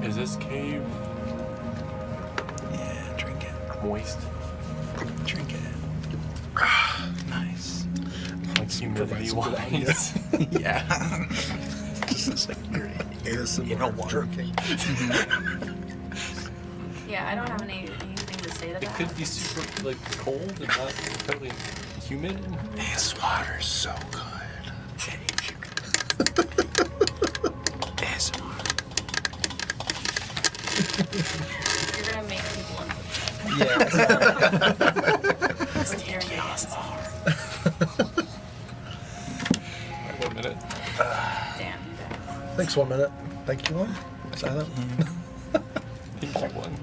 Is this cave Drink it. moist? Drink it. Nice. Like humidity-wise? Yeah. Just like your ASMR drinking. Yeah, I don't have anything to say to It that. could be super cold and not totally humid. This water's so good. ASMR. You're gonna make people uncomfortable. Yeah. With hearing it. Wait 1 minute. Damn. Thanks, 1 minute. Thank you, one. Silent. Thank you, one.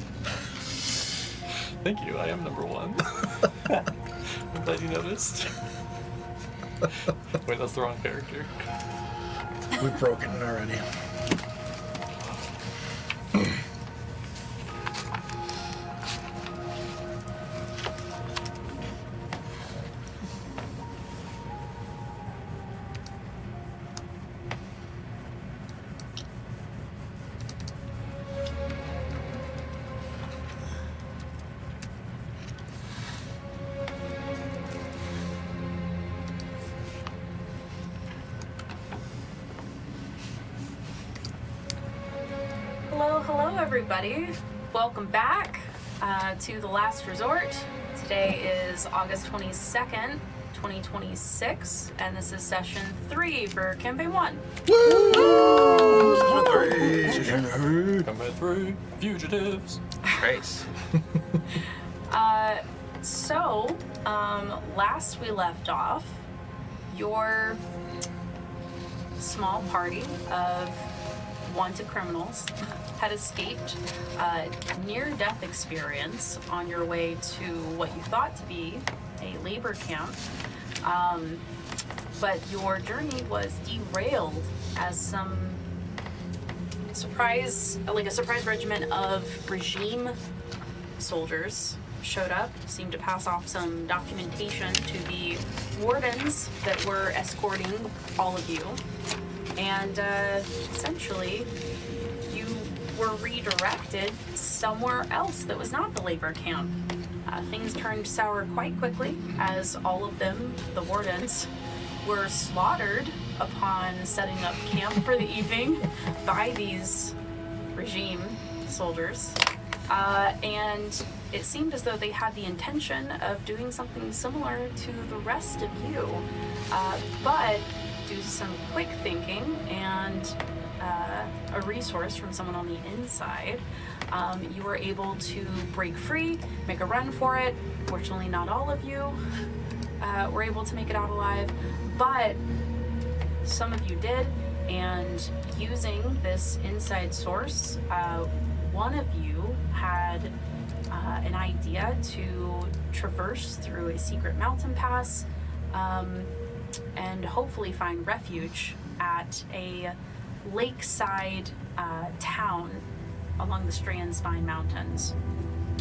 Thank you, I am number one. I'm glad you noticed. Wait, that's the wrong character. We've broken it already. Hello everybody. Welcome back to The Last Resort. Today is August 22nd, 2026, and this is session 3 for campaign 1. Coming through, fugitives. Trace. So, last we left off, your small party of wanted criminals had escaped a near-death experience on your way to what you thought to be a labor camp. But your journey was derailed as some a surprise regiment of regime soldiers showed up, seemed to pass off some documentation to the wardens that were escorting all of you. And essentially, you were redirected somewhere else that was not the labor camp. Things turned sour quite quickly as all of them, the wardens, were slaughtered upon setting up camp for the evening by these regime soldiers. And it seemed as though they had the intention of doing something similar to the rest of you. But due to some quick thinking and a resource from someone on the inside, you were able to break free, make a run for it. Fortunately, not all of you were able to make it out alive, but some of you did, and using this inside source, one of you had an idea to traverse through a secret mountain pass and hopefully find refuge at a lakeside town along the Strand Spine Mountains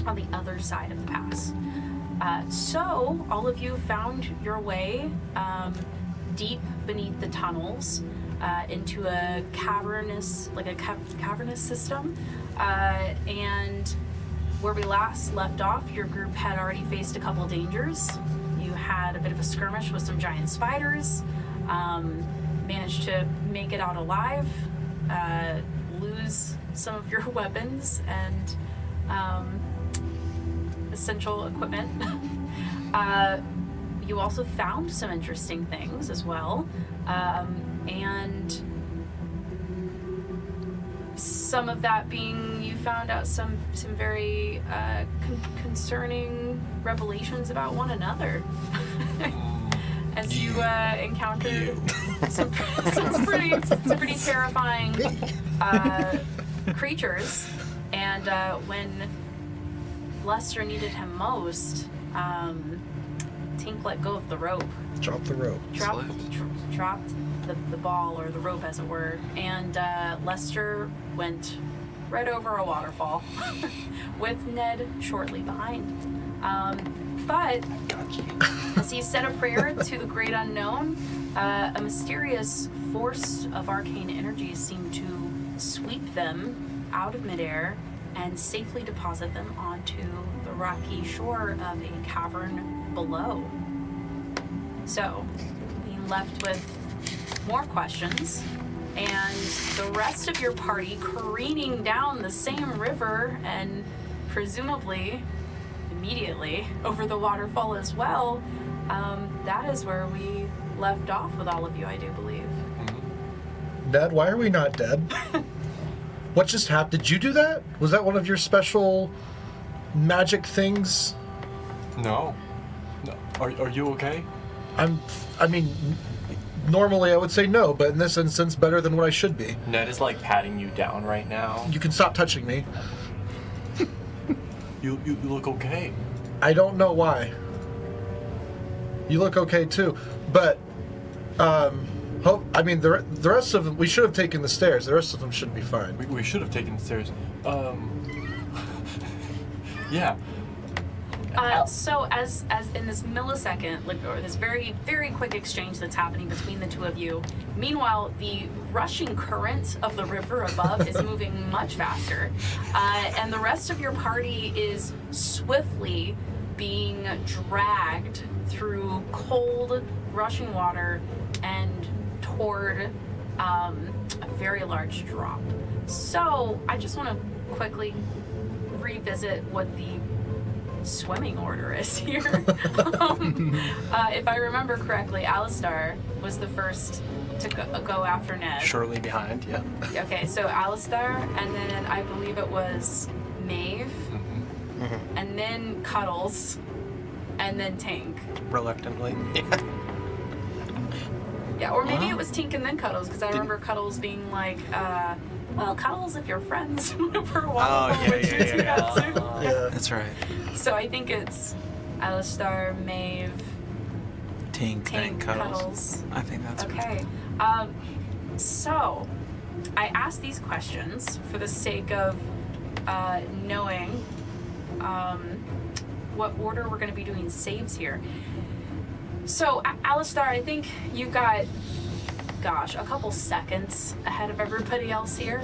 on the other side of the pass. So all of you found your way deep beneath the tunnels into a cavernous system, and where we last left off, your group had already faced a couple dangers. You had a bit of a skirmish with some giant spiders, managed to make it out alive, lose some of your weapons and essential equipment. You also found some interesting things as well, and some of that being you found out some very concerning revelations about one another as you encountered some pretty terrifying creatures, and when Leicester needed him most, Tink let go of the rope. Drop the rope. Dropped the ball, or the rope as it were, and Leicester went right over a waterfall with Ned shortly behind. But as he said a prayer to the great unknown, a mysterious force of arcane energy seemed to sweep them out of midair and safely deposit them onto the rocky shore of a cavern below. So, being left with more questions, and the rest of your party careening down the same river and presumably immediately over the waterfall as well. That is where we left off with all of you, I do believe. Ned, why are we not dead? What just happened? Did you do that? Was that one of your special magic things? No. Are you okay? I mean, normally I would say no, but in this instance, better than what I should be. Ned is like patting you down right now. You can stop touching me. You look okay. I don't know why. You look okay too, but I mean the rest of them, we should have taken the stairs. The rest of them should be fine. We should have taken the stairs. Yeah. So as in this millisecond, like, or this very, very quick exchange that's happening between the two of you, meanwhile, the rushing current of the river above is moving much faster, and the rest of your party is swiftly being dragged through cold, rushing water and toward a very large drop. So I just want to quickly revisit what the swimming order is here. If I remember correctly, Alistar was the first to go after Ned. Shortly behind, yeah. Okay, so Alistar, and then I believe it was Maeve, and then Cuddles, and then Tink. Reluctantly, yeah. Yeah, or maybe it was Tink and then Cuddles, because I remember Cuddles being like, well, Cuddles, if you're friends for a while. Oh, yeah. Yeah. That's right. So I think it's Alistar, Maeve, Tink, Tink, Cuddles. I think that's Okay. So I asked these questions for the sake of knowing what order we're going to be doing saves here. So, Alistar, I think you got, a couple seconds ahead of everybody else here.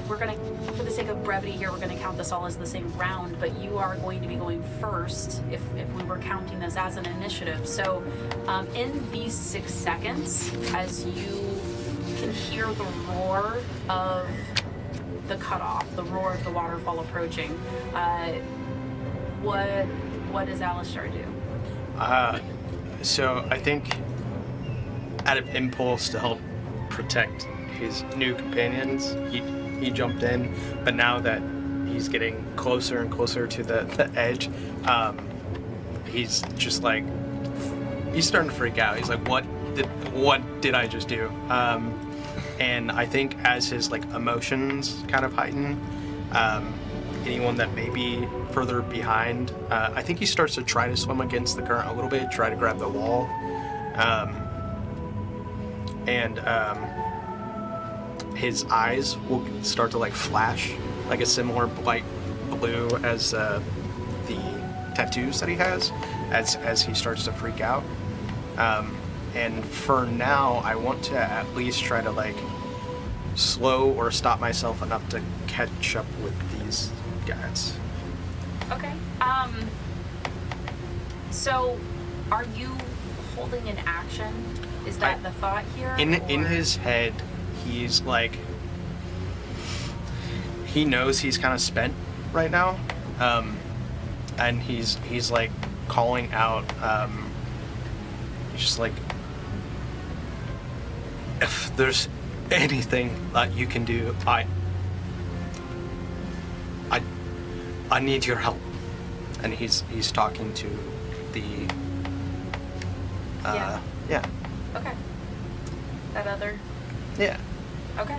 We're going to, for the sake of brevity here, we're going to count this all as the same round, but you are going to be going first if we were counting this as an initiative. So, in these 6 seconds, as you can hear the roar of the cutoff, the roar of the waterfall approaching, what does Alistar do? So I think out of impulse to help protect his new companions, he jumped in, but now that he's getting closer and closer to the edge, he's just like, he's starting to freak out. He's like, what did I just do? And I think as his like emotions kind of heighten, anyone that may be further behind, I think he starts to try to swim against the current a little bit, try to grab the wall, and his eyes will start to like flash like a similar bright blue as the tattoos that he has as he starts to freak out. And for now, I want to at least try to like slow or stop myself enough to catch up with these guys. Okay. So, are you holding an action? Is that the thought here? In or? his head, he's like, he knows he's kind of spent right now, and he's like calling out. He's just like, if there's anything that you can do, I need your help. And he's talking to the yeah. Okay. That other. Yeah. Okay.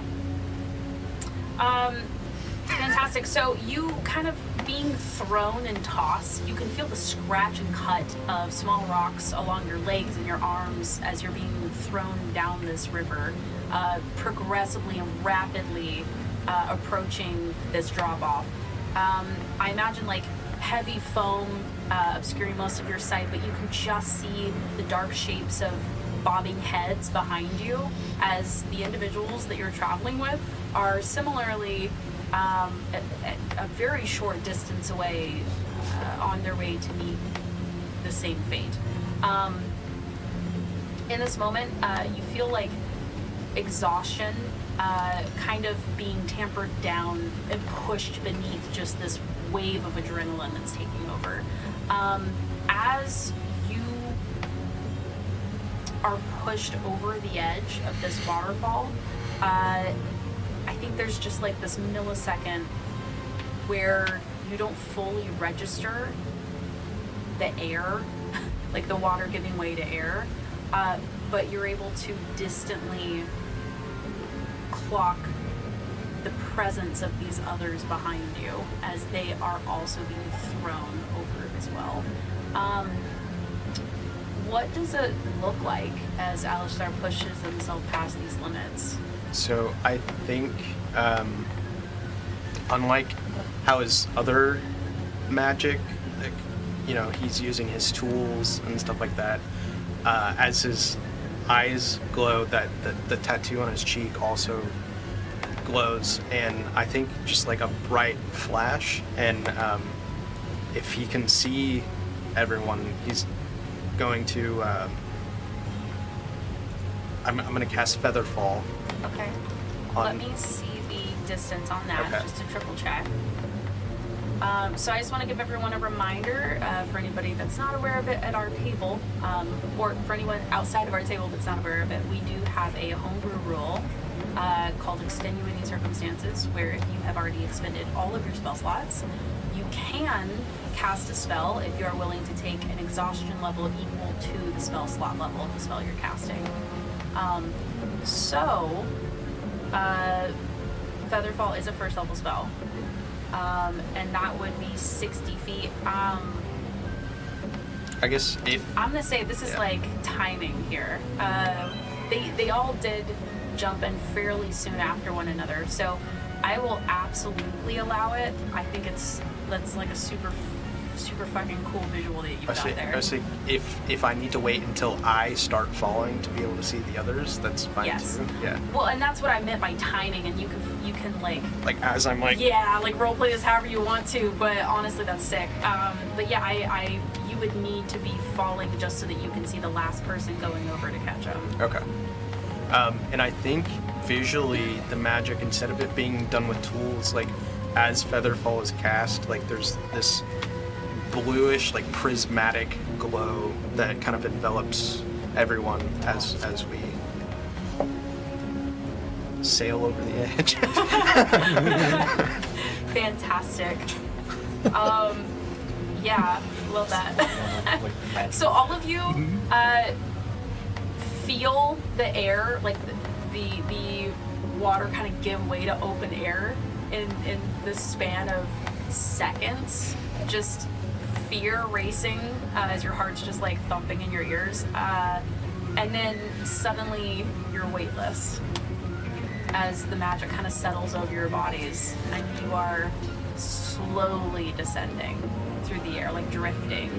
Fantastic. So you kind of being thrown and tossed, you can feel the scratch and cut of small rocks along your legs and your arms as you're being thrown down this river, progressively and rapidly approaching this drop off. I imagine like heavy foam obscuring most of your sight, but you can just see the dark shapes of bobbing heads behind you as the individuals that you're traveling with are similarly at a very short distance away, on their way to meet the same fate. In this moment, you feel like exhaustion kind of being tampered down and pushed beneath just this wave of adrenaline that's taking over. As you are pushed over the edge of this waterfall, I think there's just like this millisecond where you don't fully register the air, like the water giving way to air, but you're able to distantly clock the presence of these others behind you as they are also being thrown over as well. What does it look like as Alistar pushes himself past these limits? So I think, unlike how his other magic, like, you know, he's using his tools and stuff like that, as his eyes glow, that the tattoo on his cheek also glows, and I think just like a bright flash, and if he can see everyone, he's going to I'm gonna cast Featherfall. Okay. Let me see the distance on that, Okay. just to triple check. So I just want to give everyone a reminder, for anybody that's not aware of it at our table, or for anyone outside of our table that's not aware of it, we do have a homebrew rule called Extenuating Circumstances, where if you have already expended all of your spell slots, you can cast a spell if you are willing to take an exhaustion level equal to the spell slot level of the spell you're casting. Featherfall is a first level spell, and that would be 60 feet. I guess if I'm gonna say this is like timing here. They all did jump in fairly soon after one another, so I will absolutely allow it. I think that's like a super fucking cool visual that you've got there. I say if I need to wait until I start falling to be able to see the others, that's fine Yes. too. Yeah. Well, and that's what I meant by timing, and you can like As I'm like role play this however you want to, but honestly that's sick. But yeah, you would need to be falling just so that you can see the last person going over to catch up. Okay. And I think visually the magic, instead of it being done with tools, like as Featherfall is cast, like there's this bluish, like prismatic glow that kind of envelops everyone as we sail over the edge. Fantastic. Yeah, love that. So all of you feel the air, like the water kind of give way to open air in the span of seconds. Just fear racing as your heart's just like thumping in your ears. And then suddenly you're weightless as the magic kind of settles over your bodies and you are slowly descending through the air, like drifting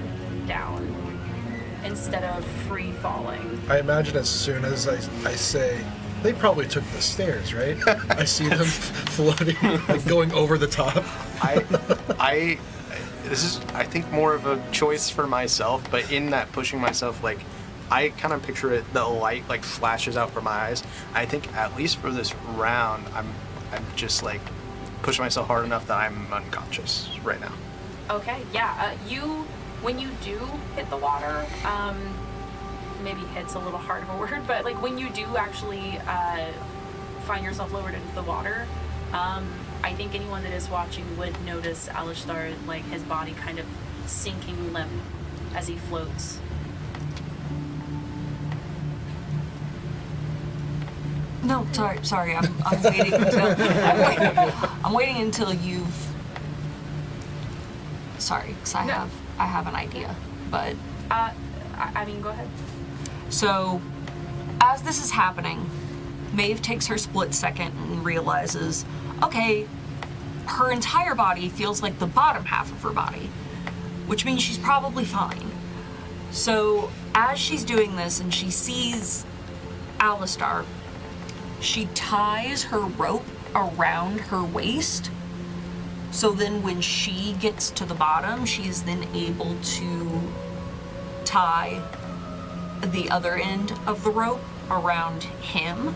down instead of free falling. I imagine as soon as I say, they probably took the stairs, right? I see them floating, like going over the top. This is, I think, more of a choice for myself, but in that pushing myself, like, I kind of picture it, the light, like, flashes out from my eyes. I think, at least for this round, I'm just, like, pushing myself hard enough that I'm unconscious right now. Okay, yeah. When you do hit the water, maybe hit's a little hard of a word, but, like, when you do actually find yourself lowered into the water, I think anyone that is watching would notice Alistar, like, his body kind of sinking limp as he floats. No, sorry. I'm waiting until I'm waiting until you've. Sorry, because I have an idea, but. I mean, go ahead. So, as this is happening, Maeve takes her split second and realizes, okay, her entire body feels like the bottom half of her body, which means she's probably fine. So, as she's doing this and she sees Alistar, she ties her rope around her waist So then when she gets to the bottom, she is then able to tie the other end of the rope around him.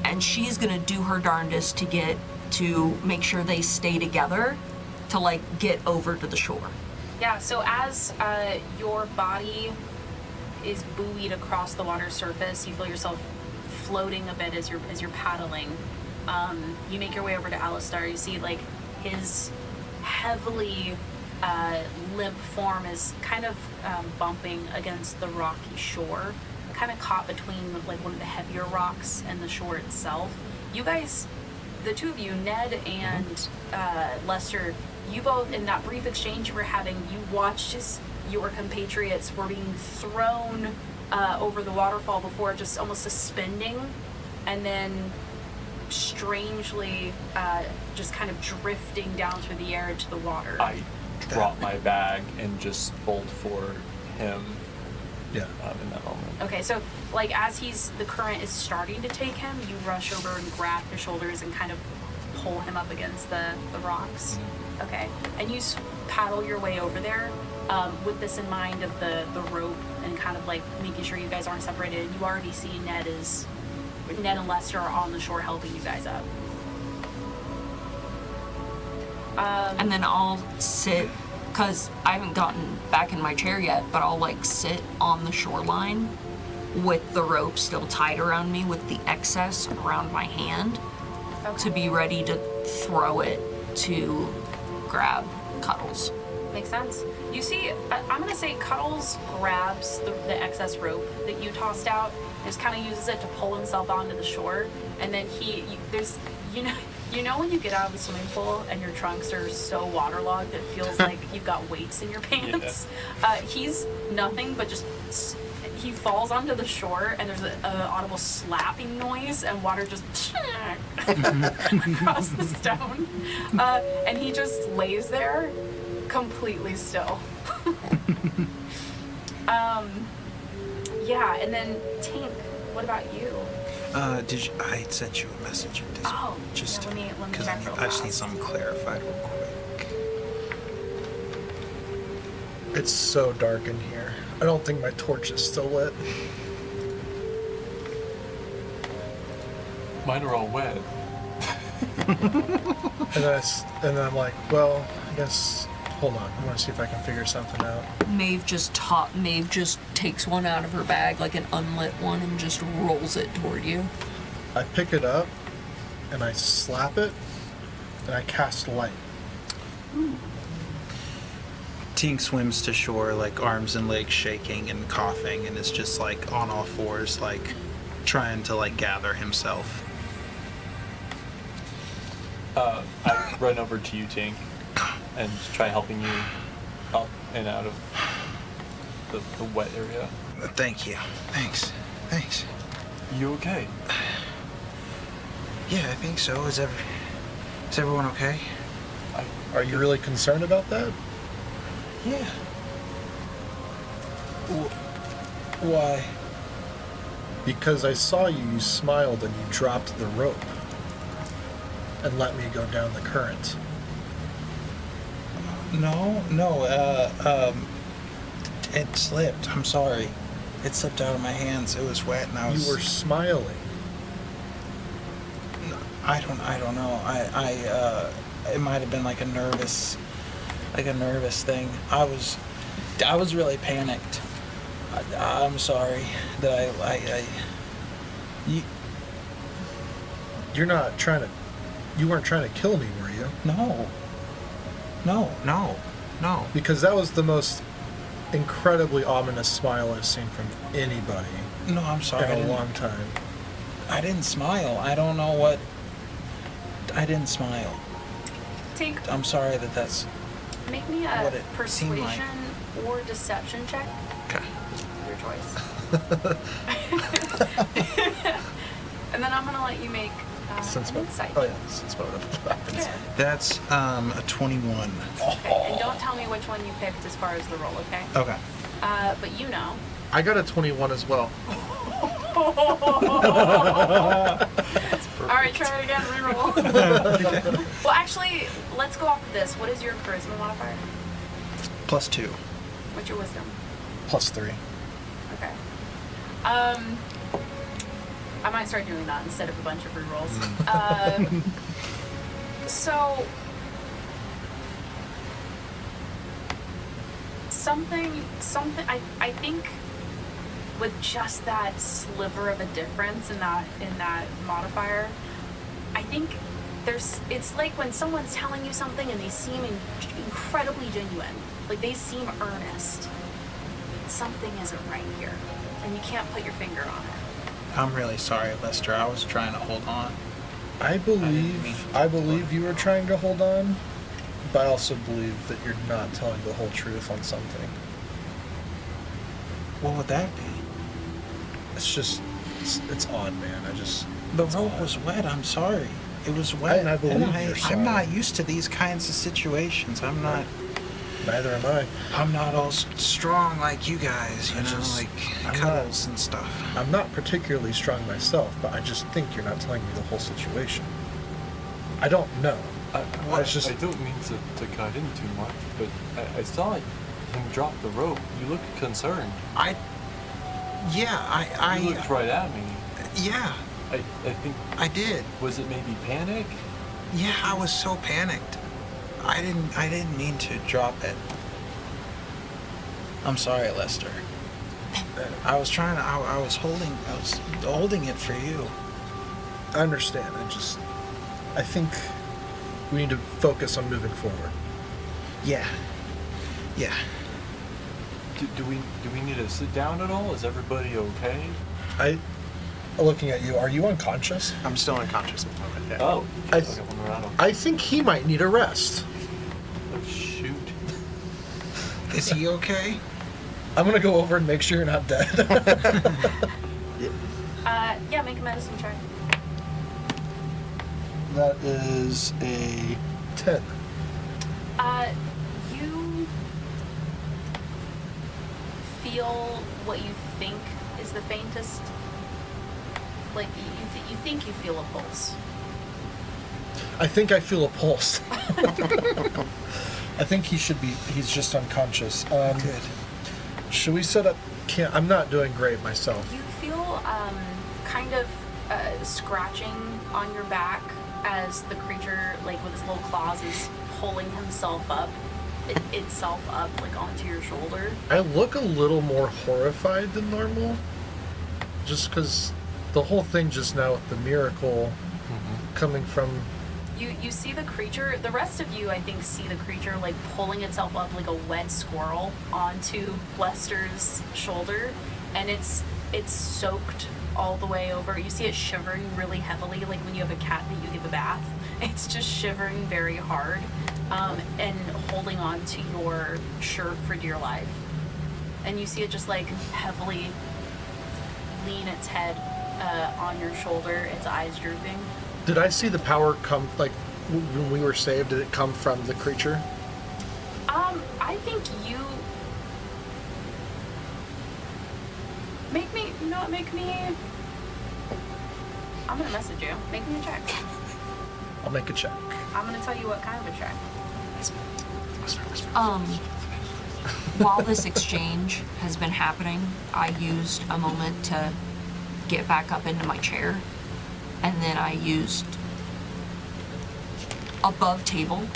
And she's gonna do her darndest to make sure they stay together to like get over to the shore. Yeah, so as your body is buoyed across the water surface, you feel yourself floating a bit as you're paddling. You make your way over to Alistar. You see like his heavily limp form is kind of bumping against the rocky shore, kind of caught between like one of the heavier rocks and the shore itself. You guys, the two of you, Ned and Leicester, you both, in that brief exchange you were having, you watched as your compatriots were being thrown over the waterfall before, just almost suspending, and then strangely just kind of drifting down through the air into the water. I drop my bag and just bolt for him. Yeah. In that moment. Okay, so like as the current is starting to take him, you rush over and grab his shoulders and kind of pull him up against the rocks. Mm-hmm. Okay, and you paddle your way over there with this in mind of the rope and kind of like making sure you guys aren't separated. And you already see Ned and Lester are on the shore helping you guys up. And then I'll sit, because I haven't gotten back in my chair yet, but I'll like sit on the shoreline with the rope still tied around me with the excess around my hand to be ready to throw it to grab Cuddles. Makes sense. You see, I'm gonna say Cuddles grabs the excess rope that you tossed out, and just kind of uses it to pull himself onto the shore, and then you know when you get out of the swimming pool and your trunks are so waterlogged it feels like you've got weights in your pants? Yeah. He's nothing but just he falls onto the shore and there's an audible slapping noise and water just across the stone, and he just lays there completely still. Yeah, and then Tink, what about you? I sent you a message. Oh, just yeah, let me because check real I just fast. need something clarified real quick. It's so dark in here. I don't think my torch is still lit. Mine are all wet. And then I'm like, well, I guess. Hold on. I'm gonna see if I can figure something out. Maeve just takes one out of her bag, like an unlit one, and just rolls it toward you. I pick it up and I slap it and I cast light. Tink swims to shore, like arms and legs shaking and coughing, and is just like on all fours, like trying to like gather himself. I run over to you, Tink, and try helping you up and out of the wet area. Thank you. Thanks. You okay? Yeah, I think so. Is everyone okay? Are you really concerned about that? Yeah. Why? Because I saw you smiled and you dropped the rope and let me go down the current. No. It slipped. I'm sorry. It slipped out of my hands. It was wet, and I was. You were smiling. I don't know. It might have been like a nervous thing. I was really panicked. I'm sorry that You weren't trying to kill me, were you? No. Because that was the most incredibly ominous smile I've seen from anybody No, I'm sorry. in a long time. I didn't smile. I don't know what. I didn't smile. Tink, I'm sorry that's. make me what a it seemed like. persuasion or deception check. Okay. Your choice. And then I'm gonna let you make Sense an motive. insight. Oh yeah, sense motive. Yeah. That's a 21. Okay. And don't tell me which one you picked as far as the roll, okay? Okay. But you know. I got a 21 as well. right, try it again. Reroll. Well, actually, let's go off of this. What is your charisma modifier? +2. What's your wisdom? +3. Okay. I might start doing that instead of a bunch of rerolls. So something. I think with just that sliver of a difference in that modifier, I think it's like when someone's telling you something and they seem incredibly genuine, like they seem earnest. Something isn't right here, and you can't put your finger on it. I'm really sorry, Lester. I was trying to hold on. I believe you were trying to hold on, but I also believe that you're not telling the whole truth on something. What would that be? It's odd, man. The rope was wet. I'm sorry. It was wet. And I believe you're sorry. I'm not used to these kinds of situations. I'm not. Neither am I. I'm not all strong like you guys. I'm cuddles and stuff. I'm not particularly strong myself, but I just think you're not telling me the whole situation. I don't know. I don't mean to cut in too much, but I saw him drop the rope. You look concerned. You looked right at me. Yeah, I think. I did. Was it maybe panic? Yeah, I was so panicked. I didn't mean to drop it. I'm sorry, Lester. I was holding it for you. I understand. I think we need to focus on moving forward. Yeah. Do we need to sit down at all? Is everybody okay? Looking at you, are you unconscious? I'm still unconscious at the moment. Yeah. Oh, I think he might need a rest. Oh, shoot. Is he okay? I'm gonna go over and make sure you're not dead. Yeah, make a medicine check. That is a 10. You feel what you think is the faintest. Like you think you feel a pulse. I think I feel a pulse. I think he's just unconscious. Good. Should we set up I'm not doing great myself. You feel kind of scratching on your back as the creature, like with his little claws, is pulling itself up like onto your shoulder. I look a little more horrified than normal, just because the whole thing just now with the miracle coming from. You see the creature. The rest of you, I think, see the creature like pulling itself up like a wet squirrel onto Lester's shoulder, and it's soaked all the way over. You see it shivering really heavily, like when you have a cat that you give a bath. It's just shivering very hard, and holding on to your shirt for dear life. And you see it just like heavily lean its head on your shoulder, its eyes drooping. Did I see the power come, like, when we were saved, did it come from the creature? I think you... Make me... I'm gonna message you. Make me a check. I'll make a check. I'm gonna tell you what kind of a check. While this exchange has been happening, I used a moment to get back up into my chair. And then I used above table.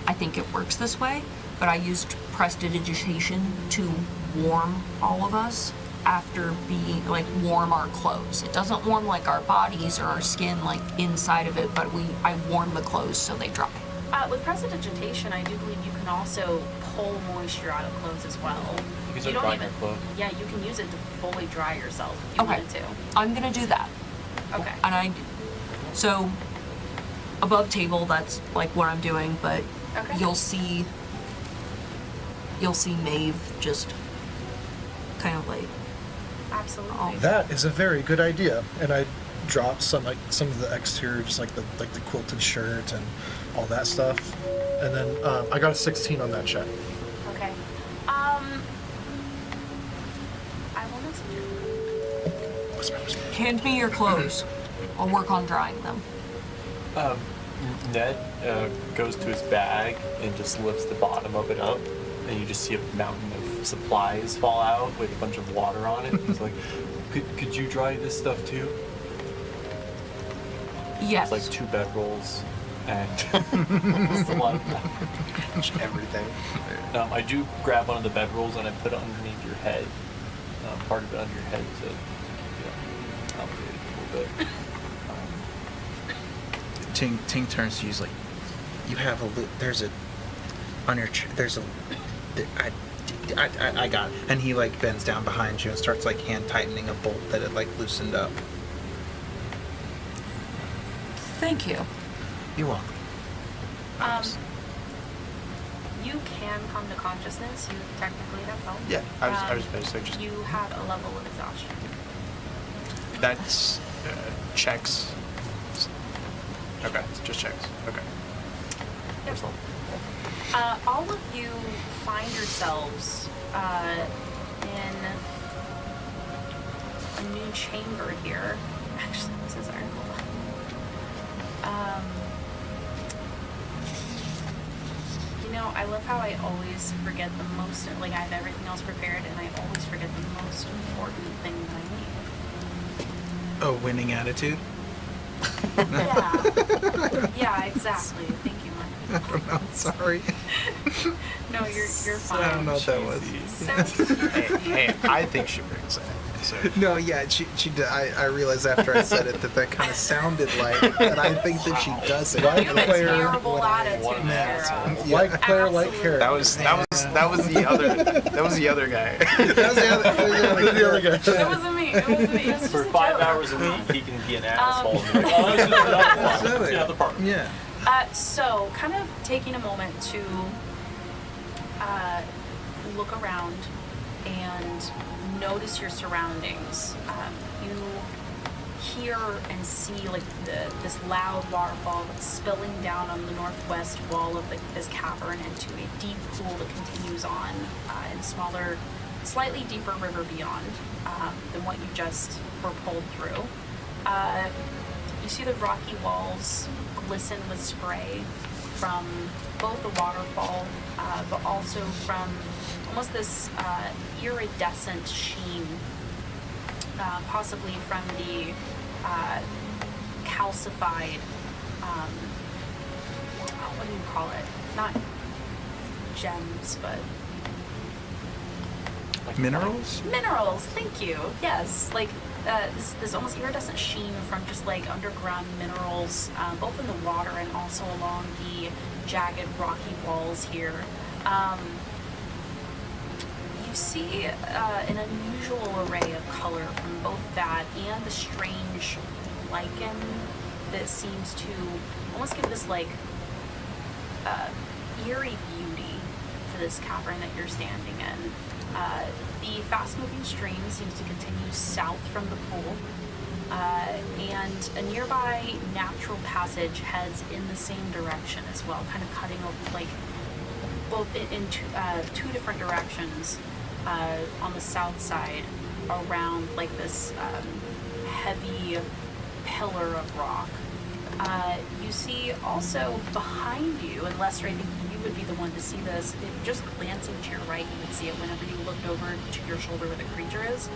I think it works this way, but I used prestidigitation to warm all of us after being, like, warm our clothes. It doesn't warm, like, our bodies or our skin, like, inside of it, but I warm the clothes so they dry. With prestidigitation, I do believe you can also pull moisture out of clothes as well. You don't even. Yeah, you can use it to fully dry yourself if you wanted to. I'm gonna do that. Okay. And so above table, that's like what I'm doing, but Okay. you'll see Maeve just kind of like, Absolutely. That is a very good idea. And I dropped some of the exterior, just like the quilted shirt and all that stuff. And then I got a 16 on that check. Okay. I will message you. Whisper. hand me your clothes. I'll work on drying them. Ned goes to his bag and just lifts the bottom of it up, and you just see a mountain of supplies fall out with a bunch of water on it. He's like, could you dry this stuff too? Yes. It's like 2 bedrolls and just a lot of Everything. I do grab one of the bedrolls and I put it underneath your head, part of it under your head to, elevate it a little bit. Tink turns to you. He's like, "You have a there's a on your there's a I got it." And he like bends down behind you and starts like hand tightening a bolt that had like loosened up. Thank you. You're welcome. You can come to consciousness. You technically have help. Yeah, I was basically just. You have a level of exhaustion. That's checks. Okay, it's just checks. Okay. Yep. All of you find yourselves in a new chamber here. Actually, this is our I love how I always forget the most, like I have everything else prepared and I always forget the most important thing that I need. A winning attitude? Yeah. Yeah, exactly. Thank you, Mike. I don't know. Sorry. No, you're fine. I don't know what that was. Hey, I think she brings that. So. No, yeah, she did. I realized after I said it that kind of sounded like that. I think that she does it. You have a player, terrible attitude, Sarah. Like player, like character. That was the other guy. That was the other guy. It wasn't me. It wasn't me. It was just For a 5 joke. hours a week, he can be an asshole. And be like, oh, this is another part. Yeah. So, kind of taking a moment to look around and notice your surroundings. You hear and see like this loud waterfall that's spilling down on the northwest wall of this cavern into a deep pool that continues on in a smaller, slightly deeper river beyond than what you just were pulled through. You see the rocky walls glisten with spray from both the waterfall, but also from almost this iridescent sheen, possibly from the calcified, what do you call it? Not gems, but Minerals? minerals. Thank you. Yes, like this almost iridescent sheen from just like underground minerals, both in the water and also along the jagged rocky walls here. You see an unusual array of color from both that and the strange lichen that seems to almost give this like eerie beauty to this cavern that you're standing in. The fast-moving stream seems to continue south from the pool, and a nearby natural passage heads in the same direction as well, kind of cutting over like both in two different directions on the south side around like this heavy pillar of rock. You see also behind you, and Lester, I think you would be the one to see this, just glancing to your right, you would see it whenever you looked over to your shoulder where the creature is.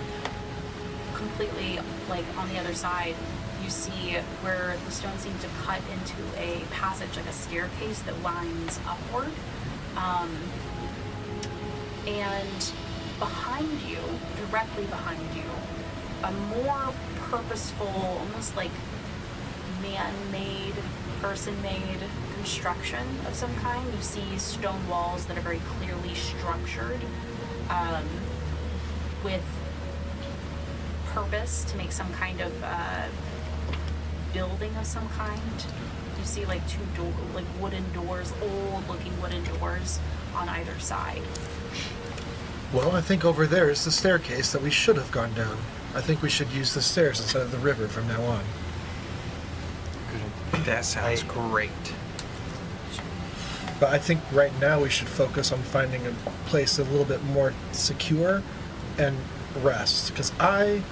Completely, like, on the other side, you see where the stone seems to cut into a passage, like a staircase that winds upward. And behind you, directly behind you, a more purposeful, almost like man-made, person-made construction of some kind. You see stone walls that are very clearly structured with purpose to make some kind of building of some kind. You see like like wooden doors, old-looking wooden doors on either side. Well, I think over there is the staircase that we should have gone down. I think we should use the stairs instead of the river from now on. That sounds great. But I think right now we should focus on finding a place a little bit more secure and rest. Because I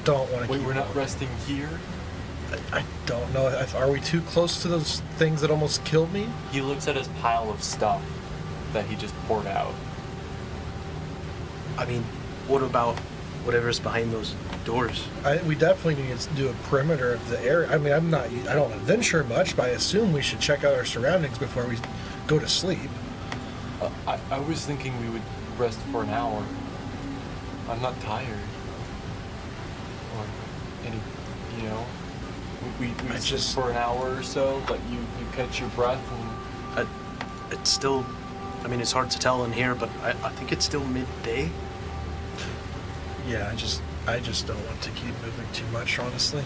don't want to Wait, keep we're not walking. resting here? I don't know. Are we too close to those things that almost killed me? He looks at his pile of stuff that he just poured out. I mean, what about whatever's behind those doors? We definitely need to do a perimeter of the area. I mean, I don't venture much, but I assume we should check out our surroundings before we go to sleep. I was thinking we would rest for an hour. I'm not tired. Or any, you know, we just for an hour or so, let you catch your breath and. It's still, I mean, it's hard to tell in here, but I think it's still midday. Yeah, I just don't want to keep moving too much, honestly.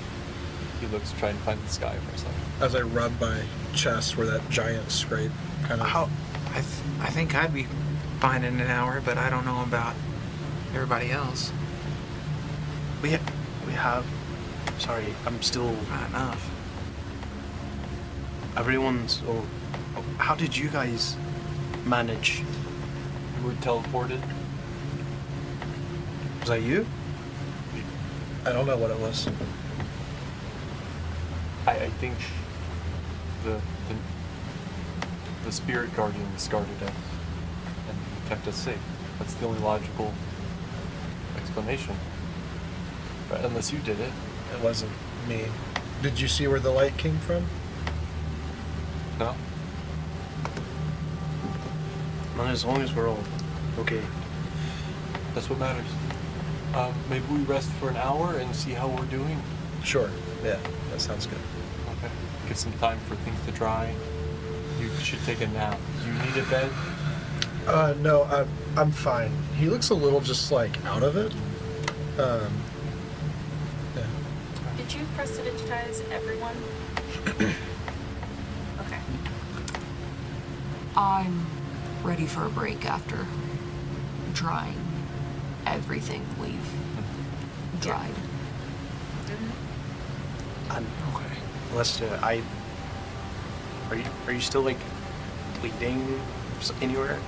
He looks trying to find the sky for a second. As I rub my chest where that giant scrape kind of. I think I'd be fine in an hour, but I don't know about everybody else. We have, sorry, I'm still, Not enough. everyone's, how did you guys manage? We were teleported. Was that you? I don't know what it was. I think the spirit guardians guarded us and kept us safe. That's the only logical explanation. But unless you did it. It wasn't me. Did you see where the light came from? No? Well, as long as we're all okay. That's what matters. Maybe we rest for an hour and see how we're doing. Sure. Yeah, that sounds good. Okay. Get some time for things to dry. You should take a nap. Do you need a bed? No, I'm fine. He looks a little just like out of it. Yeah. Did you prestidigitize everyone? Okay. I'm ready for a break after drying everything we've dried. Okay. Lester, are you still like bleeding anywhere?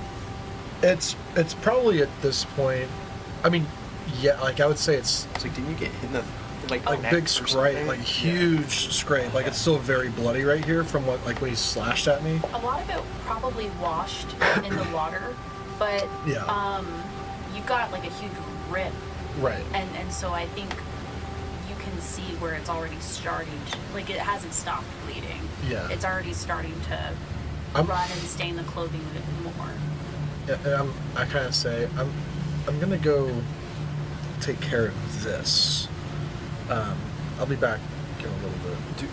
It's probably at this point. I mean, yeah, like I would say it's It's like, didn't you get hit in the like like neck big or scrape, something? like huge scrape. Like it's still very bloody right here from what like when he slashed at me. A lot of it probably washed in the water, but Yeah. you've got like a huge rip, Right. and so I think you can see where it's already starting to, like it hasn't stopped bleeding. Yeah. It's already starting to I'm- run and stain the clothing a bit more. Yeah, and I kind of say I'm gonna go take care of this. I'll be back in a little bit. Do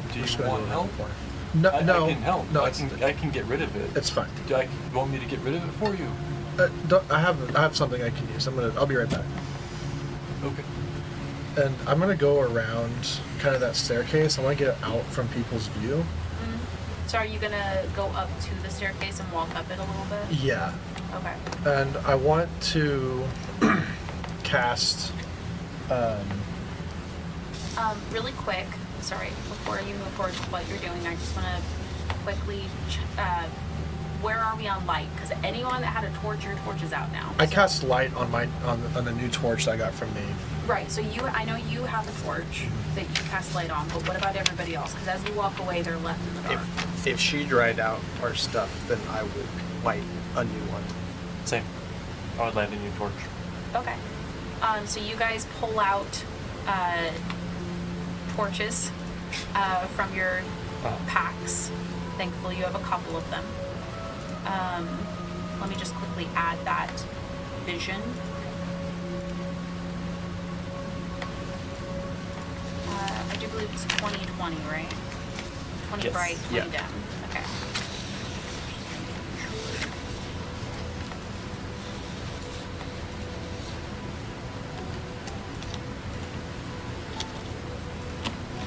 We're just you gonna want do help? it. No, no, I can help. no. I can get rid of it. It's fine. Do you want me to get rid of it for you? I have something I can use. I'll be right back. Okay. And I'm gonna go around kind of that staircase. I want to get out from people's view. So are you gonna go up to the staircase and walk up it a little bit? Yeah. Okay. And I want to cast. Really quick, sorry, before you move forward with what you're doing, I just want to quickly, where are we on light? Because anyone that had a torch, your torch is out now. I cast light on on the new torch that I got from Maeve. Right, so I know you have a torch that you cast light on, but what about everybody else? Because as you walk away, they're left in the dark. If she dried out our stuff, then I would light a new one. Same. I would light a new torch. Okay. So you guys pull out torches from your packs. Thankfully, you have a couple of them. Let me just quickly add that vision. I do believe it's 20/20, right? 20 Yes. bright, 20 Yeah. dim. Okay.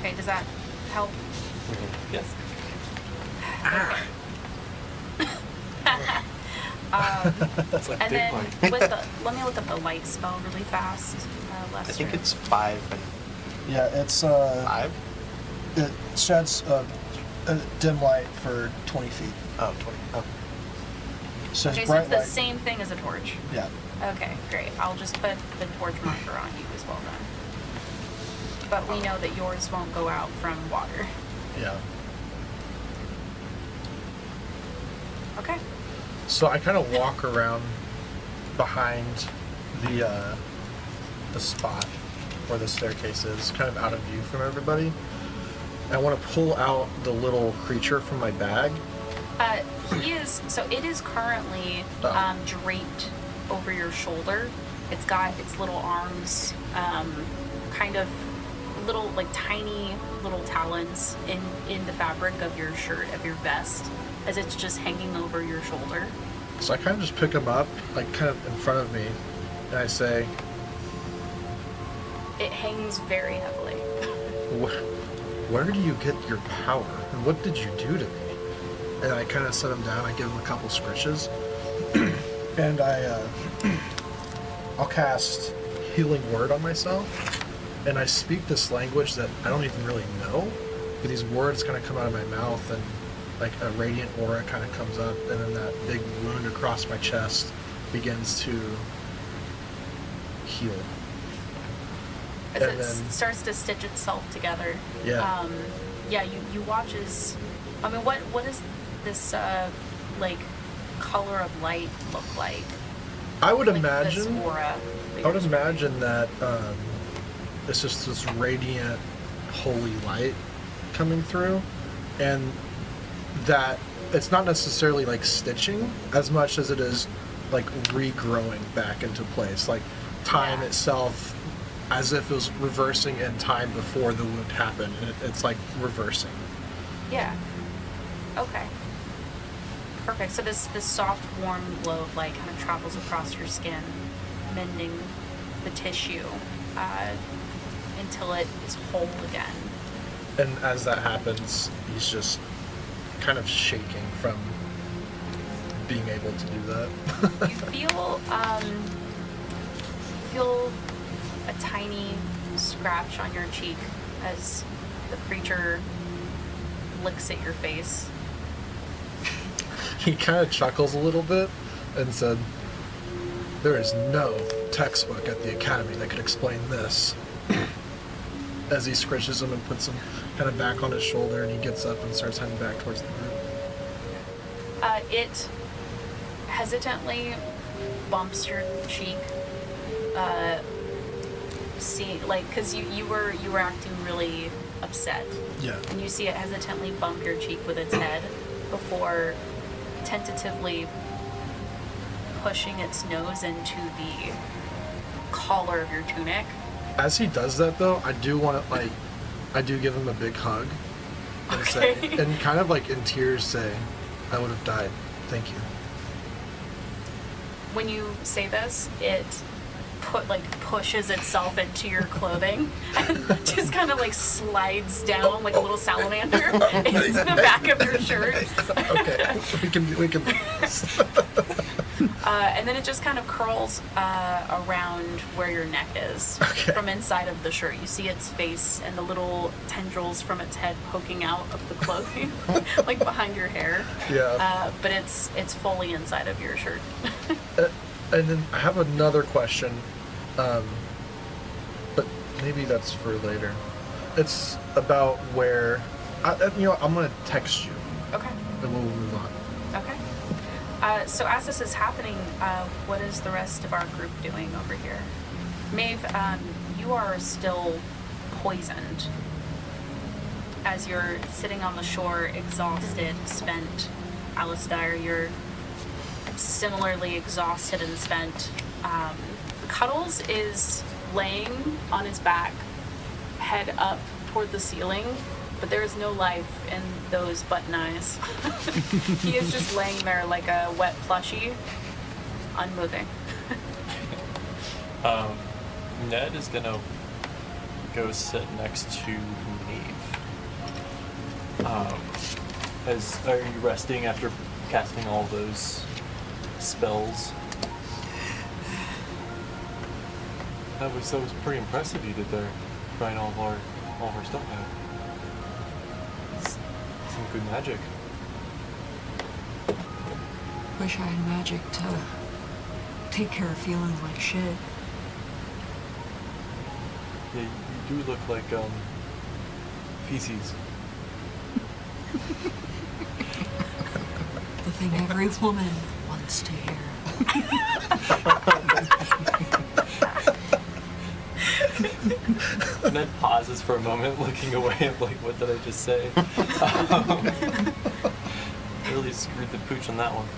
Okay, does that help? Yes. That's like And big then light. with the, let me look up the light spell really fast. Lester. I think it's 5 and Yeah, it's 5. it sheds a dim light for 20 feet. Oh, 20. Oh. So Okay, it's so bright it's the light. same thing as a torch. Yeah. Okay, great. I'll just put the torch marker on you as well then. but we know that yours won't go out from water. Yeah. Okay. So I kind of walk around behind the spot where the staircase is, kind of out of view from everybody. I want to pull out the little creature from my bag. It is currently draped over your shoulder. It's got its little arms, kind of little, like tiny little talons in the fabric of your shirt, of your vest, as it's just hanging over your shoulder. So I kind of just pick him up, like kind of in front of me, and I say, It hangs very heavily. where do you get your power? And what did you do to me? And I kind of set him down, I give him a couple scritches, and I'll cast Healing Word on myself, and I speak this language that I don't even really know, but these words kind of come out of my mouth, and like a radiant aura kind of comes up, and then that big wound across my chest begins to heal. As And it then- starts to stitch itself together. Yeah. You watch as, I mean, what does this like color of light look like? I would Like imagine. this aura. I would imagine that it's just this radiant, holy light coming through, and that it's not necessarily like stitching as much as it is like regrowing back into place, like time Yeah. itself, as if it was reversing in time before the wound happened. It's like reversing. Yeah. Okay. Perfect. So this soft, warm glow of light kind of travels across your skin, mending the tissue until it is whole again. And as that happens, he's just kind of shaking from being able to do that. You feel a tiny scratch on your cheek as the creature licks at your face. He kind of chuckles a little bit and said, "There is no textbook at the academy that could explain this." As he scritches him and puts him kind of back on his shoulder, and he gets up and starts heading back towards the group. It hesitantly bumps your cheek, because you were acting really upset, Yeah. and you see it hesitantly bump your cheek with its head before tentatively pushing its nose into the collar of your tunic. As he does that, though, I do want to, I do give him a big hug and Okay. say, and kind of like in tears say, "I would have died. Thank you." When you say this, it pushes itself into your clothing and just kind of like slides down like a little salamander into the back of your shirt. Okay, we can. And then it just kind of curls around where your neck is. Okay. From inside of the shirt. You see its face and the little tendrils from its head poking out of the clothing, like behind your hair. Yeah. But it's fully inside of your shirt. And then I have another question, but maybe that's for later. It's about where, I'm gonna text you, Okay. and we'll move on. Okay. So as this is happening, what is the rest of our group doing over here? Maeve, you are still poisoned as you're sitting on the shore, exhausted, spent. Alistair, you're similarly exhausted and spent. Cuddles is laying on his back, head up toward the ceiling, but there is no life in those button eyes. He is just laying there like a wet plushie, unmoving. Ned is gonna go sit next to Maeve. Are you resting after casting all those spells? That was pretty impressive you did there, trying all of our stuff out. It's some good magic. Wish I had magic to take care of feelings like shit. Yeah, do look like feces. The thing every woman wants to hear. Ned pauses for a moment, looking away of like, what did I just say? Really screwed the pooch on that one.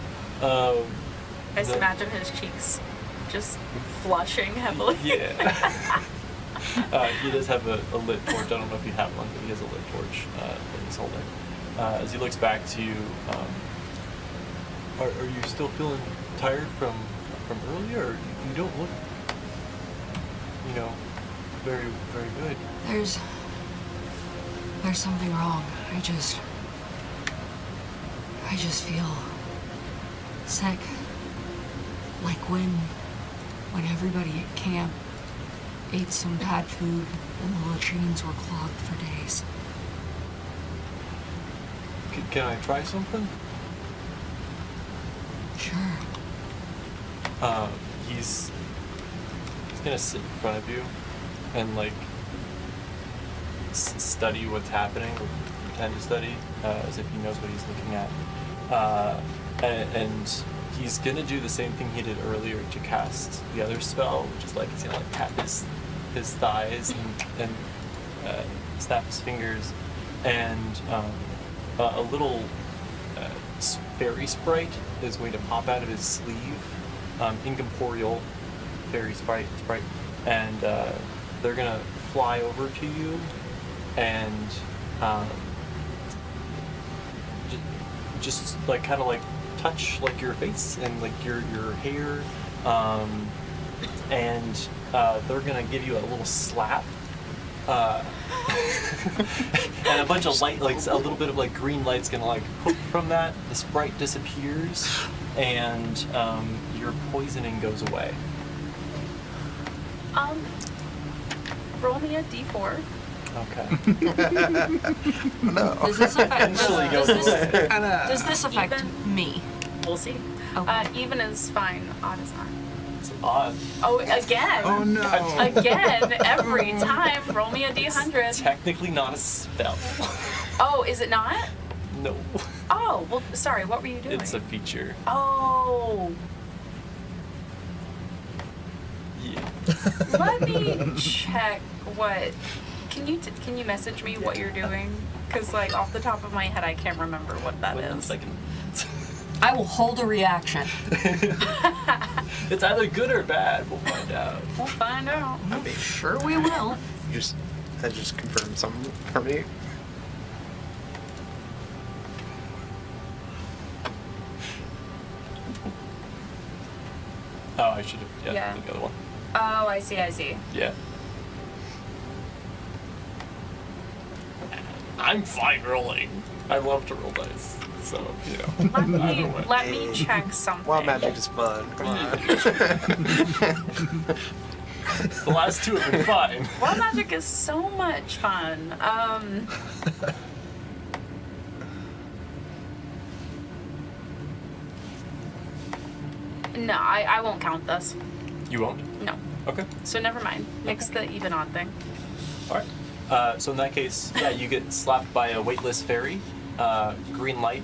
I just imagine his cheeks just flushing heavily. Yeah. He does have a lit torch. I don't know if you have one, but he has a lit torch that he's holding. As he looks back to you, are you still feeling tired from earlier? Or you don't look, very, very good. There's something wrong. I just feel sick. Like when everybody at camp ate some bad food and the latrines were clogged for days. Can I try something? Sure. He's gonna sit in front of you and like study what's happening, or pretend to study, as if he knows what he's looking at. And he's gonna do the same thing he did earlier to cast the other spell, which is like he's gonna like tap his thighs and snap his fingers, and a little fairy sprite is going to pop out of his sleeve, incorporeal fairy sprite, and they're gonna fly over to you and just like kind of like touch like your face and like your hair, and they're gonna give you a little slap, and a bunch of light, like a little bit of like green light's gonna like poof from that. The sprite disappears, and your poisoning goes away. Roll me a d4. Okay. No. Does this affect, Really goes away. does this affect Even? me? We'll see. Okay. Even is fine. Odd is not. It's odd. Oh, again. Oh no. Again, every time. Roll me a d100. Technically not a spell. Oh, is it not? No. Oh, well, sorry. What were you doing? It's a feature. Oh. Yeah. Let me check what. Can you message me what you're doing? Because like off the top of my head, I can't remember what that Wait 1 is. second. I will hold a reaction. It's either good or bad. We'll find out. We'll find out. I'm sure we will. That just confirmed something for me. Oh, I should have. Yeah. The other one. Oh, I see. Yeah. I'm fine rolling. I love to roll dice, so Let me check something. Wild magic is fun. Come on. The last two have been fine. Wild magic is so much fun. No, I won't count this. You won't? No. Okay. So never mind. Nix the even odd thing. All right. So in that case, yeah, you get slapped by a weightless fairy. Green light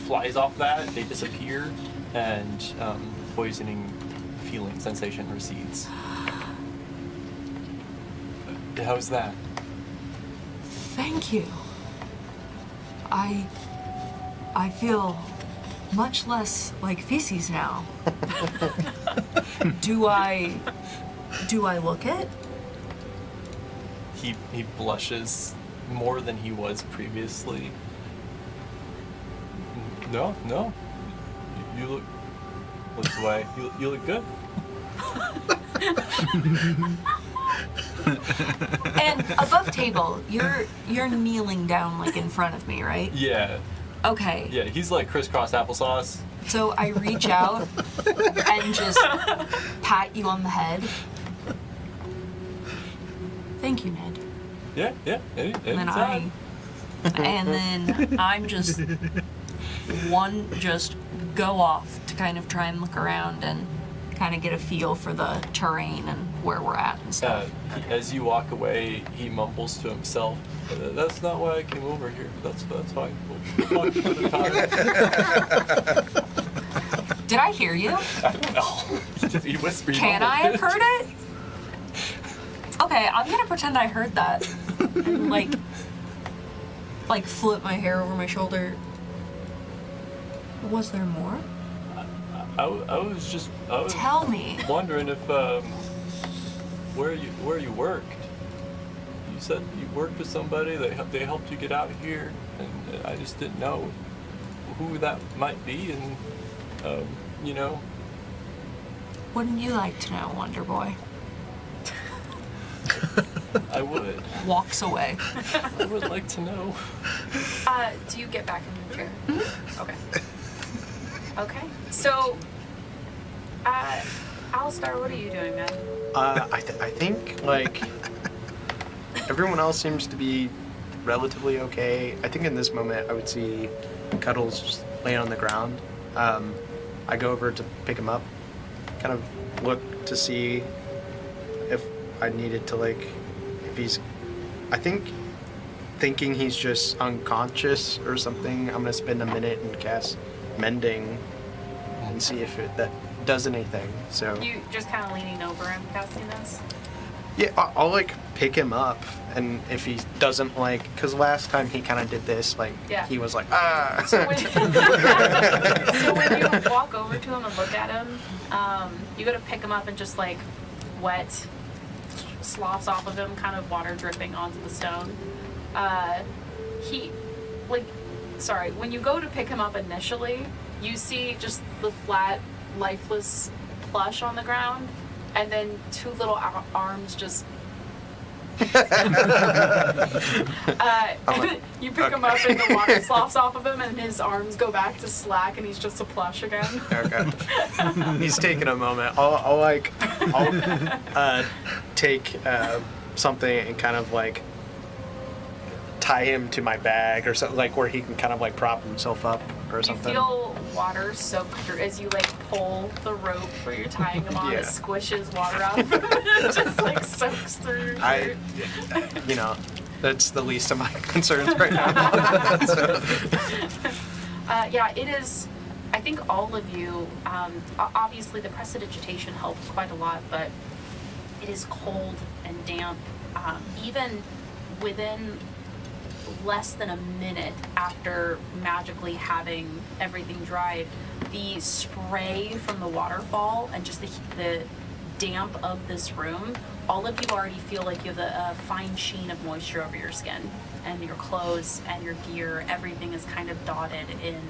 flies off that. They disappear, and poisoning feeling sensation recedes. How's that? Thank you. I feel much less like feces now. Do I look it? He blushes more than he was previously. No. You look. Looks away. You look good. And above table, you're kneeling down like in front of me, right? Yeah. Okay. Yeah. He's like crisscross applesauce. So I reach out and just pat you on the head. Thank you, Ned. Yeah. And then I'm just go off to kind of try and look around, and kind of get a feel for the terrain and where we're at and stuff. As you walk away, he mumbles to himself, "That's not why I came over here. That's why we'll talk another time." Did I hear you? I don't know. He whispered. Can I have heard it? Okay, I'm gonna pretend I heard that. And like flip my hair over my shoulder. Was there more? I was Tell me. wondering if where you worked. You said you worked with somebody. They helped you get out of here, and I just didn't know who that might be, and you know. Wouldn't you like to know, Wonder Boy? I would. Walks away. I would like to know. Do you get back in your chair? Okay. Okay. So, Alistar, what are you doing, man? I think like everyone else seems to be relatively okay. I think in this moment I would see Cuddles just laying on the ground. I go over to pick him up, kind of look to see if I needed to if he's, thinking he's just unconscious or something. I'm gonna spend a minute and cast Mending and see if that does anything. So You just kind of leaning over him, casting this? yeah, I'll pick him up, and if he doesn't because last time he kind of did this, Yeah. he was like, ah. So when, so when you walk over to him and look at him, you go to pick him up and just wet sloughs off of him, kind of water dripping onto the stone. When you go to pick him up initially, you see just the flat, lifeless plush on the ground, and then two little arms just. You pick him up and the water sloughs off of him, and his arms go back to slack, and he's just a plush again. Okay. He's taking a moment. I'll take something and kind of tie him to my bag or something, where he can kind of prop himself up or something. You feel water soak through as you pull the rope where you're tying him on. Yeah. It squishes water out of him. It just soaks through your shirt. That's the least of my concerns right now. So. Yeah, it is. I think all of you, obviously the prestidigitation helped quite a lot, but it is cold and damp. Even within less than a minute after magically having everything dried, the spray from the waterfall and just the damp of this room, all of you already feel like you have a fine sheen of moisture over your skin, and your clothes and your gear, everything is kind of dotted in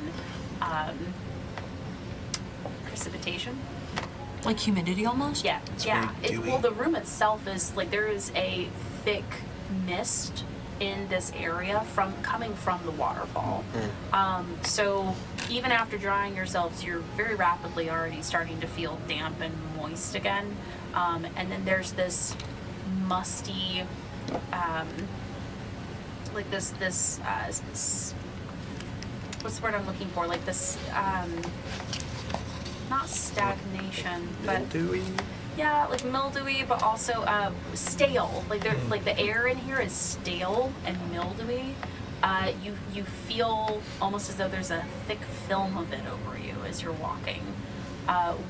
precipitation. Like humidity almost? Yeah, yeah. very dewy. Well, the room itself is there is a thick mist in this area coming from the waterfall. So even after drying yourselves, you're very rapidly already starting to feel damp and moist again. And then there's this musty, what's the word I'm looking for? This, not stagnation, but Mildewy? yeah, mildewy, but also stale. The air in here is stale and mildewy. You feel almost as though there's a thick film of it over you as you're walking.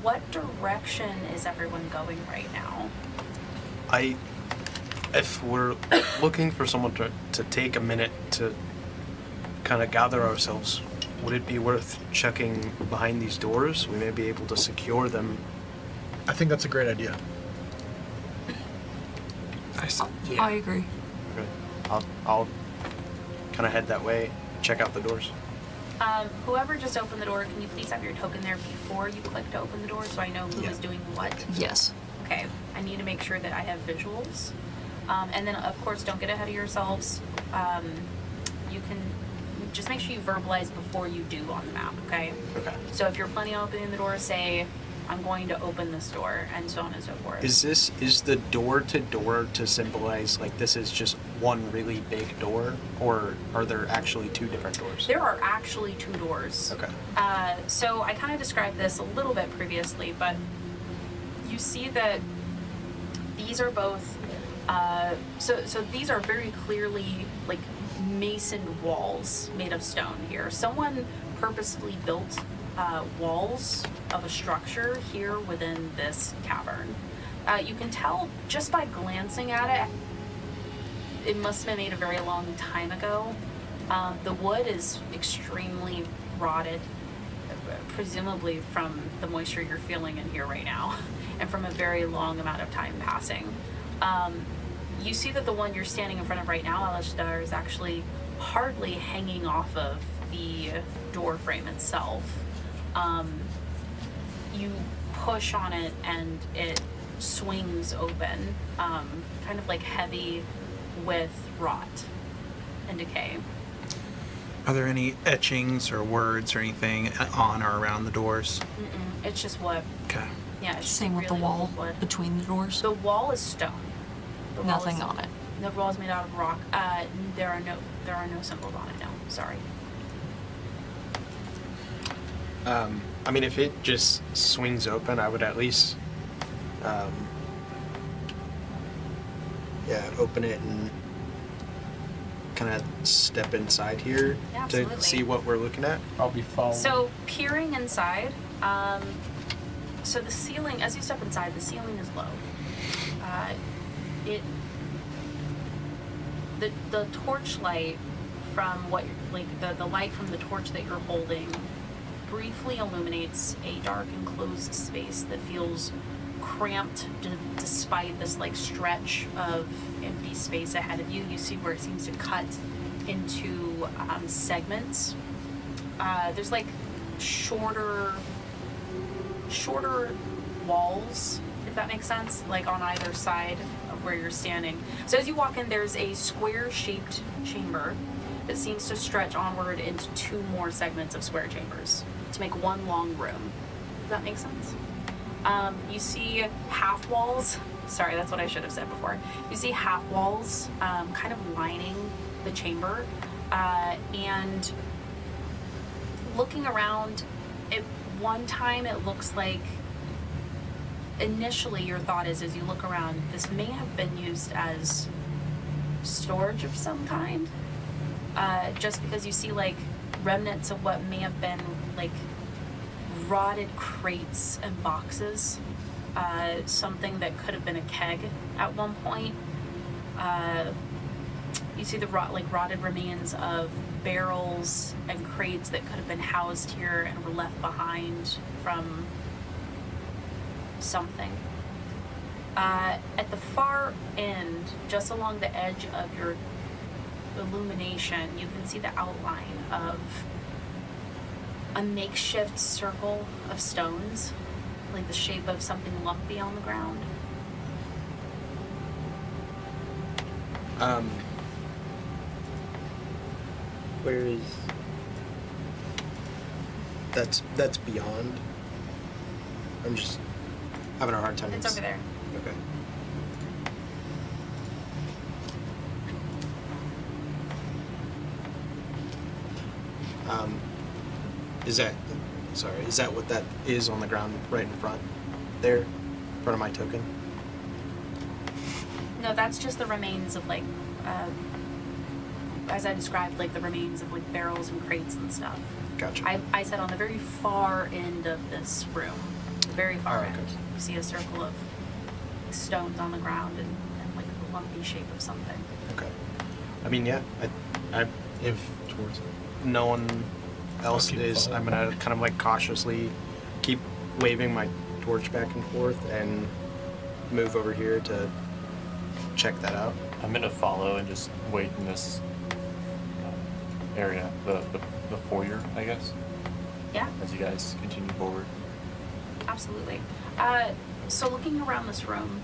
What direction is everyone going right now? If we're looking for someone to take a minute to kind of gather ourselves, would it be worth checking behind these doors? We may be able to secure them. I think that's a great idea. I agree. Okay. I'll kind of head that way, check out the doors. Whoever just opened the door, can you please have your token there before you click to open the door so I know who is doing what? Yes. Okay, I need to make sure that I have visuals. And then, of course, don't get ahead of yourselves. You can just make sure you verbalize before you do on the map, okay? Okay. So if you're planning on opening the door, say, I'm going to open this door, and so on and so forth. Is the door to symbolize this is just one really big door, or are there actually two different doors? There are actually two doors. Okay. So I kind of described this a little bit previously, but you see that these are both, so these are very clearly like masoned walls made of stone here. Someone purposefully built walls of a structure here within this cavern. You can tell just by glancing at it, it must have been made a very long time ago. The wood is extremely rotted, presumably from the moisture you're feeling in here right now, and from a very long amount of time passing. You see that the one you're standing in front of right now, Alistar, is actually hardly hanging off of the door frame itself. You push on it and it swings open, kind of like heavy with rot and decay. Are there any etchings or words or anything on or around the doors? Mm-mm, it's just wood. Okay. Yeah, it's Same with really the wall old wood. between the doors. The wall is stone. The wall Nothing is- on it. The wall is made out of rock. There are no symbols on it. No, sorry. I mean, if it just swings open, I would at least, open it and kind of step inside here Absolutely. to see what we're looking at. I'll be following. So peering inside, so the ceiling, as you step inside, the ceiling is low. The torchlight from what the light from the torch that you're holding briefly illuminates a dark enclosed space that feels cramped despite this like stretch of empty space ahead of you. You see where it seems to cut into segments. There's like shorter walls, if that makes sense, like on either side of where you're standing. So as you walk in, there's a square-shaped chamber that seems to stretch onward into two more segments of square chambers to make one long room. Does that make sense? You see half walls. Sorry, that's what I should have said before. You see half walls kind of lining the chamber, and looking around, at one time it looks like initially your thought is, as you look around, this may have been used as storage of some kind, just because you see like remnants of what may have been like rotted crates and boxes, something that could have been a keg at one point. You see the rotted remains of barrels and crates that could have been housed here and were left behind from something. At the far end, just along the edge of your illumination, you can see the outline of a makeshift circle of stones, like the shape of something lumpy on the ground. Where is... That's beyond. I'm just having a hard time. It's over there. Okay. Is that what that is on the ground right in front there? In front of my token? No, that's just the remains of like, as I described, like the remains of like barrels and crates and stuff. Gotcha. I said on the very far end of this room, very far Oh, end, okay. you see a circle of stones on the ground and like the lumpy shape of something. Okay. I mean, yeah. If towards it. no one else keep is, following. I'm gonna kind of like cautiously keep waving my torch back and forth and move over here to check that out. I'm gonna follow and just wait in this area, the foyer, I guess, Yeah, as you guys continue forward. absolutely. So looking around this room,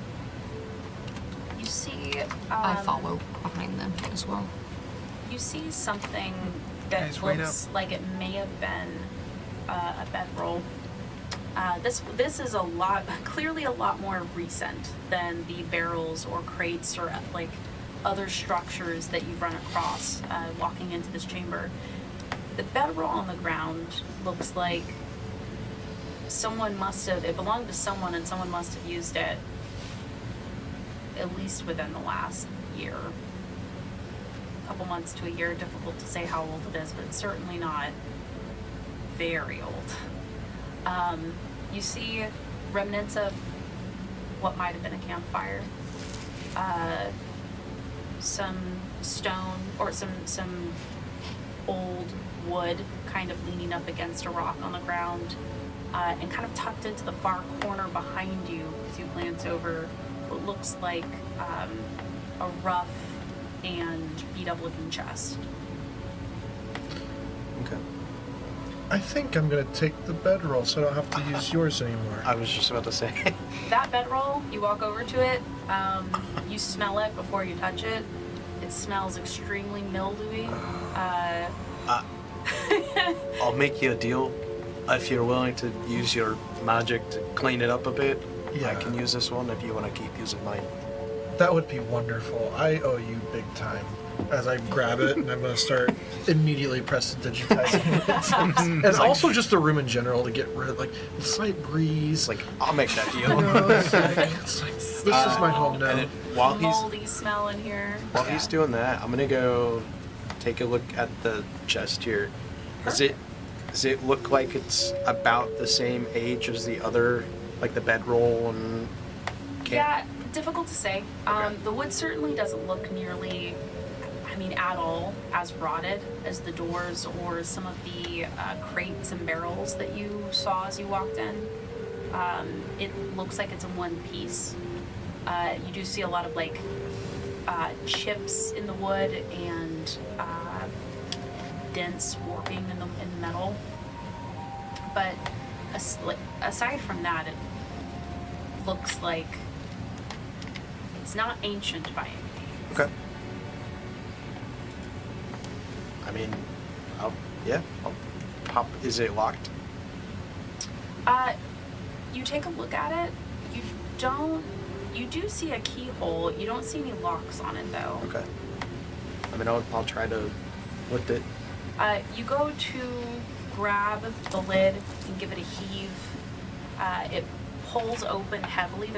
you see. I follow behind them as well. You see something that Guys, wait looks like it may have been a bedroll. This is clearly a lot more recent than the barrels or crates or like other structures that you've run across walking into this chamber. The bedroll on the ground looks like it belonged to someone and someone must have used it at least within the last year. A couple months to a year, difficult to say how old it is, but it's certainly not very old. You see remnants of what might have been a campfire. Some stone or some old wood kind of leaning up against a rock on the ground, and kind of tucked into the far corner behind you as you glance over what looks like a rough and beat up looking chest. Okay. I think I'm gonna take the bedroll so I don't have to use yours anymore. I was just about to say. That bedroll, you walk over to it, you smell it before you touch it. It smells extremely mildewy. I'll make you a deal. If you're willing to use your magic to clean it up a bit, Yeah. I can use this one if you want to keep using mine. That would be wonderful. I owe you big time. As I grab it, and I'm gonna start immediately prestidigitizing it. And also just the room in general to get rid of, like, the slight breeze. It's like, I'll make that deal. You know, it's like, this is my home now. And while Moldy smell in here. he's doing that, I'm gonna go take a look at the chest here. Does it look like it's about the same age as the other, like the bedroll and? Yeah, difficult to say. Okay. The wood certainly doesn't look nearly, at all as rotted as the doors or some of the crates and barrels that you saw as you walked in. It looks like it's in one piece. You do see a lot of chips in the wood and dents warping in the metal. But aside from that, it looks like it's not ancient by any means. Okay. I'll pop. Is it locked? You take a look at it. You do see a keyhole. You don't see any locks on it though. Okay. I'll try to lift it. You go to grab the lid and give it a heave. It pulls open heavily.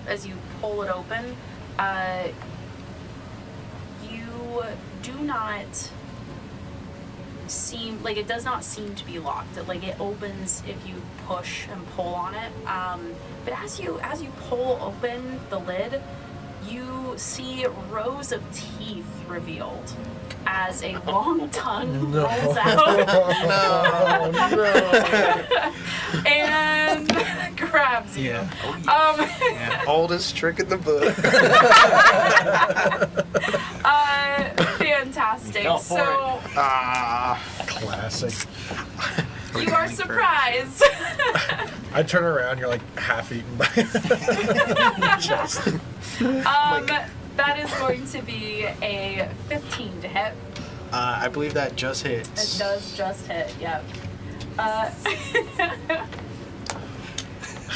As you pull it open, you do not seem like it does not seem to be locked. It opens if you push and pull on it. But as you pull open the lid, you see rows of teeth revealed as a long tongue rolls out and grabs you. Yeah. Oh, yeah. Oldest trick in the book. Fantastic. fell for So Classic. you are surprised. I turn around, you're like half eaten by just. That is going to be a 15 to hit. I believe that just hits. It does just hit, yep.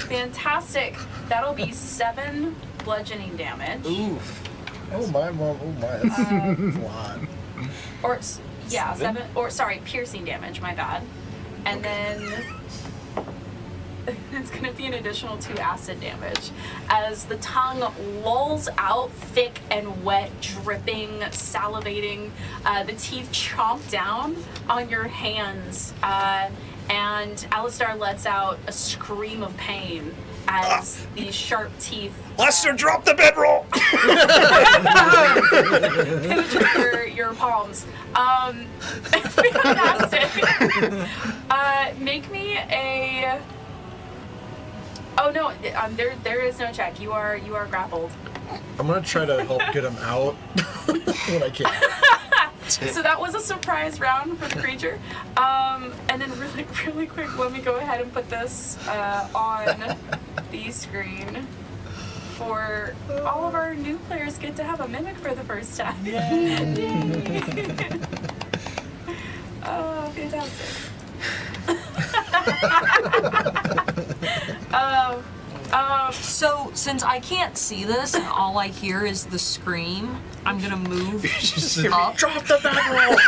Fantastic. That'll be 7 bludgeoning damage. Oof. Oh my, that's a lot. Or, yeah, 7, piercing damage, my bad. And then it's gonna be an additional 2 acid damage as the tongue lolls out thick and wet, dripping, salivating. The teeth chomp down on your hands, and Alistair lets out a scream of pain as these sharp teeth Leicester, drop the bedroll! penetrate your palms. Fantastic. Make me a. Oh no, there is no check. You are grappled. I'm gonna try to help get him out when I can. So that was a surprise round for the creature. And then really quick, let me go ahead and put this on the screen for all of our new players get to have a mimic for the first time. Yay! Oh, fantastic. So, since I can't see this and all I hear is the scream, I'm gonna move up. Drop the bedroll!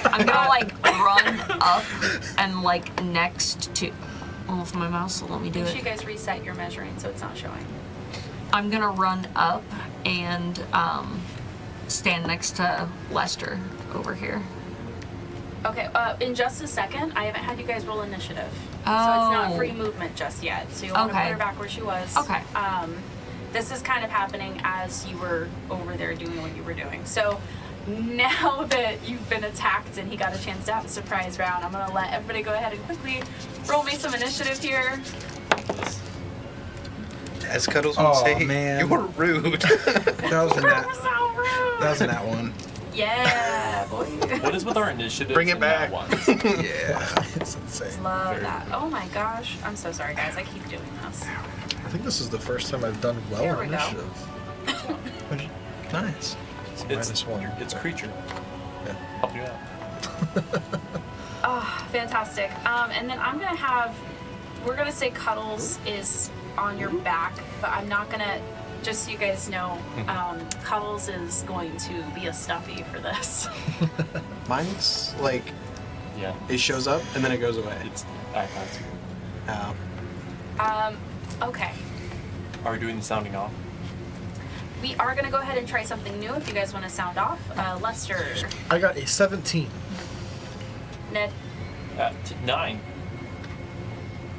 I'm gonna run up and like next to. Oh, if my mouse will let me do Make sure you it. guys reset your measuring so it's not showing. I'm gonna run up and stand next to Leicester over here. Okay, in just a second, I haven't had you guys roll initiative. So Oh. it's not free movement just yet. So you'll want to Okay. put her back where she was. Okay. This is kind of happening as you were over there doing what you were doing. So now that you've been attacked and he got a chance to have a surprise round, I'm gonna let everybody go ahead and quickly roll me some initiative here. As Cuddles would Aw, say, man. you were rude. That was in That that. was so rude. That was in that one. Yeah, boy. What is with our initiative? Bring it back. Yeah, it's insane. Love that. Oh my gosh. I'm so sorry, guys. I keep doing this. I think this is the first time I've done well Here on we go. initiative. Nice. It's -1. It's creature. Yeah. Help you out. Oh, fantastic. And then I'm gonna have, we're gonna say Cuddles is on your back, but I'm not gonna, just so you guys know, Cuddles is going to be a stuffy for this. Mine's like, Yeah. it shows up and then it goes away. It's icons. Oh. Okay. Are we doing the sounding off? We are gonna go ahead and try something new if you guys want to sound off. Lester, I got a 17. Ned, 9.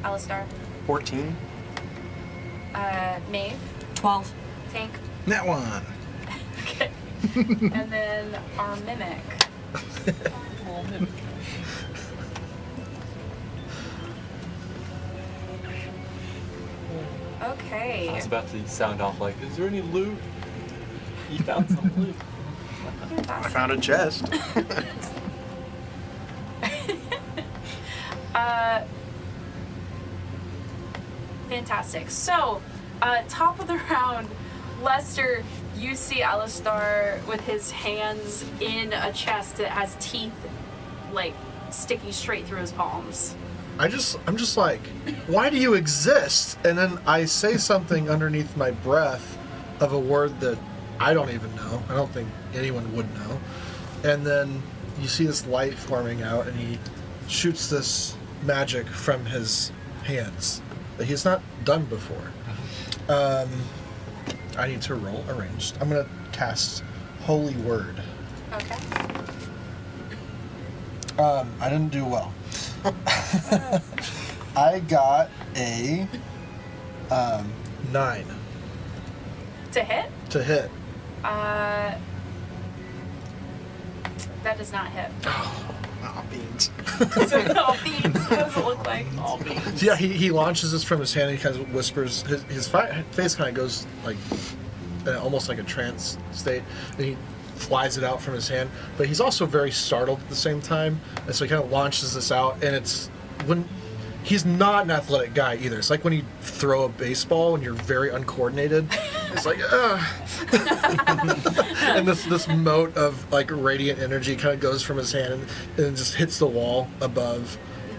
Alistar, 14. Maeve, 12. Tink, That one. okay. And then our mimic. Okay. I was about to sound off like, is there any loot? You found some loot. I found a chest. Fantastic. So, top of the round, Lester, you see Alistar with his hands in a chest that has teeth, like, sticking straight through his palms. I'm just like, why do you exist? And then I say something underneath my breath of a word that I don't even know. I don't think anyone would know. And then you see this light forming out, and he shoots this magic from his hands that he's not done before. I need to roll arranged. I'm gonna cast Holy Word. Okay. I didn't do well. I got a 9 To hit? to hit. That does not hit. Aw, beans. Oh, beans. What does it look like? All beans. Yeah, he launches this from his hand. And he kind of whispers. His face kind of goes like almost like a trance state. And he flies it out from his hand. But he's also very startled at the same time. And so he kind of launches this out. And it's when he's not an athletic guy either. It's like when you throw a baseball and you're very uncoordinated. It's like, and this mote of like radiant energy kind of goes from his hand and just hits the wall above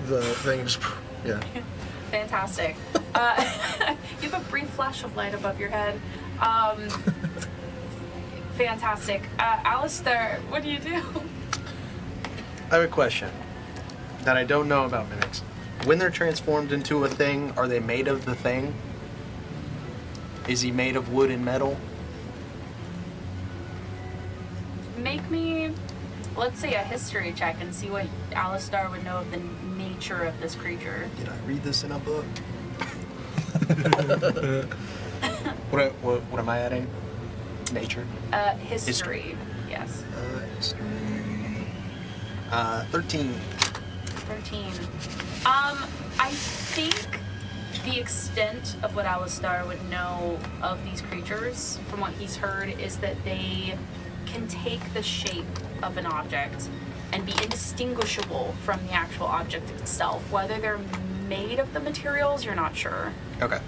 the thing. Just, yeah. Fantastic. You have a brief flash of light above your head. Fantastic. Alistair, what do you do? I have a question that I don't know about mimics. When they're transformed into a thing, are they made of the thing? Is he made of wood and metal? Make me, let's say, a history check and see what Alistar would know of the nature of this creature. Did I read this in a book? What am I adding? Nature? History. Yes. History. 13. 13. I think the extent of what Alistar would know of these creatures, from what he's heard, is that they can take the shape of an object and be indistinguishable from the actual object itself. Whether they're made of the materials, you're not sure. Okay.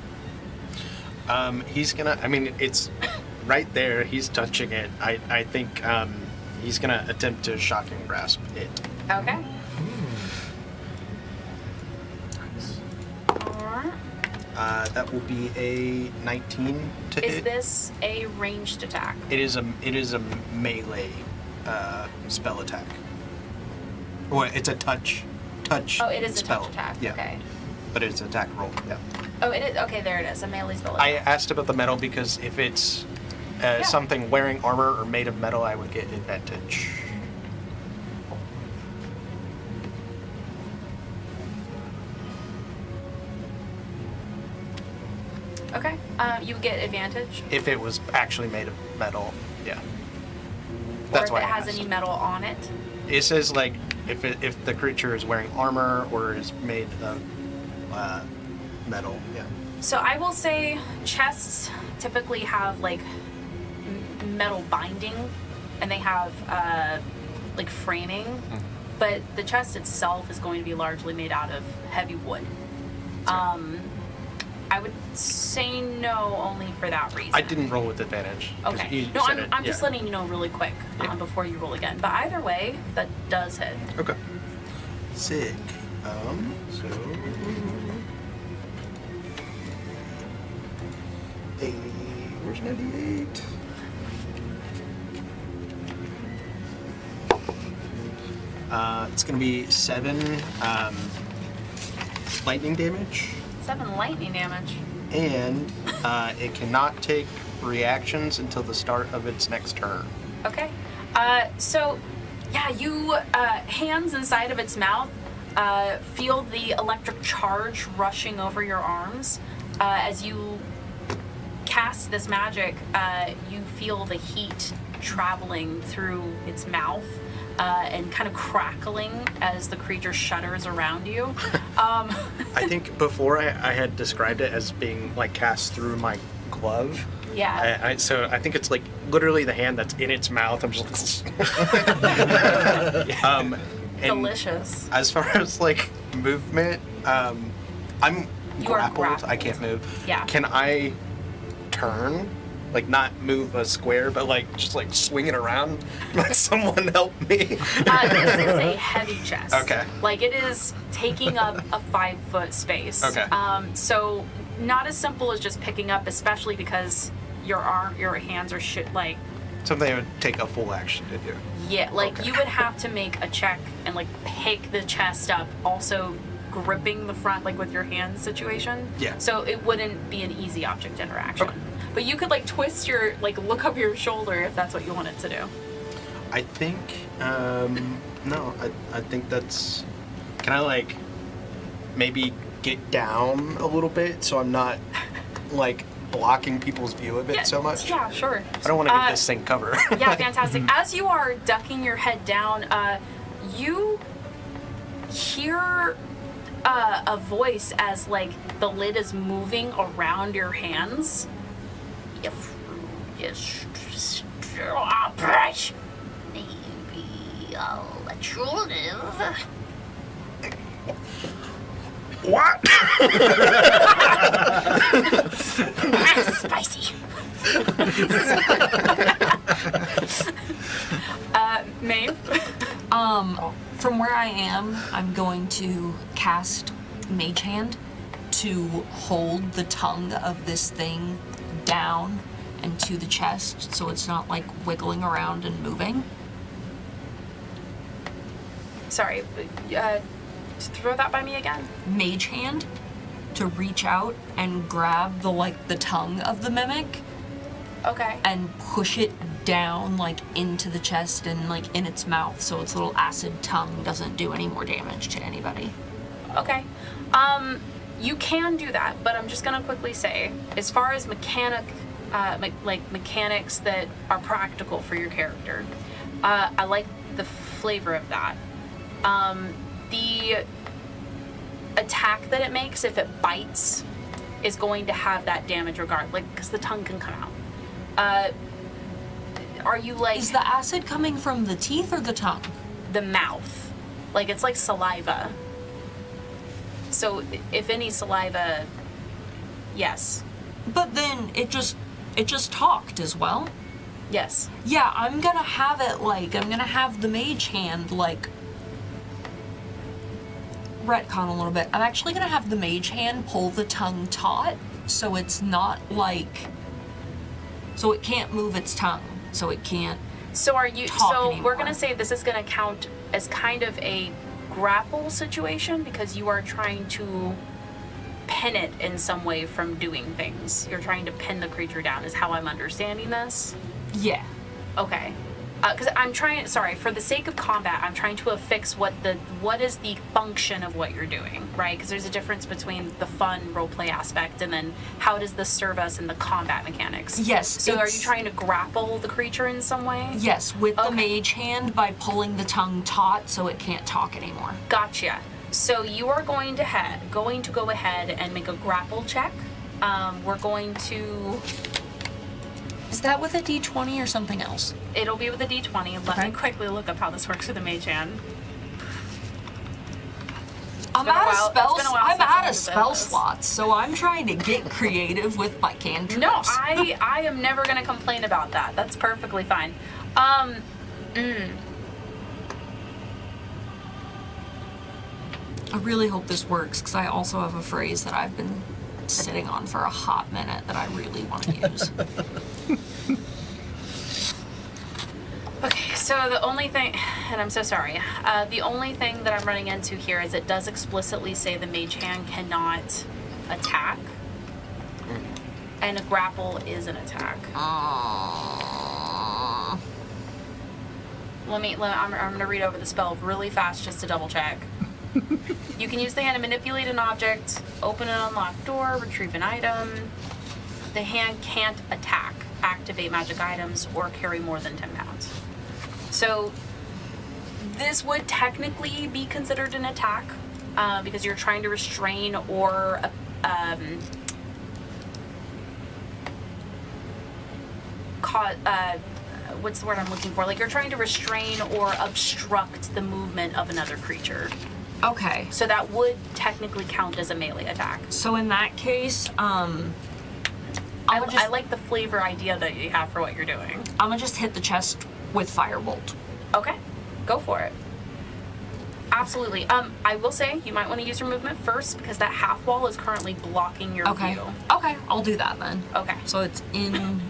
He's gonna, I mean, it's right there. He's touching it. I think he's gonna attempt to shocking grasp it. Okay. Alright. That will be a 19 to Is hit. this a ranged attack? It is a melee spell attack. Or it's a touch touch Oh, it is a spell. touch attack. Yeah. Okay. But it's an attack roll. Yeah. Oh, it is. Okay, there it is. A melee spell. I asked about the metal because if it's something wearing armor or made of metal, I would get advantage. Okay. You would get advantage. If it was actually made of metal, yeah. Or That's if why it I has asked. any metal on it. It says like if the creature is wearing armor or is made of metal, yeah. So I will say chests typically have like metal binding, and they have like framing, but the chest itself is going to be largely made out of heavy wood. I would say no only for that reason. I didn't roll with advantage. 'cause Okay. you No, said it, I'm just yeah. letting you know really quick Yeah. before you roll again. But either way, that does hit. Okay. Sick. So. Where's 98? It's gonna be 7 lightning damage, 7 lightning damage. and it cannot take reactions until the start of its next turn. Okay. So, yeah, you, hands inside of its mouth, feel the electric charge rushing over your arms. As you cast this magic, you feel the heat traveling through its mouth. And kind of crackling as the creature shudders around you. I think before I had described it as being like cast through my glove. Yeah. So I think it's like literally the hand that's in its mouth. I'm just. And Delicious. as far as like movement, I'm You are grappled. I can't grappled. move. Yeah. Can I turn? Like not move a square, but like just like swing it around. Let someone help me. This is a heavy chest. Okay. Like it is taking up a 5-foot space. Okay. So not as simple as just picking up, especially because your hands are like. Something that would take a full action to do. Yeah, like Okay. you would have to make a check and like pick the chest up, also gripping the front like with your hand situation. Yeah. So it wouldn't be an easy object interaction. Okay. But you could like twist your look up your shoulder if that's what you wanted to do. I think no. I think that's. Can I like maybe get down a little bit so I'm not like blocking people's view of it so much? Yeah, sure. I don't want to give this thing cover. Yeah, fantastic. As you are ducking your head down, you hear a voice as like the lid is moving around your hands. If you stop, maybe I'll let you live. What? Spicy. Maeve? From where I am, I'm going to cast Mage Hand to hold the tongue of this thing down and to the chest so it's not like wiggling around and moving. Sorry, throw that by me again. Mage Hand to reach out and grab the tongue of the mimic Okay. and push it down into the chest and in its mouth so its little acid tongue doesn't do any more damage to anybody. Okay. You can do that, but I'm just gonna quickly say, as far as mechanics that are practical for your character, I like the flavor of that. The attack that it makes, if it bites, is going to have that damage because the tongue can come out. Are you Is the acid coming from the teeth or the tongue? the mouth? It's like saliva. So if any saliva, yes. But then it just talked as well. Yes. Yeah, I'm gonna have it I'm gonna have the mage hand retcon a little bit. I'm actually gonna have the mage hand pull the tongue taut so it's not so it can't move its tongue. So it can't So are you? talk So we're anymore. gonna say this is gonna count as kind of a grapple situation because you are trying to pin it in some way from doing things. You're trying to pin the creature down, is how I'm understanding this. Yeah. Okay. Because I'm trying, sorry, for the sake of combat, I'm trying to affix what is the function of what you're doing, right? Because there's a difference between the fun roleplay aspect and then how does this serve us in the combat mechanics? Yes. So are you trying to grapple the creature in some way? Yes, with the Okay. mage hand by pulling the tongue taut so it can't talk anymore. Gotcha. So you are going to go ahead and make a grapple check. We're going to... Is that with a d20 or something else? It'll be with a d20. Let Okay. me quickly look up how this works with a mage hand. I'm been a out of while- spells. it's been a while I'm since out I've of spell done this. slots, so I'm trying to get creative with my cantrips. No, I am never going to complain about that. That's perfectly fine. I really hope this works because I also have a phrase that I've been sitting on for a hot minute that I really want to use. Okay, so the only thing, and I'm so sorry, the only thing that I'm running into here is it does explicitly say the mage hand cannot attack, and a grapple is an attack. I'm gonna read over the spell really fast just to double check. You can use the hand to manipulate an object, open an unlocked door, retrieve an item. The hand can't attack, activate magic items, or carry more than 10 pounds. So this would technically be considered an attack because you're trying to restrain or what's the word I'm looking for? Like you're trying to restrain or obstruct the movement of another creature. Okay. So that would technically count as a melee attack. So in that case, I like the flavor idea that you have for what you're doing. I'm gonna just hit the chest with firebolt. Okay, go for it. Absolutely. I will say you might want to use your movement first because that half wall is currently blocking your Okay. view. Okay, I'll do that then. Okay. So it's in.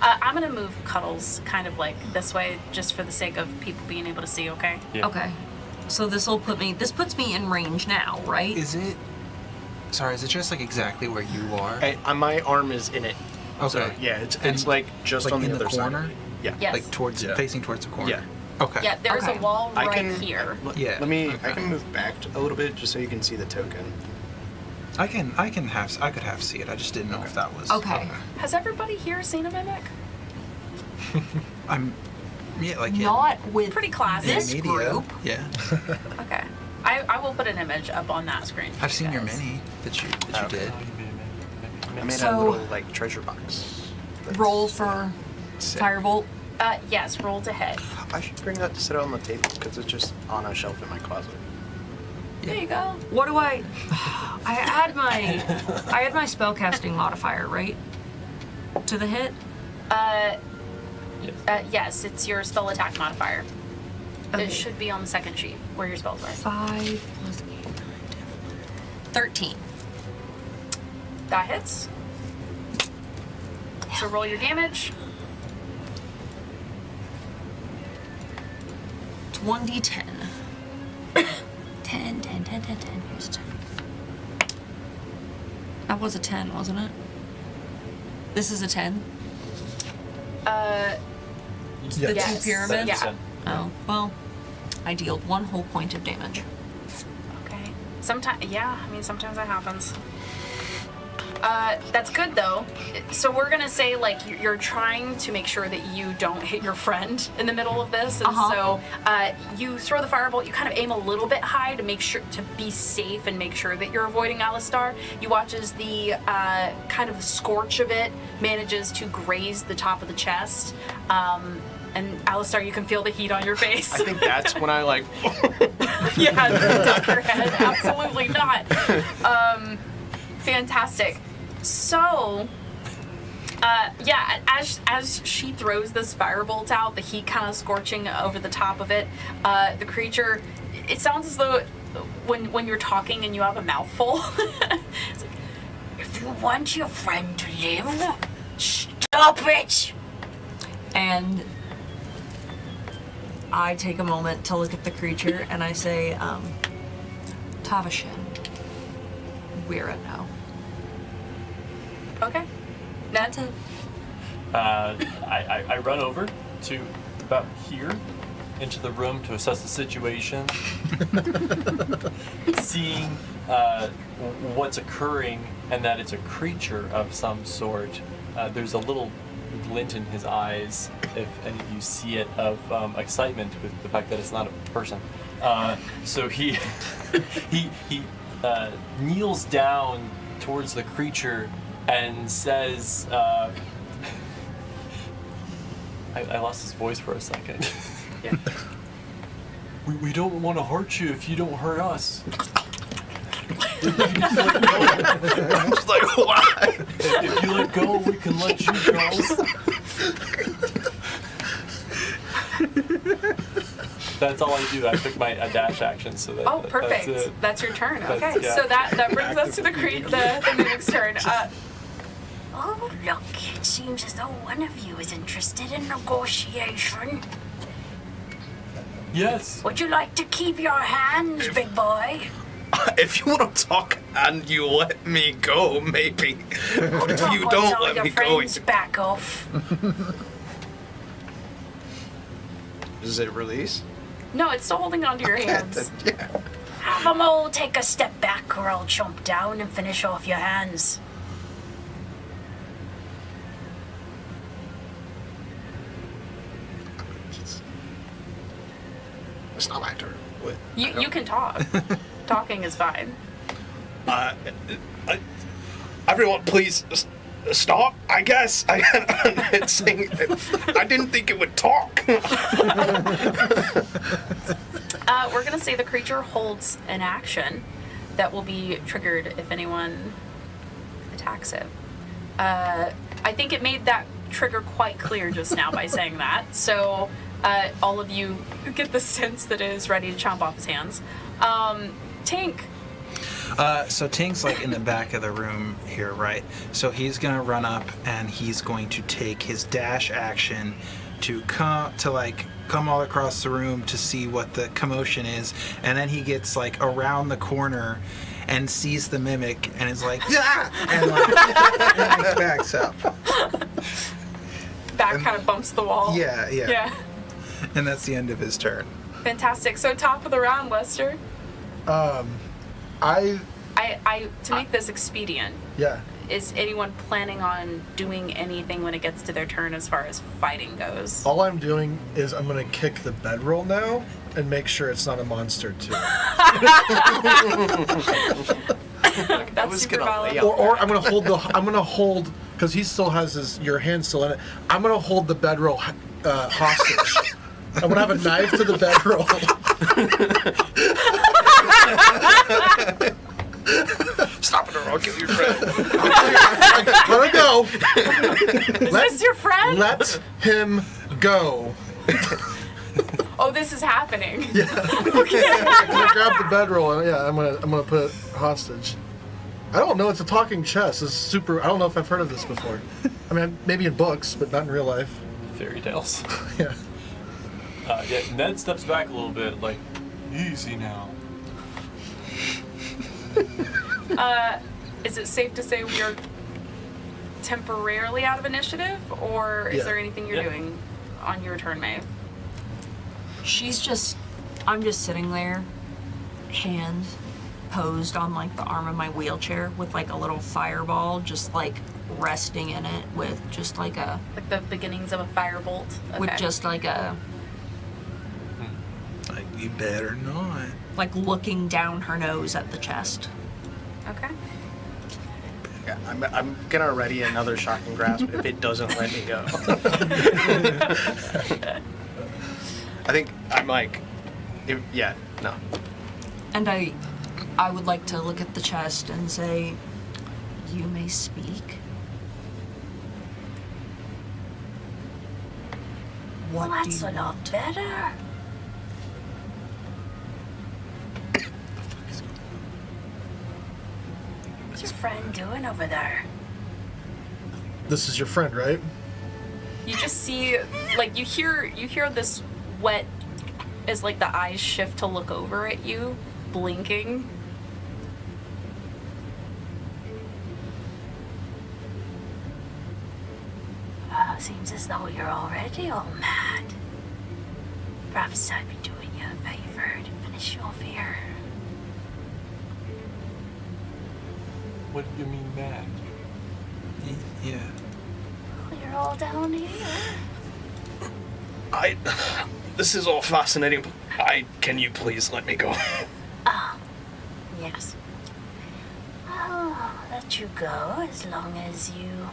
I'm gonna move Cuddles kind of like this way just for the sake of people being able to see, okay? Yeah. Okay. So this puts me in range now, right? Is it just like exactly where you are? My arm is in it. Okay. So, yeah, it's And, like just like on the in the other side. corner? Yeah. Yes. Like towards, Yeah. facing towards the corner? Yeah. Okay. Yeah, there's Okay. a wall I right can here. Yeah, Let me. I okay. can move back a little bit just so you can see the token. I could have see it. I just didn't know if that was Okay. Has everybody here seen a mimic? Not with Pretty classic. this media. group. Yeah. Okay. I will put an image up on that screen. for I've you seen your guys. mini that you Okay. did. I made So- a little like treasure box. That's Roll for sick. firebolt. Yes, roll to hit. I should bring that to sit on the table because it's just on a shelf in my closet. There you go. What do I? I add my spellcasting modifier, right? To the hit. Yes, it's your spell attack modifier. Okay. It should be on the second sheet where your spells are. 5 plus 8, 9, 10, 13. That hits. So roll your damage. 1d10. 10, 10, 10, 10, 10. Here's a 10. That was a 10, wasn't it? This is a 10? Uh, The Yes. two pyramids? Yeah. Oh, well, I dealt 1 whole point of damage. okay. Sometimes that happens. That's good though. So we're gonna say like you're trying to make sure that you don't hit your friend in the middle of this, and so you throw the firebolt. You kind of aim a little bit high to make sure to be safe and make sure that you're avoiding Alistar. You watch as the kind of the scorch of it manages to graze the top of the chest, and Alistar, you can feel the heat on your face. I think that's when I like. Yeah, duck your head. Absolutely not. Fantastic. So, as she throws this firebolt out, the heat kind of scorching over the top of it, the creature, it sounds as though when you're talking and you have a mouthful, it's like, if you want your friend to live, stop it! And I take a moment to look at the creature and I say, Tavashin, we're a no. Okay. Ned? That's it. I run over to about here into the room to assess the situation, seeing what's occurring and that it's a creature of some sort. There's a little glint in his eyes, if any of you see it, of excitement with the fact that it's not a person. So he kneels down towards the creature and says, I lost his voice for a second. Yeah. We don't want to hurt you if you don't hurt us. I was like, what? If you let go, we can let you go. That's all I do. I took a dash action, so that. Oh, perfect. That's it. That's your turn. That's- Okay, yeah. so that brings us to the mimic's turn. Oh, look, it seems as though one of you is interested in negotiation. Yes. Would you like to keep your hands, big boy? If you want to talk and you let me go, maybe. But if you Talk don't until let your me go, friends back off. does it release? No, it's still holding onto your hands. Yeah. Have them all take a step back or I'll jump down and finish off your hands. It's not my turn. What? You can talk. Talking is fine. Everyone, please stop. I guess it's saying, I didn't think it would talk. We're gonna say the creature holds an action that will be triggered if anyone attacks it. I think it made that trigger quite clear just now by saying that. So all of you get the sense that it is ready to chomp off his hands. Tink. So Tink's like in the back of the room here, right? So he's gonna run up and he's going to take his dash action to come all across the room to see what the commotion is, and then he gets like around the corner and sees the mimic and is like, yeah, and like backs up. Back kind of bumps the wall. Yeah. And that's the end of his turn. Fantastic. So top of the round, Lester. I To make this expedient, yeah. is anyone planning on doing anything when it gets to their turn as far as fighting goes? All I'm doing is I'm gonna kick the bedroll now and make sure it's not a monster too. That's super valid. Or I'm gonna hold because he still has your hand still in it. I'm gonna hold the bedroll hostage. I'm gonna have a knife to the bedroll. Stop it or I'll kill your friend. Let it go. Is this your friend? Let him go. Oh, this is happening. Yeah. I'm gonna grab the bedroll and I'm gonna put it hostage. I don't know. It's a talking chest. It's super. I don't know if I've heard of this before. I mean, maybe in books, but not in real life. Fairy tales. Yeah. Ned steps back a little bit, like, easy now. Is it safe to say we are temporarily out of initiative, or is Yeah. there anything you're doing on your turn, Maeve? I'm just sitting there, hand posed on like the arm of my wheelchair with like a little fireball just like resting in it with just like a, Like the beginnings of a firebolt? Okay. with just like a, Like, you better not. like looking down her nose at the chest. Okay. Yeah, I'm gonna ready another shocking grasp if it doesn't let me go. I think I'm like, no. And I would like to look at the chest and say, you may speak. What Well, do that's you a lot want? better. What's your friend doing over there? This is your friend, right? You just see, like, you hear this wet as like the eyes shift to look over at you, blinking. Seems as though you're already all mad. Perhaps I'd be doing you a favor to finish you off here. What do you mean mad? Yeah. Well, you're all down here. This is all fascinating, but can you please let me go? Yes. I'll let you go as long as you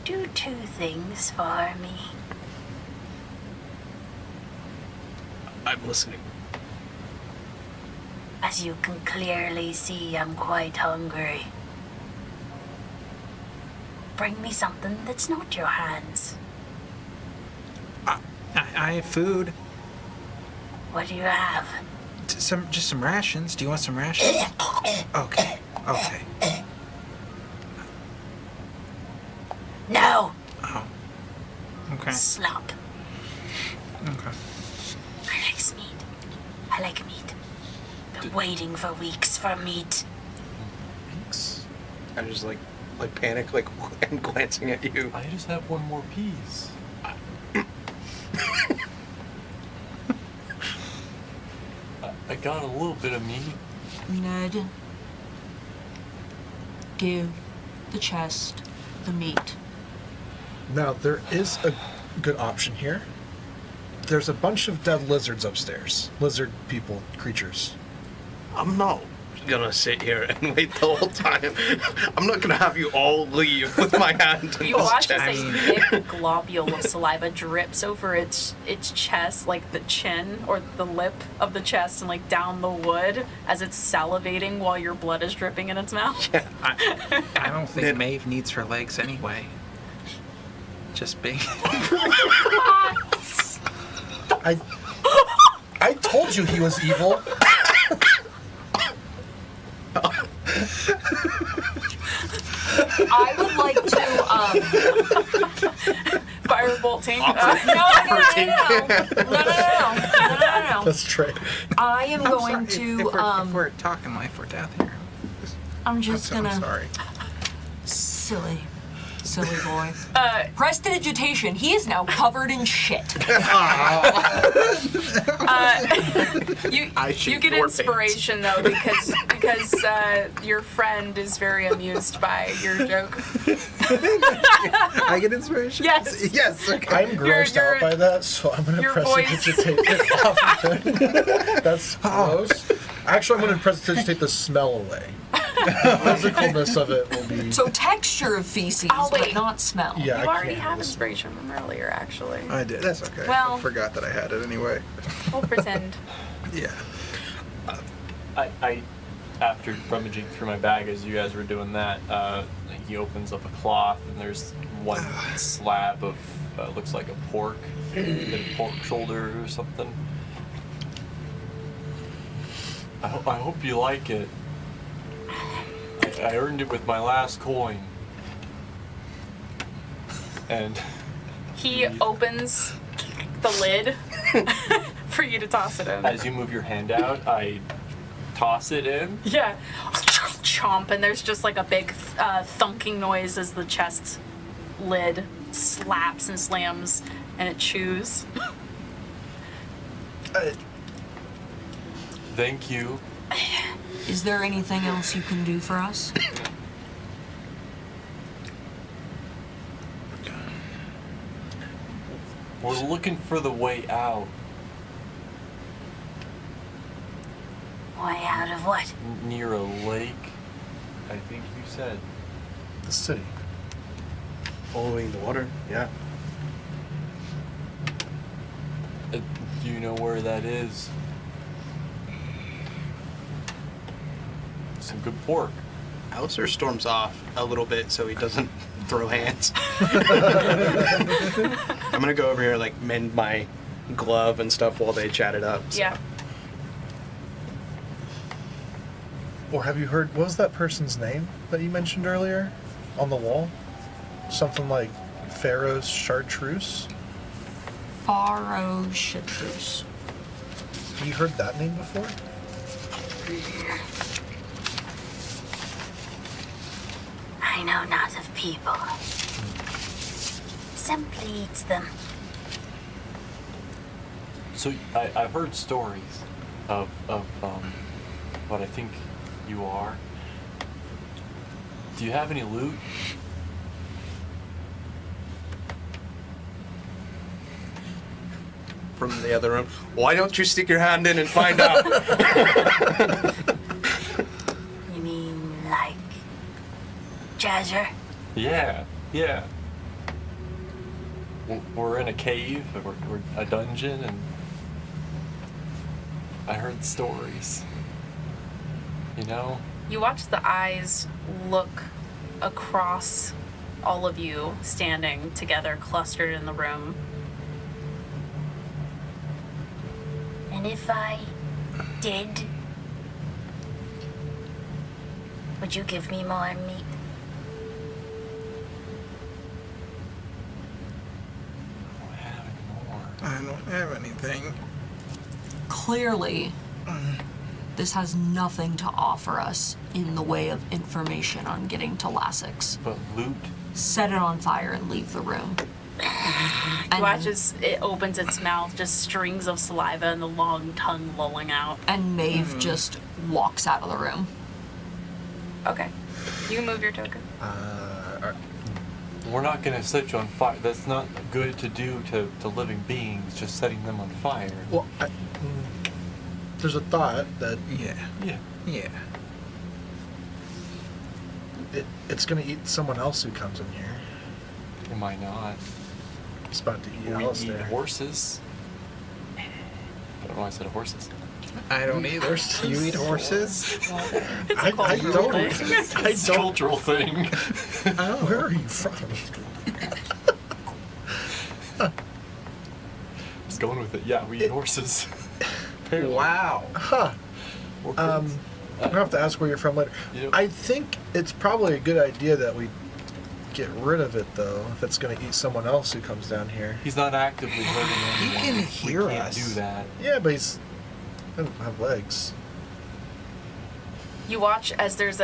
do 2 things for me. I'm listening. As you can clearly see, I'm quite hungry. Bring me something that's not your hands. I have food. What do you have? Just some rations. Do you want some rations? Okay. No! Oh. Okay. Slop. Okay. I like meat. I like meat. Been waiting for weeks for meat. I just like panic, and glancing at you. I just have one more piece. I got a little bit of meat. Ned, give the chest the meat. Now, there is a good option here. There's a bunch of dead lizards upstairs. Lizard people, creatures. I'm not gonna sit here and wait the whole time. I'm not gonna have you all leave with my hand in You this watch as chest. a thick globule of saliva drips over its chest, like the chin or the lip of the chest, and like down the wood as it's salivating while your blood is dripping in its mouth. Yeah, I don't think Maeve needs her legs anyway. Just big. I told you he was evil. I would like to, Firebolt Tink. No. That's true. I am going to, If we're talking life or death here. I'm just I'm gonna, sorry. silly boy. Prestidigitation, he is now covered in shit. You get inspiration though because your friend is very amused by your joke. I get inspiration? Yes. Yes, okay. I'm grossed out by that, so I'm going to your voice- prestidigitate it off of it. That's gross. Actually, I'm going to prestidigitate the smell away. The physicalness of it will be... So texture of feces, Oh, wait. but not smell. Yeah, You I already can't have handle inspiration from earlier, actually. I did. That's okay. Well- I forgot that I had it anyway. We'll pretend. Yeah. I after rummaging through my bag as you guys were doing that, he opens up a cloth and there's one slab of looks like a pork shoulder or something. I hope you like it. I earned it with my last coin. And He opens the lid for you to toss it in. as you move your hand out, I toss it in. Yeah. Chomp, and there's just like a big thunking noise as the chest lid slaps and slams and it chews. Thank you. Is there anything else you can do for us? We're looking for the way out. Way out of what? Near a lake, I think you said. the city. Following the water, yeah. Do you know where that is? Some good pork. Alistair storms off a little bit so he doesn't throw hands. I'm gonna go over here, like, mend my glove and stuff while they chat it up. So. Yeah. Or have you heard, what was that person's name that you mentioned earlier on the wall? Something like Pharaoh's Chartreuse? Pharaoh Chartreuse. You heard that name before? I know not of people. Simply eats them. So I've heard stories of what I think you are. Do you have any loot? From the other room. Why don't you stick your hand in and find out? You mean like treasure? Yeah. We're in a cave, we're a dungeon, and I heard stories. You know? You watch the eyes look across all of you standing together, clustered in the room. And if I did, would you give me more meat? I don't have anything. Clearly, this has nothing to offer us in the way of information on getting to Lassix. But loot? Set it on fire and leave the room. You watch as it opens its mouth, just strings of saliva and the long tongue lolling out. And Maeve just walks out of the room. Okay. You can move your token. We're not gonna set you on fire. That's not good to do to living beings, just setting them on fire. Well, there's a thought that Yeah. it's going to eat someone else who comes in here. It might not. It's about to eat We Alistair. eat horses. I don't know why I said horses. I don't either. You eat horses? I cultural don't. thing. I It's a don't. cultural thing. Where are you from? Just going with it. Yeah, we eat horses. Wow. Huh. Or I'm pigs. gonna have to ask where you're from later. Yep. I think it's probably a good idea that we get rid of it, though, if it's going to eat someone else who comes down here. He's not actively hurting anyone. can hear we can't us. do that. Yeah, but he doesn't have legs. You watch as there's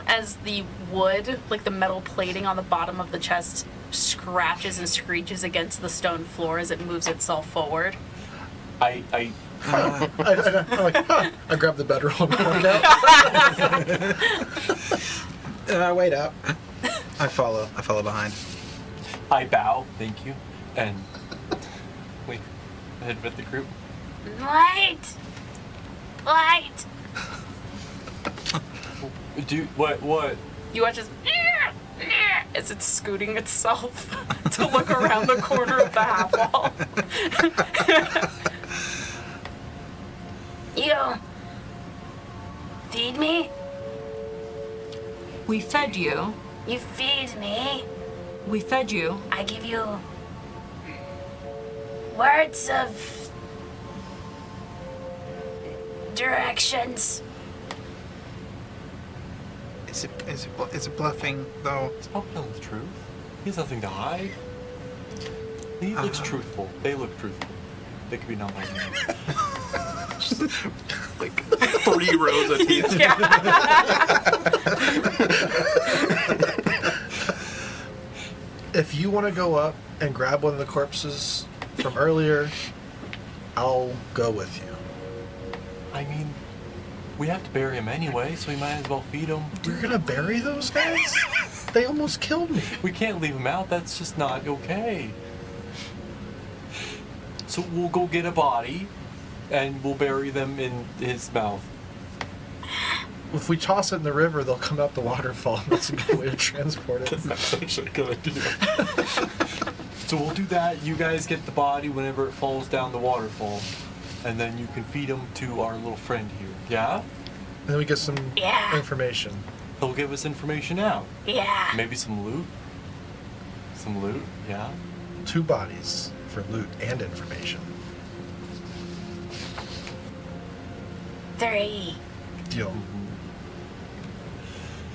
as the wood, like the metal plating on the bottom of the chest, scratches and screeches against the stone floor as it moves itself forward. I I'm like, huh. I grab the bedroll and walk out. Wait up. I follow behind. I bow, thank you, and we head with the group. Wait! Wait! Do what? You watch as it's scooting itself to look around the corner of the half wall. You feed me? We fed you. You feed me? We fed you. I give you words of directions. Is it bluffing though? It's probably telling the truth. He has nothing to hide. He looks truthful. They look truthful. They could be non-binary. Like 3 rows of teeth. If you want to go up and grab one of the corpses from earlier, I'll go with you. I mean, we have to bury him anyway, so we might as well feed him. You're gonna bury those guys? They almost killed me. We can't leave him out. That's just not okay. So we'll go get a body, and we'll bury them in his mouth. If we toss it in the river, they'll come out the waterfall. That's a good way to transport it. That's actually a good idea. So we'll do that. You guys get the body whenever it falls down the waterfall, and then you can feed him to our little friend here. Yeah? And then we get some Yeah. information. He'll give us information out. Yeah. Maybe some loot. Some loot. Yeah. 2 bodies for loot and information. 3. Deal.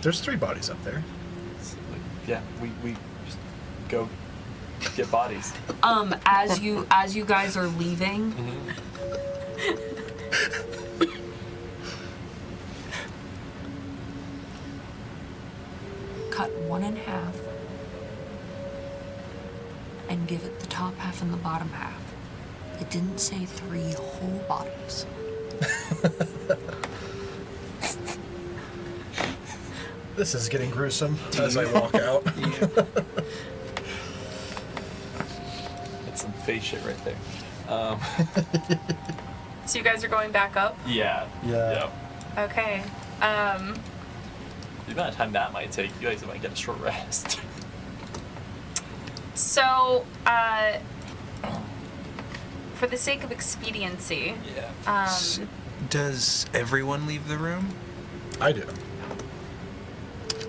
There's 3 bodies up there. Yeah. We just go get bodies. As you guys are leaving, Cut one in half and give it the top half and the bottom half. It didn't say 3 whole bodies. This is getting gruesome as I walk out. That's some face shit right there. So you guys are going back up? Yeah. Yeah. Okay. The amount of time that might take, you guys might get a short rest. So, for the sake of expediency, Yeah. Does everyone leave the room? I do.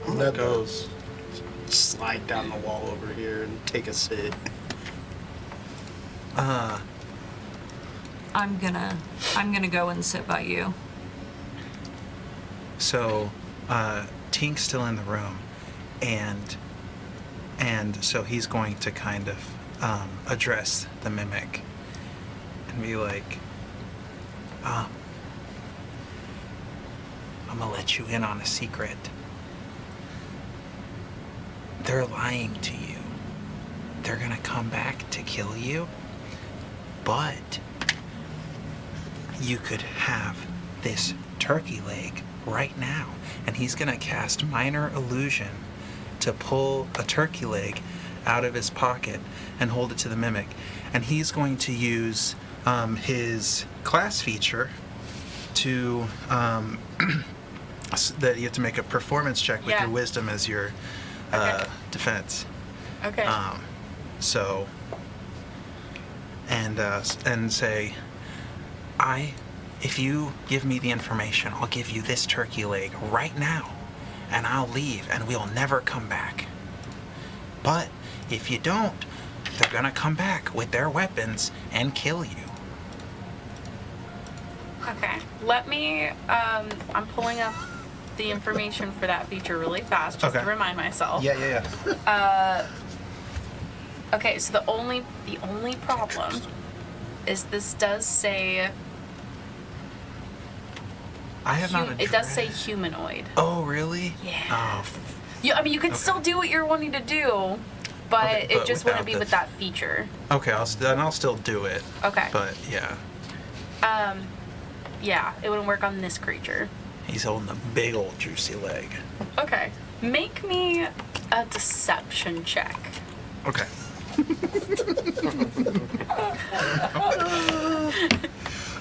Ned goes. Slide down the wall over here and take a sit. I'm gonna go and sit by you. So, Tink's still in the room, and so he's going to kind of address the mimic and be like, I'm gonna let you in on a secret. They're lying to you. They're gonna come back to kill you, but you could have this turkey leg right now. And he's gonna cast minor illusion to pull a turkey leg out of his pocket and hold it to the mimic. And he's going to use his class feature to that you have to make a performance check with your wisdom as your defense. okay. So, and say, if you give me the information, I'll give you this turkey leg right now, and I'll leave, and we'll never come back. But if you don't, they're gonna come back with their weapons and kill you. Okay. Let me, I'm pulling up the information for that feature really fast, just to remind myself. Yeah. Okay, so the only problem is this does say I have not. it does say humanoid. Oh, really? Yeah. Oh, You can still do what you're wanting to do, but Okay, it but just wouldn't without be the- with that feature. okay. I'll still do it. Okay. But yeah, Yeah, it wouldn't work on this creature. he's holding a big old juicy leg. Okay. Make me a deception check. Okay.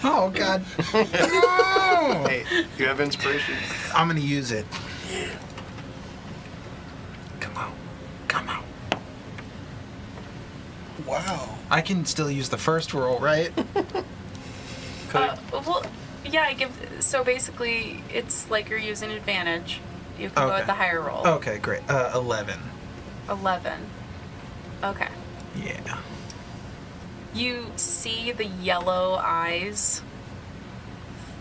Oh God. No! Hey, you have inspiration? I'm gonna use it. Come on. Wow. I can still use the first roll, right? Well, yeah, so basically it's like you're using advantage. You can go Okay. with the higher roll. Okay, great. 11. 11. Okay. Yeah. You see the yellow eyes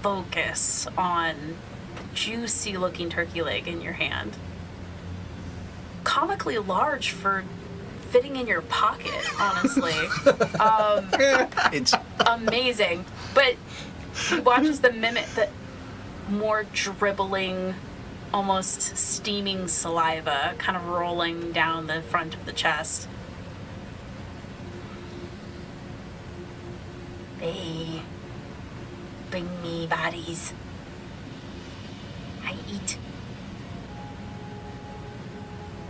focus on the juicy looking turkey leg in your hand. Comically large for fitting in your pocket, honestly. It's Amazing. But he watches the mimic, the more dribbling, almost steaming saliva kind of rolling down the front of the chest. They bring me bodies. I eat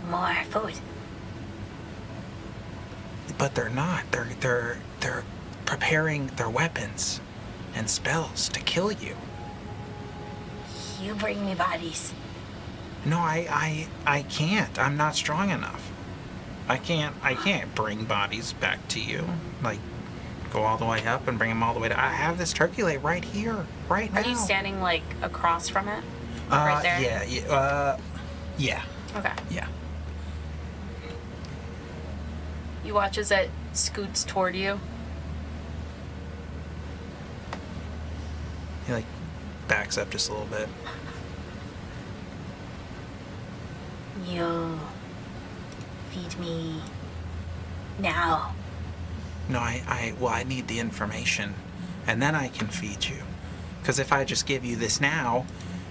more food. But they're not. They're preparing their weapons and spells to kill you. You bring me bodies. No, I can't. I'm not strong enough. I can't bring bodies back to you. Like, go all the way up and bring them all the way down. I have this turkey leg right here, right now. Are you standing like across from it? Right there? Yeah. Okay. Yeah. You watch as it scoots toward you. He like backs up just a little bit. You feed me now. No, I need the information, and then I can feed you. Because if I just give you this now,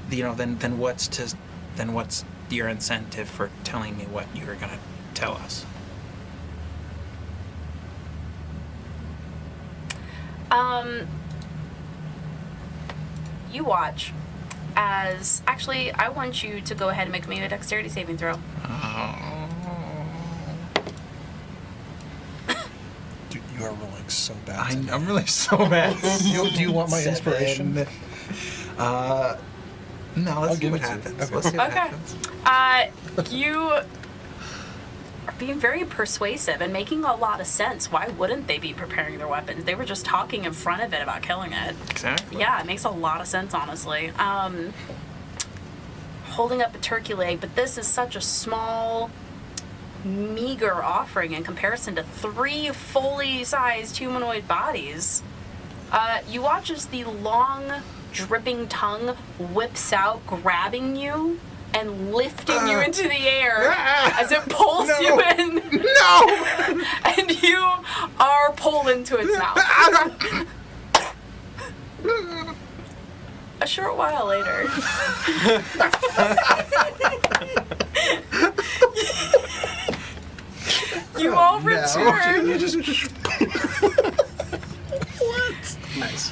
then what's your incentive for telling me what you were gonna tell us? You watch as actually I want you to go ahead and make me a dexterity saving throw. Dude, you are rolling so bad. today. I'm really so bad. Do you want my 7. inspiration? No, let's see give what it to you. happens. Okay. Let's see what Okay. happens. You are being very persuasive and making a lot of sense. Why wouldn't they be preparing their weapons? They were just talking in front of it about killing it. Exactly. Yeah, it makes a lot of sense, honestly. Holding up a turkey leg, but this is such a small, meager offering in comparison to 3 fully sized humanoid bodies. You watch as the long, dripping tongue whips out, grabbing you and lifting you into the air as it pulls you in. No! And you are pulled into its mouth. A short while later, you all return. You just Nice.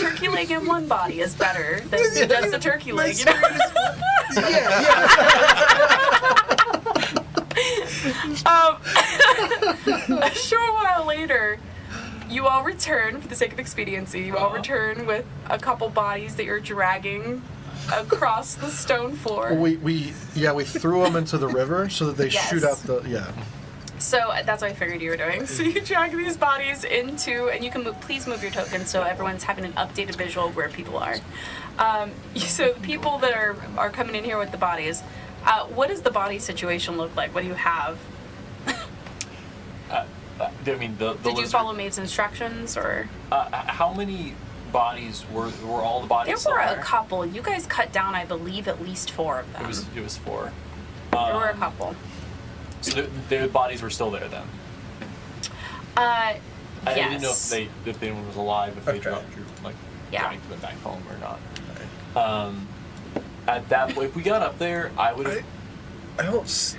Turkey leg in one body is better than just a turkey leg. You know? A short while later, you all return, for the sake of expediency, you all return with a couple bodies that you're dragging across the stone floor. we threw them into the river so that they Yes. shoot out the So that's what I figured you were doing. So you drag these bodies into, and you can please move your tokens so everyone's having an updated visual of where people are. So the people that are coming in here with the bodies, what does the body situation look like? What do you have? I mean, the Did you lizard- follow Maeve's instructions, or? How many bodies were all the bodies There still were there? a couple. You guys cut down, I believe, at least 4 of them. It was 4. There were a couple. So the bodies were still there then. Yes. I didn't know if anyone was alive, if they Okay. dropped Yeah. dragged them back home or not. At that point, if we got up there, I would have. I don't.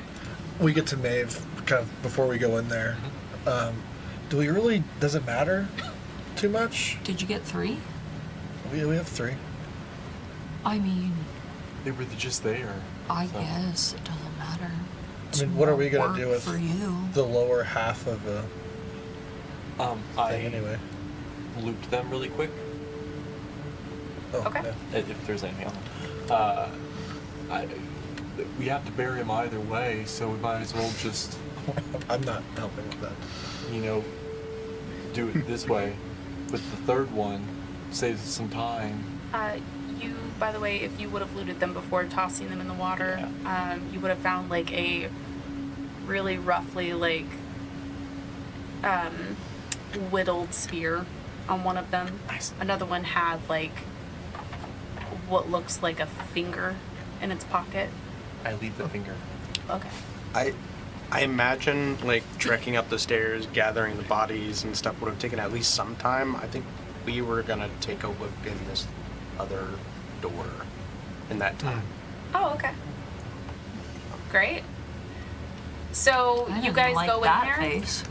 We get to Maeve kind of before we go in there. Do we really? Does it matter too much? Did you get 3? We have 3. I mean, They were just there. I so. guess it doesn't matter. I mean, what are we gonna Work do with for you? the lower half of the I thing anyway? looped them really quick. Oh, Okay. yeah. If there's anything on them. We have to bury them either way, so we might as well just, I'm not helping with that. do it this way. But the third one saves us some time. You, by the way, if you would have looted them before tossing them in the water, you would have found like a really roughly whittled spear on one of them. Nice. Another one had like what looks like a finger in its pocket. I leave the finger. Okay. I imagine like trekking up the stairs, gathering the bodies and stuff would have taken at least some time. I think we were gonna take a look in this other door in that time. Oh, okay. Great. So I you didn't guys like go in that there. face.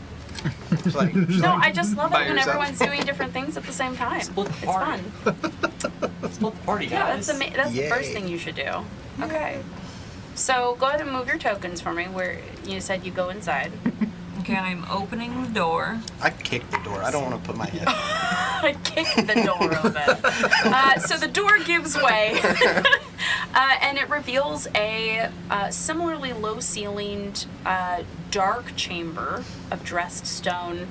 It's like, No, I just love it By when yourself. everyone's doing different things at the same time. Split the It's party. fun. Split the party, Yeah, guys. that's the first Yay. thing you should do. Okay. So go ahead and move your tokens for me. Where you said you go inside. Okay, I'm opening the door. I kicked the door. I don't want to put my head. I kick the door open. So the door gives way, and it reveals a similarly low-ceilinged, dark chamber of dressed stone.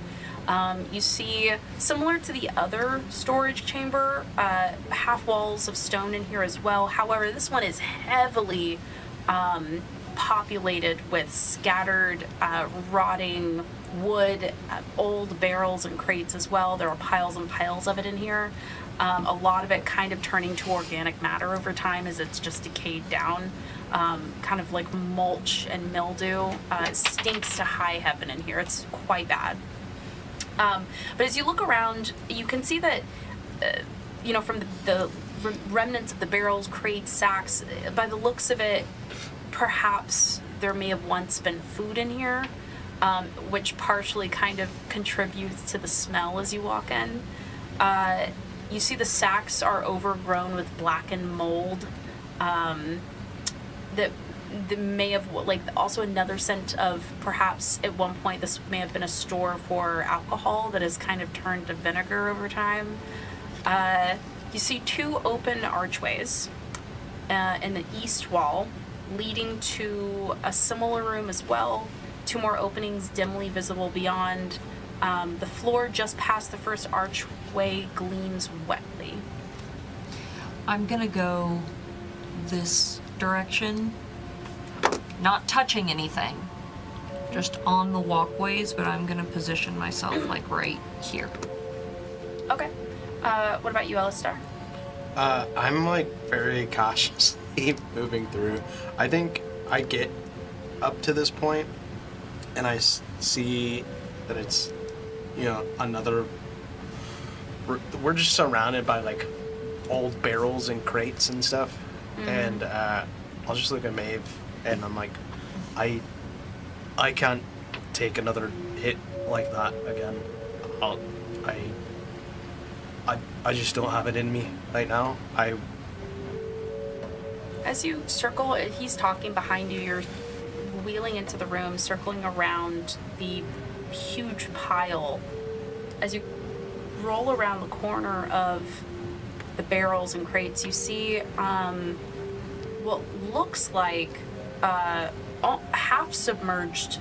You see, similar to the other storage chamber, half walls of stone in here as well. However, this one is heavily populated with scattered, rotting wood, old barrels and crates as well. There are piles and piles of it in here. A lot of it kind of turning to organic matter over time as it's just decayed down. Kind of like mulch and mildew. It stinks to high heaven in here. It's quite bad. But as you look around, you can see that, from the remnants of the barrels, crates, sacks, by the looks of it, perhaps there may have once been food in here, which partially kind of contributes to the smell as you walk in. You see the sacks are overgrown with blackened mold. That may have, also another scent of perhaps at one point this may have been a store for alcohol that has kind of turned to vinegar over time. You see 2 open archways in the east wall leading to a similar room as well. 2 more openings dimly visible beyond. The floor just past the first archway gleams wetly. I'm gonna go this direction, not touching anything, just on the walkways, but I'm gonna position myself right here. Okay. What about you, Alistar? I'm very cautiously moving through. I think I get up to this point and I see that it's, another. We're just surrounded by old barrels and crates and stuff. Mm-hmm. And I'll just look at Maeve and I'm like, I can't take another hit like that again. I just don't have it in me right now. As you circle, he's talking behind you, you're wheeling into the room, circling around the huge pile. As you roll around the corner of the barrels and crates, you see what looks like a half-submerged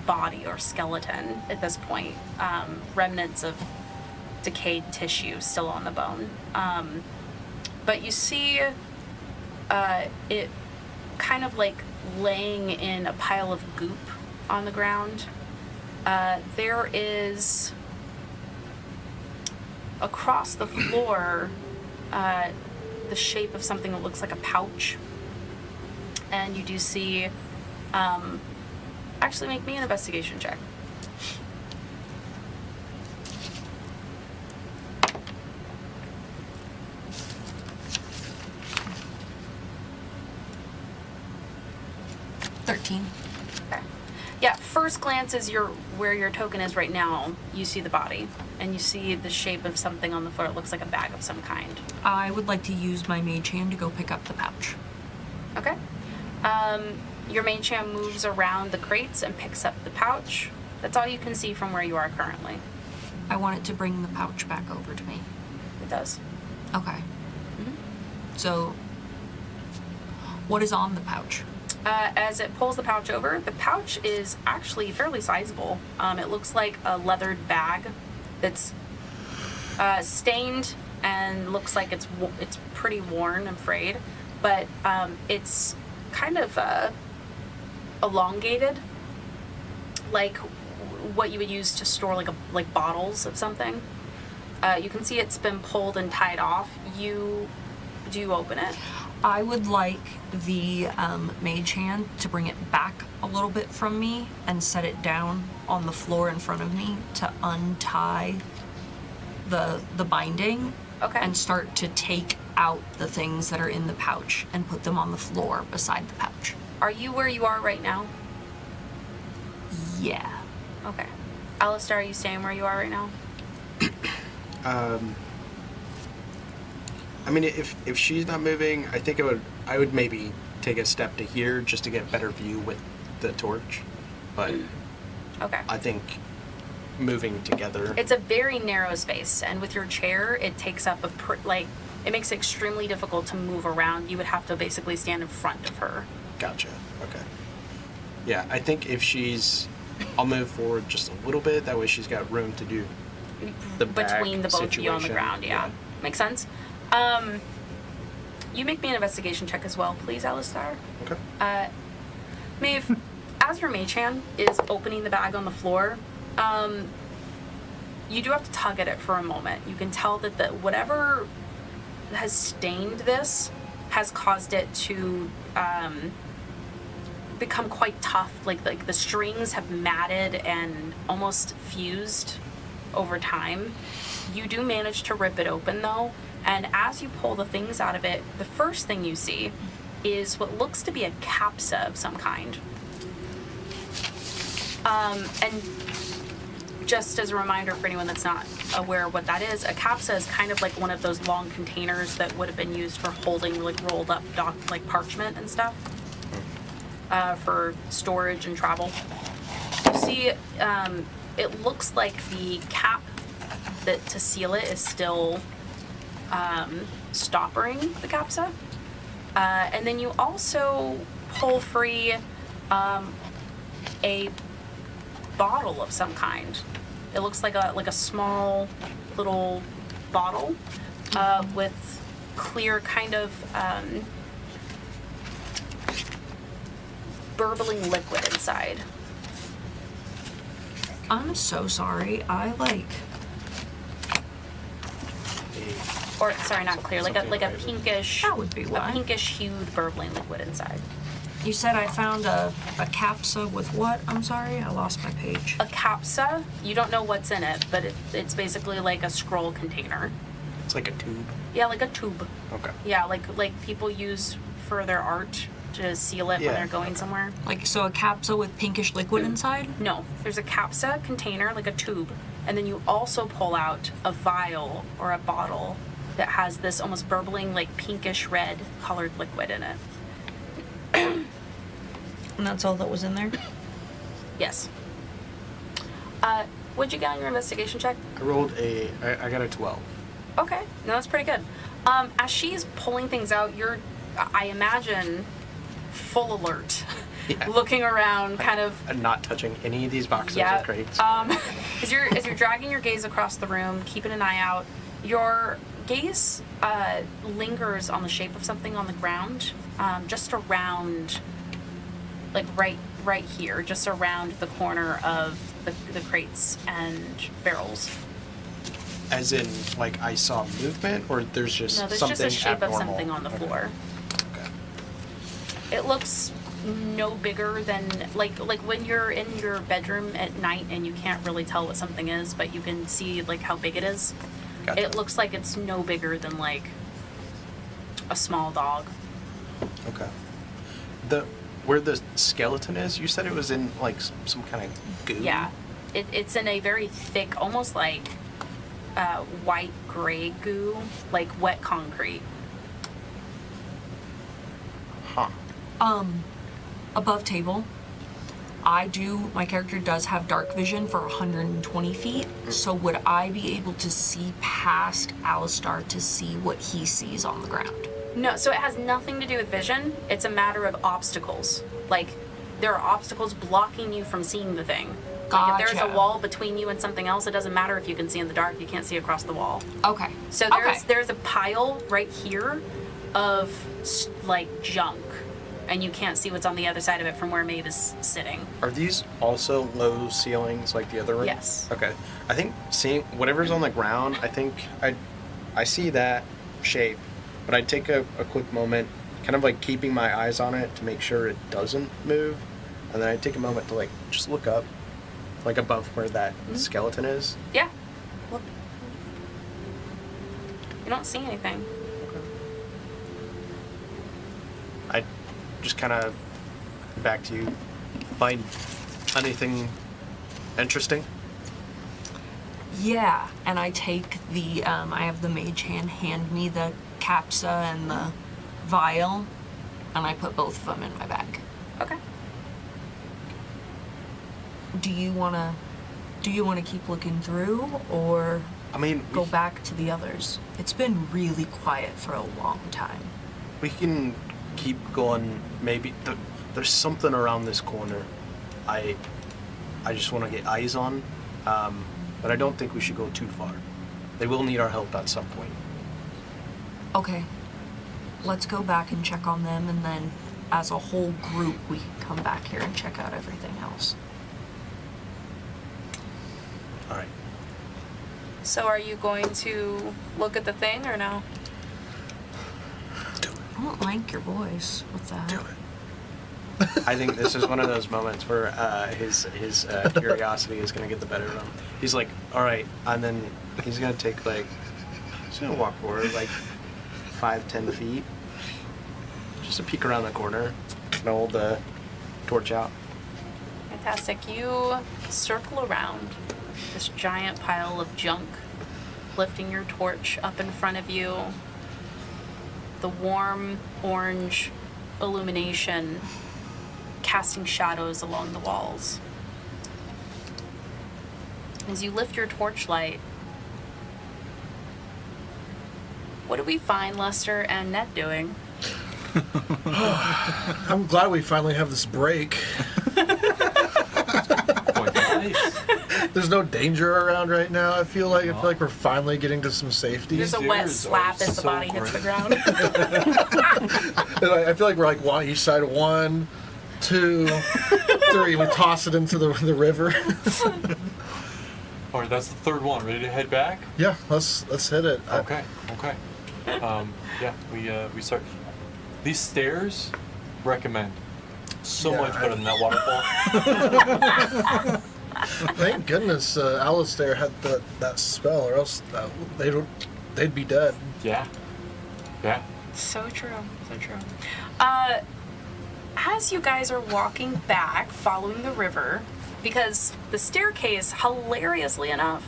body or skeleton at this point. Remnants of decayed tissue still on the bone. But you see it kind of laying in a pile of goop on the ground. There is across the floor the shape of something that looks like a pouch. And you do see, actually make me an investigation check. $13. Okay. Yeah, first glance as where your token is right now, you see the body. And you see the shape of something on the floor. It looks like a bag of some kind. I would like to use my mage hand to go pick up the pouch. Okay. Your mage hand moves around the crates and picks up the pouch. That's all you can see from where you are currently. I want it to bring the pouch back over to me. It does. Okay. Mm-hmm. So, what is on the pouch? As it pulls the pouch over, the pouch is actually fairly sizable. It looks like a leathered bag that's stained and looks like it's pretty worn and frayed, but it's kind of elongated, like what you would use to store like bottles of something. You can see it's been pulled and tied off. Do you open it? I would like the mage hand to bring it back a little bit from me and set it down on the floor in front of me to untie the binding. Okay. And start to take out the things that are in the pouch and put them on the floor beside the pouch. Are you where you are right now? Yeah. Okay. Alistar, are you staying where you are right now? I mean, if she's not moving, I think I would maybe take a step to here just to get a better view with the torch. But okay. I think moving together. It's a very narrow space, and with your chair, it takes up it makes it extremely difficult to move around. You would have to basically stand in front of her. Gotcha. Okay. Yeah, I think I'll move forward just a little bit. That way she's got room to do the between the both situation. of you on the ground. Yeah. Makes sense. You make me an investigation check as well, please, Alistar. Okay. Maeve, as your mage hand is opening the bag on the floor, you do have to tug at it for a moment. You can tell that whatever has stained this has caused it to become quite tough. Like the strings have matted and almost fused over time. You do manage to rip it open though, and as you pull the things out of it, the first thing you see is what looks to be a capsa of some kind. And just as a reminder for anyone that's not aware of what that is, a capsa is kind of like one of those long containers that would have been used for holding like rolled up like parchment and stuff for storage and travel. You see, it looks like the cap that to seal it is still stoppering the capsa. And then you also pull free a bottle of some kind. It looks like a small little bottle with clear kind of burbling liquid inside. I'm so sorry. Or sorry, not clear. Like a pinkish. That would be why. A pinkish hued burbling liquid inside. You said I found a capsa with what? I'm sorry, I lost my page. A capsa. You don't know what's in it, but it's basically like a scroll container. It's like a tube. Yeah, like a tube. Okay. Yeah, like people use for their art to seal it when they're going somewhere. Like, so a capsa with pinkish liquid inside? No, there's a capsa container, like a tube, and then you also pull out a vial or a bottle that has this almost burbling, like pinkish red colored liquid in it. And that's all that was in there? Yes. What'd you get on your investigation check? I rolled I got a 12. Okay, no, that's pretty good. As she's pulling things out, you're, I imagine, full alert. Yeah. Looking around, kind of. And not touching any of these boxes or crates. As you're dragging your gaze across the room, keeping an eye out, your gaze lingers on the shape of something on the ground, just around, like right here, just around the corner of the crates and barrels. As in, like, I saw movement, or there's just No, there's something just a shape abnormal? of something on the floor. Okay. It looks no bigger than like when you're in your bedroom at night and you can't really tell what something is, but you can see like how big it is. Gotcha. It looks like it's no bigger than like a small dog. Okay. Where the skeleton is, you said it was in like some kind of goo? Yeah, it's in a very thick, almost like white gray goo, like wet concrete. Huh. Above table, my character does have dark vision for 120 feet, so would I be able to see past Alistar to see what he sees on the ground? No, so it has nothing to do with vision. It's a matter of obstacles. Like, there are obstacles blocking you from seeing the thing. Like, if there's a Gotcha. wall between you and something else, it doesn't matter if you can see in the dark. You can't see across the wall. Okay. So there's a pile right here of like junk, and you can't see what's on the other side of it from where Maeve is sitting. Are these also low ceilings like the other room? Yes. Okay. I think seeing whatever's on the ground, I think I see that shape, but I'd take a quick moment, kind of like keeping my eyes on it to make sure it doesn't move, and then I'd take a moment to like just look up, like above where that skeleton is. Yeah. Look. You don't see anything. I just kind of back to you. Find anything interesting? Yeah, and I take the, I have the mage hand me the capsa and the vial, and I put both of them in my bag. Okay. Do you wanna keep looking through, or I mean, go back to the others? It's been really quiet for a long time. we can keep going. Maybe there's something around this corner. I just want to get eyes on, but I don't think we should go too far. They will need our help at some point. Okay. Let's go back and check on them, and then as a whole group, we can come back here and check out everything else. All right. So are you going to look at the thing or no? Do it. I don't like your voice with that. Do it. I think this is one of those moments where his curiosity is going to get the better of him. He's like, all right, and then he's going to take like, he's going to walk forward like 5-10 feet, just to peek around the corner and hold the torch out. Fantastic. You circle around this giant pile of junk, lifting your torch up in front of you. The warm orange illumination casting shadows along the walls. As you lift your torchlight, what do we find Leicester and Ned doing? I'm glad we finally have this break. Nice. There's no danger around right now. I feel like we're finally getting to some safety. There's a wet Stairs slap are as the so body hits the great. ground. And I feel like we're like one each side. 1, 2, 3. We toss it into the river. All right, that's the third one. Ready to head back? Yeah, let's hit it. Okay. Yeah, we start. These stairs, recommend. So Yeah, much better than that waterfall. Thank goodness Alistair had that spell, or else they'd be dead. Yeah. So true. As you guys are walking back, following the river, because the staircase, hilariously enough,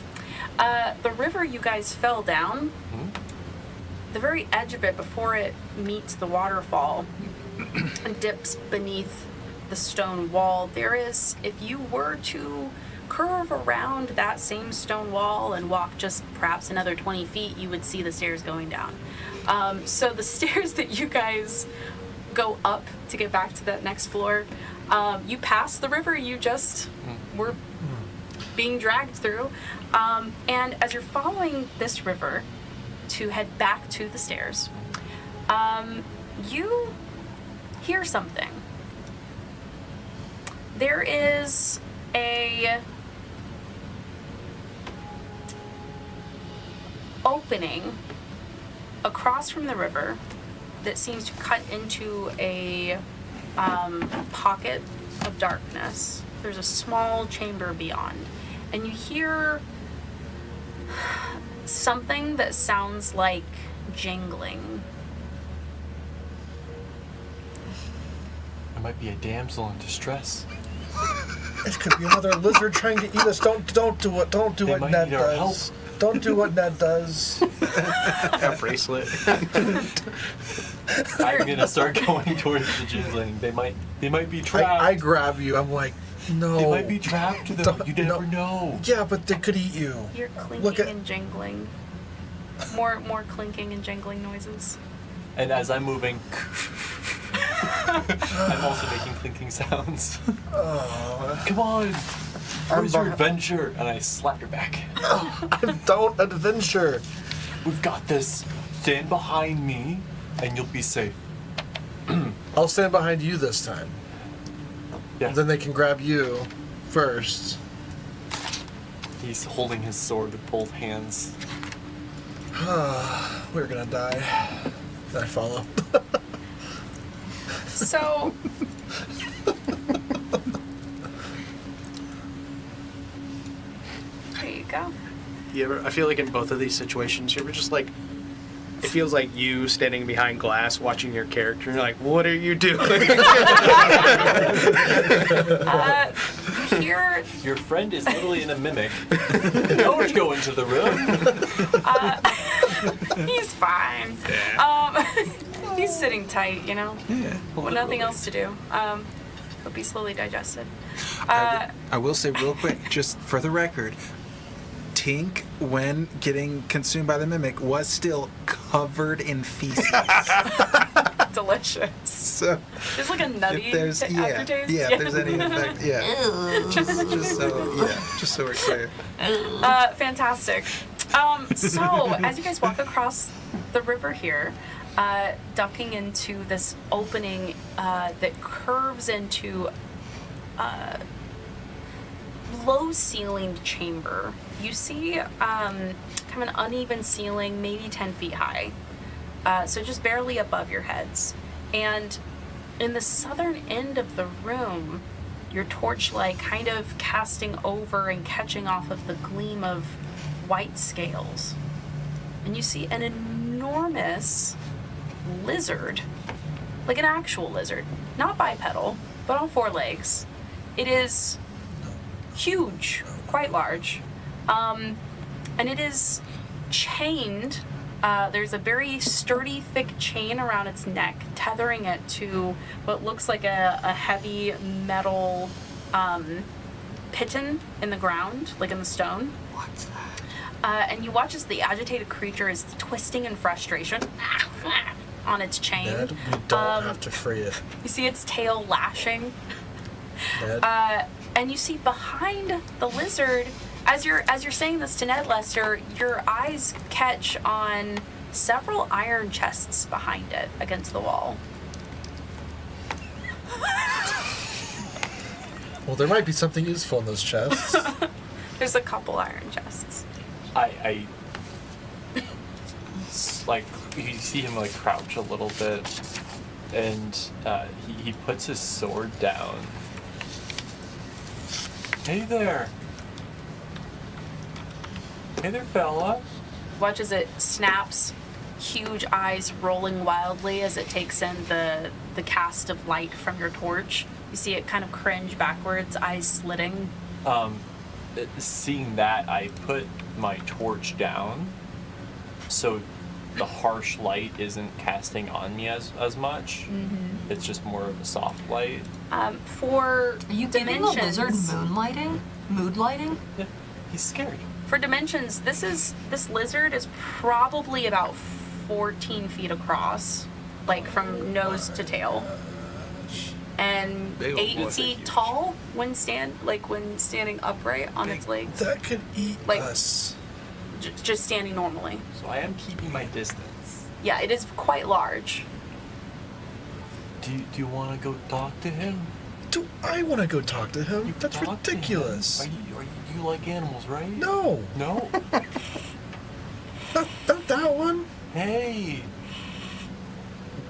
the river you guys fell down, the very edge of it before it meets the waterfall and dips beneath the stone wall, there is, if you were to curve around that same stone wall and walk just perhaps another 20 feet, you would see the stairs going down. So the stairs that you guys go up to get back to that next floor, you pass the river you just were being dragged through. And as you're following this river to head back to the stairs, you hear something. There is a opening across from the river that seems to cut into a pocket of darkness. There's a small chamber beyond, and you hear something that sounds like jingling. It might be a damsel in distress. It could be another lizard trying to eat us. Don't do it. Don't do They what might Ned need our does. Don't do what Ned does. A bracelet. I'm gonna start going towards the jingling. They might be trapped. I grab you. I'm like, no. They might be trapped though. Don't- You never no. know. Yeah, but they could eat you. You're clinking Look at- and jingling. More clinking and jingling noises. And as I'm moving, I'm also making clinking sounds. Come on, where's your adventure? And I slap your back. Don't adventure. We've got this. Stand behind me, and you'll be safe. I'll stand behind you this time. Yeah. Then they can grab you first. He's holding his sword with both hands. We're gonna die. I follow. So, there you go. I feel like in both of these situations, you ever just like, it feels like you standing behind glass watching your character, and you're like, what are you doing? Here, Your friend is literally in a mimic. Don't go into the room. he's fine. He's sitting tight, you know, with nothing else to do. He'll be slowly digested. I will say real quick, just for the record, Tink, when getting consumed by the mimic, was still covered in feces. Delicious. So There's like a nutty if there's aftertaste. if there's any effect, just so we're clear. Fantastic. So, as you guys walk across the river here, ducking into this opening that curves into a low-ceilinged chamber, you see kind of an uneven ceiling, maybe 10 feet high, so just barely above your heads. And in the southern end of the room, your torchlight kind of casting over and catching off of the gleam of white scales. And you see an enormous lizard, like an actual lizard, not bipedal, but on 4 legs. It is huge, quite large, and it is chained. There's a very sturdy, thick chain around its neck, tethering it to what looks like a heavy metal piton in the ground, like in the stone. What's that? And you watch as the agitated creature is twisting in frustration on its chain. Ned, we don't have to free it. You see its tail lashing. Ned? And you see behind the lizard, as you're saying this to Ned, Lester, your eyes catch on several iron chests behind it against the wall. Well, there might be something useful in those chests. There's a couple iron chests. I like, you see him like crouch a little bit, and he puts his sword down. Hey there, fella. Watch as it snaps, huge eyes rolling wildly as it takes in the cast of light from your torch. You see it kind of cringe backwards, eyes slitting. Seeing that, I put my torch down, so the harsh light isn't casting on me as much. Mm-hmm. It's just more of a soft light. For Are you giving the lizard moonlighting? Mood lighting? Yeah, he's scared. For dimensions, this lizard is probably about 14 feet across, like from nose to tail, and Big old 8 boy. feet tall when standing upright on its legs, That could eat Like- us. just standing normally. So I am keeping my distance. Yeah, it is quite large. Do you want to go talk to him? Do I want to go talk to him? You That's talk to him. ridiculous. Are you like animals, right? No, No? not that one. Hey!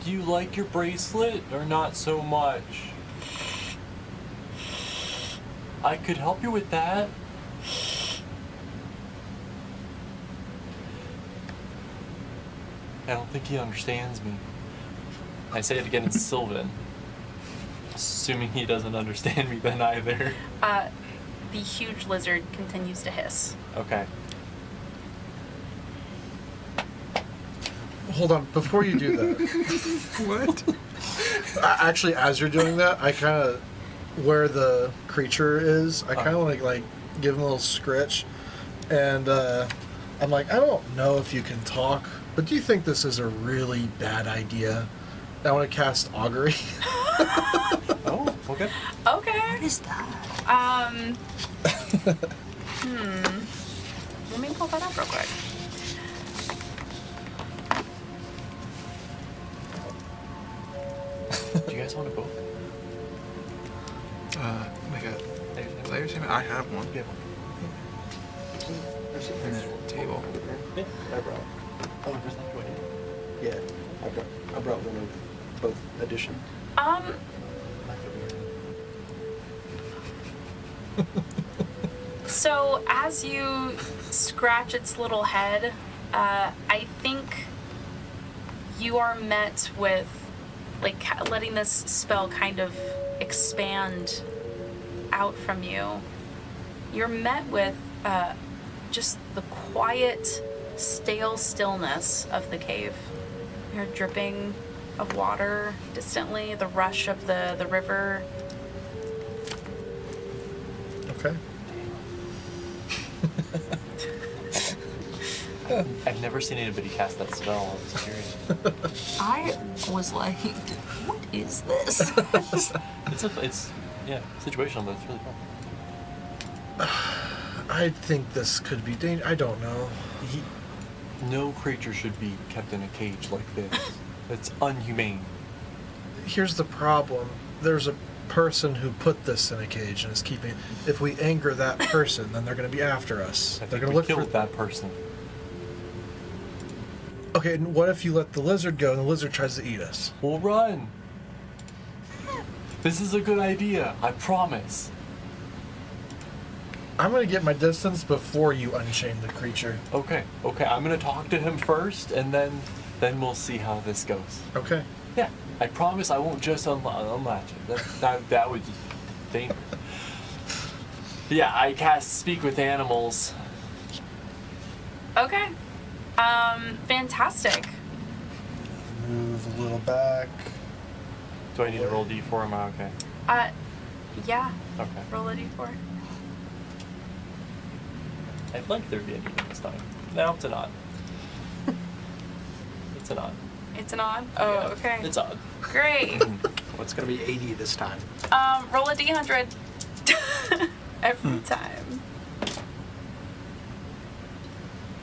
Do you like your bracelet or not so much? I could help you with that. I don't think he understands me. I say it again in Sylvan. Assuming he doesn't understand me then either. The huge lizard continues to hiss. Okay. Hold on, before you do that. What? Actually, as you're doing that, I kind of, where the creature is, I kind of like give him a little scritch, and I'm like, I don't know if you can talk, but do you think this is a really bad idea? I want to cast augury. Oh, okay. Okay. What is that? Let me pull that up real quick. Do you guys want a book? Like a player statement? I have one. Yeah. And then a table. Yeah, I brought it. Oh, there's not one. Yeah, I brought one of both editions. So as you scratch its little head, I think you are met with, like, letting this spell kind of expand out from you. You're met with just the quiet, stale stillness of the cave. You're dripping of water distantly, the rush of the river. Okay. I've never seen anybody cast that spell. I was curious. I was like, what is this? It's situational, but it's really fun. I think this could be dangerous. I don't know. No creature should be kept in a cage like this. It's unhumane. Here's the problem. There's a person who put this in a cage and is keeping it. If we anger that person, then they're going to be after us. I They're think going we to look killed for that person. Okay, and what if you let the lizard go and the lizard tries to eat us? We'll run. This is a good idea. I promise. I'm gonna get my distance before you unchain the creature. Okay. I'm gonna talk to him first, and then we'll see how this goes. Okay. Yeah. I promise I won't just unlatch it. That would be dangerous. Yeah. I cast Speak with Animals. Okay. Fantastic. Move a little back. Do I need to roll d4? Am I okay? Yeah. Okay. Roll a d4. I'd like there to be an even this time. No, it's an odd. It's an odd. It's an odd? Oh, Yeah, okay. It's odd. Great. What's gonna be 80 this time? Roll a d100 every time.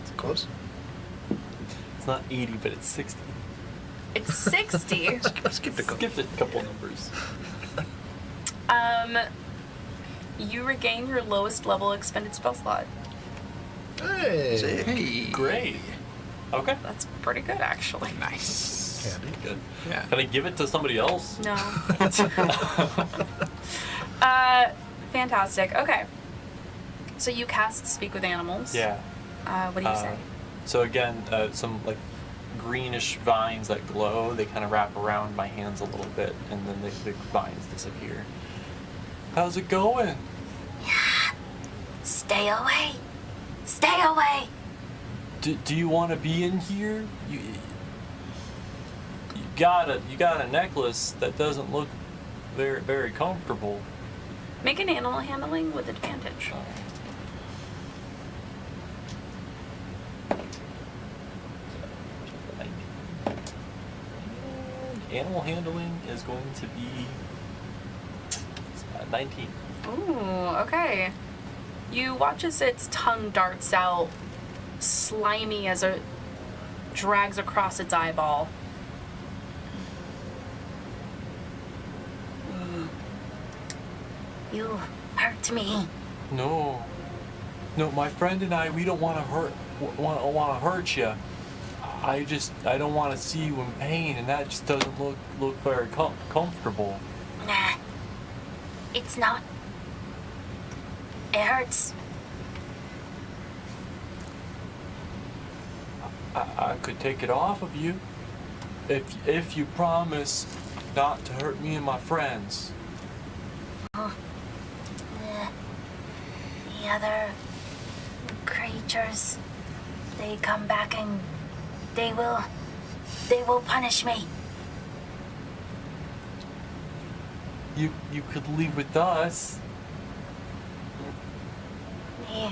It's close. It's not 80, but it's 60. It's 60. Skipped a couple. Skipped a couple numbers. You regain your lowest level expended spell slot. Hey. Hey. Great. Okay. That's pretty good, actually. Nice. Handy. Good. Yeah. Can I give it to somebody else? No. Fantastic. Okay. So you cast Speak with Animals. Yeah. What do you say? So again, some like greenish vines that glow, they kind of wrap around my hands a little bit, and then the vines disappear. How's it going? Stay away. Stay away. Do you want to be in here? You got a necklace that doesn't look very comfortable. Make an animal handling with advantage. Animal handling is going to be 19. Ooh, okay. You watch as its tongue darts out, slimy as it drags across its eyeball. You hurt me. No, my friend and I, we don't want to hurt you. I don't want to see you in pain, and that just doesn't look very comfortable. Nah. It's not. It hurts. I could take it off of you if you promise not to hurt me and my friends. The other creatures, they come back and they will punish me. You could leave with us. Yeah.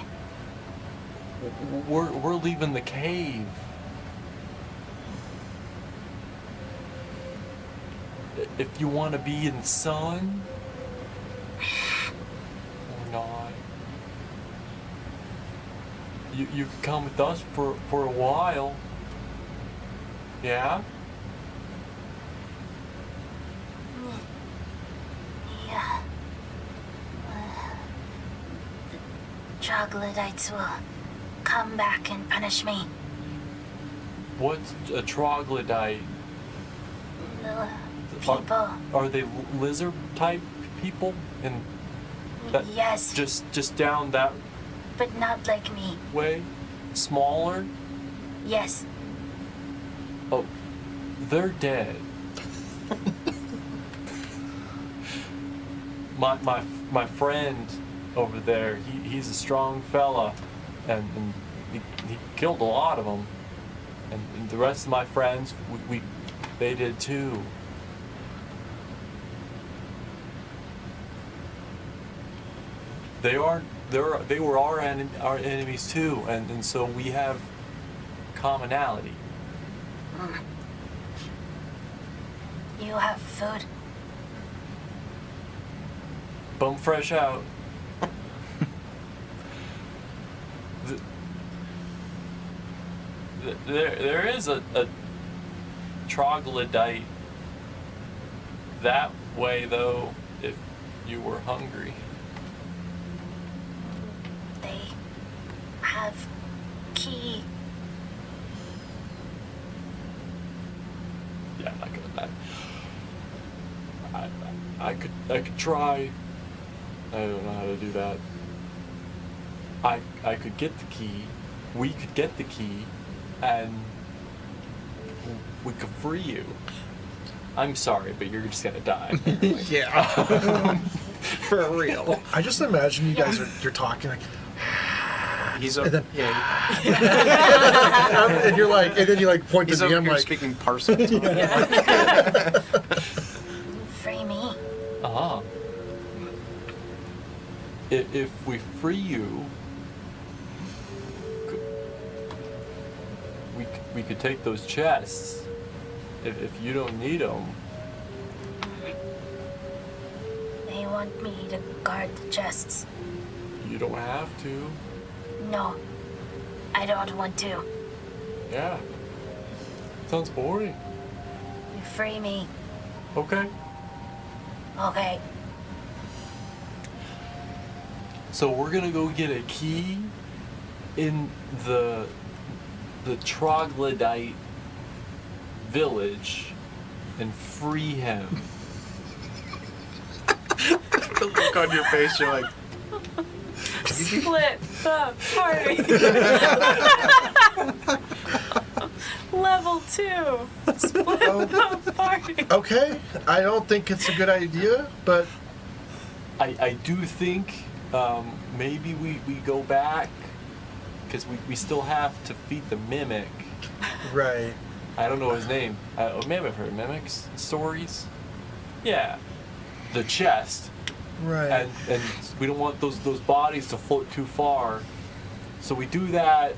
We're leaving the cave. If you want to be in the sun or not, you can come with us for a while. Yeah? Yeah. The troglodytes will come back and punish me. What's a troglodyte? The people. Are they lizard type people? And that Yes, just down that but not like me. way? Smaller? Yes. Oh, they're dead. my friend over there, he's a strong fella, and he killed a lot of them. And the rest of my friends, they did too. They were our enemies too, and so we have commonality. You have food. Bum fresh out. There is a troglodyte that way though, if you were hungry. They have key. Yeah, I'm not gonna. I could try. I don't know how to do that. I could get the key. We could get the key, and we could free you. I'm sorry, but you're just gonna die. Yeah. For real. I just imagine you guys you're talking like, He's and then, yeah. and you're like, and then you like point He's to me. over I'm here like, speaking Parson. Free me. Uh-huh. If we free you, we could take those chests. If you don't need them. They want me to guard the chests. You don't have to. No, I don't want to. Yeah. Sounds boring. You free me. Okay. Okay. So we're gonna go get a key in the troglodyte village and free him. The look on your face, you're like, Split the party. Level 2. Split the party. okay, I don't think it's a good idea, but I do think maybe we go back because we still have to feed the mimic. right. I don't know his name. Maybe I've heard mimics stories. Yeah, the chest, Right. and we don't want those bodies to float too far, so we do that.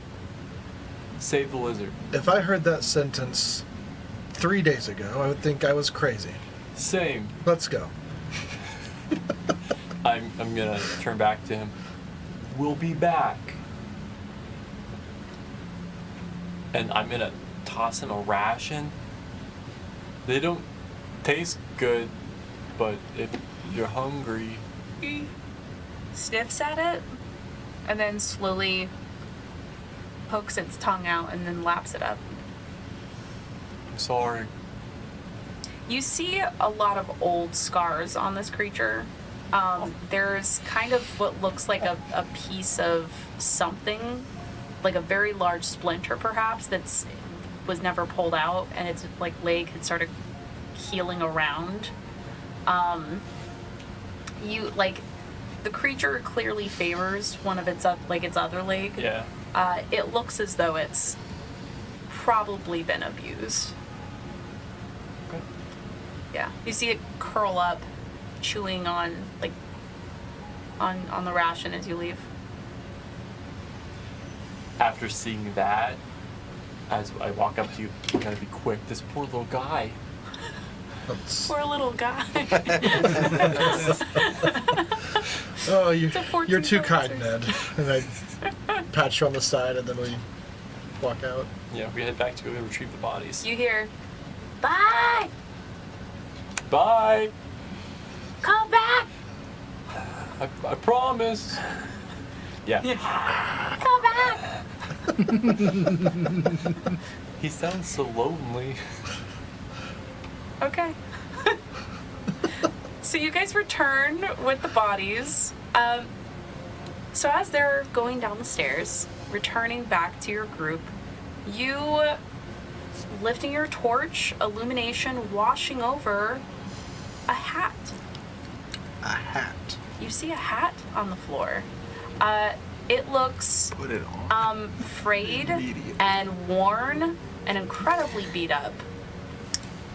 Save the lizard. If I heard that sentence 3 days ago, I would think I was crazy. Same. Let's go. I'm gonna turn back to him. We'll be back. And I'm gonna toss him a ration. They don't taste good, but if you're hungry, He sniffs at it and then slowly pokes its tongue out and then laps it up. I'm sorry. You see a lot of old scars on this creature. There's kind of what looks like a piece of something, like a very large splinter perhaps, was never pulled out, and its like leg had started healing around. The creature clearly favors one of its its other leg. Yeah. It looks as though it's probably been abused. Okay. Yeah, you see it curl up, chewing on on the ration as you leave. After seeing that, as I walk up to you, you gotta be quick. This poor little guy. Let's, Poor little guy. oh, It's a 14 you're too foot kind, lizard. Ned. And I pat you on the side, and then we walk out. Yeah, we head back to go retrieve the bodies. You hear, Bye! Bye. Come back! I promise. Yeah. Come back! He sounds so lonely. okay. So you guys return with the bodies. So as they're going down the stairs, returning back to your group, you lifting your torch, illumination washing over a hat. A hat. You see a hat on the floor. It looks Put it on. frayed Immediately. and worn and incredibly beat up.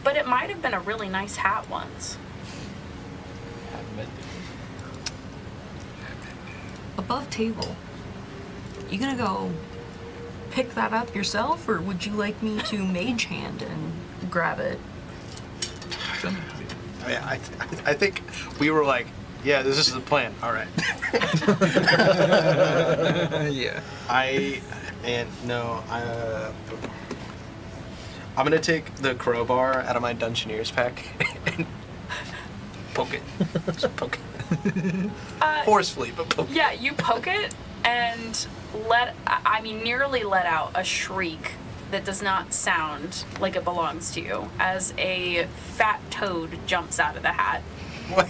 But it might have been a really nice hat once. Above table. You gonna go pick that up yourself, or would you like me to mage hand and grab it? I think we were like, yeah, this is the plan. All right. Yeah. I'm gonna take the crowbar out of my Dungeoneer's pack and poke it. Just poke it. Forcefully, but poke it. Yeah, you poke it and nearly let out a shriek that does not sound like it belongs to you as a fat toad jumps out of the hat. What?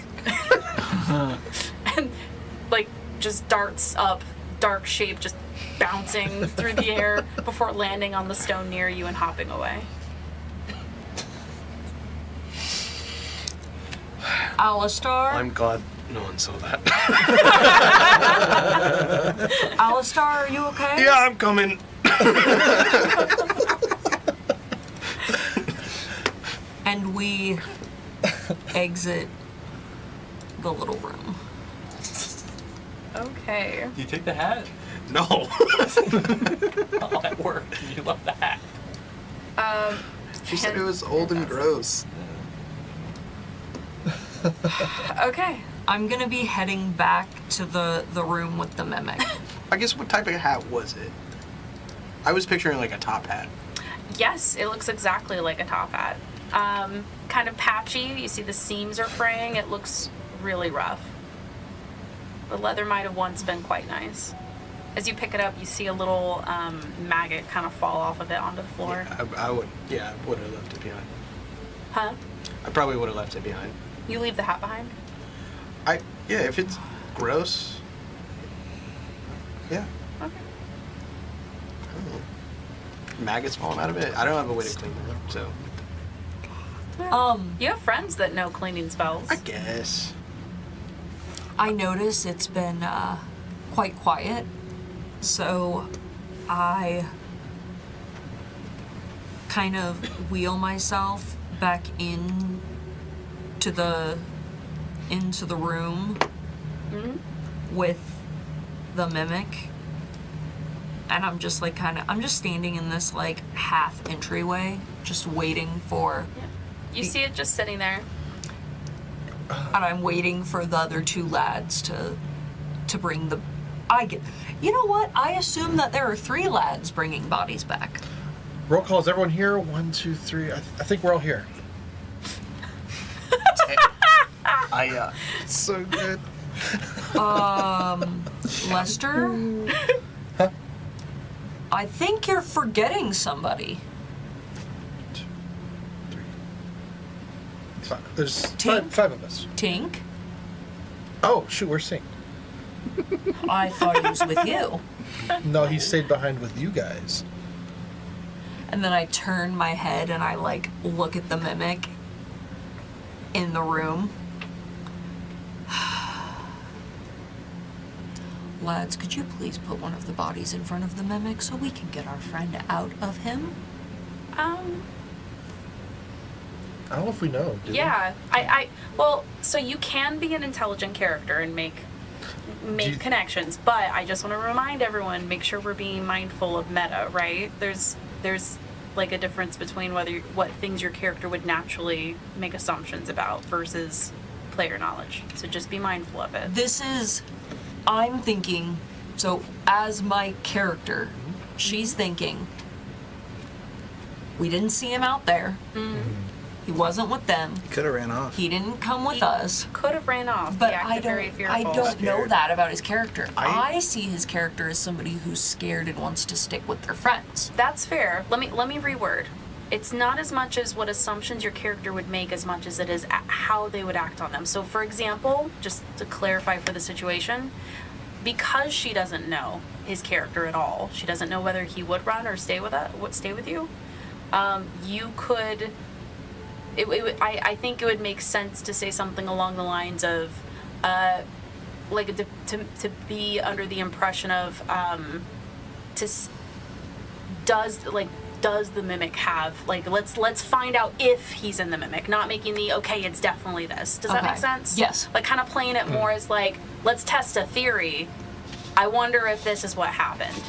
And like just darts up, dark shape just bouncing through the air before landing on the stone near you and hopping away. Alistar? I'm glad no one saw that. Alistar, are you okay? Yeah, I'm coming. And we exit the little room. Okay. Do you take the hat? No. Oh, that worked. You love the hat. She said it was old and gross. Okay. I'm gonna be heading back to the room with the mimic. I guess what type of hat was it? I was picturing like a top hat. Yes, it looks exactly like a top hat. Kind of patchy. You see the seams are fraying. It looks really rough. The leather might have once been quite nice. As you pick it up, you see a little maggot kind of fall off of it onto the floor. Yeah, I would. Yeah, I would have left it behind. Huh? I probably would have left it behind. You leave the hat behind? Yeah, if it's gross. Yeah. Okay. I don't know. Maggots falling out of it. I don't have a way to clean them, so. You have friends that know cleaning spells. I guess. I notice it's been quite quiet, so I kind of wheel myself back into the room with the mimic, and I'm just like I'm just standing in this like half entryway, just waiting for. You see it just sitting there. And I'm waiting for the other two lads to bring the. You know what? I assume that there are 3 lads bringing bodies back. Roll call. Is everyone here? 1, 2, 3. I think we're all here. So good. Lester? Huh? I think you're forgetting somebody. There's Tink? five of us. Tink? Oh, shoot, we're synced. I thought he was with you. No, he stayed behind with you guys. And then I turn my head and I like look at the mimic in the room. Lads, could you please put one of the bodies in front of the mimic so we can get our friend out of him? I don't know if we know. Do Yeah. Well, so you can be an intelligent character and make you- connections, but I just want to remind everyone, make sure we're being mindful of meta, right? There's like a difference between what things your character would naturally make assumptions about versus player knowledge. So just be mindful of it. I'm thinking, so as my character, she's thinking, we didn't see him out there. He wasn't with them. He could have ran off. He didn't come with us. Could have ran off. But He acted very I fearful. don't know that about his character. I- I see his character as somebody who's scared and wants to stick with their friends. That's fair. Let me reword. It's not as much as what assumptions your character would make as much as it is how they would act on them. So for example, just to clarify for the situation, because she doesn't know his character at all, she doesn't know whether he would run or stay with you. You could. I think it would make sense to say something along the lines of, like to be under the impression of, does the mimic have, like, let's find out if he's in the mimic, not making the okay, it's definitely this. Does that make Okay. sense? Yes. Like kind of playing it more as like, let's test a theory. I wonder if this is what happened.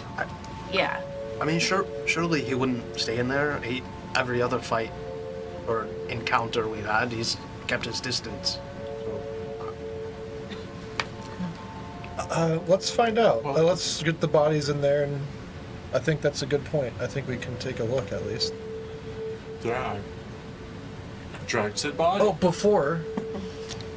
Yeah. I mean, surely he wouldn't stay in there. Every other fight or encounter we've had, he's kept his distance. Let's find out. Well- Let's get the bodies in there, and I think that's a good point. I think we can take a look at least. Drag. Drag sit body? Oh, before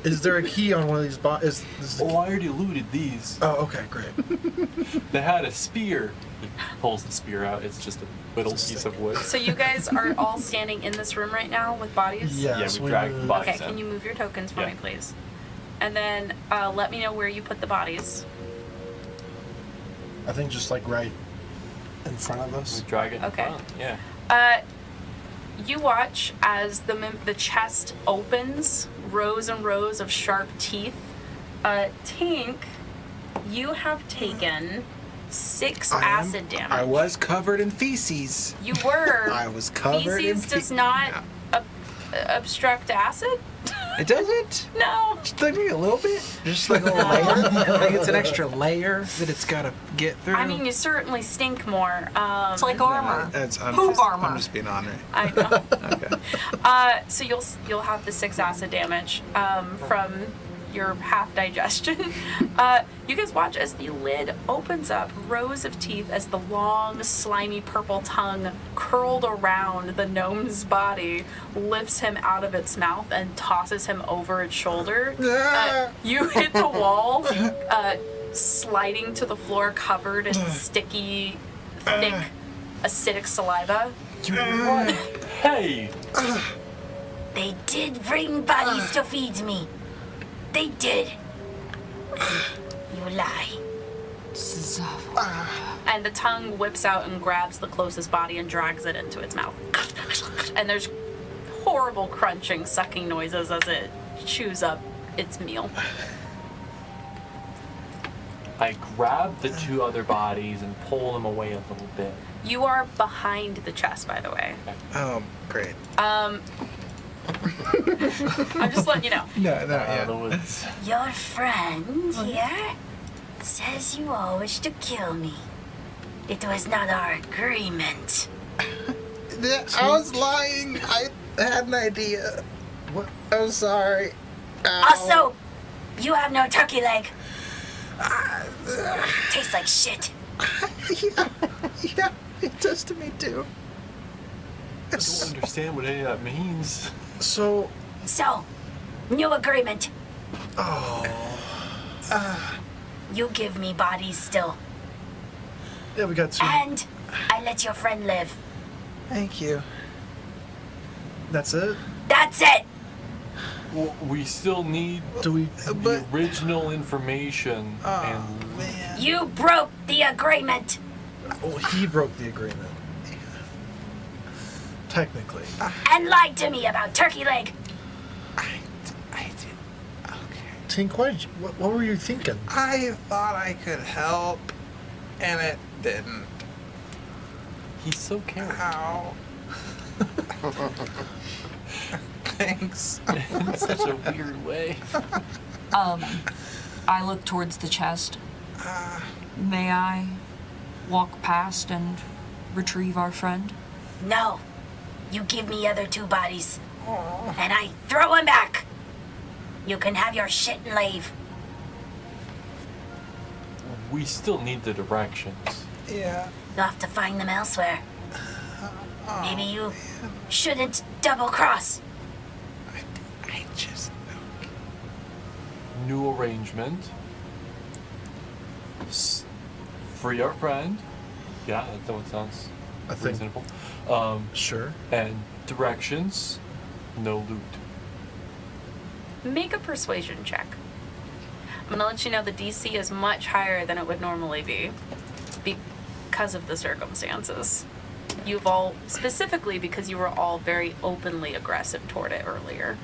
Is there a key on one of these is the Oh, I already looted these. Oh, okay, great. They had a spear. He pulls the spear out. It's just a little It's a piece stick. of wood. So you guys are all standing in this room right now with bodies? Yeah, Yeah, so we dragged the bodies Okay, in. can you move your tokens for Yeah. me, please? And then let me know where you put the bodies. I think just like right in front of us. We drag it in Okay. front. Yeah. You watch as the chest opens, rows and rows of sharp teeth. Tink, you have taken 6 acid damage. I was covered in feces. You were. I was covered in Feces does not obstruct acid? It doesn't? No. Just like a little bit? Just like a little layer? Like it's an extra layer that it's got to get through? I mean, you certainly stink more. It's like armor. I'm Poop just, armor. I'm just being honest. I know. Okay. So you'll have the 6 acid damage from your half digestion. You guys watch as the lid opens up, rows of teeth as the long, slimy purple tongue curled around the gnome's body lifts him out of its mouth and tosses him over its shoulder. You hit the wall, sliding to the floor covered in sticky, thick, acidic saliva. You what? Hey! They did bring bodies to feed me. They did. You lie. And the tongue whips out and grabs the closest body and drags it into its mouth. And there's horrible crunching, sucking noises as it chews up its meal. I grab the 2 other bodies and pull them away a little bit. You are behind the chest, by the way. Oh, great. I'm just letting you know. No, The woods. Your friend here says you all wish to kill me. It was not our agreement. I was lying. I had an idea. What? I'm sorry. Also, you have no turkey leg. Tastes like shit. Yeah, it does to me too. I don't understand what any of that means. So, So, new agreement. You give me bodies still. yeah, we got 2. And I let your friend live. Thank you. That's it? That's it. Well, we still need Do we? the original information. And Man. You broke the agreement. Well, he broke the agreement. Technically. And lied to me about turkey leg. I did. Okay. Tink, what were you thinking? I thought I could help, and it didn't. he's so caring. Ow. Thanks. In such a weird way. I look towards the chest. May I walk past and retrieve our friend? No. You give me other 2 bodies. And I throw him back. You can have your shit and leave. We still need the directions. Yeah. You'll have to find them elsewhere. Maybe you shouldn't double cross. I just. New arrangement. Free our friend. Yeah, that one sounds I think. reasonable. Sure. And directions. No loot. Make a persuasion check. I'm gonna let you know the DC is much higher than it would normally be because of the circumstances. You've all, specifically because you were all very openly aggressive toward it earlier.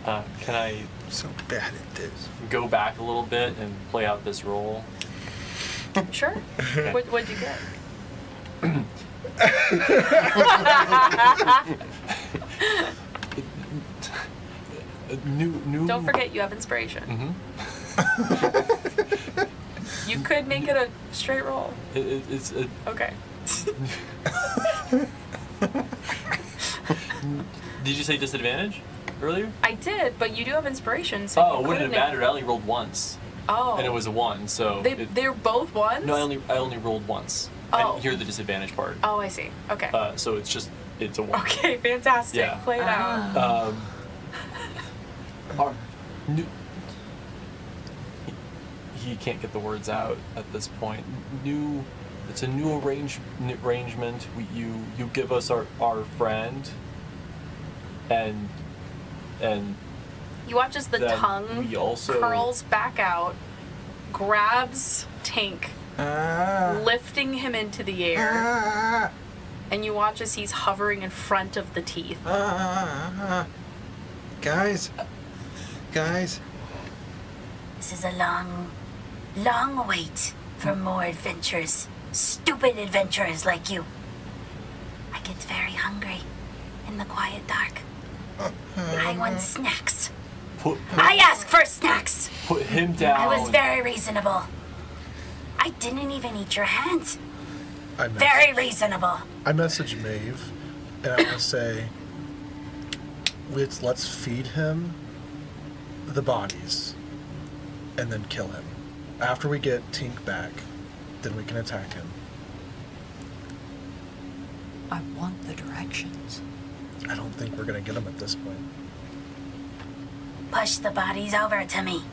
Can I So bad at this. go back a little bit and play out this role? Sure. Okay. What'd you get? New. Don't forget you have inspiration. Mm-hmm. You could make it a straight roll. It's a. Okay. Did you say disadvantage earlier? I did, but you do have inspiration, so Oh, you it wouldn't have couldn't mattered. I only rolled once, Oh. and it was a 1. So They're both ones? no, I only rolled once. I Oh. didn't hear the disadvantage part. Oh, I see. Okay. So it's a 1. Okay, fantastic. Yeah. Play it out. our new. He can't get the words out at this point. New. It's a new arrangement. You give us our friend, and you watch as the then tongue we also curls back out, grabs Tink, lifting him into the air, and you watch as he's hovering in front of the teeth. Guys. This is a long, long wait for more adventurers. Stupid adventurers like you. I get very hungry in the quiet dark. I want snacks. I ask for snacks. Put him down. I was very reasonable. I didn't even eat your hands. I Very reasonable. I message Maeve, and I want to say, let's feed him the bodies, and then kill him. After we get Tink back, then we can attack him. I want the directions. I don't think we're gonna get him at this point. Push the bodies over to me,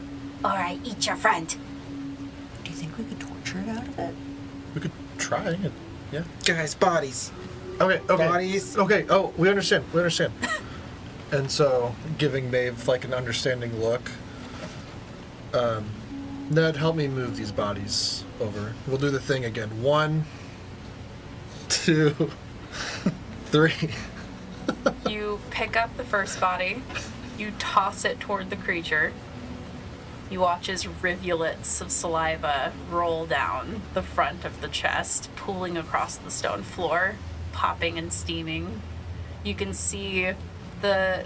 or I eat your friend. Do you think we could torture it out of it? We could try it. Yeah. Guys, bodies. Okay. Bodies. Okay. Oh, we understand. And so, giving Maeve like an understanding look. Ned, help me move these bodies over. We'll do the thing again. 1, 2, 3. You pick up the first body, you toss it toward the creature. You watch as rivulets of saliva roll down the front of the chest, pooling across the stone floor, popping and steaming. You can see the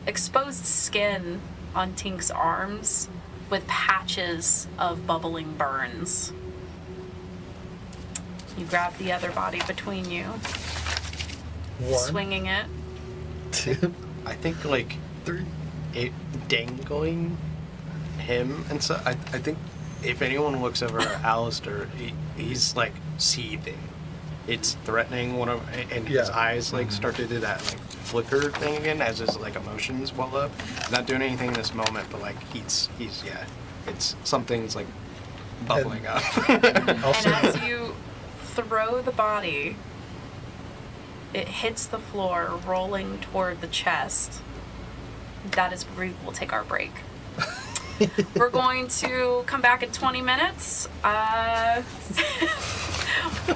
exposed skin on Tink's arms with patches of bubbling burns. You grab the other body between you, 1, swinging it. 2, I think like 3. it dangling him and so I think if anyone looks over at Alistair, he's like seething. It's threatening and his eyes like start to do that like flicker thing again as his like emotions well up. Not doing anything in this moment, but like he's it's something's like bubbling up. And as you throw the body, it hits the floor, rolling toward the chest. That is where we'll take our break. We're going to come back in 20 minutes.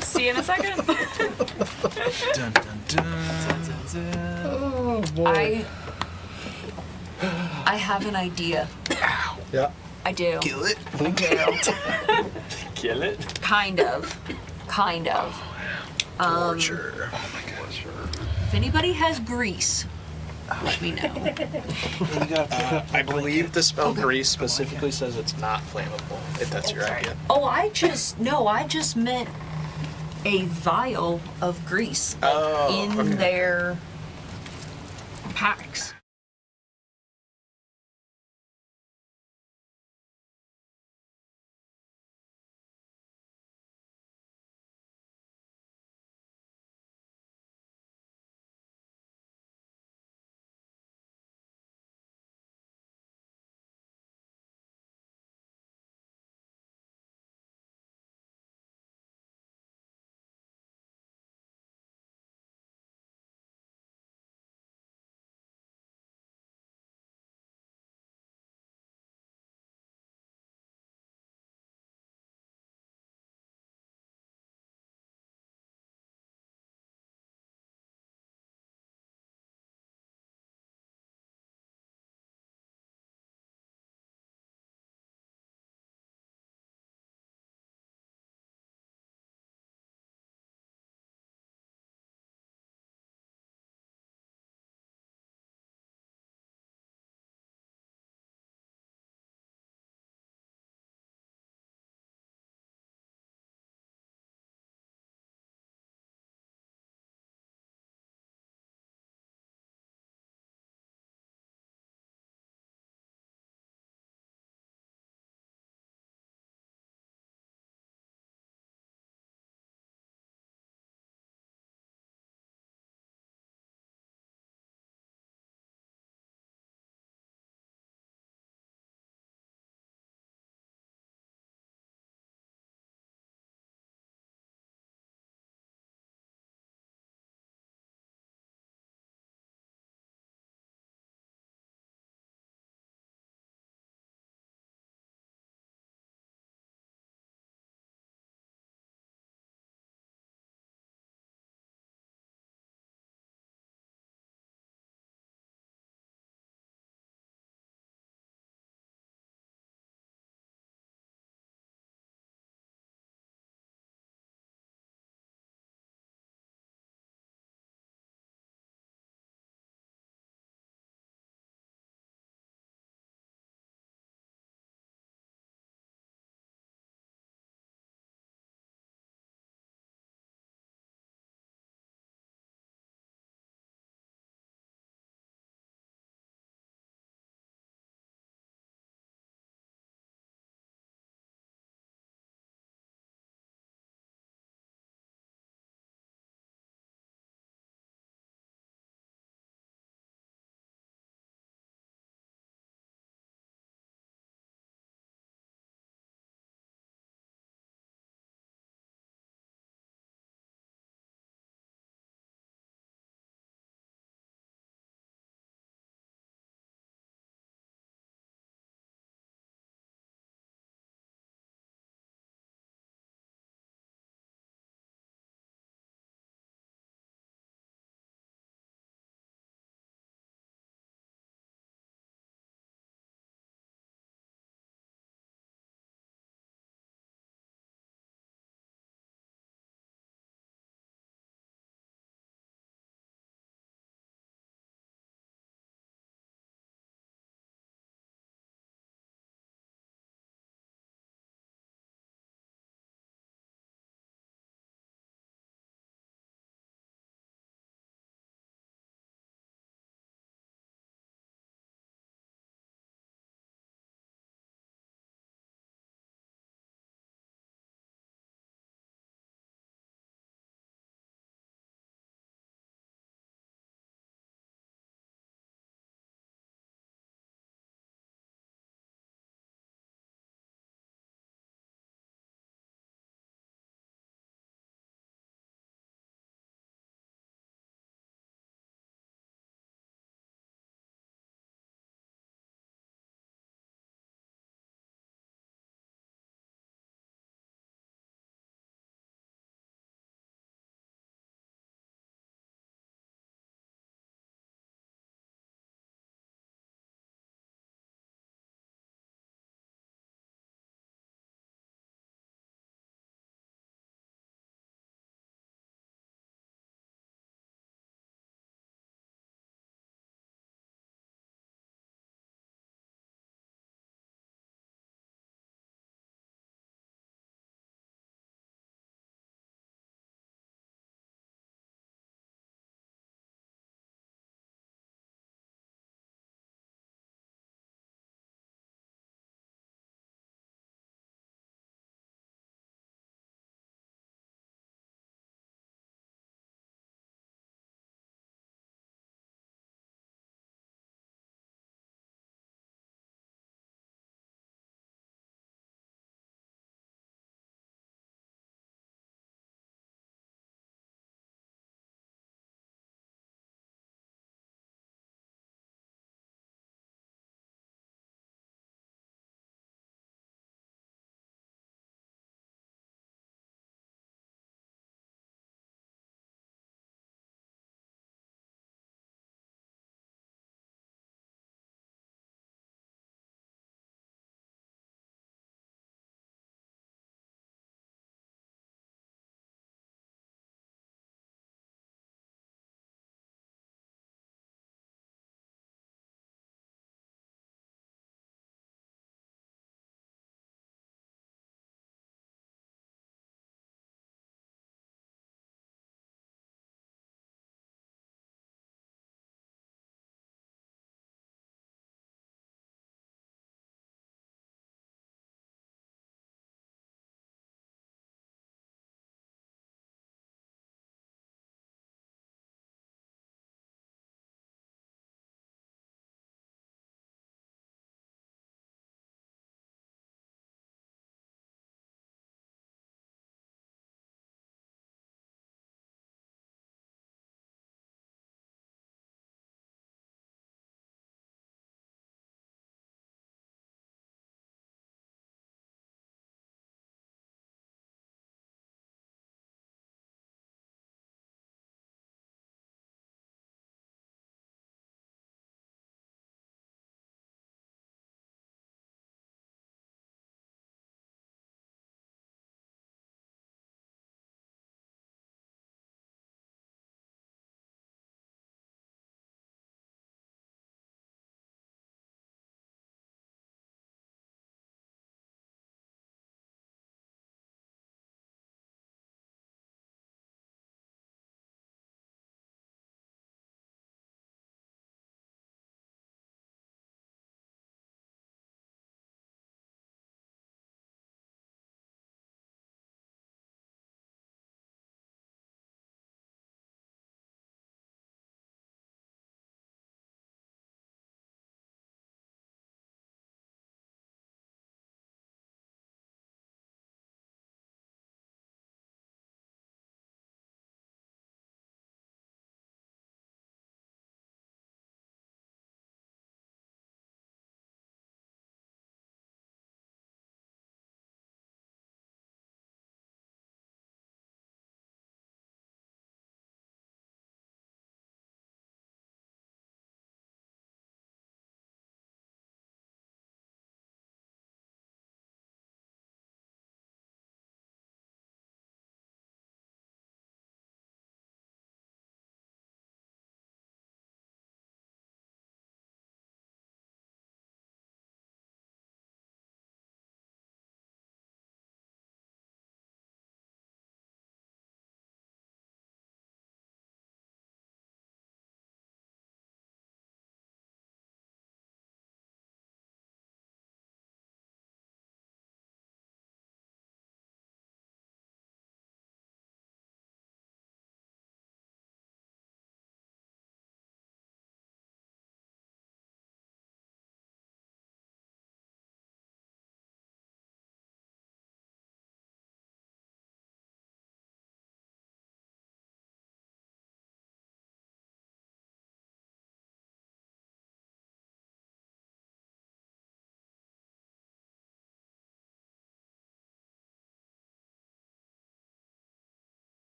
See you in a second. Dun, dun, dun. Oh boy. I have an idea. Yeah. I do. Kill it. Kill it. Kind of. Torture. If anybody has grease, let me know. I believe the spell grease specifically says it's not flammable, if that's your idea. Oh, I just meant a vial of grease in their packs.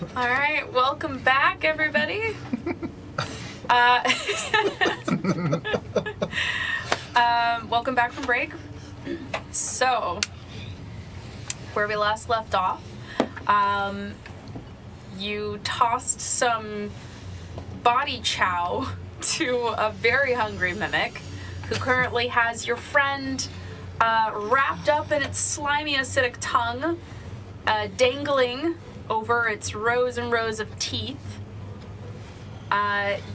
All right, welcome back, everybody. Welcome back from break. So, where we last left off, you tossed some body chow to a very hungry mimic who currently has your friend wrapped up in its slimy acidic tongue, dangling over its rows and rows of teeth.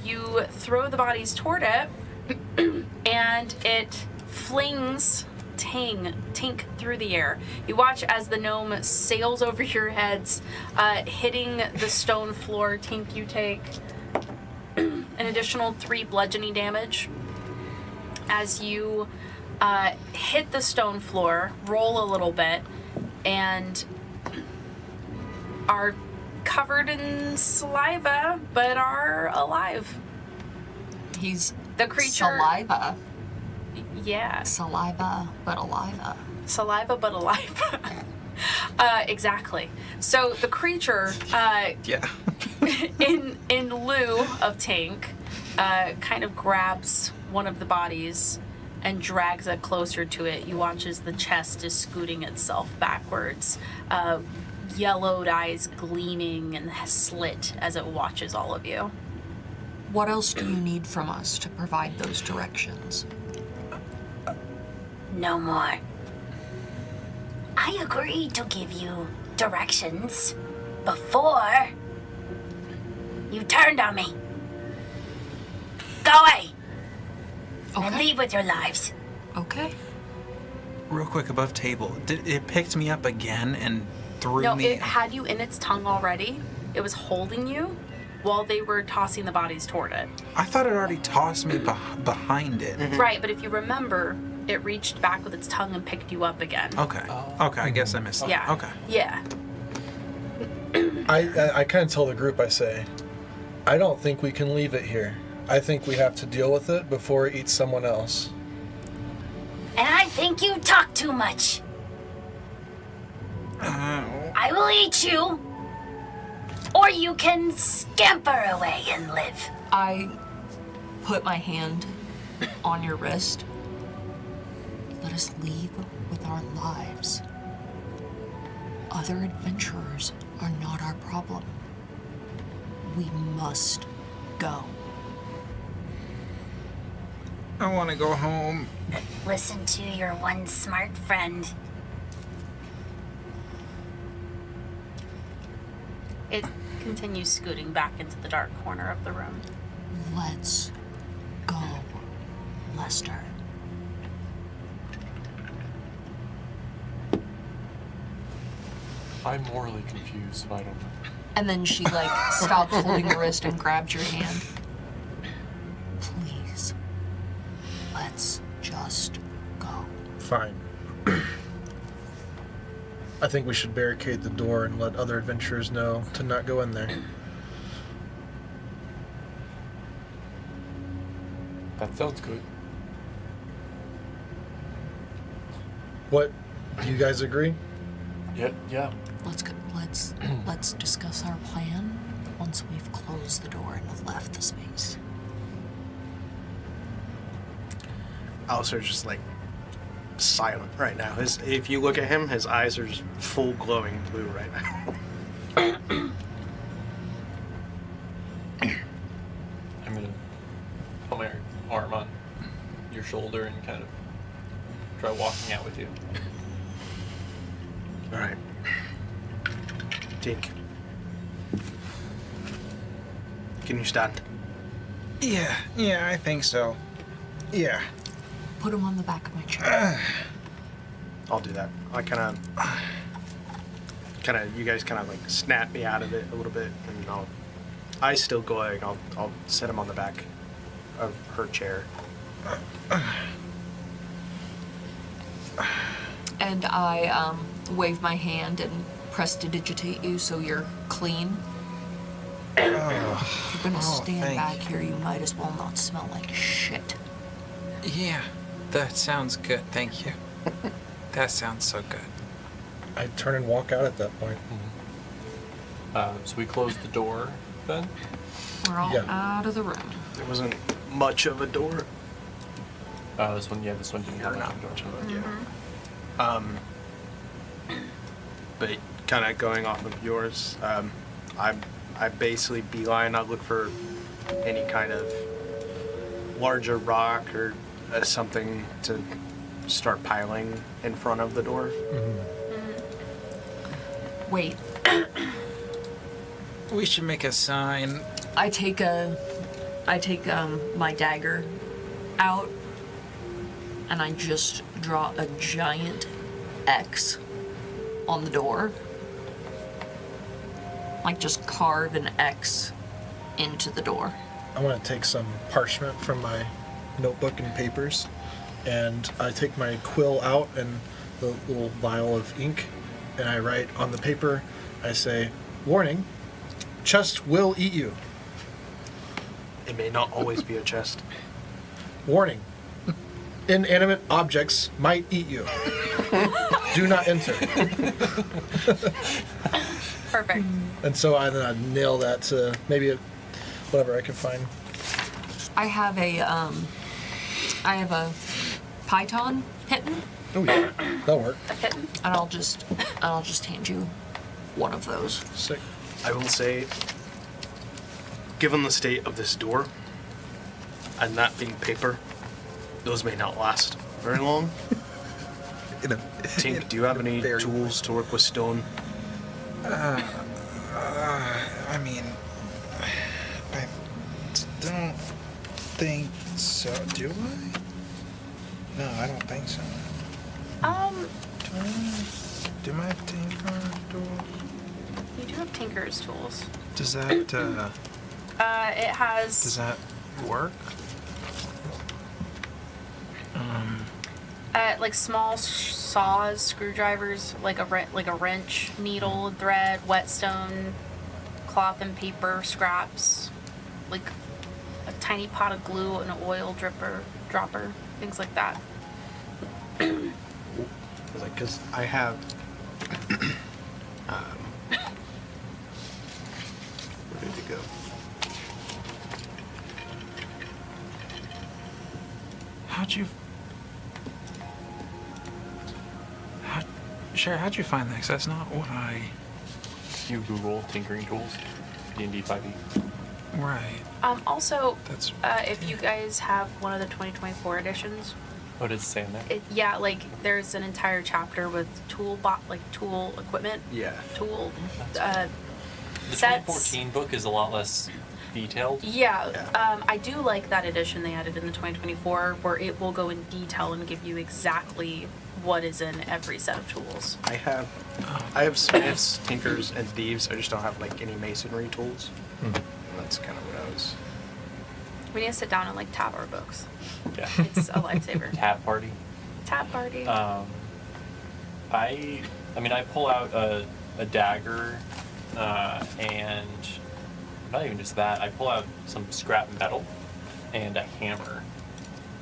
You throw the bodies toward it, and it flings Tink through the air. You watch as the gnome sails over your heads, hitting the stone floor. Tink, you take an additional 3 bludgeoning damage. As you hit the stone floor, roll a little bit, and are covered in saliva, but are alive. He's The creature... saliva. Yeah. Saliva, but alive. Saliva, but alive. Exactly. So the creature, Yeah. in lieu of Tink, kind of grabs one of the bodies and drags it closer to it. You watch as the chest is scooting itself backwards, yellowed eyes gleaming and slit as it watches all of you. What else do you need from us to provide those directions? No more. I agreed to give you directions before you turned on me. Go away and Okay. leave with your lives. Okay. Real quick, above table, it picked me up again and threw No, me. it had you in its tongue already. It was holding you while they were tossing the bodies toward it. I thought it already tossed me behind it. Right, but if you remember, it reached back with its tongue and picked you up again. Okay. Okay, I guess I missed that. Yeah. Okay. Yeah. I kind of tell the group, I say, I don't think we can leave it here. I think we have to deal with it before it eats someone else. And I think you talk too much. I will eat you, or you can scamper away and live. I put my hand on your wrist. Let us leave with our lives. Other adventurers are not our problem. We must go. I want to go home. Listen to your one smart friend. It continues scooting back into the dark corner of the room. Let's go, Leicester. I'm morally confused, so I don't know. And then she stops holding your wrist and grabs your hand. Please, let's just go. Fine. I think we should barricade the door and let other adventurers know to not go in there. That sounds good. What? Do you guys agree? Yeah. Let's discuss our plan once we've closed the door and have left the space. Alistair's just silent right now. If you look at him, his eyes are just full glowing blue right now. I'm gonna put my arm on your shoulder and kind of try walking out with you. All right. Tink. Can you stand? Yeah, I think so. Yeah. Put him on the back of my chair. I'll do that. I you guys snap me out of it a little bit, and I still going. I'll set him on the back of her chair. And I wave my hand and prestidigitate you so you're clean. If you're gonna stand thank back here, you might as well not smell like shit. Yeah, that sounds good. Thank you. That sounds so good. I turn and walk out at that point. So we closed the door then? We're all Yeah. out of the room. There wasn't much of a door. This one didn't have Or not a door. much of it, yeah. But kind of going off of yours, I basically beeline. I look for any kind of larger rock or something to start piling in front of the door. Wait, We should make a sign. I take my dagger out and I just draw a giant X on the door. Like just carve an X into the door. I want to take some parchment from my notebook and papers, and I take my quill out and the little vial of ink, and I write on the paper, I say, "Warning, chest will eat you. It may not always be a chest. Warning, inanimate objects might eat you. Do not enter." Perfect. And so I nail that to maybe whatever I can find. I have a python hitting, Oh yeah, that'll work. A kitten. and I'll just hand you one of those. Sick. I will say, given the state of this door, and that being paper, those may not last very long. Tink, do you have any tools to work with stone? I mean, I don't think so. Do I? No, I don't think so. Do my tinker tools? You do have Tinker's tools. Does that It has. does that work? Like small saws, screwdrivers, like a wrench, needle, thread, whetstone, cloth and paper, scraps, like a tiny pot of glue, an oil dropper, things like that. Because I have. Where did it go? How'd you find that? 'Cause that's not what I. You Google tinkering tools, D&D 5e. Right. Also, That's. if you guys have one of the 2024 editions, What does it say in there? there's an entire chapter with tool equipment, Yeah. tool The sets. 2014 book is a lot less detailed. Yeah, I do like that edition they added in the 2024, where it will go in detail and give you exactly what is in every set of tools. I have smiths, tinkers, and thieves. I just don't have like any masonry tools. That's kind of what I was. We need to sit down and like tab our books. Yeah. It's a lifesaver. Tab party. Tab party. I pull out a dagger, and not even just that. I pull out some scrap metal and a hammer.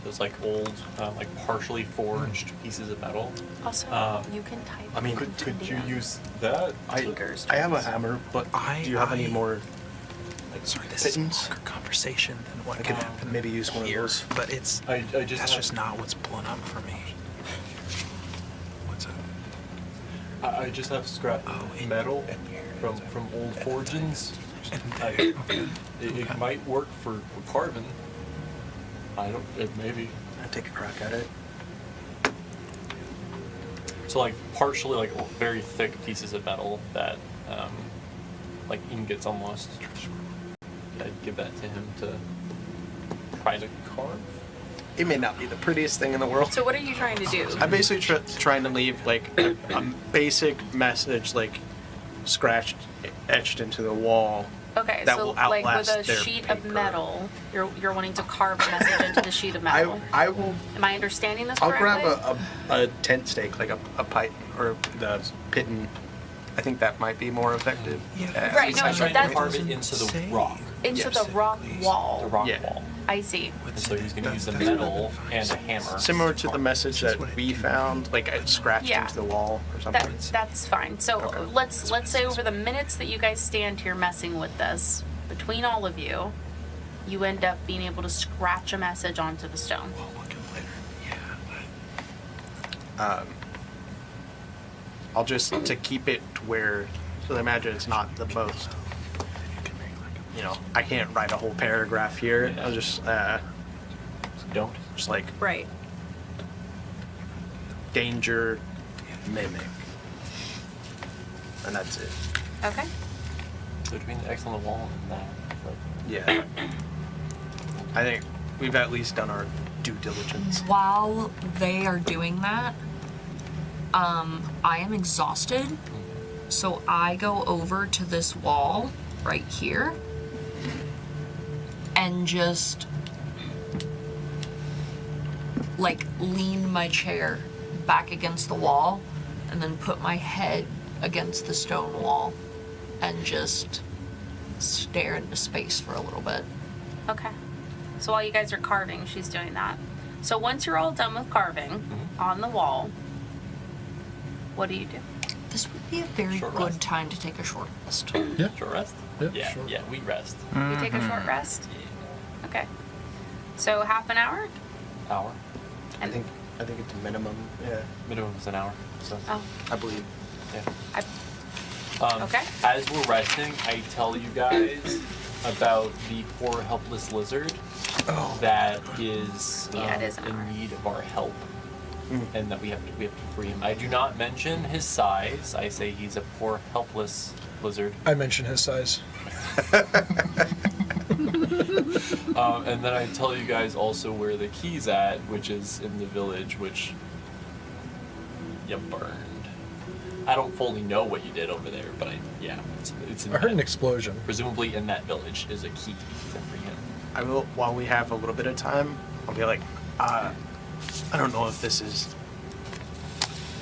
So it's like old, like partially forged pieces of metal. Also, you can type. I mean, Could you use that? Tinker's I have a tools. hammer, but do you have any more? Like, Sorry, this is a pittance? longer conversation than what I can could happen maybe use one of here, those. but it's I just that's have- just not what's blown up for me. What's up? I just have scrap in- metal in here. from old forgings. And I- It might work for carving. Maybe. I'd take a crack at it. So like partially like very thick pieces of metal that like ingots almost. I'd give that to him to try to carve. It may not be the prettiest thing in the world. So what are you trying to do? I'm basically trying to leave like a basic message, like scratched, etched into the wall. Okay, that so will like with outlast a their sheet of paper. metal, you're wanting to carve a message into the sheet of metal. I will. Am I understanding this I'll correctly? grab a tent stake, like a pipe or the pitten. I think that might be more effective. Yeah. Right, no, I'm trying that's- to carve it into the rock. into Yes. the rock wall. The rock Yeah. wall. I see. And so he's going to use a metal and a hammer. Similar to the message that we found, like it scratched Yeah. into the wall or something. That's fine. So let's say over the minutes that you guys stand here messing with this, between all of you, you end up being able to scratch a message onto the stone. I'll just, to keep it to where, so I imagine it's not the most, I can't write a whole paragraph here. I'll just, Don't. just like, Right. danger, mimic. And that's it. Okay. So between the X on the wall and that, like, Yeah. I think we've at least done our due diligence. While they are doing that, I am exhausted, so I go over to this wall right here and just like lean my chair back against the wall and then put my head against the stone wall and just stare into space for a little bit. Okay. So while you guys are carving, she's doing that. So once you're all done with carving on the wall, what do you do? This would be a very Short good rest. time to take a short rest. Yeah. short rest? Yeah, sure. Yeah, we rest. You take a short rest? Okay. So half an hour? Hour. I think it's a minimum. Yeah. Minimum is an hour. So, Oh, I believe. yeah. okay. As we're resting, I tell you guys about the poor helpless lizard that is, Yeah, it is an hour. in need of our help, and that we have to free him. I do not mention his size. I say he's a poor helpless lizard, I mentioned his size. and then I tell you guys also where the key's at, which is in the village, which you burned. I don't fully know what you did over there, but it's in I heard an that- explosion. presumably in that village is a key to free him. I will, while we have a little bit of time, I'll be like, I don't know if this is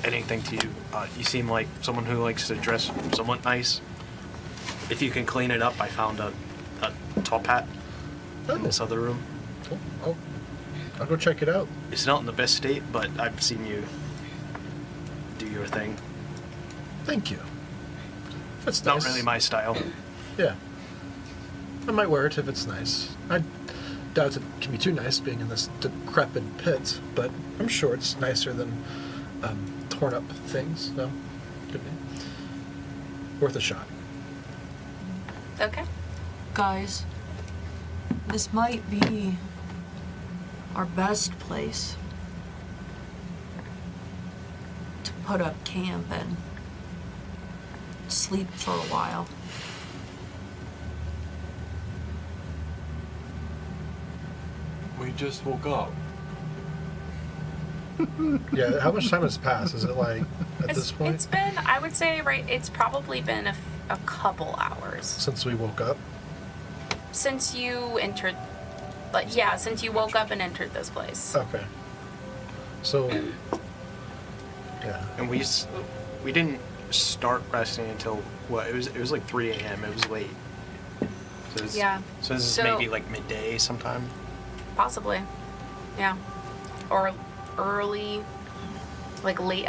anything to you. You seem like someone who likes to dress somewhat nice. If you can clean it up, I found a top hat in this other room. Oh, I'll go check it out. It's not in the best state, but I've seen you do your thing. Thank you. That's Not nice. really my style. Yeah. I might wear it if it's nice. I doubt it can be too nice being in this decrepit pit, but I'm sure it's nicer than torn up things, so could be. Worth a shot. Okay. Guys, this might be our best place to put up camp and sleep for a while. We just woke up. Yeah, how much time has passed? Is it like, at this point, It's been, I would say, it's probably been a couple hours since we woke up? since you entered, since you woke up and entered this place. Okay. So, yeah. And we didn't start resting until what? It was like 3 a.m. It was late. So this, Yeah. So this is So- maybe like midday sometime. Possibly. Yeah. Or early, like late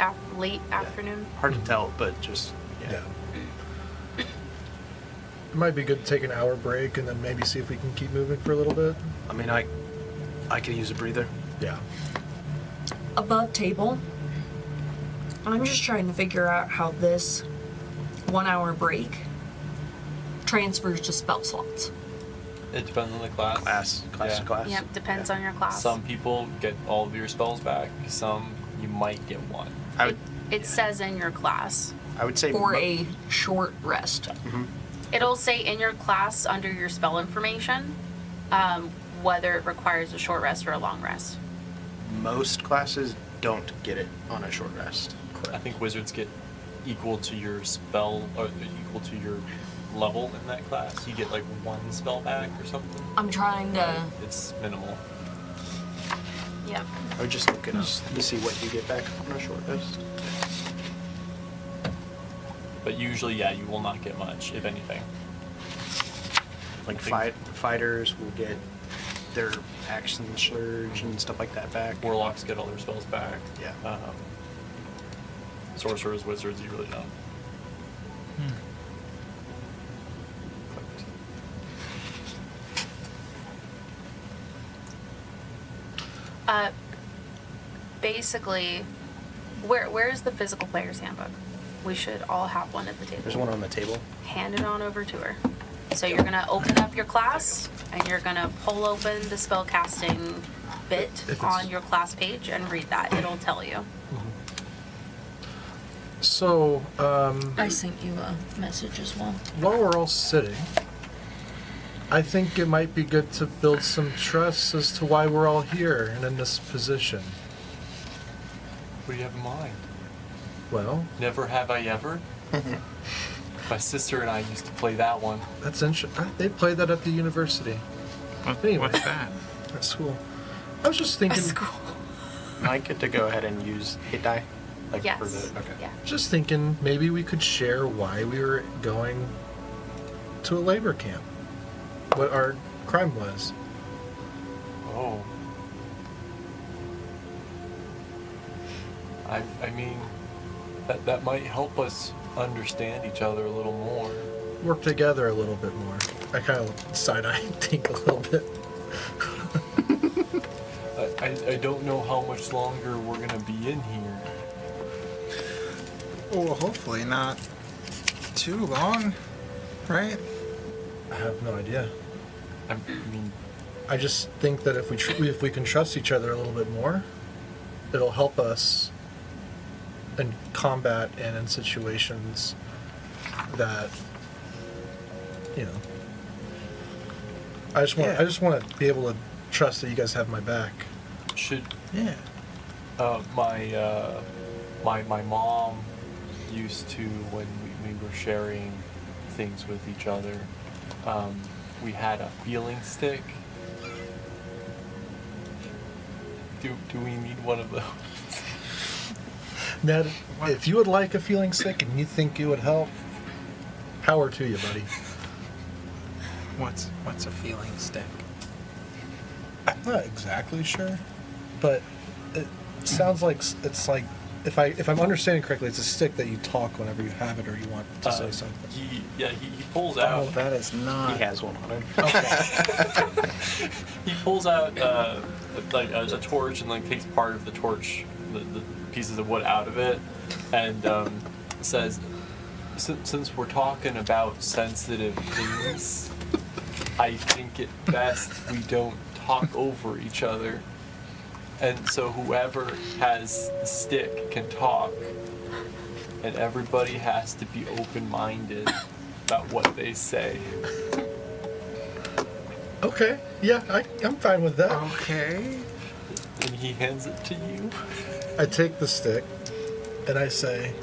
afternoon. Hard to tell, but just Yeah. It might be good to take an hour break and then maybe see if we can keep moving for a little bit. I mean, I could use a breather. Yeah. Above table, I'm just trying to figure out how this 1 hour break transfers to spell slots. It depends on the class. Class Yeah. to class. Yep, depends on your class. Some people get all of your spells back. Some you might get one. It says in your class. I would say For a short rest. It'll say in your class under your spell information whether it requires a short rest or a long rest. most classes don't get it on a short rest. I think wizards get equal to your spell or equal to your level in that class. You get like one spell back or something. I'm trying to. It's minimal. Yep. I would just look at us to see what you get back on a short rest. But usually, yeah, you will not get much, if anything. Like I think- fighters will get their action surge and stuff like that back. Warlocks get all their spells back. Yeah. Sorcerers, wizards, you really don't. Basically, where's the physical player's handbook? We should all have one at the table. There's one on the table. Hand it on over to her. So you're gonna open up your class, and you're gonna pull open the spellcasting bit on your class page and read that. It'll tell you. So, I sent you a message as well. while we're all sitting, I think it might be good to build some trust as to why we're all here and in this position. What do you have in mind? Well, Never Have I Ever? My sister and I used to play that one. that's interesting. They played that at the university. Anyway. What's that? At school. I was just thinking. I get to go ahead and use hit die? Like Yes. for the, okay. Yeah. Just thinking maybe we could share why we were going to a labor camp. What our crime was. Oh. I mean, that might help us understand each other a little more. Work together a little bit more. I kind of side-eye Tink a little bit. I don't know how much longer we're gonna be in here. Well, hopefully not too long, right? I have no idea. I mean, I just think that if we can trust each other a little bit more, it'll help us in combat and in situations that, you know. I just want to be able to trust that you guys have my back. should Yeah. my mom used to, when we were sharing things with each other, we had a feeling stick. Do we need one of those? Ned, if you would like a feeling sick and you think it would help, power to you, buddy. What's a feeling stick? I'm not exactly sure, but it sounds like it's like if I'm understanding correctly, it's a stick that you talk whenever you have it or you want to say something. He pulls out. Oh, that is not. He has one on him. He pulls out like a torch and like takes part of the torch, the pieces of wood out of it, and says, "Since we're talking about sensitive things, I think it best we don't talk over each other. And so whoever has the stick can talk, and everybody has to be open-minded about what they say." Okay, yeah, I'm fine with that. Okay. And he hands it to you. I take the stick and I say,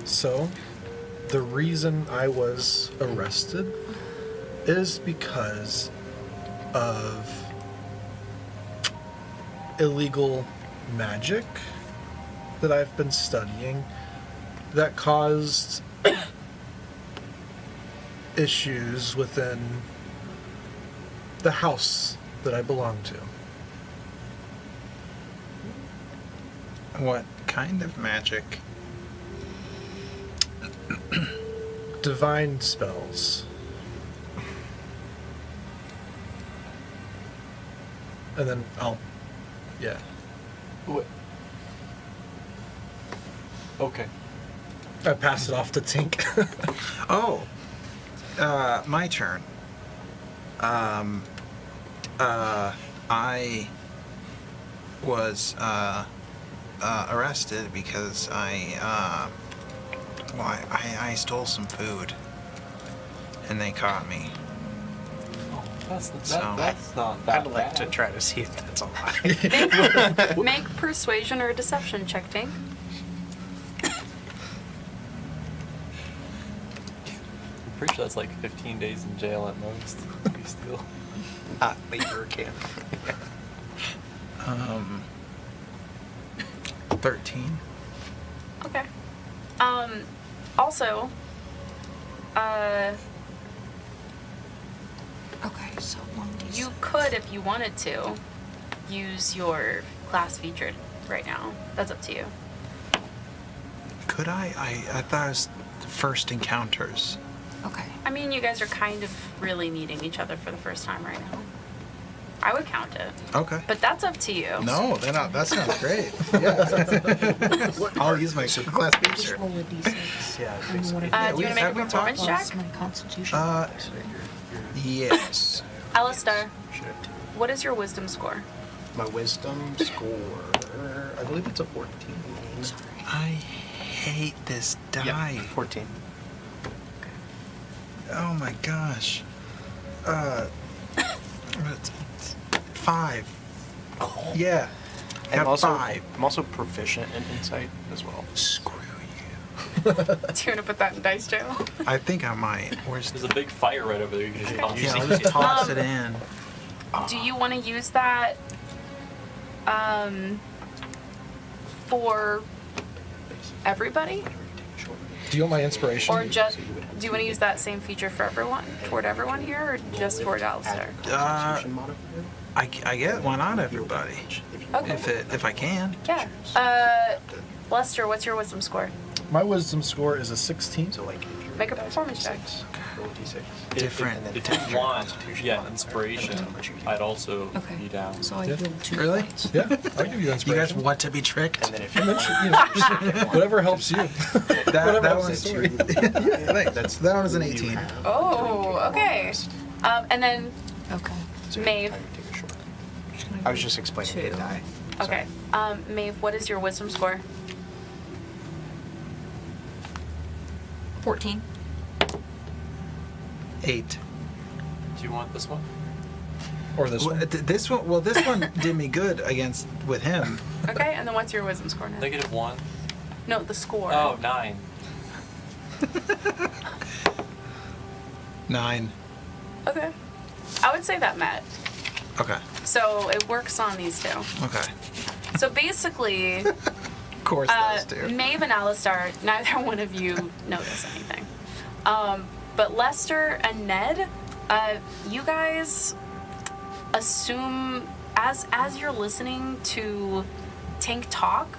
so the reason I was arrested is because of illegal magic that I've been studying that caused issues within the house that I belong to. What kind of magic? Divine spells. And then yeah. What? Okay. I pass it off to Tink. Oh, my turn. I was arrested because I stole some food, and they caught me. Oh, that's So- not that I'd like to bad. try to see if that's a lie. Make persuasion or deception check, Tink. I'm pretty sure that's like 15 days in jail at most. You still. Labor camp. 13. Okay. Also, Okay, so 1d6. You could, if you wanted to, use your class featured right now. That's up to you. Could I? I thought it was first encounters. Okay. I mean, you guys are kind of really meeting each other for the first time right now. I would count it, Okay. but that's up to you. No, they're not. That sounds great. Yeah. I'll use my class Just feature. roll a d6. Yeah, And what if Do you we- want to make a have we performance talked- check? plus my constitution? Yes. Alistar, Should have two. what is your wisdom score? My wisdom score, I believe it's a 14. I hate this die. Yeah, 14. Oh my gosh. It's 5. Yeah. I'm Got also 5. I'm also proficient in insight as well. Screw you. Do you want to put that in dice jail? I think I might. Where's There's a big fire right over there. You can just toss Yeah, it. I'll just toss it in. Do you want to use that for everybody? Do you want my inspiration? Or just, do you want to use that same feature for everyone, toward everyone here, or just toward Alistair? Constitution modifier? I get why not everybody? Okay. If I can. Yeah. Lester, what's your wisdom score? My wisdom score is a 16. So like, if you Make a performance check. roll a d6. Different. If you want, yeah, inspiration, I'd also Okay. be down. So I Yeah. healed 2 Really? points. Yeah, I'll give you You guys inspiration. want to be tricked? And then if you You know, just whatever helps you. That helps one's the story. yeah, thanks. That one is an you 18. have Oh, okay. And then Okay. Maeve. I would take a short. I was just explaining the 2. die. Okay. Maeve, what is your wisdom score? 14. 8. Do you want this one? Or this one. This one. Well, this one did me good with him. Okay, and then what's your wisdom score now? -1. No, the score. Oh, 9. 9. Okay. I would say that met. Okay. So it works on these two. Okay. So basically, Of course, those two. Maeve and Alistar, neither one of you notice anything. But Leicester and Ned, you guys assume as you're listening to Tink talk,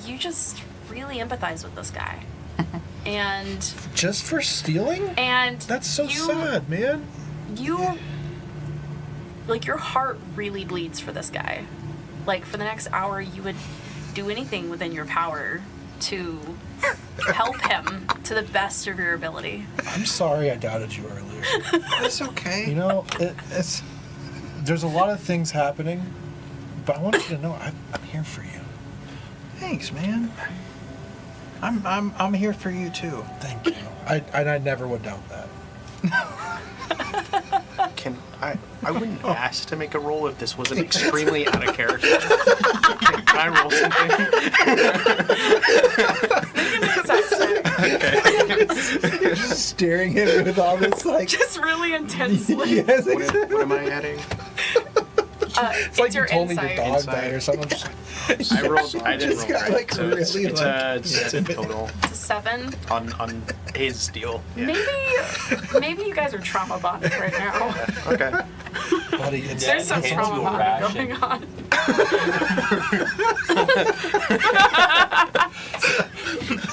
you just really empathize with this guy. And Just for stealing? That's so you, sad, man. You like your heart really bleeds for this guy. Like for the next hour you would do anything within your power to help him to the best of your ability. I'm sorry I doubted you earlier. It's okay. You know, It's there's a lot of things happening, but I want you to know I'm here for you. thanks, man. I'm here for you too. Thank you. I never would doubt that. Can I wouldn't ask to make a roll if this wasn't extremely out of character. Can I roll something? You're just staring at me with all this like. Just really intensely. Yes, What, exactly. what am I adding? It's like you your told me insight. your dog Insight. died or something. Just, I rolled. I didn't Just roll. got, like, so it's, really, it's like- a 10 total It's a 7. on his deal. Yeah. Maybe you guys are trauma bonded right now. Okay. buddy, it's, There's some hands trauma you a bonding ration. going on.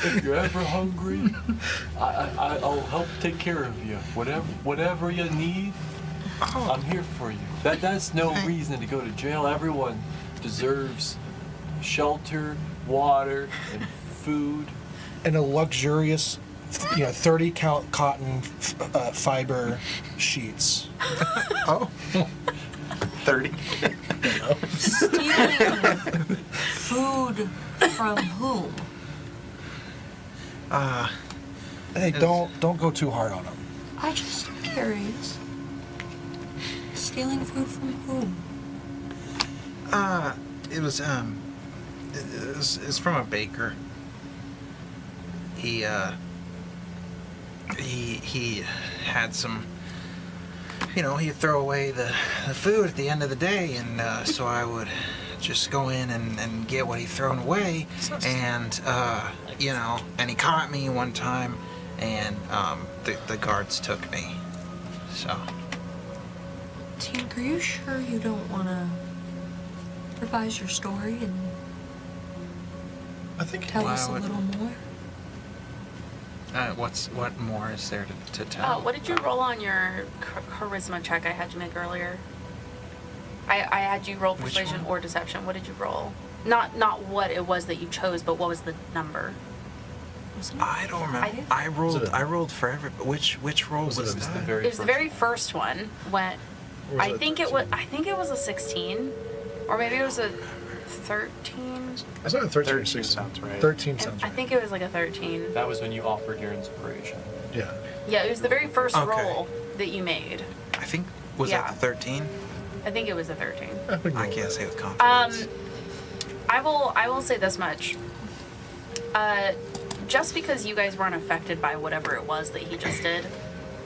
If you're ever hungry, I'll help take care of you. Whatever you need, I'm here for you. That's no reason to go to jail. Everyone deserves shelter, water, and food. and a luxurious, 30 count cotton fiber sheets. Oh. 30. Stealing food from whom? Hey, don't go too hard on them. I just am curious. Stealing food from whom? It's from a baker. He had some, he'd throw away the food at the end of the day, and so I would just go in and get what he'd thrown away, and and he caught me one time, and the guards took me. So. Tink, are you sure you don't want to revise your story and I think tell us a little more? What more is there to tell? What did you roll on your charisma check I had you make earlier? I had you roll Which persuasion one? or deception. What did you roll? Not what it was that you chose, but what was the number? I don't remember. I rolled for every. Which roll was It was that? the very It was the first very first one. When Or was I it think 13? I think it was a 16, or maybe it was a 13. Was that a 13 or 13 16? sounds right. 13 sounds I right. think it was like a 13. That was when you offered your inspiration. Yeah. Yeah, it was the very first Okay. roll that you made. I think was Yeah. that the 13? I think it was a 13. I can't say with confidence. I will say this much. Just because you guys weren't affected by whatever it was that he just did,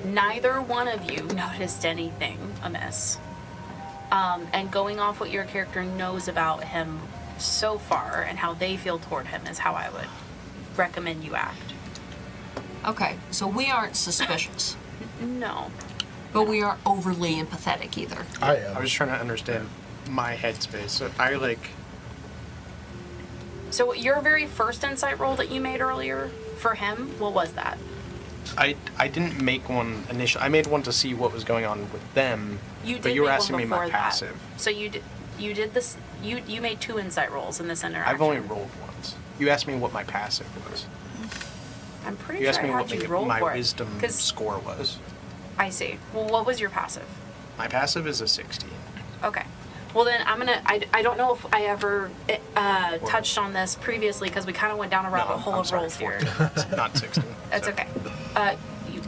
neither one of you noticed anything amiss. And going off what your character knows about him so far and how they feel toward him is how I would recommend you act. Okay, so we aren't suspicious, No. but we aren't overly empathetic either. I am. I was trying to understand my headspace. So I like. So your very first insight roll that you made earlier for him, what was that? I didn't make one initially. I made one to see what was going on with them. You did but you were make one asking me before my that. passive. So you did this. You made 2 insight rolls in this interaction. I've only rolled once. You asked me what my passive was. I'm pretty You sure asked me I what had you roll my for it. wisdom 'Cause- score was. I see. Well, what was your passive? My passive is a 16. Okay. Well, then I'm gonna. I don't know if I ever touched on this previously because we kind of went down a rabbit hole I'm of sorry, rolls here. 14, not 16. That's So- okay.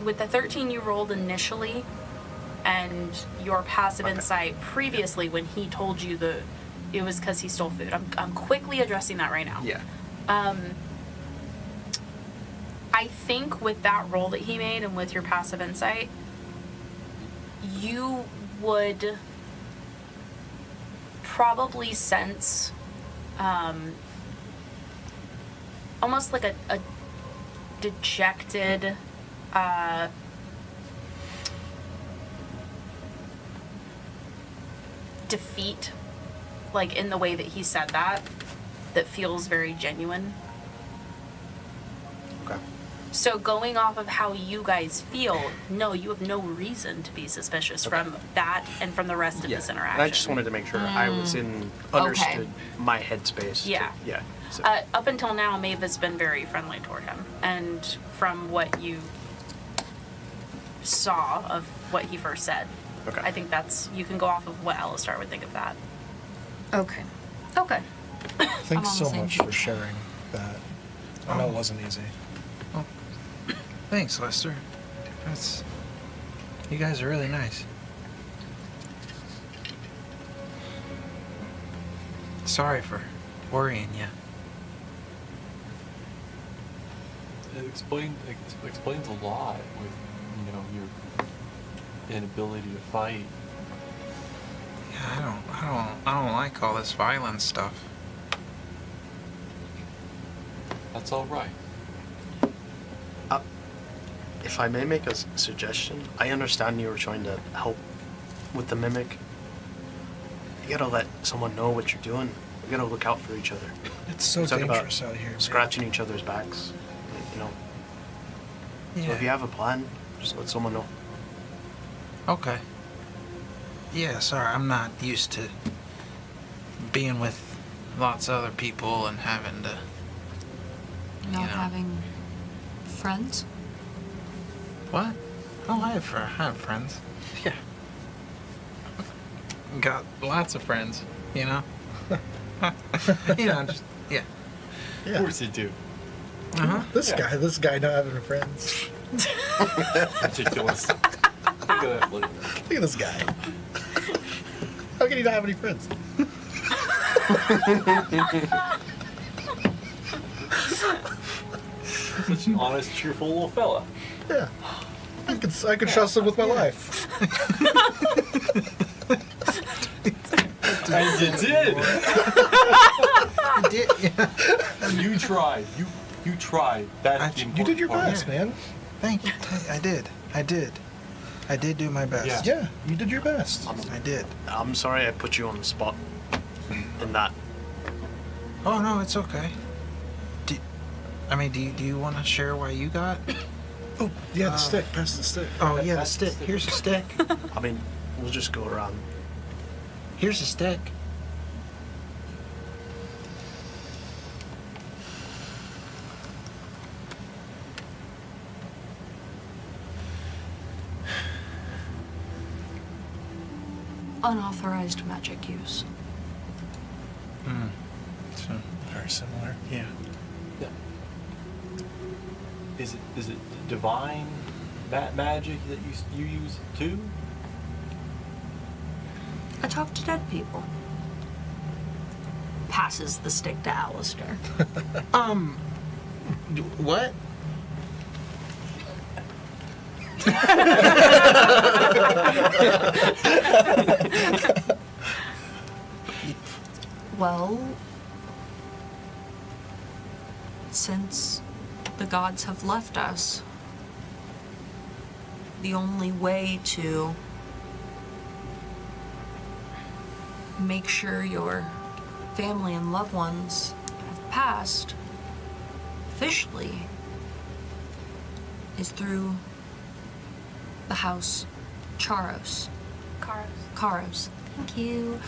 With the 13 you rolled initially, and your passive Okay. insight previously when he told you it was because he stole food. I'm quickly addressing that right now. Yeah. I think with that roll that he made and with your passive insight, you would probably sense almost like a dejected defeat, like in the way that he said that feels very genuine. Okay. So going off of how you guys feel, no, you have no reason to be suspicious from that and from the rest of this interaction. And I just wanted to make sure I was understood my headspace. Yeah. Yeah. So, Up until now, Maeve has been very friendly toward him, and from what you saw of what he first said, Okay. I think you can go off of what Alistar would think of that. Okay. Okay. Thanks I'm on so the same much page. for sharing that. I know it wasn't easy. Thanks, Lester. You guys are really nice. Sorry for worrying you. It explains a lot with, your inability to fight. Yeah, I don't like all this violent stuff. That's all right. if I may make a suggestion, I understand you were trying to help with the mimic. You gotta let someone know what you're doing. You gotta look out for each other. It's so Talk about dangerous out here. man. Scratching each other's backs, you know. So if you have a plan, just let someone know. Okay. Yeah, sorry, I'm not used to being with lots of other people and having to. Not Yeah. having friends? What? Oh, I have friends. Yeah. Got lots of friends, you know? Just, yeah. Of course you do. Uh-huh. This guy not having friends. Ridiculous. Look at that. Look. Look at this guy. How can he not have any friends? Such an honest, cheerful little fella. Yeah. I could trust him with my life. And you did. You did, yeah. You tried. You tried. That's the You important did your part. best, man. Thank you. I did. I did do my best. Yeah. Yeah, you did your best. I did. I'm sorry I put you on the spot in that. Oh no, it's okay. Do you want to share why you got? Oh, yeah, the stick. Pass the stick. Oh yeah, the stick. Here's a stick. I mean, we'll just go around. Here's a stick. Unauthorized magic use. So, Very similar. yeah. Yeah. Is it divine magic that you use too? I talk to dead people. Passes the stick to Alistair. What? Well, since the gods have left us, the only way to make sure your family and loved ones have passed officially is through the house Charos. Karos. Thank you.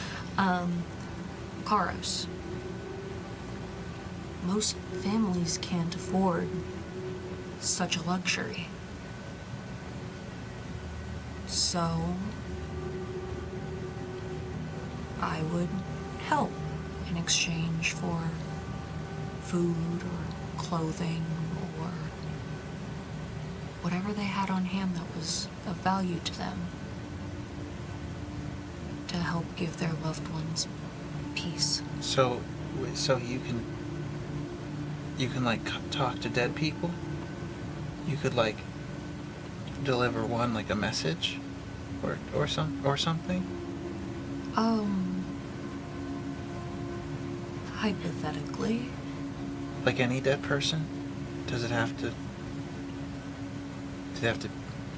Karos. Most families can't afford such a luxury. So, I would help in exchange for food or clothing or whatever they had on hand that was of value to them to help give their loved ones peace. So you can like talk to dead people? You could like deliver one like a message or something? Hypothetically, Like any dead person? Does it have to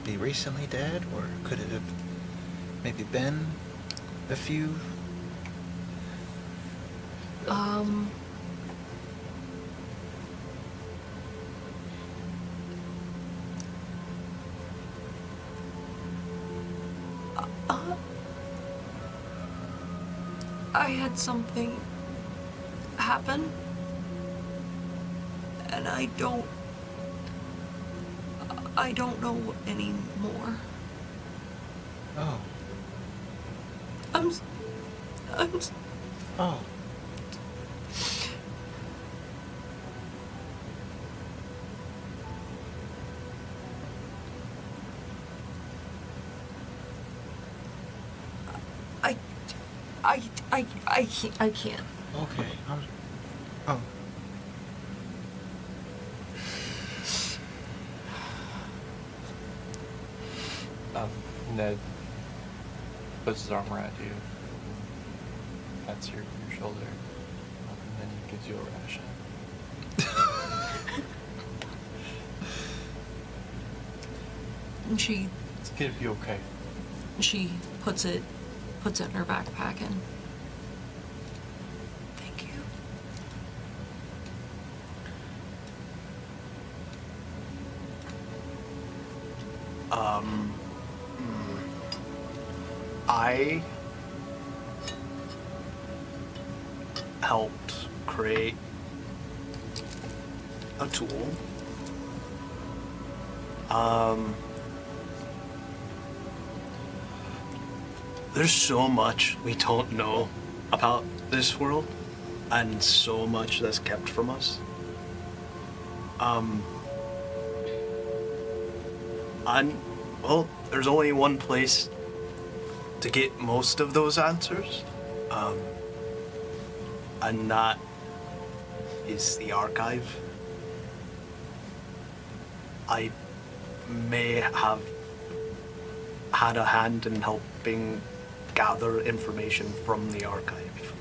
be recently dead, or could it have maybe been a few? I had something happen, and I don't know anymore. Oh. Oh. I can't. Okay. Oh. Ned puts his arm around you, pats your shoulder, and then he gives you a ration. And she It's gonna be okay. puts it in her backpack and thank you. I helped create a tool. There's so much we don't know about this world, and so much that's kept from us. And, well, there's only one place to get most of those answers, and that is the archive. I may have had a hand in helping gather information from the archive.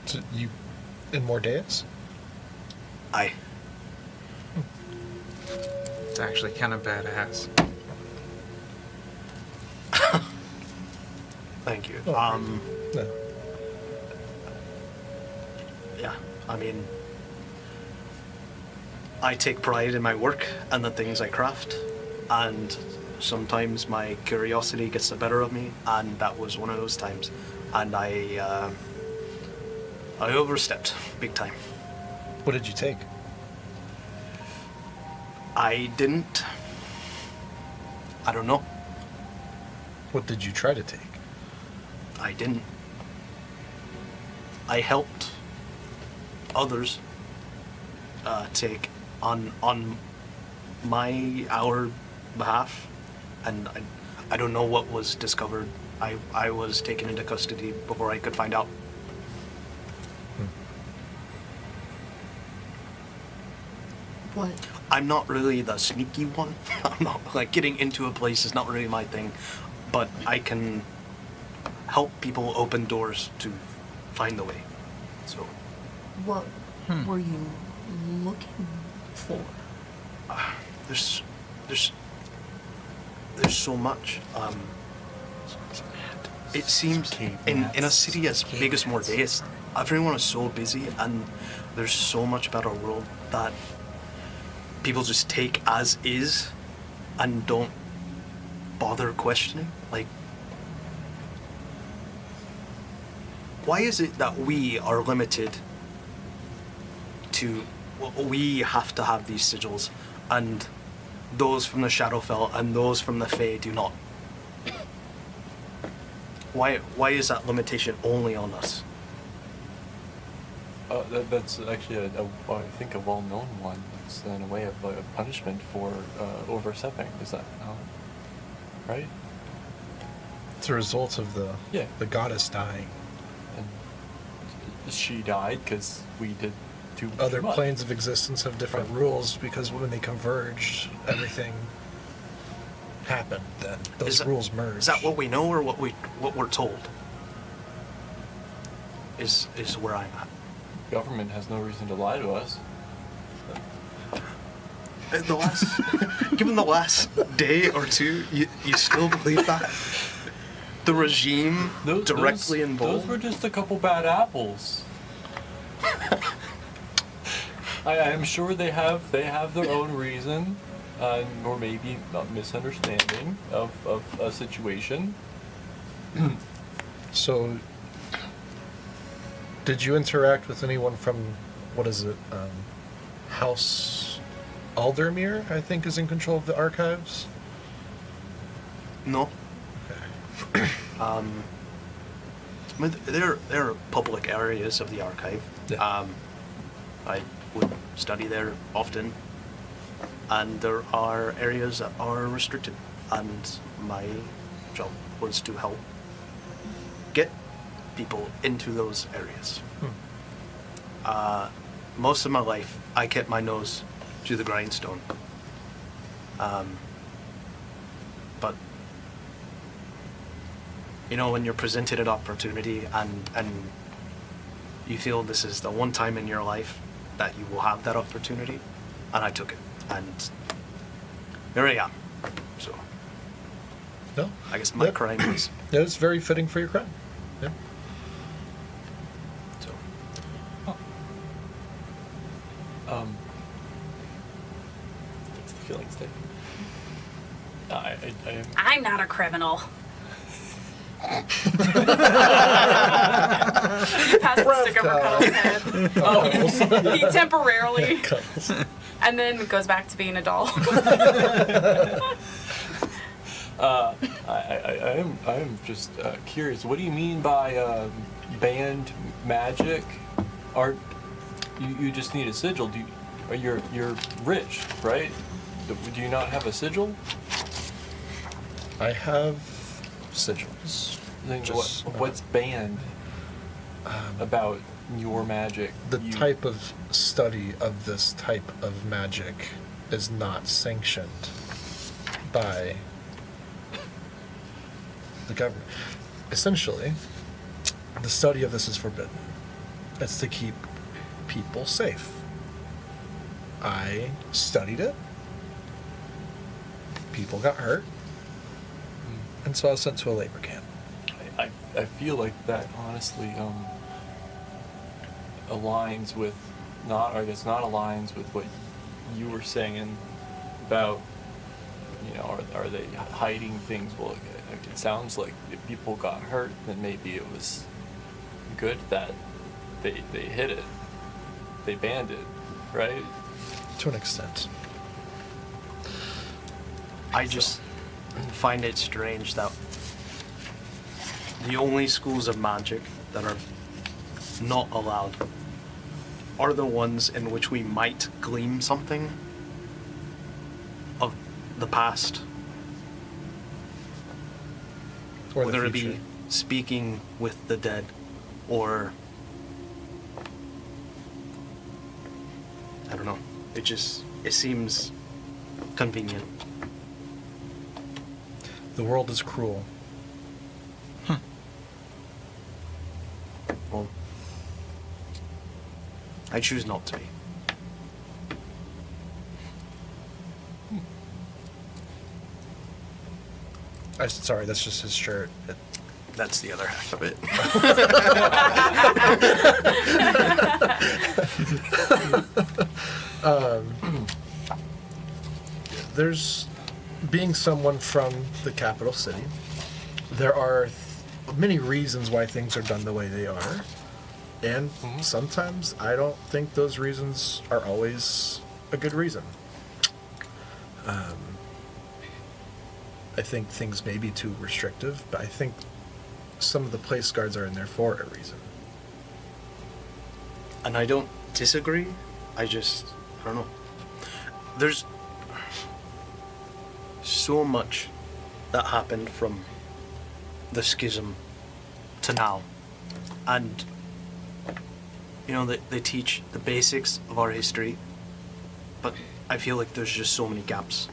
So you, in more days? Aye. actually kind of badass. Thank you. No. Yeah, I mean, I take pride in my work and the things I craft, and sometimes my curiosity gets the better of me, and that was one of those times, and I overstepped big time. What did you take? I don't know. What did you try to take? I didn't. I helped others take on our behalf, and I don't know what was discovered. I was taken into custody before I could find out. What? I'm not really the sneaky one. I'm not, like, getting into a place is not really my thing, but I can help people open doors to find the way. So What were you looking for? there's so much. It seems in a city as big as Mordaeus, everyone is so busy, and there's so much about our world that people just take as is and don't bother questioning. Like, why is it that we are limited to, we have to have these sigils, and those from the Shadowfell and those from the Fae do not? Why is that limitation only on us? That's actually I think a well-known one. It's in a way of a punishment for overstepping. Is that right? It's a result of the goddess dying. And she died because we did too Other much. planes of existence have different rules because when they converged, everything happened. Then those rules merged. Is that what we know, or what we're told? Is where I'm at. Government has no reason to lie to us. Given the last day or two, you still believe that? The regime directly involved? Those were just a couple bad apples. I am sure they have their own reason, or maybe a misunderstanding of a situation. So, did you interact with anyone from, what is it, House Aldermere, I think, is in control of the archives? No. Okay. There are public areas of the archive. Yeah. I would study there often, and there are areas that are restricted, and my job was to help get people into those areas. Most of my life, I kept my nose to the grindstone. But you know, when you're presented an opportunity and you feel this is the one time in your life that you will have that opportunity, and I took it, and here I am. So No. I guess my crime is Yeah, it's very fitting for your crime. Yeah. so. That's the feeling statement. I am. I'm not a criminal. Pass the stick over Cuddle's head. He temporarily, and then goes back to being a doll. I am just curious. What do you mean by banned magic? You just need a sigil? You're rich, right? Do you not have a sigil? I have sigils. Then Just what's banned about your magic? The type of study of this type of magic is not sanctioned by the government. Essentially, the study of this is forbidden. It's to keep people safe. I studied it, people got hurt, and so I was sent to a labor camp. I feel like that honestly aligns with not aligns with what you were saying about, you know, are they hiding things? Well, it sounds like if people got hurt, then maybe it was good that they hid it, they banned it, right? To an extent. I just find it strange that the only schools of magic that are not allowed are the ones in which we might glean something of the past. Or Whether the it future. be speaking with the dead or I don't know. It seems convenient. The world is cruel. Well, I choose not to be. Sorry, that's just his shirt. That's the other half of it. There's, being someone from the capital city, there are many reasons why things are done the way they are. And sometimes I don't think those reasons are always a good reason. I think things may be too restrictive, but I think some of the place guards are in there for a reason. And I don't disagree. I don't know. There's so much that happened from the schism to now. And, you know, they teach the basics of our history, but I feel like there's just so many gaps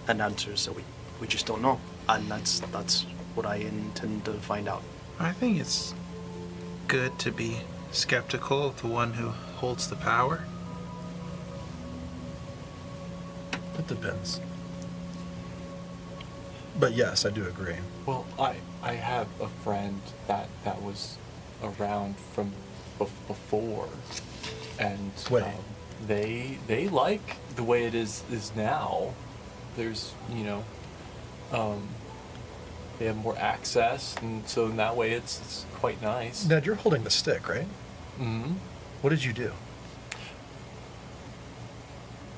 and answers that we just don't know. And that's what I intend to find out. I think it's good to be skeptical of the one who holds the power. It depends. But yes, I do agree. Well, I have a friend that was around from before, and Wait. They like the way it is now. There's, you know, they have more access, and so in that way it's quite nice. Ned, you're holding the stick, right? Mm-hmm. What did you do?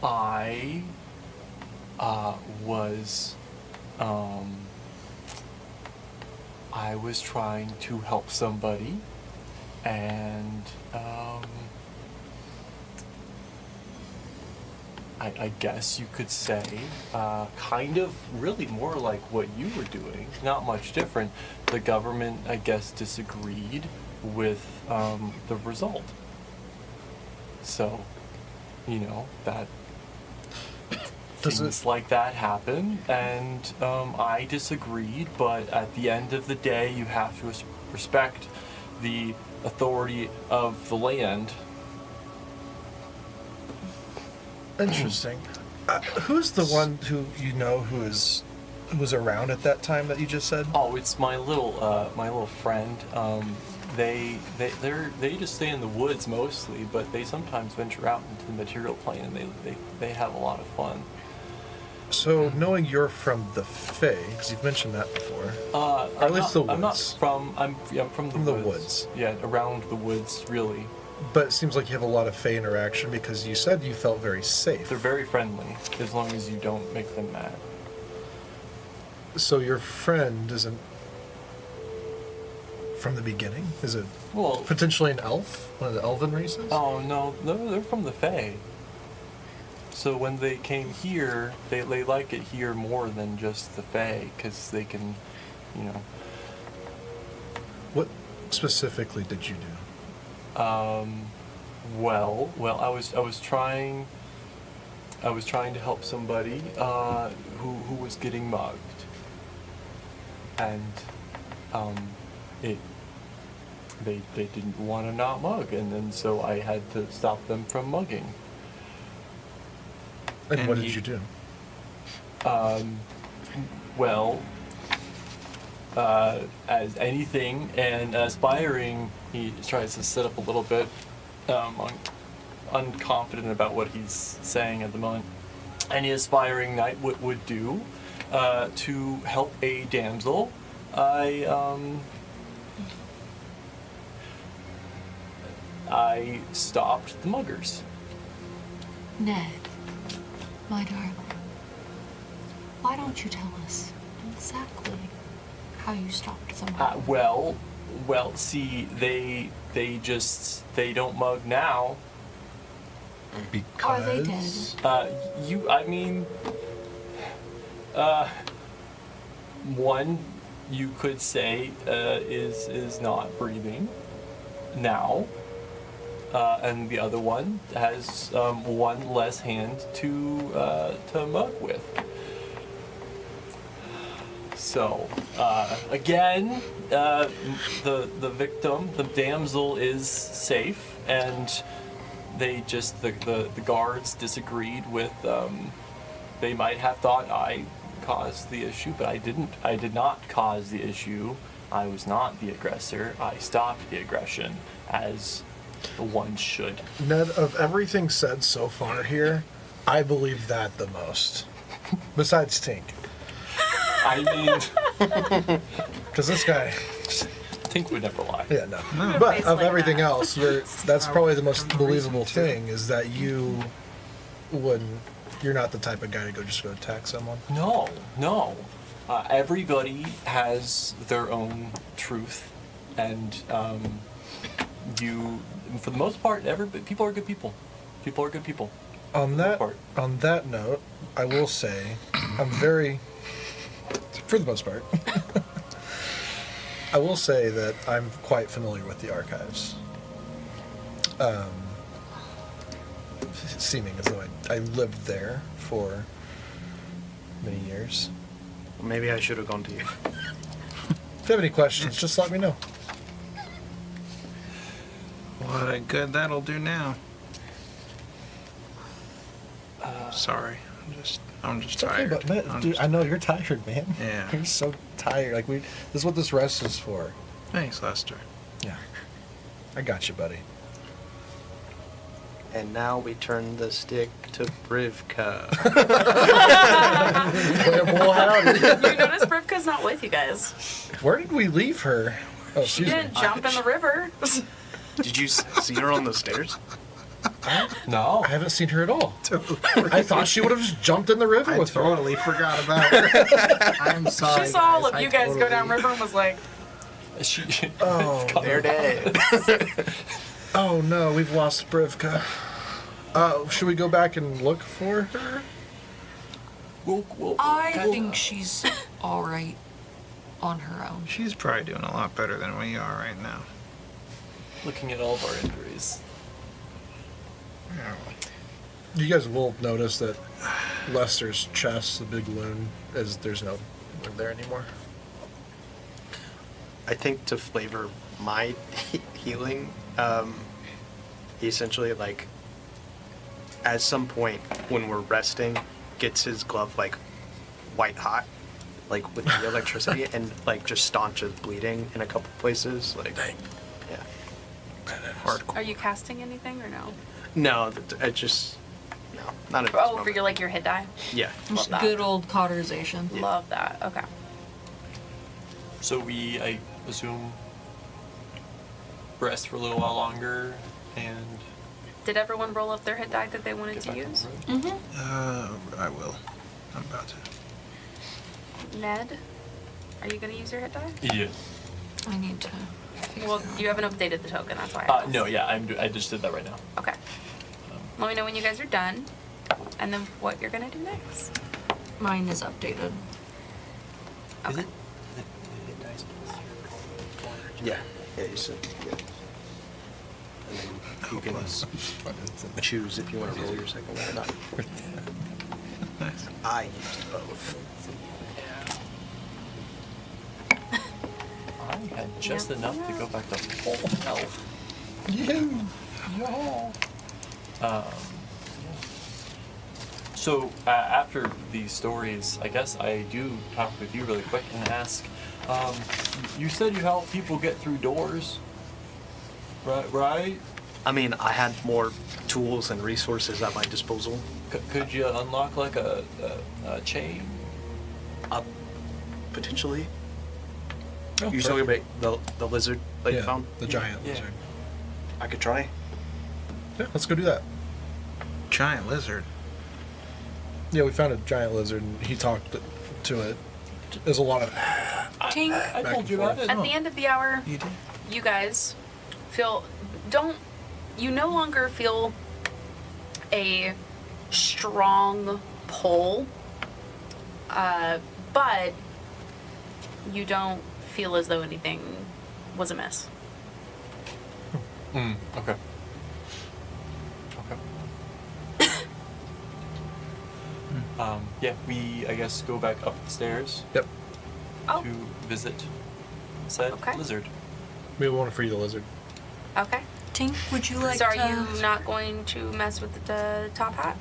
I was trying to help somebody, and I guess you could say kind of really more like what you were doing, not much different. The government, I guess, disagreed with the result. So, you know, that things like that happen, and I disagreed, but at the end of the day, you have to respect the authority of the land. Interesting. Who's the one who you know who was around at that time that you just said? Oh, it's my little friend. They just stay in the woods mostly, but they sometimes venture out into the material plane, and they have a lot of fun. So, knowing you're from the Fae, because you've mentioned that before, or at least the woods. I'm not from. I'm from From the woods. Yeah, around the woods, really. But it seems like you have a lot of Fae interaction because you said you felt very safe. They're very friendly, as long as you don't make them mad. So your friend isn't from the beginning? Is it potentially an elf? One of the elven races? Oh, no, they're from the Fae. So when they came here, they like it here more than just the Fae, because they can, you know. What specifically did you do? Well, I was trying to help somebody who was getting mugged, and they didn't want to not mug, and then so I had to stop them from mugging. And what did you do? Well, as anything, and aspiring, he tries to sit up a little bit, unconfident about what he's saying at the moment. Any aspiring knight would do to help a damsel. I stopped the muggers. Ned, my darling, why don't you tell us exactly how you stopped them? Well, see, they don't mug now. Are they dead? One you could say is not breathing now, and the other one has one less hand to mug with. So again, the victim, the damsel, is safe, and they just the guards disagreed with. They might have thought I caused the issue, but I didn't. I did not cause the issue. I was not the aggressor. I stopped the aggression, as one should. Ned, of everything said so far here, I believe that the most. Besides Tink. I mean, because this guy... Tink would never lie. Yeah, no. No. But Face of like everything that. else, that's probably the most I'm believable reason to. thing, is that you wouldn't... You're not the type of guy to go attack someone. No. Everybody has their own truth, and for the most part, people are good people. People are good people. On that note, I will say, I'm very, for the most part, I will say that I'm quite familiar with the archives. Seeming as though I lived there for many years. Maybe I should have gone to you. If you have any questions, just let me know. What a good that'll do now. Sorry, I'm just It's okay, tired. but man, I'm dude, just- I know you're tired, man. Yeah. You're so tired. Like this is what this rest is for. Thanks, Lester. Yeah. I got you, buddy. And now we turn the stick to Brivka. Well, howdy. You notice Brivka's not with you guys. Where did we leave her? Oh, She excuse me. didn't jump in the river. Did you see her on the stairs? No. I haven't seen her at all. I thought she would have just jumped in the river I with her. totally forgot about her. I'm sorry. She saw all of you guys go down river and was like, Oh, They're dead. oh no, we've lost Brivka. Should we go back and look for her? I think she's all right on her own. She's probably doing a lot better than we are right now. Looking at all of our injuries. You guys will notice that Lester's chest, the big wound, there's no wound there anymore. I think to flavor my healing, he essentially, like, at some point when we're resting, gets his glove, like, white hot, like, with the electricity, and, like, just staunches bleeding in a couple places. Like, yeah. are you casting anything or no? No, I just, no, not at this Oh, for moment. your hit die? Yeah. Love that. Good old cauterization. Love that. Okay. So I assume, rest for a little while longer, and Did everyone roll up their hit die that they wanted get to back on use? the road. I will. I'm about to. Ned, are you going to use your hit die? Yeah. I need to. Well, you haven't updated the token, that's why. I asked. No, yeah, I just did that right now. Okay. Let me know when you guys are done, and then what you're gonna do next. Mine is updated. Okay. Yeah. Yeah, you said, yeah. And then you can choose if you want to roll your second one or not. Nice. I used both. I had just Yeah. enough to go back to full health. So after these stories, I guess I do talk with you really quick and ask. You said you help people get through doors, right? I mean, I had more tools and resources at my disposal. Could you unlock like a chain? Potentially. Oh, You talking about the lizard that you Yeah, found? the giant Yeah. lizard. I could try. Yeah, let's go do that. Giant lizard. Yeah, we found a giant lizard, and he talked to it. There's a lot of. Tink, I Back told and you about forth. it. At the end of the hour, You did? you guys you no longer feel a strong pull, but you don't feel as though anything was amiss. Okay. Okay. Yeah, we, I guess, go back up the stairs Yep. Oh, to visit said Okay. lizard. We want to free the lizard. okay. Tink, would you like So are to? you not going to mess with the top hat?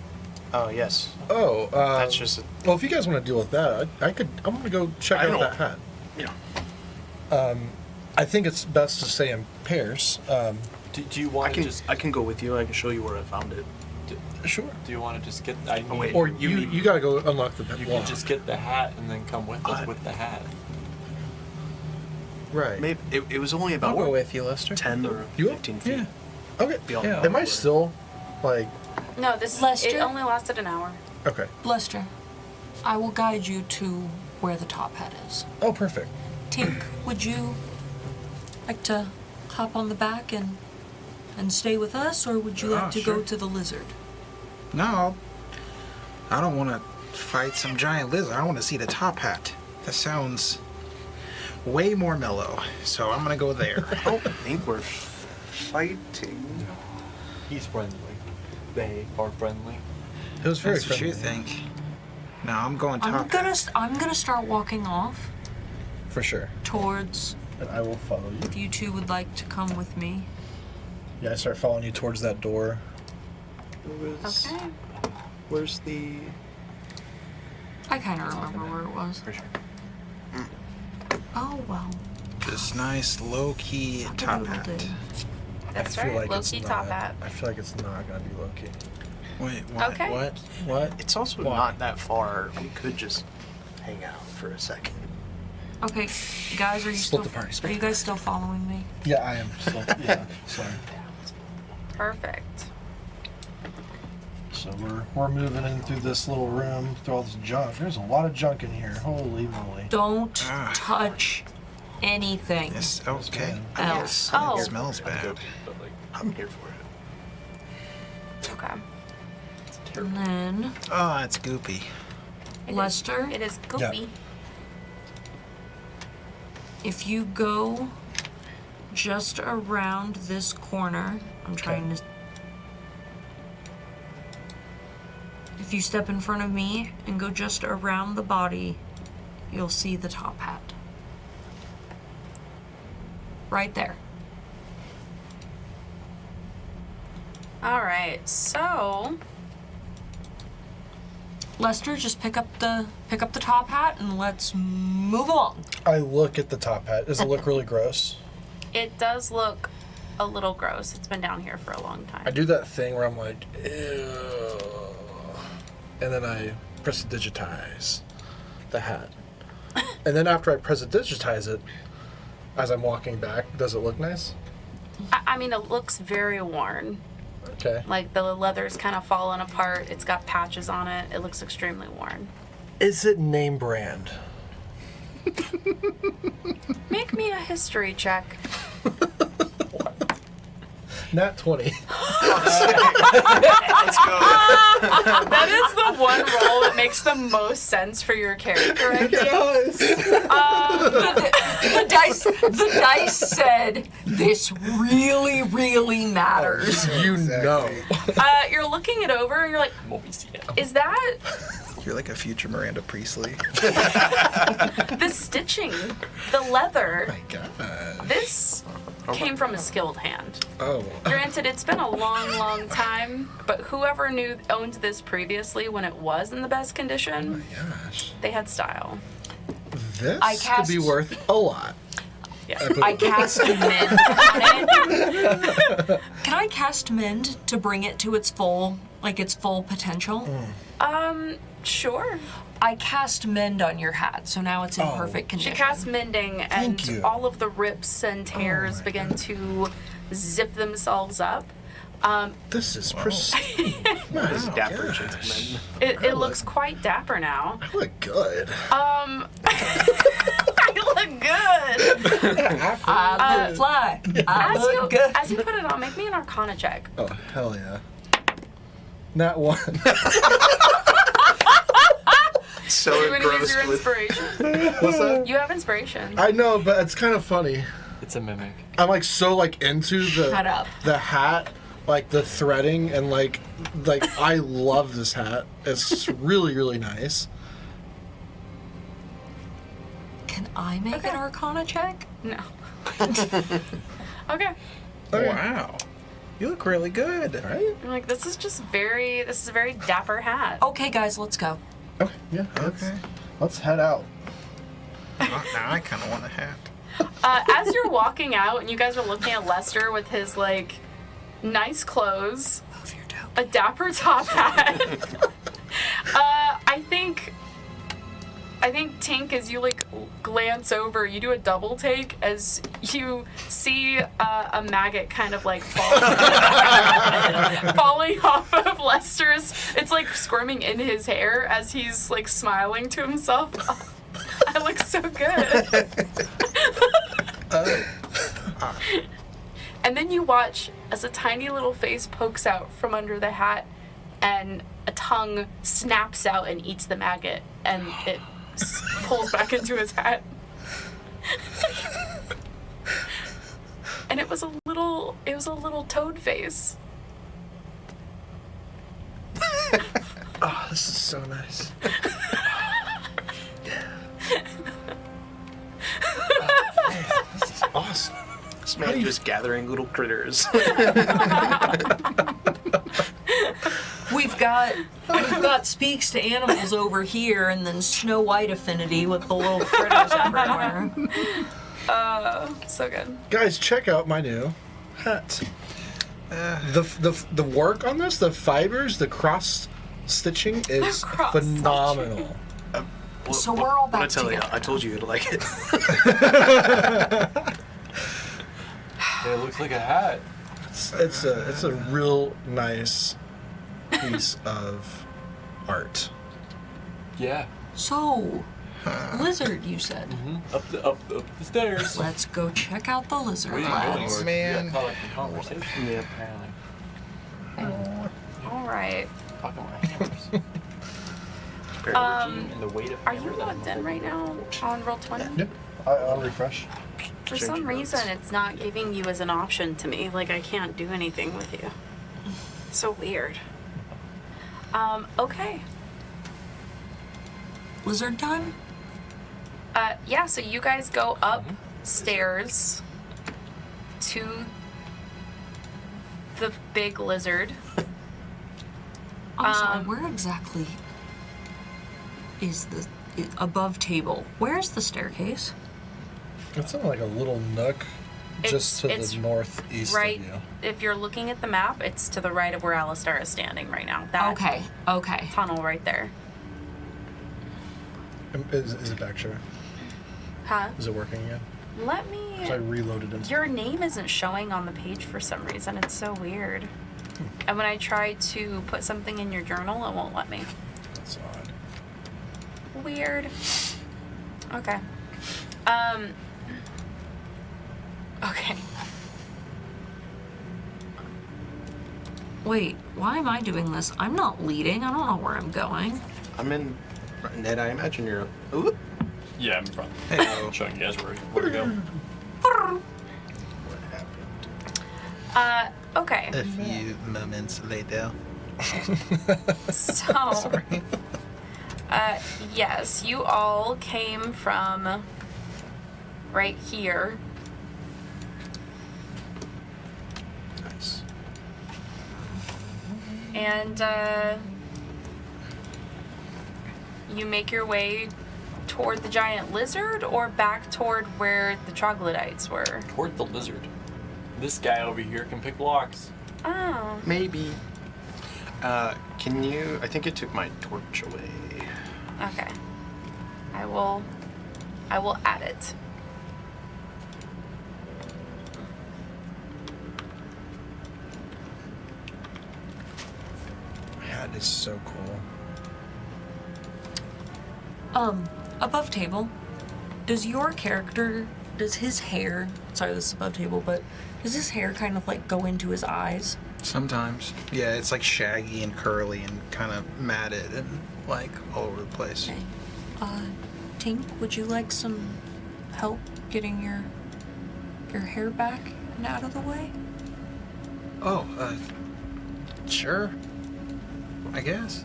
Oh, yes. Oh, That's just well, if you guys want to deal with that, I'm gonna go check I out know. that hat. yeah. I think it's best to stay in pairs. Do you want to just? I can go with you. I can show you where I found it. Sure. Do you want to just get? I need, wait. Or You you mean- gotta go unlock the You lock. can just get the hat and then come with us I- with the hat. right. Maybe it was only I'll about go with you, Lester. 10 or You will? 15 feet. Yeah. Okay. Beyond Yeah. that. Am I still like? No, this Lester? it only lasted an hour. Okay. Lester, I will guide you to where the top hat is. Oh, perfect. Tink, would you like to hop on the back and stay with us, or would you like to sure. go to the lizard? No, I don't want to fight some giant lizard. I want to see the top hat. That sounds way more mellow. So I'm gonna go there. I don't think we're fighting. He's friendly. They are friendly. It was very That's what friendly. you think. No, I'm going top I'm gonna hat. I'm gonna start walking off For sure. towards. And I will follow you. If you two would like to come with me. Yeah, I start following you towards that door. Okay. Where's the? I kind of remember where it was. For sure. Oh well. Just nice low key top Whatever hat. it'll do. That's I feel right. like it's Low-key not. top hat. I feel like it's not gonna be low key. Wait, what? Okay. What? What? It's also Why? not that far. We could just hang out for a second. Okay, guys, are you Split still? the party, Are split you guys still following me? Yeah, I am. Still, yeah. Sorry. Perfect. So we're moving in through this little room, through all this junk. There's a lot of junk in here. Holy moly. Don't Ah. touch anything Yes, okay. man. else. Oh. It smells bad. But like, I'm here for it. Okay. And then Oh, it's goopy. Lester, It is goopy. if you go just around this corner, I'm trying to. If you step in front of me and go just around the body, you'll see the top hat. Right there. All right. So Lester, just pick up the top hat and let's move along. I look at the top hat. Does it look really gross? it does look a little gross. It's been down here for a long I time. do that thing where I'm like, ew. And then I press digitize the hat. And then after I press digitize it, as I'm walking back, does it look nice? I mean, it looks very worn. Okay. Like the leather's kind of fallen apart. It's got patches on it. It looks extremely worn. Is it name brand? Make me a history check. Nat 20. Let's go. That is the one role that makes the most sense for your character, I think. The dice said this really, really matters. You know. You're looking it over and you're like, Movies, yeah. is that You're like a future Miranda Priestley. the stitching, the leather? My God. This came from a skilled hand. Oh. Granted, it's been a long, long time, but whoever owned this previously when it was in the best condition, Oh my gosh. they had style. This I could be cast- worth a lot. Yeah. I cast Mend on it. Can I cast Mend to bring it to its full potential? Sure. I cast Mend on your hat, so now it's in Oh. perfect She condition. casts mending, and Thank you. all of the rips and tears my begin to zip themselves up. This is pristine. My Dapper gosh. gentleman. It looks quite dapper now. I look good. I look good. I look fly. I look good. As you put it on, make me an Arcana check. Oh, hell yeah. Not one. So Do you want to use engrossed your with. inspiration? What's that? You have inspiration. I know, but it's kind of funny. It's a mimic. I'm like so like into Shut up. the hat, like the threading, and like I love this hat. It's really, really nice. Can I make an Arcana check? No. Okay. Wow. You look really good. Right? I'm like, this is a very dapper hat. Okay, guys, let's go. Okay. Yeah. Let's head out. Now I kind of want a hat. As you're walking out and you guys are looking at Leicester with his like nice clothes, Move your toe. a dapper top hat. I think Tink, as you like glance over, you do a double take as you see a maggot kind of like falling off of Lester's. It's like squirming in his hair as he's like smiling to himself. I look so good. And then you watch as a tiny little face pokes out from under the hat and a tongue snaps out and eats the maggot and it pulls back into his hat. And it was a little toad face. Oh, this is so nice. This is awesome. This man just gathering little critters. We've got speaks to animals over here, and then Snow White affinity with the little critters everywhere. So good. Guys, check out my new hat. The work on this, the fibers, the cross stitching is Cross-stitching. phenomenal. So we're all back I tell you, together. I told you you'd like it. It looks like a hat. It's a real nice piece of art. Yeah. So, lizard, you said. Up the stairs. Let's go check out the lizard, Where are you lads. going? man. Yeah, caught up in conversation. Yeah, apparently. All right. Talking about hammers. And the weight of Are you hammer that I'm logged in right now on Roll20? Yep. I'll refresh. For some reason, it's not giving you as an option to me. Like, I can't do anything with you. So weird. Okay. Lizard time? Yeah, so you guys go upstairs to the big lizard. I'm sorry, where exactly is the above table? Where's the staircase? It's in like a little nook just to It's the northeast right, of you. if you're looking at the map, it's to the right of where Alistair is standing right now. That Okay. tunnel right there. Is it back, sure? Huh? Is it working again? Let me... 'Cause I reloaded it. Your name isn't showing on the page for some reason. It's so weird. And when I try to put something in your journal, it won't let me. That's odd. Weird. Okay. Okay. Wait, why am I doing this? I'm not leading. I don't know where I'm going. I'm in. Ned, I imagine you're. Ooh. Yeah, I'm in front. Hey. Showing you guys where to go. What happened? Okay. A few moments later. So, yes, you all came from right here. And you make your way toward the giant lizard or back toward where the troglodytes were? Toward the lizard. This guy over here can pick locks. Oh. Maybe. Can you? I think it took my torch away. Okay. I will add it. That is so cool. Above table, does his hair, sorry this is above table, but does his hair kind of like go into his eyes? Sometimes. Yeah, it's like shaggy and curly and kind of matted and like all over the place. Okay. Tink, would you like some help getting your hair back and out of the way? Oh, sure. I guess.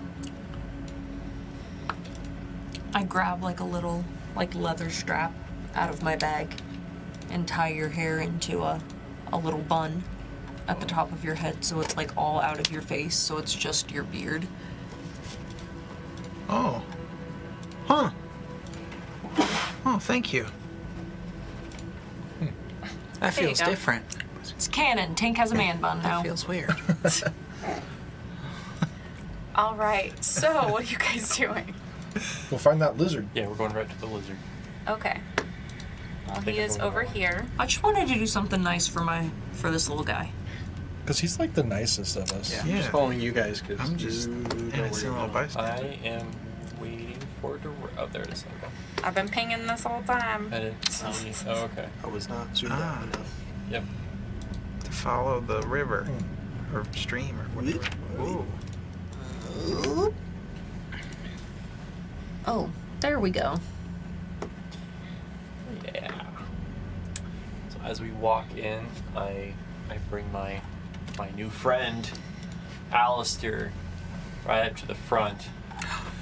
I grab like a little like leather strap out of my bag and tie your hair into a little bun at the top of your head so it's like all out of your face, so it's just your beard. Oh. Huh. Oh, thank you. That There you feels go. different. It's canon. Tink has a man bun now. That feels weird. All right. So, what are you guys doing? We'll find that lizard. Yeah, we're going right to the lizard. Okay. Well, think he I'm is going over that way. here. I just wanted to do something nice for this little guy. Because he's like the nicest of us. Yeah, I'm Yeah. just following you guys because I'm just you know innocent where little you're going. bystander. I am waiting for it to... Oh, there it is. Okay. I've been pinging this whole time. I didn't see... Oh, okay. I was not zoomed Ah. out enough. Yep. To follow the river or stream or whatever. Whoa. Oh, there we go. Yeah. So as we walk in, I bring my new friend, Alistair, right up to the front.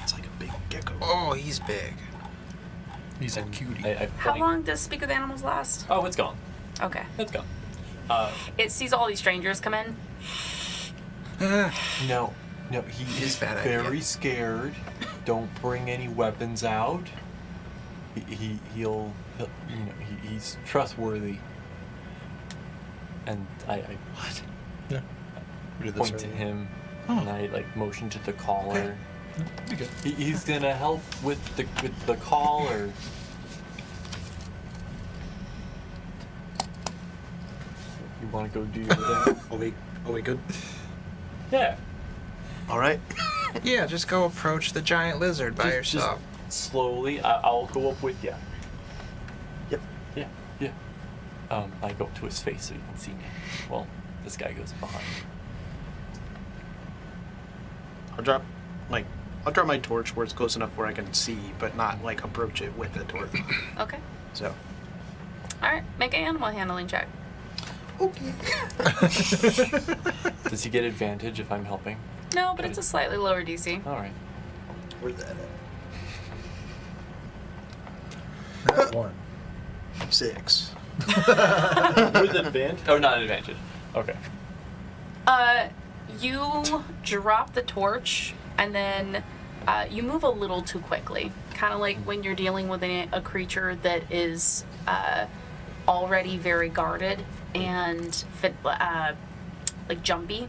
It's like a big gecko. Oh, he's big. He's a cutie. I How point- long does Speak with Animals last? Oh, it's gone. Okay. It's gone. It sees all these strangers come in. No, he It's is a bad very idea. scared. Don't bring any weapons out. He'll he's trustworthy. And I what? Yeah. We did this Point to earlier. him, Oh. and I like motion to the collar. Be good. He's gonna help with the collar. You want to go do your thing? Are we good? Yeah. All right. Yeah, just go approach the giant lizard by Just yourself. slowly. I'll go up with you. Yep. Yeah. I go up to his face so you can see me. Well, this guy goes behind. I'll drop my torch where it's close enough where I can see, but not like approach it with the torch. Okay. So. All right. Make an animal handling check. Okay. Does he get advantage if I'm helping? No, but it's a slightly lower DC. All right. Where's that That one. at? 6. With advantage? Oh, not advantage. Okay. You drop the torch and then you move a little too quickly. Kind of like when you're dealing with a creature that is already very guarded and like jumpy.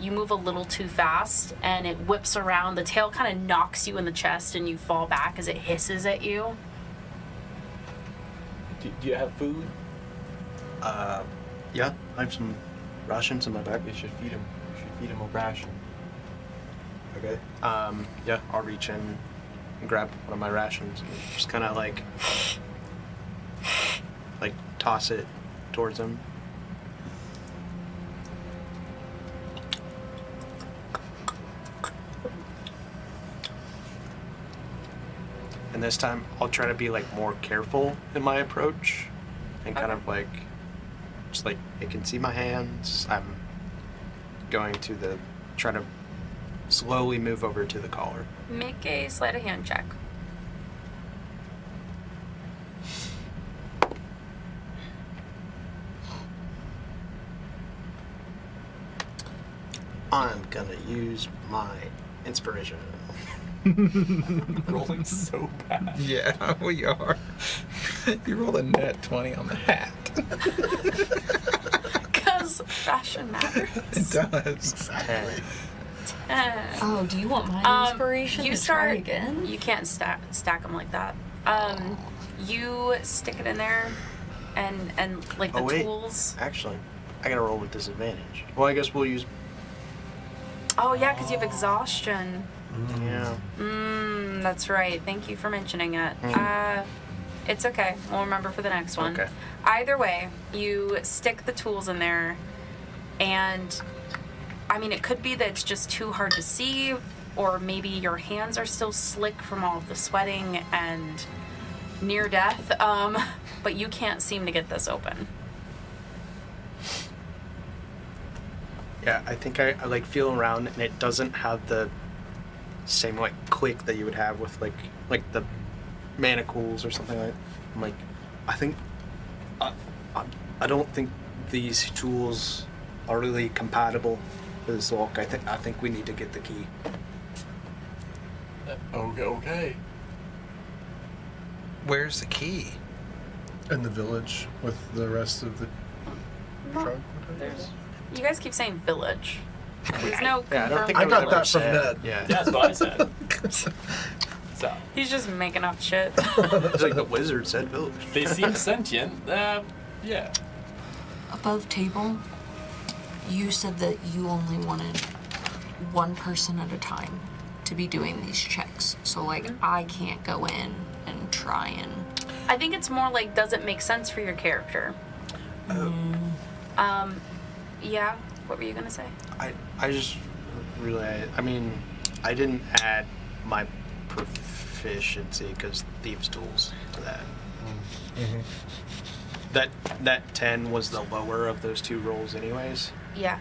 You move a little too fast and it whips around. The tail kind of knocks you in the chest and you fall back as it hisses at you. Do you have food? Yeah, I have some rations in my bag. You should feed him. You should feed him a ration. Okay. Yeah, I'll reach in and grab one of my rations and just kind of like toss it towards him. And this time I'll try to be like more careful in my approach and kind of like just like it can see my hands. I'm going to try to slowly move over to the collar. Make a sleight of hand check. I'm gonna use my inspiration. Rolling so bad. Yeah, we are. You rolled a net 20 on the hat. Because fashion matters. It does. 10. Oh, do you want my inspiration You to start try again? You can't stack them like that. You stick it in there, and like the Oh, wait. tools. Actually, I gotta roll with disadvantage. Well, I guess we'll use. Oh yeah, because you have exhaustion. Yeah. That's right. Thank you for mentioning it. It's okay. We'll remember for the next one. Okay. Either way, you stick the tools in there, and I mean, it could be that it's just too hard to see, or maybe your hands are still slick from all of the sweating and near death. But you can't seem to get this open. Yeah, I think I like feel around, and it doesn't have the same like click that you would have with like the manacles or something like that. I'm like, I think I don't think these tools are really compatible with this lock. I think we need to get the key. Okay. Where's the key? In the village with the rest of the drug. You guys keep saying village. There's no Yeah, I don't think confirmed- I got ever that from said- Ned. Yeah, That's what I said. So He's just making up shit. it's like the wizard said village. they seem sentient. Yeah. Above table, you said that you only wanted one person at a time to be doing these checks. So, like, I can't go in and try and... I think it's more like, does it make sense for your character? Yeah. What were you gonna say? I just really, I mean, I didn't add my proficiency because thieves' tools to that. That 10 was the lower of those two rolls, anyways. Yeah.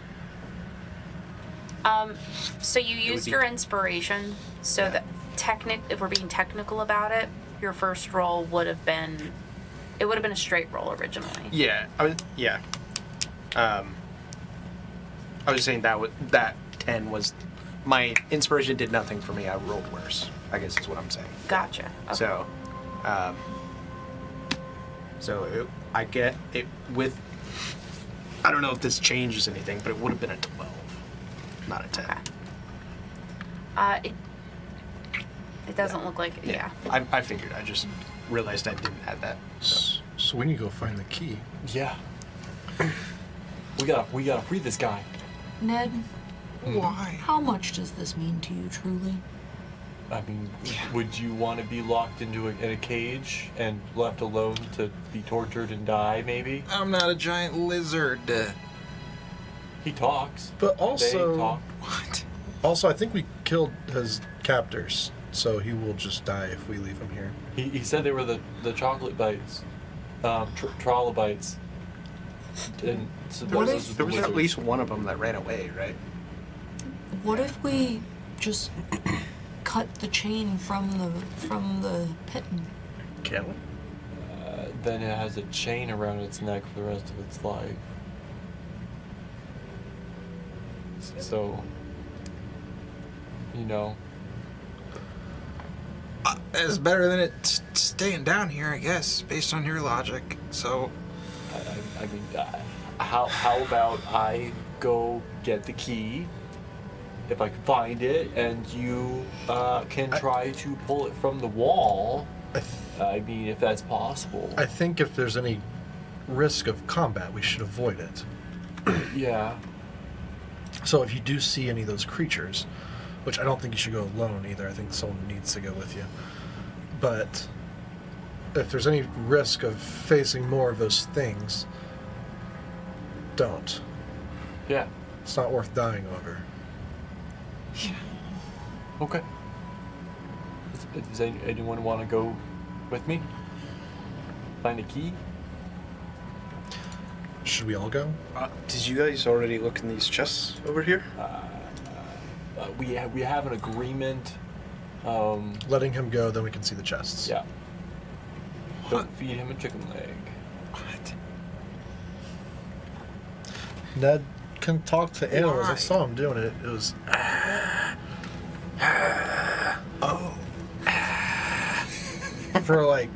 So you used be- your inspiration. So that if we're being technical about it, your first roll would have been, it would have been a straight roll originally. Yeah, I was just saying that 10 was my inspiration did nothing for me. I rolled worse, I guess is what I'm saying. Gotcha. Okay. So I get it with. I don't know if this changes anything, but it would have been a 12, not a 10. Okay. It doesn't look like yeah. I figured. I just realized I didn't add that. So we need to go find the key. Yeah. We gotta free this guy. Ned, Why? how much does this mean to you, truly? I mean, would you want to be locked into in a cage and left alone to be tortured and die, maybe? I'm not a giant lizard. He talks. But They also, talk. What? also, I think we killed his captors, so he will just die if we leave him here. He said they were the chocolate bites, trilobites. And so What those if- There were was the at least one of them that ran away, right? What if we just cut the chain from the pitten? Can we? Then it has a chain around its neck for the rest of its life. So, you know, It's better than it staying down here, I guess, based on your logic. So, I mean, how about I go get the key, if I can find it, and you can try to pull it from the wall. I mean, if that's possible. I think if there's any risk of combat, we should avoid it. Yeah. So if you do see any of those creatures, which I don't think you should go alone either, I think someone needs to go with you. But if there's any risk of facing more of those things, don't. Yeah. It's not worth dying over. Okay. Does anyone want to go with me? Find a key? Should we all go? Did you guys already look in these chests over here? We have an agreement. Letting him go, then we can see the chests. Yeah. Don't feed him a chicken leg. what? Ned, can talk to animals. I saw him doing it. It was. Oh. For like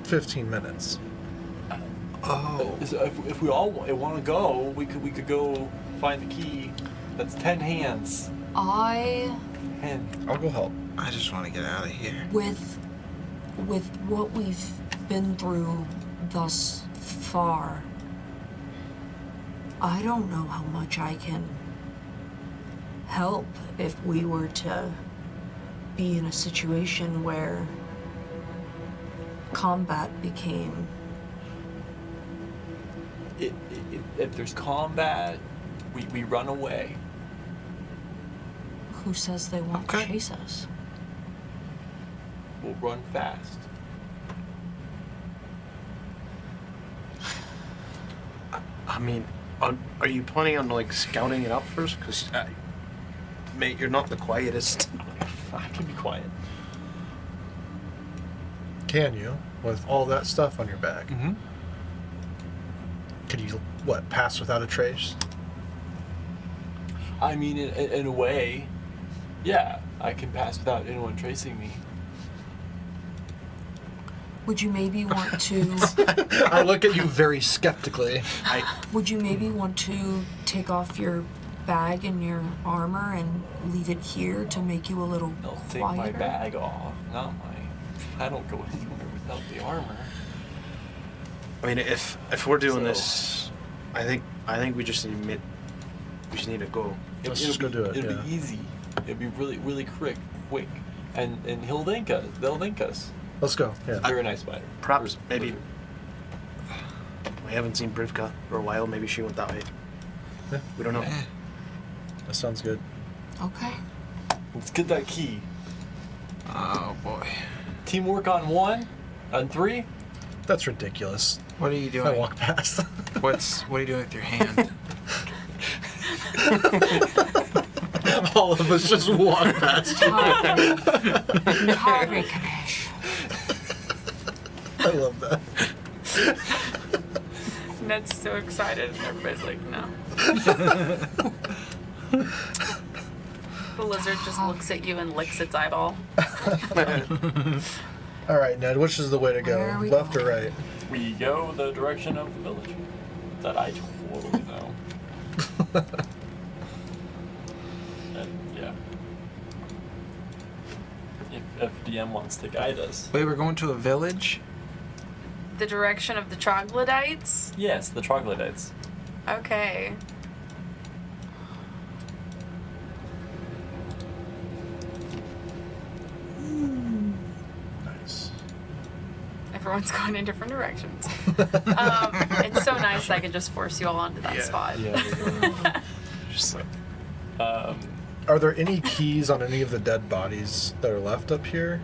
15 minutes. Oh. So if we all want to go, we could go find the key. That's 10 hands. 10. I'll go help. I just want to get out of here. With what we've been through thus far, I don't know how much I can help if we were to be in a situation where combat became... If there's combat, we run away. Who says they won't chase us? We'll run fast. I mean, are you planning on like scouting it out first? Because, mate, you're not the quietest. I can be quiet. Can you? With all that stuff on your back? Mm-hmm. Could you, pass without a trace? I mean, in a way, yeah, I can pass without anyone tracing me. Would you maybe want to... I look at you very skeptically. Would you maybe want to take off your bag and your armor and leave it here to make you a little I'll take quieter? my bag off, not my... I don't go anywhere without the armor. I mean, if we're doing this, I think we just need to go. Let's just go do it. It'll Yeah. be easy. It'll be really, really quick, and he'll link us. They'll link us. Let's go. Yeah. Very nice spider. Perhaps Or maybe lizard. we haven't seen Brivka for a while. Maybe she went that way. Yeah. We don't know. That sounds good. Okay. Let's get that key. Oh boy. Teamwork on 1, on 3. That's ridiculous. What are you doing? I walk past. What are you doing with your hand? All of us just walk past you. Harry Kanesh. I love that. Ned's so excited, and everybody's like, no. The lizard just looks at you and licks its eyeball. All right, Ned, which is the way to Where go? are we Left or going? right? We go the direction of the village. That I totally know. And yeah. If DM wants to guide us. Wait, we're going to a village? The direction of the troglodytes? Yes, the troglodytes. Okay. Nice. Everyone's going in different directions. It's so nice I can just force you all onto that spot. Yeah. Just like Are there any keys on any of the dead bodies that are left up here?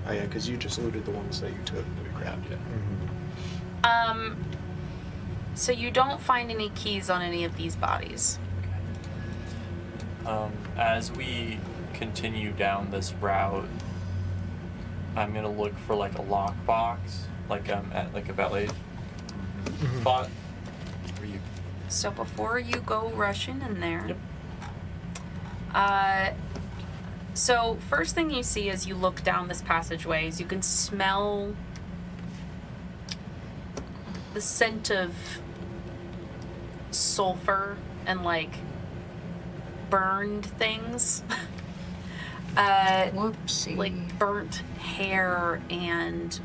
oh yeah, because you just looted the ones that you took that we grabbed. Yeah. So you don't find any keys on any of these bodies. As we continue down this route, I'm gonna look for like a lockbox, like I'm at like a valet spot. Where you? So before you go rushing in there, Yep. So first thing you see as you look down this passageway is you can smell the scent of sulfur and like burned things. Whoopsie. Like burnt hair and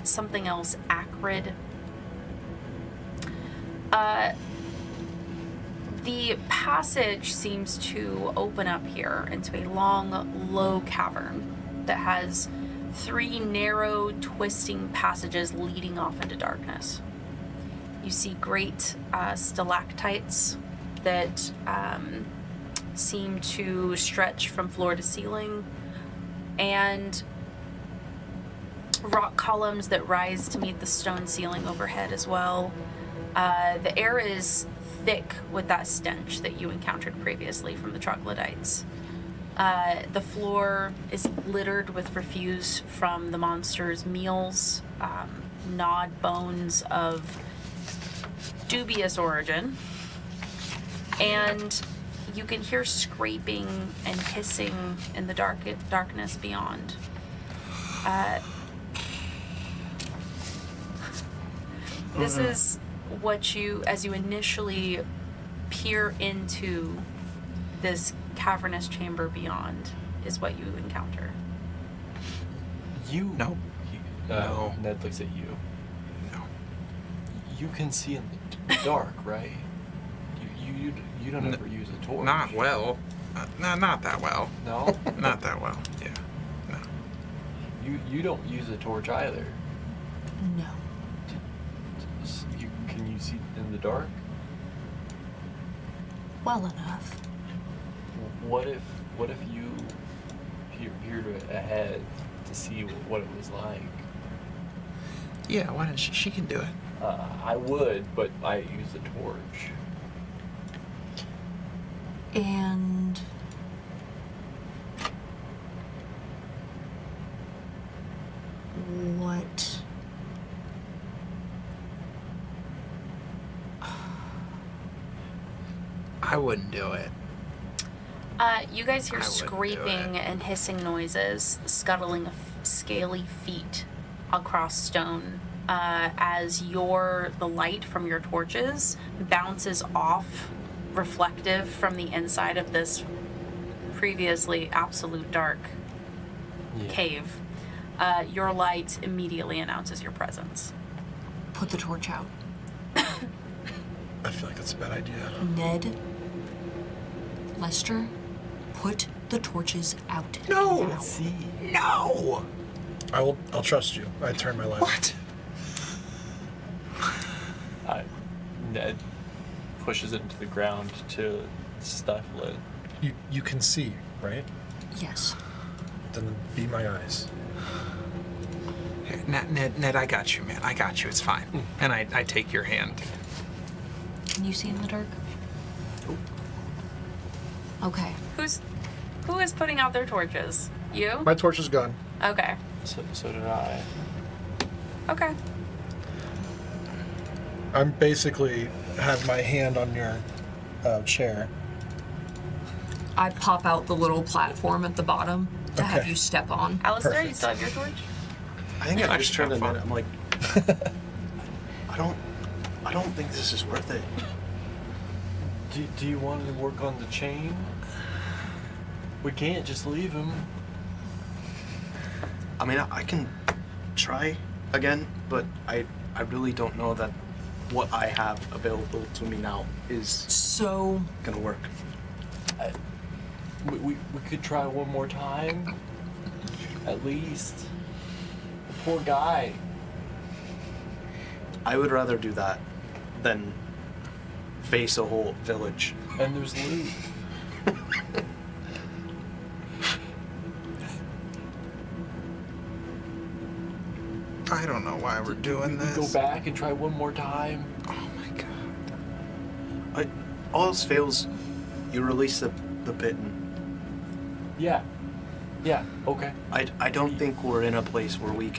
something else acrid. The passage seems to open up here into a long, low cavern that has 3 narrow, twisting passages leading off into darkness. You see great stalactites that seem to stretch from floor to ceiling, and rock columns that rise to meet the stone ceiling overhead as well. The air is thick with that stench that you encountered previously from the troglodytes. The floor is littered with refuse from the monster's meals, gnawed bones of dubious origin, and you can hear scraping and hissing in the darkness beyond. This is what you, as you initially peer into this cavernous chamber beyond, is what you encounter. You? No. No. Ned looks at you. No. You can see in the dark, right? You don't ever use a torch. Not well. No, not that well. No? Not that well. Yeah. No. You don't use a torch either. No. Can you see in the dark? Well enough. What if you peered ahead to see what it was like? Yeah, why didn't she can do it. I would, but I use a torch. And what? I wouldn't do it. You guys hear I wouldn't do scraping it. and hissing noises, scuttling of scaly feet across stone, as the light from your torches bounces off, reflective from the inside of this previously absolute dark cave. Your light immediately announces your presence. Put the torch out. I feel like that's a bad idea. Ned, Leicester, put the torches out. No. now. See? No. I'll trust you. I turn my light. What? Ned pushes it into the ground to stifle it. You can see, right? Yes. Then be my eyes. Here, Ned, I got you, man. I got you. It's fine. And I take your hand. Can you see in the dark? Okay. Who is putting out their torches? You? My torch is gone. Okay. So did I. Okay. I'm basically have my hand on your chair. I pop out the little platform at the bottom to have Okay. you step on. Alistair, you Perfect. still have your torch? I think I I just should turned have to fun. Ned. I'm like, I don't think this is worth it. Do you want to work on the chain? We can't just leave him. I mean, I can try again, but I really don't know that what I have available to me now is So, gonna work. We could try one more time. At least. The poor guy. I would rather do that than face a whole village. And there's loot. I don't know why we're doing We this. go back and try one more time. Oh my god. All else fails, you release the pit. And Yeah. Yeah, okay. I don't think we're in a place where we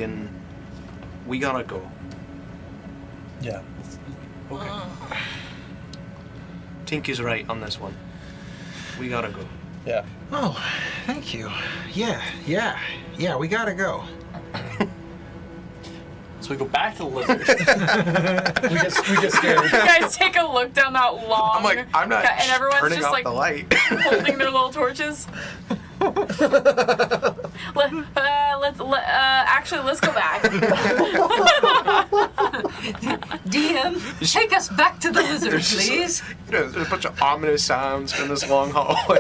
gotta go. Yeah. Okay. Tink is right on this one. We gotta go. Yeah. Oh, thank you. Yeah, we gotta go. So we go back to the lizard. We get scared. You guys take a look down that long. I'm like, I'm not and everyone's turning just off like the light. holding their little torches. Let's go back. DM, take us back to the lizard, There's just, please. there's a bunch of ominous sounds from this long hallway.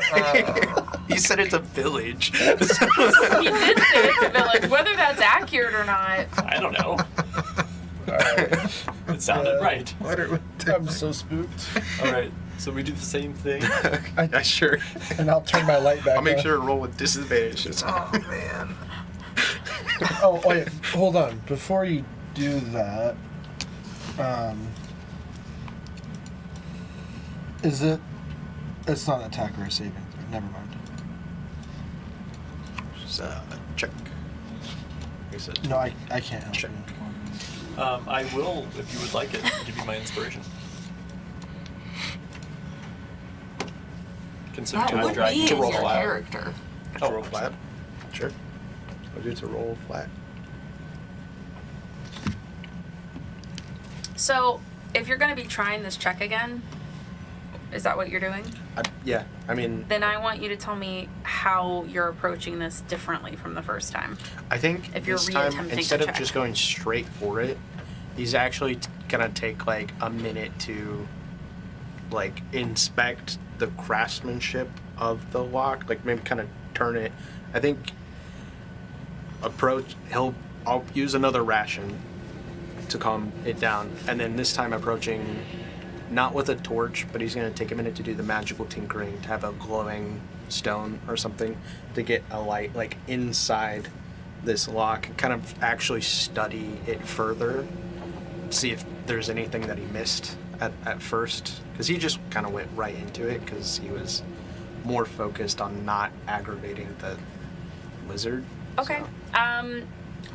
He said it's a village. He did say it's a village. Whether that's accurate or not, I don't know. It sounded right. What are we I'm so spooked. All right. So we do the same thing. Yeah, sure. And I'll turn my light back I'll make on. sure to roll with disadvantage. Oh man. Oh, wait. Hold on. Before you do that, is it... It's not an attack or a saving throw. Never mind. check. He said, No, I can't help check. you. I will, if you would like it, give you my inspiration. Considering That I'm would dragging be you in to roll your flat. character. To roll flat. Sure. I'll do to roll flat. So, if you're going to be trying this check again, is that what you're doing? Yeah, I mean, Then I want you to tell me how you're approaching this differently from the first time. I think If you're this time, reattempting instead to of check. just going straight for it, he's actually gonna take like a minute to like inspect the craftsmanship of the lock, like maybe kind of turn it. I think I'll use another ration to calm it down, and then this time approaching not with a torch, but he's gonna take a minute to do the magical tinkering to have a glowing stone or something to get a light like inside this lock and kind of actually study it further, see if there's anything that he missed at first, because he just kind of went right into it because he was more focused on not aggravating the lizard. Okay.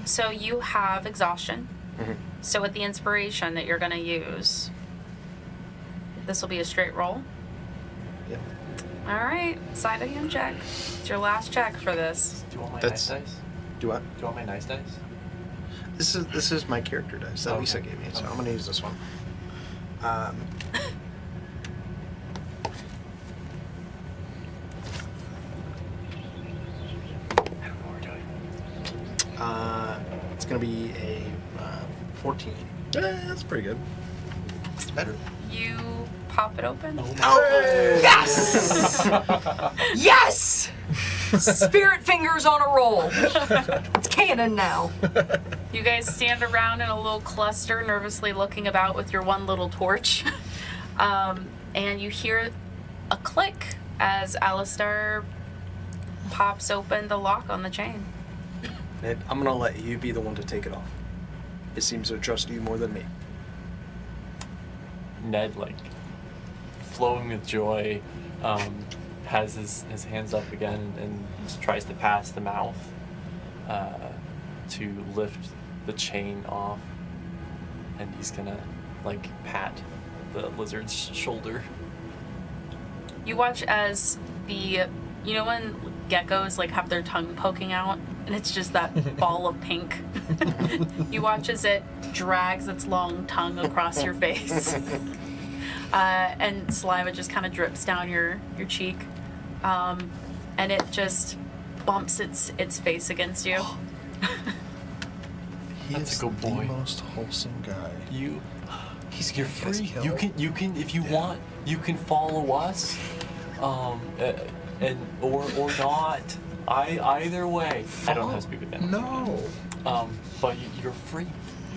So you have exhaustion. Mm-hmm. So with the inspiration that you're going to use, this will be a straight roll. Yep. All right. Side of hand check. It's your last check for this. Do you want my That's- nice dice? Do what? Do you want my nice dice? This is my character dice that Okay. Lisa gave me, so Okay. I'm gonna use this one. I don't know what we're doing. It's gonna be a 14. That's pretty good. It's better. You pop it open. Yes! Yes! Spirit fingers on a roll. It's canon now. You guys stand around in a little cluster, nervously looking about with your one little torch. And you hear a click as Alistair pops open the lock on the chain. Ned, I'm gonna let you be the one to take it off. It seems to trust you more than me. Ned, like, flowing with joy, has his hands up again and just tries to pass the mouth to lift the chain off. And he's gonna, like, pat the lizard's shoulder. You watch as you know when geckos like have their tongue poking out and it's just that ball of pink? You watch as it drags its long tongue across your face. And saliva just kind of drips down your cheek. And it just bumps its face against you. He That's is a good boy. the most wholesome guy. You're gonna get us free. killed. You can if you want, you can follow us, and or not. Either way. I don't know how to speak with them. No. But you're free.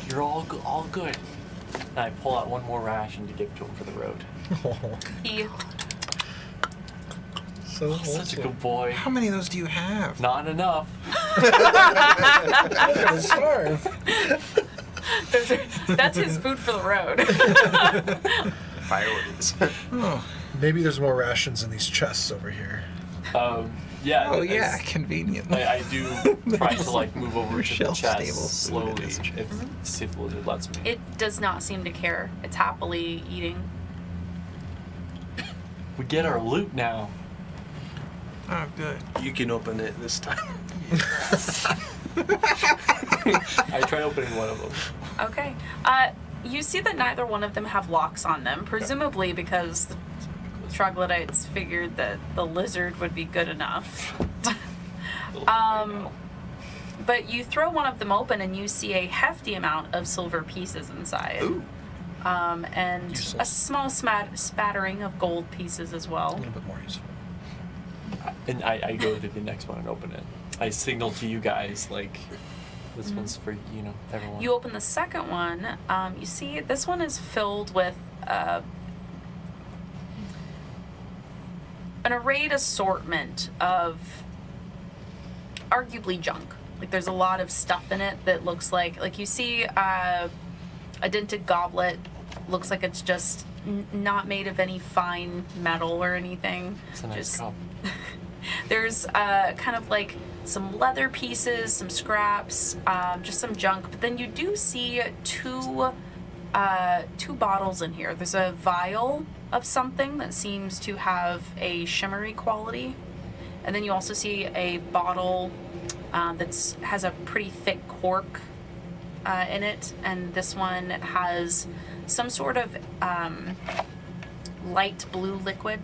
You're all good. And I pull out one more ration to give to him for the road. He So wholesome. Such a good boy. How many of those do you have? Not enough. Starve. that's his food for the road. Priorities. Oh, Maybe there's more rations in these chests over here. Yeah. oh yeah, it's- conveniently. I do try to like move over to the Shelf chest stable food slowly is- see if the lizard lets me. It does not seem to care. It's happily eating. We get our loot now. Oh, good. You can open it this time. I tried opening one of them. Okay. You see that neither one of them have locks on them, presumably because the troglodytes figured that the lizard would be good enough. But you throw one of them open and you see a hefty amount of silver pieces inside. Ooh. And Useful. a small spattering of gold pieces as A well. little bit more useful. And I go to the next one and open it. I signal to you guys like, this one's for everyone. You open the second one. You see this one is filled with an arrayed assortment of arguably junk. Like there's a lot of stuff in it that looks like you see a dented goblet. Looks like it's just not made of any fine metal or anything. It's a nice just cup. There's kind of like some leather pieces, some scraps, just some junk. But then you do see two bottles in here. There's a vial of something that seems to have a shimmery quality. And then you also see a bottle that has a pretty thick cork in it. And this one has some sort of light blue liquid.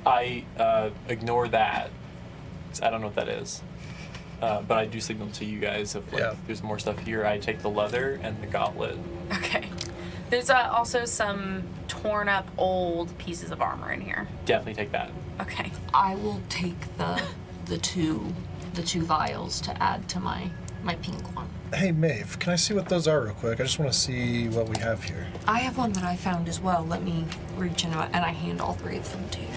I ignore that, 'cause I don't know what that is. But I do signal to you guys if there's more stuff here. I take the leather and the gauntlet. Okay. There's also some torn up old pieces of armor in here. Definitely take that. Okay. I will take the two vials to add to my pink one. Hey, Maeve, can I see what those are real quick? I just want to see what we have here. I have one that I found as well. Let me reach into it, and I hand all three of them to you.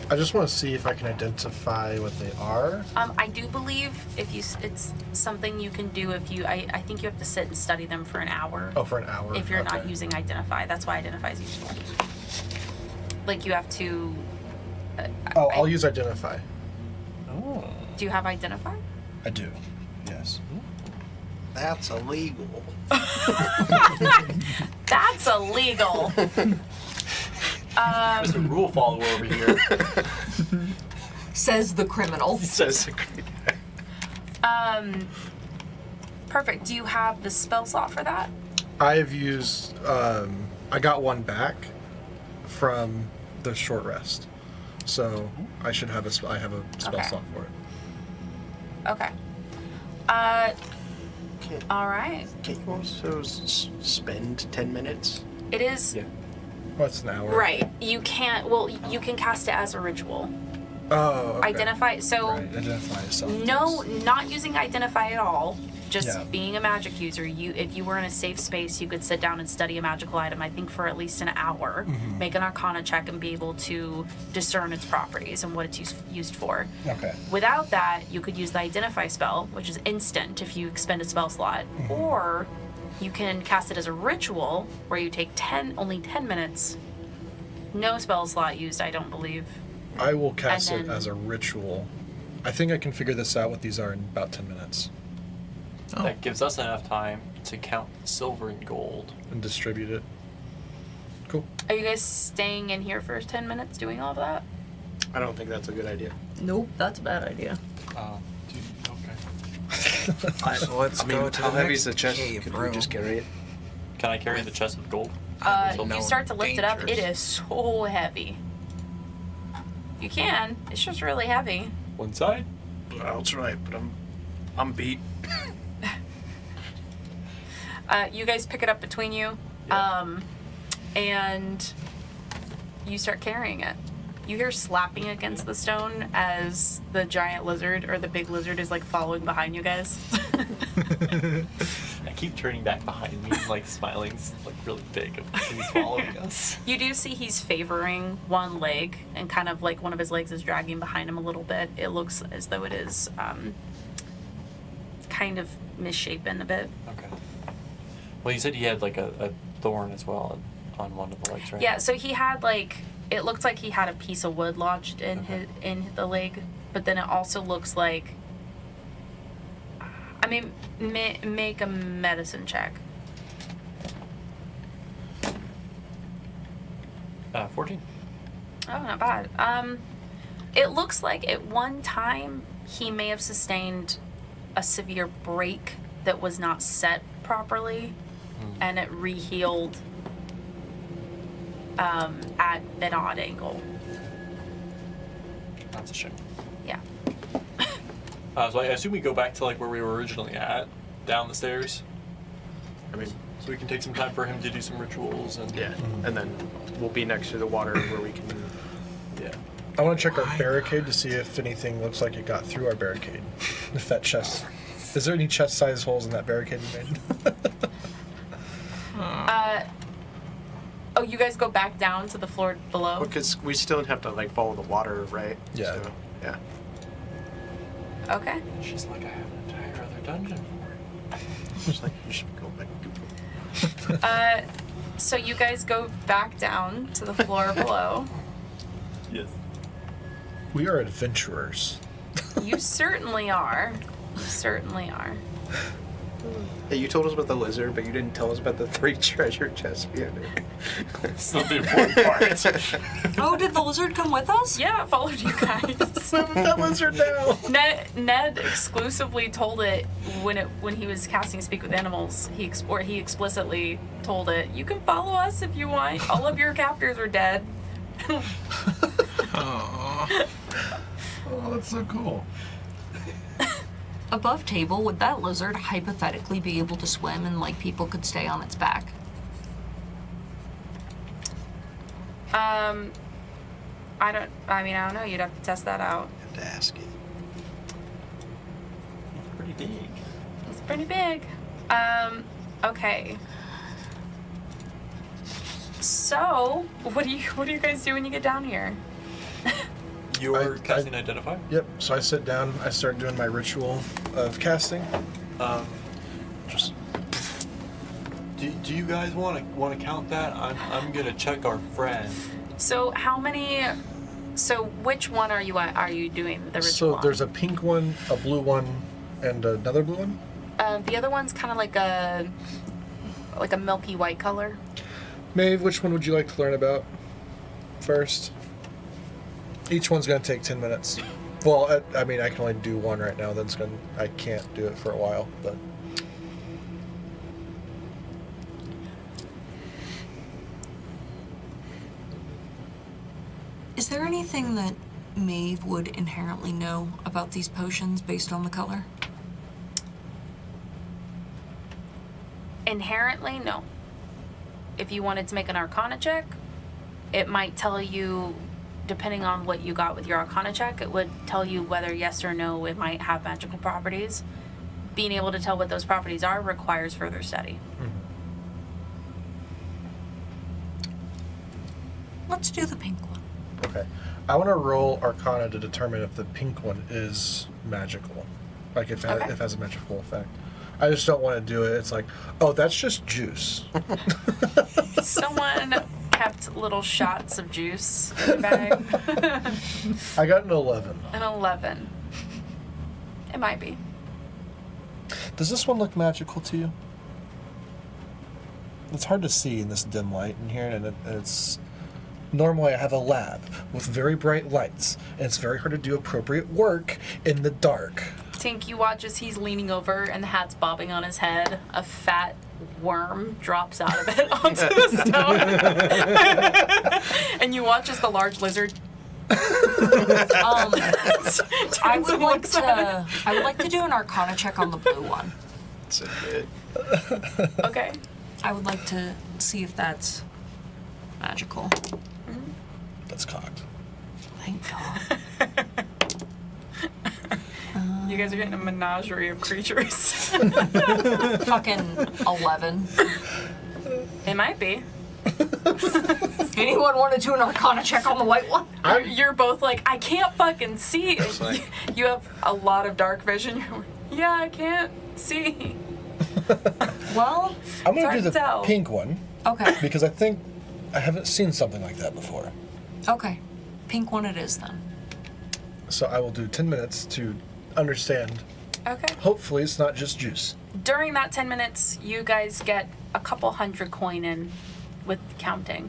I just want to see if I can identify what they are. I do believe it's something you can do if you. I think you have to sit and study them for an hour. Oh, for an hour. If you're not Okay. using Identify, that's why Identify is useful. Like you have to. I'll use Identify. Oh. Do you have Identify? I do. Yes. That's illegal. That's illegal. Mr. Rule follower over here. Says the criminal. Says Perfect. Do you have the spell slot for that? I have used. I got one back from the short rest, so I should have I have a spell Okay. slot for it. Okay. All right. Can you also spend 10 minutes? It is. Yeah. What's an hour? Right. You can't. Well, you can cast it as a ritual. Oh. Okay. Identify. So. Right. Identify yourself. No, not using Identify at all. Just Yeah. being a magic user. If you were in a safe space, you could sit down and study a magical item. I think for at least an hour, make an Arcana check and be able to discern its properties and what it's used for. Okay. Without that, you could use the Identify spell, which is instant if you expend a spell slot, or you can cast it as a ritual where you take only 10 minutes. No spell slot used, I don't believe. I will cast And it then- as a ritual. I think I can figure this out what these are in about 10 minutes That gives us enough time to count silver and gold. and distribute it. Cool. Are you guys staying in here for 10 minutes doing all of that? I don't think that's a good idea. Nope, that's a bad idea. Dude, okay. So let's go to how the heavy's next the chest? cave Could room. we just carry it? Can I carry the chest of gold? You start to lift it up. It is so heavy. You can. It's just really heavy. One side? I'll try, but I'm beat. You guys pick it up between you, and you start carrying it. You hear slapping against the stone as the giant lizard or the big lizard is like following behind you guys. I keep turning back behind me, like smiling, like really big. He's following us. You do see he's favoring one leg, and kind of like one of his legs is dragging behind him a little bit. It looks as though it is kind of misshapen a bit. Okay. Well, you said he had like a thorn as well on one of the legs, right? Yeah, so he had like, it looked like he had a piece of wood lodged in in the leg, but then it also looks like, I mean, make a medicine check. 14. Oh, not bad. It looks like at one time he may have sustained a severe break that was not set properly, and it re-healed at an odd angle. That's a shame. Yeah. So I assume we go back to like where we were originally at, down the stairs. I mean, So we can take some time for him to do some rituals and yeah, and then we'll be next to the water where we can. yeah. I want to check our barricade to see if anything looks like it got through our barricade. If that chest. Is there any chest-sized holes in that barricade we made? Oh, you guys go back down to the floor below? Because we still have to like follow the water, right? Yeah. So, yeah. Okay. She's like, I have an entire other dungeon for it. Just like we should go back. So you guys go back down to the floor below. Yes. We are adventurers. You certainly are. You certainly are. Hey, you told us about the lizard, but you didn't tell us about the 3 treasure chests behind it. It's not the important part. Oh, did the lizard come with us? Yeah, it followed you guys. That lizard now. Ned exclusively told it when he was casting Speak with Animals. He explicitly told it, "You can follow us if you want. All of your captors are dead." Aww. Oh, that's so cool. Above table, would that lizard hypothetically be able to swim and like people could stay on its back? I don't know. You'd have to test that out. Have to ask it. It's pretty big. It's pretty big. Okay. So, what do you guys do when you get down here? You're casting Identify? Yep. So I sit down. I start doing my ritual of casting. Just. Do you guys want to count that? I'm gonna check our friend. So how many? So which one are you doing the ritual So on? there's a pink one, a blue one, and another blue one. The other one's kind of like a milky white color. Maeve, which one would you like to learn about first? Each one's going to take 10 minutes. Well, I mean, I can only do one right now. I can't do it for a while, but. Is there anything that Maeve would inherently know about these potions based on the color? Inherently, no. If you wanted to make an Arcana check, it might tell you, depending on what you got with your Arcana check, it would tell you whether yes or no it might have magical properties. Being able to tell what those properties are requires further study. Let's do the pink one. Okay. I want to roll Arcana to determine if the pink one is magical. Like if it has a magical effect. I just don't want to do it. It's like, oh, that's just juice. Someone kept little shots of juice in the bag. I got an 11. An 11. It might be. Does this one look magical to you? It's hard to see in this dim light in here, and it's... Normally I have a lab with very bright lights, and it's very hard to do appropriate work in the dark. Tink, you watch as he's leaning over and the hat's bobbing on his head. A fat worm drops out of it onto the stone. And you watch as the large lizard I would like to do an Arcana check on the blue one. That's a bit. Okay. I would like to see if that's magical. That's cocked. Thank God. You guys are getting a menagerie of creatures. Fucking 11. It might be. Anyone want to do an Arcana check on the white one? You're both like, I can't fucking see. Like... You have a lot of dark vision. You're like, yeah, I can't see. Well, I'm going to do the tell. pink one. okay. Because I think I haven't seen something like that before. Okay. Pink one it is then. So I will do 10 minutes to understand. Okay. Hopefully it's not just juice. During that 10 minutes, you guys get a couple hundred coin in with counting.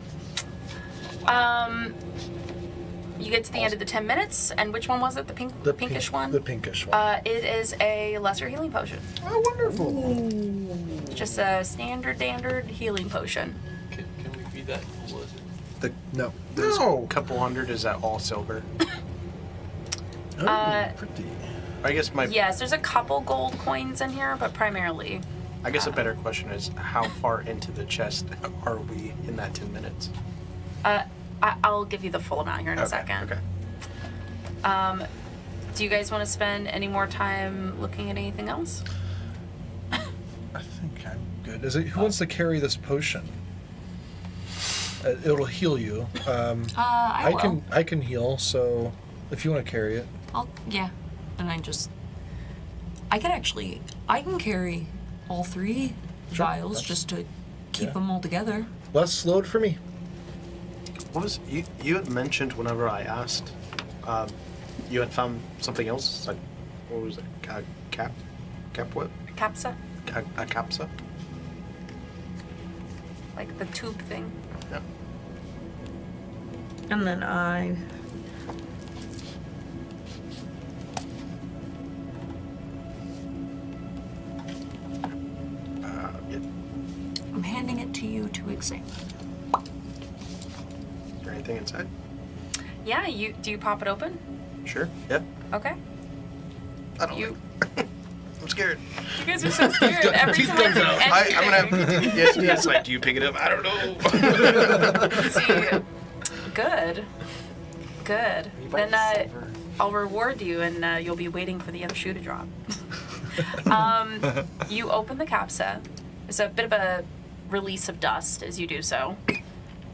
You get to the end of the 10 minutes, and which one was it? The pinkish one? The pinkish one. It is a lesser healing potion. Oh, wonderful. Just a standard healing potion. Can we be that lizard? No. Those couple hundred, is that all silver? Pretty. I guess Yes, there's a couple gold coins in here, but primarily. I guess a better question is, how far into the chest are we in that 10 minutes? I'll give you the full amount here in a second. Okay. Do you guys want to spend any more time looking at anything else? I think I'm good. Who wants to carry this potion? It'll heal you. I will. I can heal, so if you want to carry it. Yeah. And I can carry all 3 vials just to keep them all together. Less load for me. What was you had mentioned whenever I asked You had found something else? Like, what was it? Cap what? Capsa, A capsa? like the tube thing. Yeah. And then Yeah. I'm handing it to you to examine. Is there anything inside? Yeah, do you pop it open? Sure. Yep. Okay. I don't You I'm scared. you guys are so scared every time you I'm gonna anything. have. Yes. Like, do you pick it up? I don't know. See, good. Good. You buy Then silver. I'll reward you, and you'll be waiting for the other shoe to drop. You open the capsa. There's a bit of a release of dust as you do so.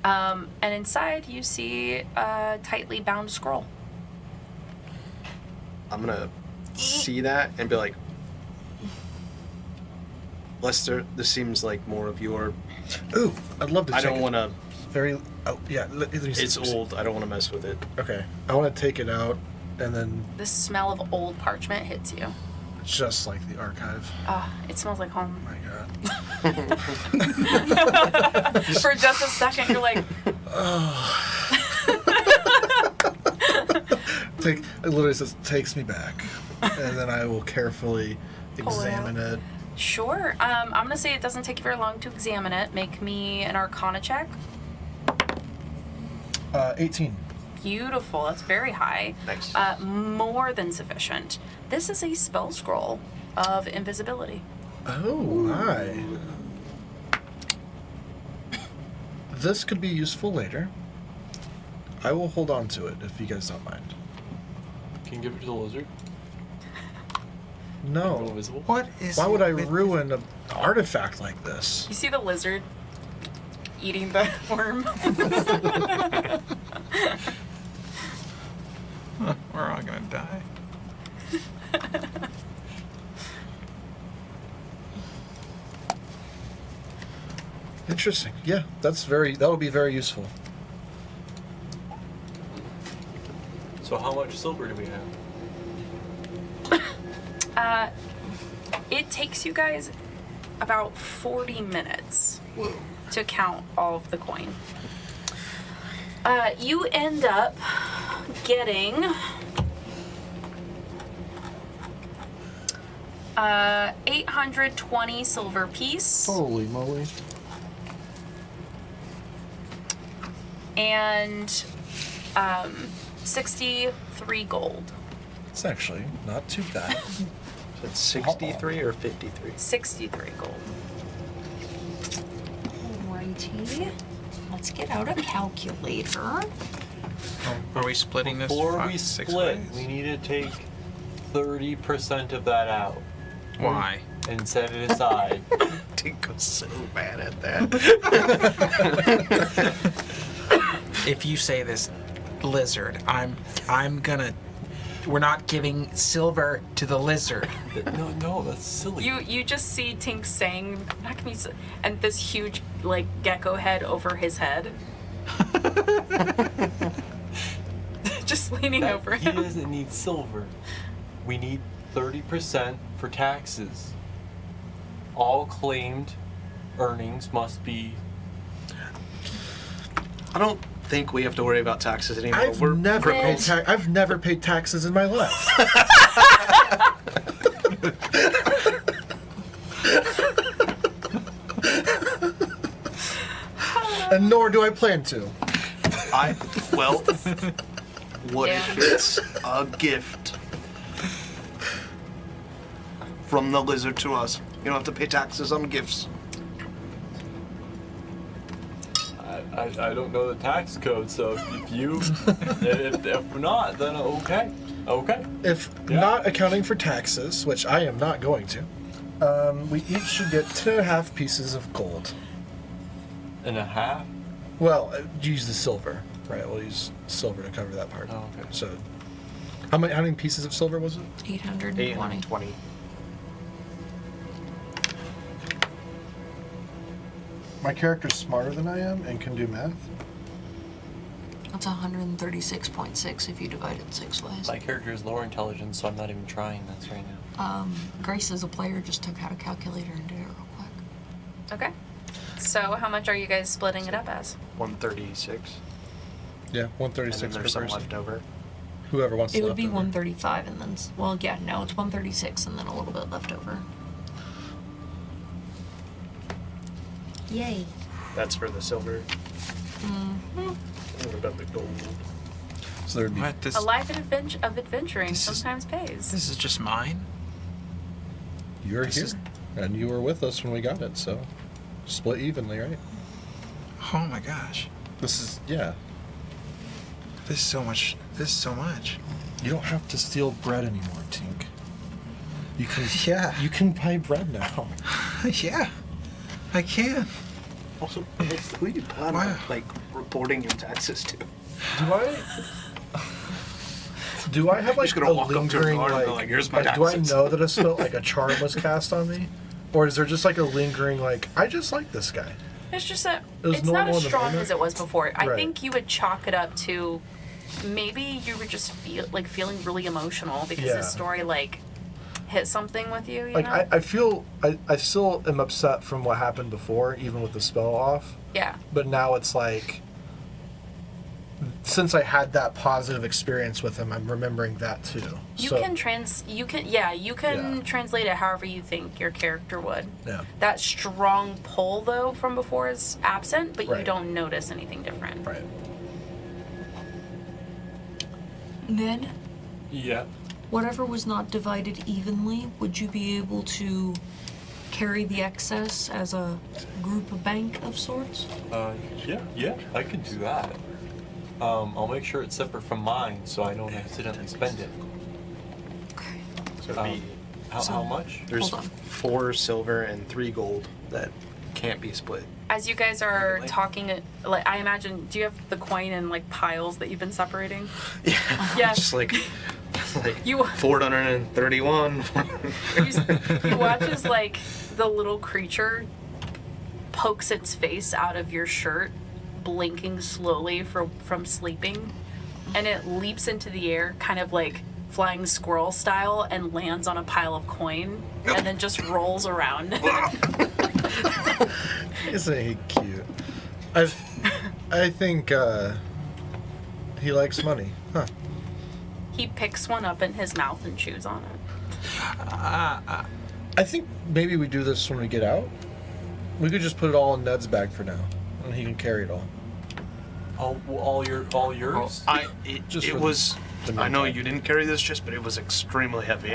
And inside you see a tightly bound scroll. I'm gonna see that and be like, Leicester, this seems like more of your. Ooh, I'd love to I check don't it. want to. Very. Oh, yeah. Let me see. It's old. I don't want to mess with it. Okay. I want to take it out, and then The smell of old parchment hits you. just like the archive. It smells like home. Oh my god. For just a second, you're like, It literally says, takes me back. And then I will carefully Pull it examine out. it. sure. I'm gonna say it doesn't take you very long to examine it. Make me an Arcana check. 18. Beautiful. That's very high. Nice. More than sufficient. This is a spell scroll of invisibility. Oh, my. This could be useful later. I will hold on to it if you guys don't mind. Can you give it to the lizard? No. Invisible? What is? Why would I it with- ruin an artifact like this? You see the lizard eating the worm. We're all gonna die. Interesting. Yeah, that'll be very useful. So how much silver do we have? It takes you guys about 40 minutes to count all of the coin. You end up getting 820 silver piece Holy moly. and 63 gold. It's actually not too bad. It's 63 or 53. 63 gold. Alrighty. Let's get out a calculator. Are we splitting this? Before five, we six split, ways? we need to take 30% of that out Why? and set it aside. Tink was so bad at that. If you say this, lizard, I'm gonna. We're not giving silver to the lizard. No, that's silly. You just see Tink saying, "Not gonna be," and this huge like gecko head over his head, just leaning over He him. doesn't need silver. We need 30% for taxes. All claimed earnings must be. I don't think we have to worry about taxes anymore. I've never paid taxes in my life. And nor do I plan to. What Yeah. if it's a gift from the lizard to us? You don't have to pay taxes on gifts. I don't know the tax code, so if not, then okay. Okay. If Yeah. not accounting for taxes, which I am not going to, we each should get 2.5 pieces of gold. And a half? Well, use the silver, right? We'll use silver to cover that part. Oh, okay. So, how many pieces of silver was it? 820. 820. My character's smarter than I am and can do math. That's 136.6 if you divide it 6 ways. My character is lower intelligence, so I'm not even trying this right now. Grace as a player just took out a calculator and did it real quick. Okay. So how much are you guys splitting it up as? 136. Yeah, And 136 then per there's some person. left over. Whoever wants It to would be leftover. 135 and then, well, yeah, no, it's 136 and then a little bit left over. Yay. That's for the silver. Mm-hmm. What about the gold? So there'd be What? This A life of adventuring This is- sometimes pays. this is just mine? you're this here, is- and you were with us when we got it, so split evenly, right? Oh my gosh. This is yeah. This is so much. This is so much. You don't have to steal bread anymore, Tink. You can Yeah. You can buy bread now. Yeah. I can. Also, who you plan Wow. like reporting your taxes to? Do I have like Just gonna a walk up to a lingering car and like? be like, "Here's my do I taxes." know that a spell like a charm was cast on me, or is there just like a lingering like I just like this guy? It's just that It was it's not normal as in the strong moment? as it was before. I Right. think you would chalk it up to maybe you were just feeling really emotional because Yeah. this story like hit something with you. You Like know? I feel I still am upset from what happened before, even with the spell off. Yeah. But now it's like, since I had that positive experience with him, I'm remembering that too. You So, can Yeah. translate it however you think your character would. Yeah. That strong pull though from before is absent, but you Right. don't notice anything different. Right. Ned, Yeah. whatever was not divided evenly, would you be able to carry the excess as a group bank of sorts? Yeah, I can do that. I'll make sure it's separate from mine so I don't accidentally spend it. Okay. So it'd be, How much? there's Hold on. 4 silver and 3 gold that can't be split. As you guys are Really? talking, like I imagine, do you have the coin in like piles that you've been separating? Yeah. Yeah. Just like You 431. you watch as like the little creature pokes its face out of your shirt, blinking slowly from sleeping, and it leaps into the air, kind of like flying squirrel style, and lands on a pile of coin, and then just rolls around. Isn't he cute? I think he likes money, huh? He picks one up in his mouth and chews on it. I think maybe we do this when we get out. We could just put it all in Ned's bag for now, and he can carry it all. All yours? Just It for was. the I know meantime. you didn't carry this just, but it was extremely heavy.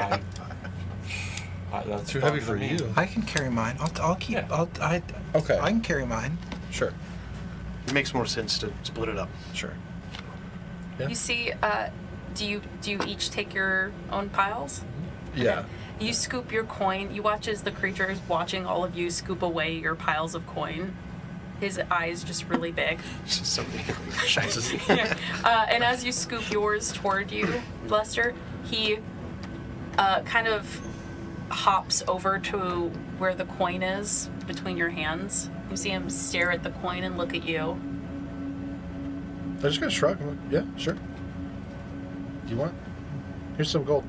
That's Too fine heavy for me. you. I can carry mine. I'll keep. Yeah. Okay. I can carry mine. Sure. It makes more sense to split it up. Sure. Yeah. You see, do you each take your own piles? Yeah. You scoop your coin. You watch as the creature is watching all of you scoop away your piles of coin. His eyes just really big. It's just so many shiny. And as you scoop yours toward you, Leicester, he kind of hops over to where the coin is between your hands. You see him stare at the coin and look at you. I'm just gonna shrug. I'm like, yeah, sure. Do you want? Here's some gold.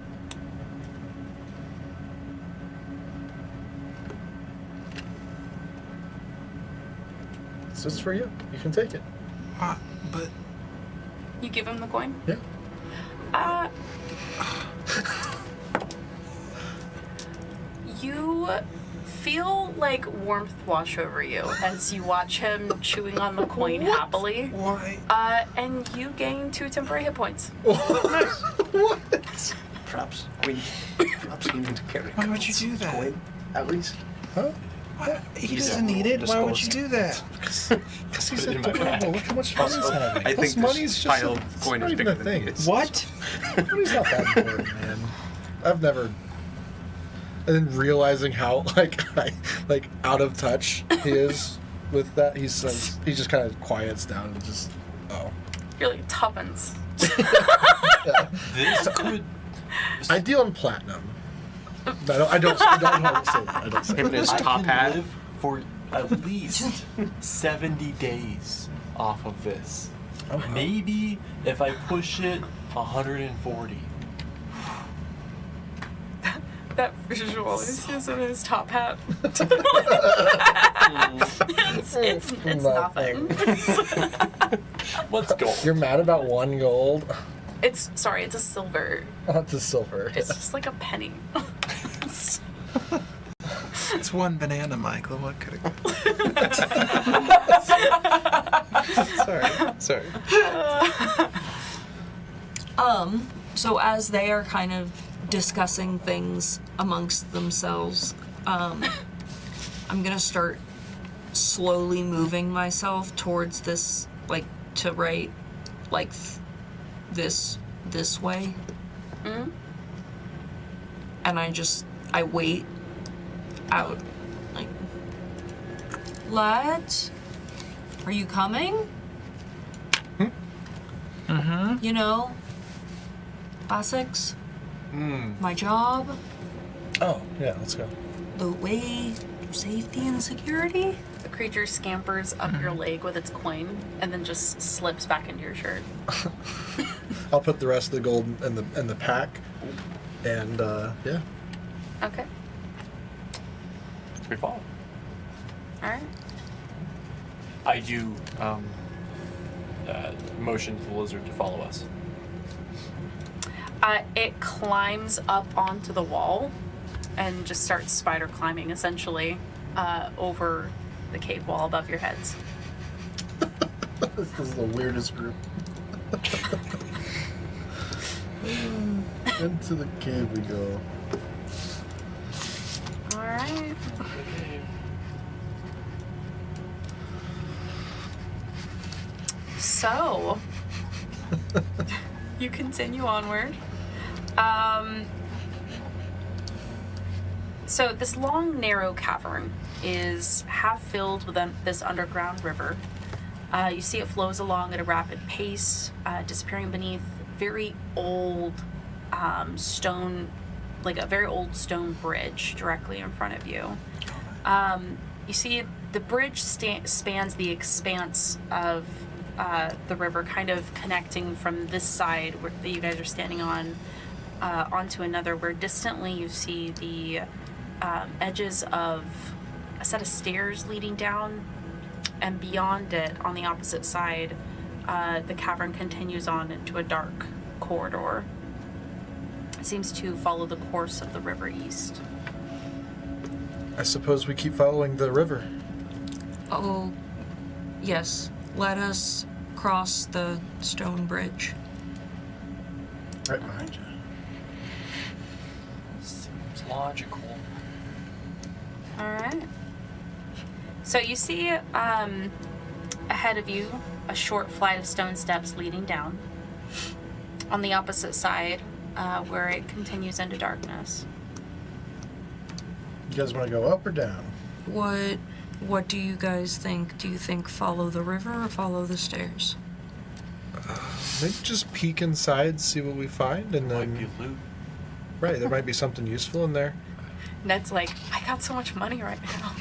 It's just for you. You can take it. But You give him the coin? Yeah. You feel like warmth wash over you as you watch him chewing on the coin happily. why? And you gain 2 temporary hit points. What? Perhaps you need to carry. Why would you do that? Coin, at least. Huh? Why? He He's doesn't need it. Why would you do that? Because he's Put it in my bag. adorable. Look how much fun he's having. I Plus, think this money's just pile of it's coin not is even bigger a than thing. me. It's, What? money's not that important, man. I've never. And then realizing how like out of touch he is with that, he just kind of quiets down and just You're like tuppence. This could. I deal in platinum. No, I don't say that. I don't say Him and that. his I top can hat. live for at least 70 days off of this. Oh. Maybe if I push it 140. That visual is just in his top hat. it's nothing. Let's go. You're mad about 1 gold? It's a silver. Oh, it's a silver. It's just like a penny. It's 1 banana, Michael. What could it Sorry. So as they are kind of discussing things amongst themselves, I'm gonna start slowly moving myself towards this, like, to right, like, this way. Mm-hmm. And I wait out, like, Lad, are you coming? Mm-hmm. You know, basics, my job, Oh, yeah, let's go. the way to safety and security. The creature scampers up your leg with its coin and then just slips back into your shirt. I'll put the rest of the gold in the pack. And, yeah. Okay. We follow. All right. I do motion to the lizard to follow us. It climbs up onto the wall and just starts spider climbing, essentially, over the cave wall above your heads. This is the weirdest group. Into the cave we go. All right. So, you continue onward. So this long, narrow cavern is half filled with this underground river. You see it flows along at a rapid pace, disappearing beneath very old stone, like a very old stone bridge directly in front of you. You see the bridge spans the expanse of the river, kind of connecting from this side that you guys are standing on onto another, where distantly you see the edges of a set of stairs leading down, and beyond it, on the opposite side, the cavern continues on into a dark corridor. It seems to follow the course of the river east. I suppose we keep following the river. Oh, yes. Let us cross the stone bridge. Right behind you. Seems logical. All right. So you see ahead of you a short flight of stone steps leading down. On the opposite side, where it continues into darkness. You guys want to go up or down? What do you guys think? Do you think follow the river or follow the stairs? Maybe just peek inside, see what we find, and Might be then... loot. Right, there might be something useful in there. Ned's like, I got so much money right now.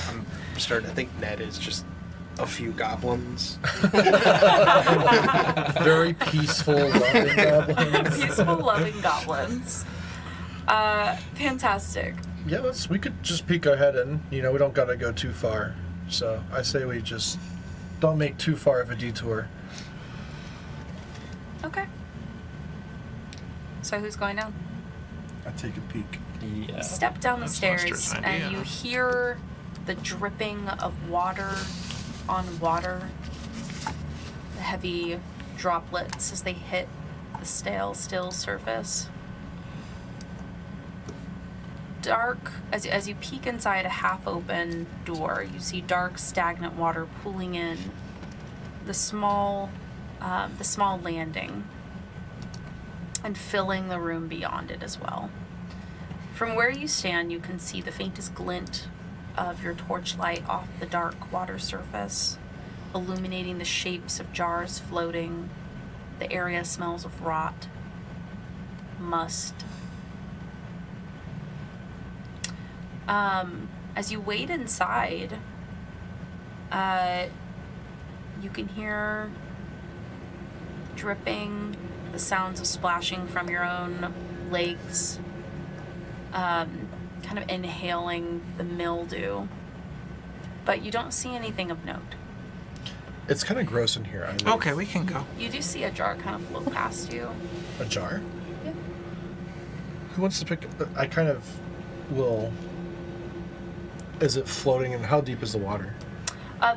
I'm starting to think Ned is just a few goblins. Very peaceful, loving goblins. Peaceful, loving goblins. Fantastic. Yeah, we could just peek ahead and, we don't gotta go too far. So I say we just don't make too far of a detour. Okay. So who's going down? I take a peek. Yeah. You step down the That's stairs Lester's idea. and you hear the dripping of water on water. The heavy droplets as they hit the still surface. Dark, as you peek inside a half-open door, you see dark, stagnant water pooling in the small landing and filling the room beyond it as well. From where you stand, you can see the faintest glint of your torchlight off the dark water surface, illuminating the shapes of jars floating. The area smells of rot, must. As you wait inside, you can hear dripping, the sounds of splashing from your own legs, kind of inhaling the mildew. But you don't see anything of note. It's kind of gross in here. Okay, we can go. You do see a jar kind of float past you. A jar? Yep. Who wants to pick? I kind of will. Is it floating, and how deep is the water?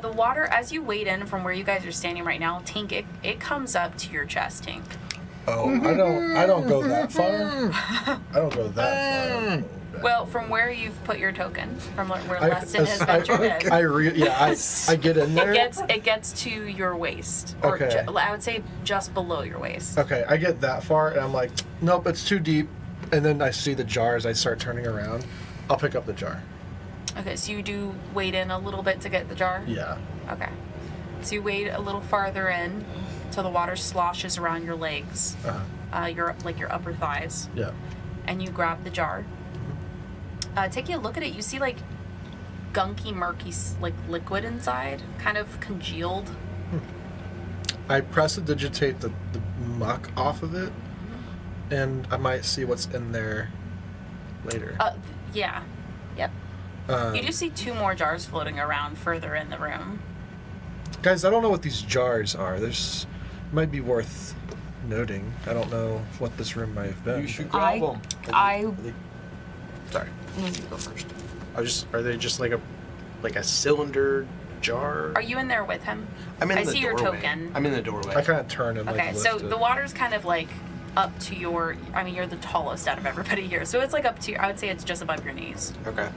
The water, as you wade in from where you guys are standing right now, Tink, it comes up to your chest, Tink. Oh, I don't go that far. I don't go that far. Well, from where you've put your token, from where Leicester has ventured in. I get in there. It gets to your waist, or Okay. I would say just below your waist. Okay, I get that far, and I'm like, nope, it's too deep. And then I see the jars. I start turning around. I'll pick up the jar. Okay, so you do wade in a little bit to get the jar? Yeah. Okay. So you wade a little farther in till the water sloshes around your legs, your upper thighs, Yeah. and you grab the jar. Taking a look at it, you see like gunky, murky, like liquid inside, kind of congealed. I prestidigitate the muck off of it, and I might see what's in there later. Yeah. Yep. You do see 2 more jars floating around further in the room. Guys, I don't know what these jars are. There's might be worth noting. I don't know what this room might have been. You should grab them. Sorry. You go first. Are they just like a cylinder jar? Are you in there with him? I'm in I the see doorway. your token. I'm in the doorway. I kind of turn and Okay, lift so it. the water's kind of like up to your, I mean, you're the tallest out of everybody here. So it's like up to, I would say it's just above your knees. Okay.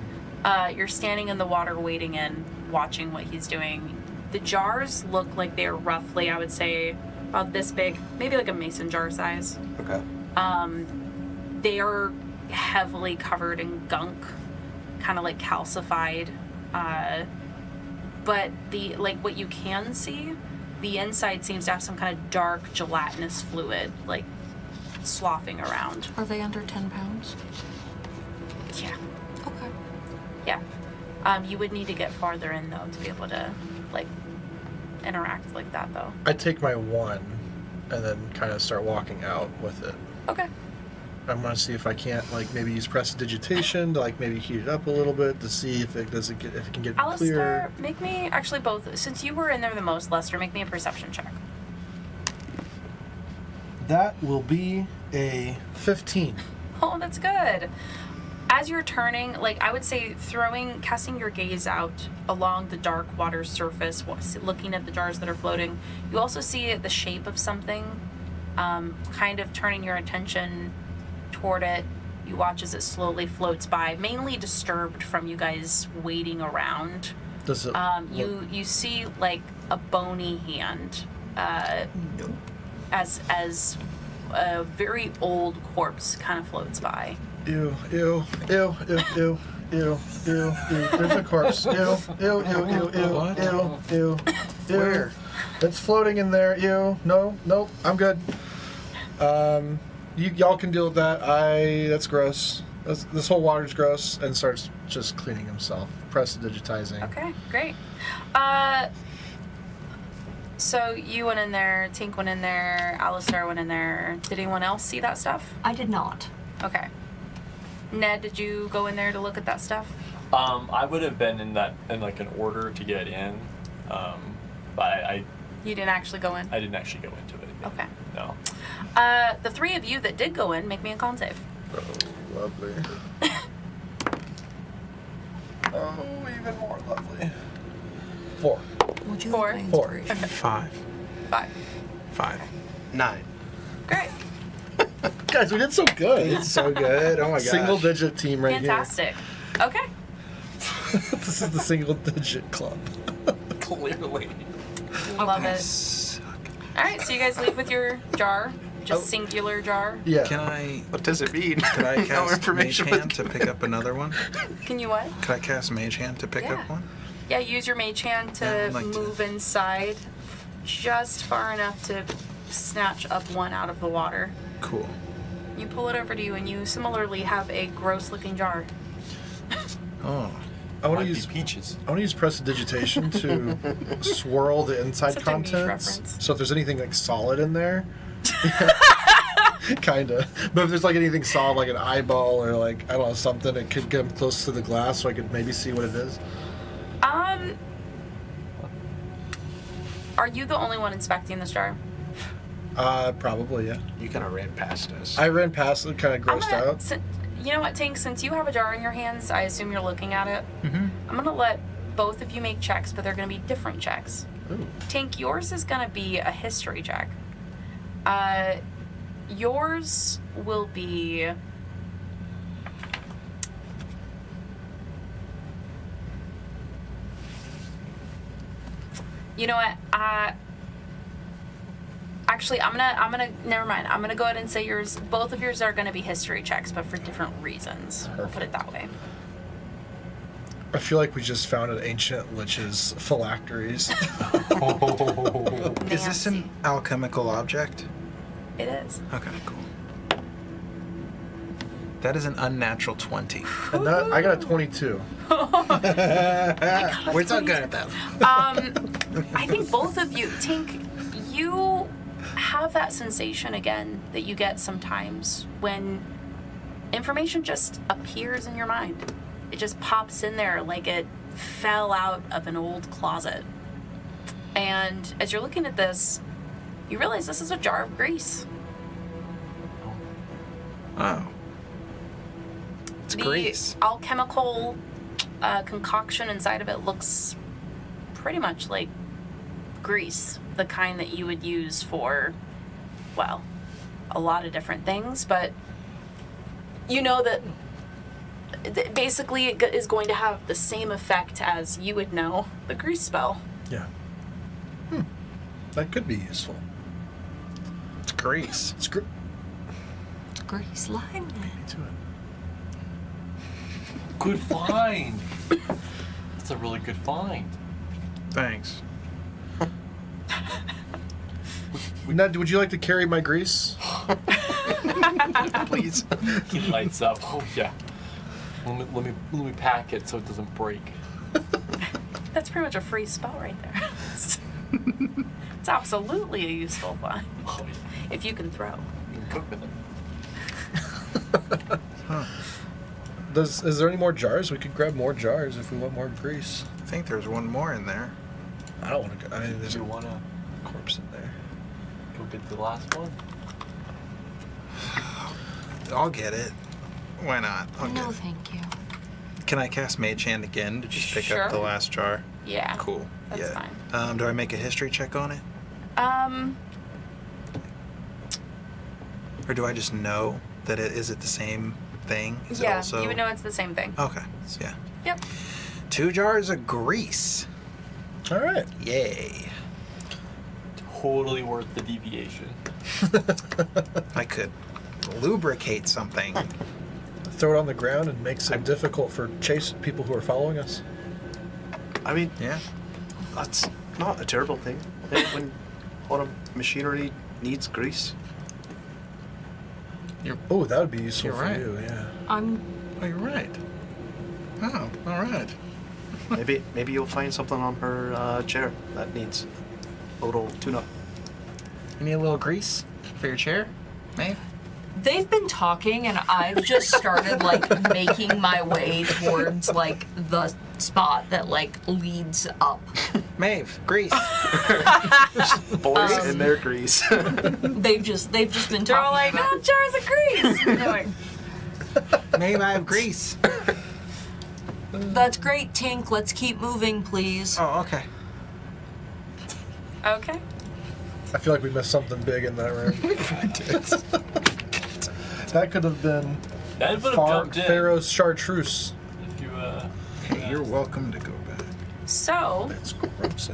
You're standing in the water, wading in, watching what he's doing. The jars look like they're roughly, I would say, about this big, maybe like a mason jar size. Okay. They are heavily covered in gunk, kind of like calcified. But what you can see, the inside seems to have some kind of dark gelatinous fluid, like sloughing around. Are they under 10 pounds? Yeah. Okay. Yeah. You would need to get farther in though to be able to like interact like that though. I take my one and then kind of start walking out with it. Okay. I'm gonna see if I can't like maybe use prestidigitation to like maybe heat it up a little bit to see if it can get Alistair, clear. make me actually both. Since you were in there the most, Leicester, make me a perception check. That will be a 15. Oh, that's good. As you're turning, like I would say, casting your gaze out along the dark water surface, looking at the jars that are floating, you also see the shape of something, kind of turning your attention toward it. You watch as it slowly floats by, mainly disturbed from you guys waiting around. Does it? You see like a bony hand, as a very old corpse kind of floats by. Ew, ew, ew, ew, ew, ew, ew, ew. There's a corpse. Ew, ew, ew, ew, ew, What? ew, ew, ew. Where? It's floating in there. Ew. No, nope. I'm good. Y'all can deal with that. That's gross. This whole water's gross, and starts just cleaning himself, prestidigitizing. Okay, great. So you went in there, Tink went in there, Alistair went in there. Did anyone else see that stuff? I did not. Okay. Ned, did you go in there to look at that stuff? I would have been in like an order to get in, but I You didn't actually go in? didn't actually go into it. Okay. No. The 3 of you that did go in, make me a con save. Oh, lovely. Oh, even more lovely. 4. Would you 4. like my 4. inspiration? 5. 5. 5. 9. Great. Guys, we did so good. It's so good. Oh my gosh. Single digit team right Fantastic. Okay. here. This is the single digit club. Clearly. Love it. Suck. All right, so you guys leave with your jar, just singular jar. Yeah. Can I? What does it mean? Could I No cast Mage information. Hand to pick up another one? Can you what? Could I cast Mage Hand to pick Yeah. up one? Yeah, use your mage hand to Yeah, I'd like to. move inside just far enough to snatch up one out of the water. Cool. You pull it over to you, and you similarly have a gross-looking jar. Oh. I want to Might be use peaches. I want to use prestidigitation to swirl the inside Such a niche contents. reference. So if there's anything like solid in there, kinda. But if there's like anything solid, like an eyeball or like I don't know something, it could get close to the glass, so I could maybe see what it is. Are you the only one inspecting this jar? Probably yeah. You kind of ran past us. I ran past it, kind of grossed out. You know what, Tink? Since you have a jar in your hands, I assume you're looking at it. Mm-hmm. I'm gonna let both of you make checks, but they're gonna be different checks. Ooh. Tink, yours is gonna be a history check. Yours will be. You know what? Actually, I'm gonna. Never mind. I'm gonna go ahead and say yours. Both of yours are gonna be history checks, but for different reasons. We'll put it that way. I feel like we just found an ancient lich's phylacteries. Is this an Nancy. alchemical object? It is. Okay, cool. That is an unnatural 20. And that, I got a 22. We're so good at that. I think both of you, Tink, you have that sensation again that you get sometimes when information just appears in your mind. It just pops in there like it fell out of an old closet. And as you're looking at this, you realize this is a jar of grease. Oh. It's The grease. alchemical concoction inside of it looks pretty much like grease, the kind that you would use for, well, a lot of different things, but you know that basically it is going to have the same effect as you would know the grease spell. Yeah. That could be useful. It's grease. It's great. It's grease lightning. To it. Good find. That's a really good find. Thanks. Ned, would you like to carry my grease? Please. He lights up. Oh yeah. Let me pack it so it doesn't break. That's pretty much a free spell right there. It's absolutely a useful find Oh, yeah. if you can throw. You can cook with it. Is there any more jars? We could grab more jars if we want more grease. I think there's one more in there. I don't want to go. I mean, there's Do you a wanna corpse in there. go get the last one? I'll get it. Why not? I'll No, get it. thank you. Can I cast Mage Hand again to just pick Sure. up the last jar? Yeah. Cool. That's yeah. fine. Do I make a history check on it? Or do I just know that is it the same thing? Is it Yeah, also... you would know it's the same thing. Okay. Yeah. Yep. 2 jars of grease. All right. Yay. Totally worth the deviation. I could lubricate something. Throw it on the ground and makes it difficult for chase people who are following us. I mean, Yeah. that's not a terrible thing. When all the machinery needs grease. Oh, that would be useful You're for right. you. Yeah. I'm Oh, you're right. Oh, all right. Maybe you'll find something on her chair that needs a little tune-up. You need a little grease for your chair, Maeve? They've been talking, and I've just started like making my way towards like the spot that like leads up. Maeve, grease. Boys and their grease. They've just been talking. They're all like, about oh, jars of grease. And they're like, Maeve, I have grease. That's great, Tink. Let's keep moving, please. Oh, okay. okay. I feel like we missed something big in that room. That could have been That would have jumped in. Pharaoh's chartreuse. If you Hey, you're welcome to go back. So, That's gross.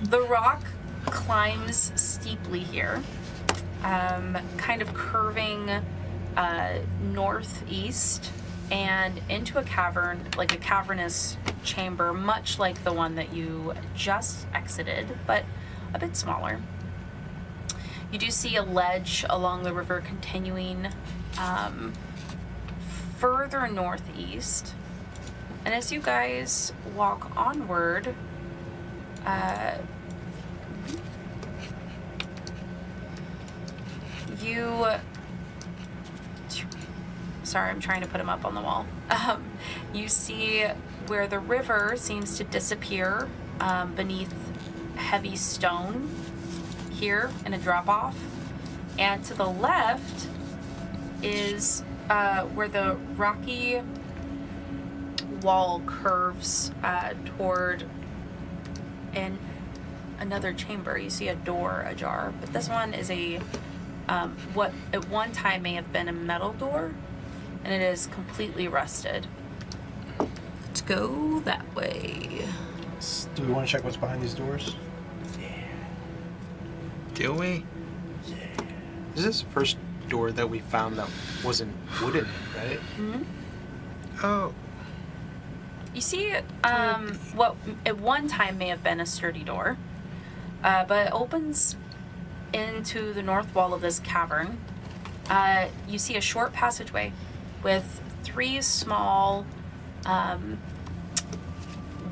the rock climbs steeply here, kind of curving northeast and into a cavern, like a cavernous chamber, much like the one that you just exited, but a bit smaller. You do see a ledge along the river continuing further northeast. And as you guys walk onward, sorry, I'm trying to put them up on the wall. You see where the river seems to disappear beneath heavy stone here in a drop off. And to the left is where the rocky wall curves toward another chamber. You see a door ajar, but this one is a what at one time may have been a metal door, and it is completely rusted. Let's go that way. Do we want to check what's behind these doors? Do we? Is this the first door that we found that wasn't wooden, right? Mm-hmm. Oh. You see what at one time may have been a sturdy door, but it opens into the north wall of this cavern. You see a short passageway with 3 small,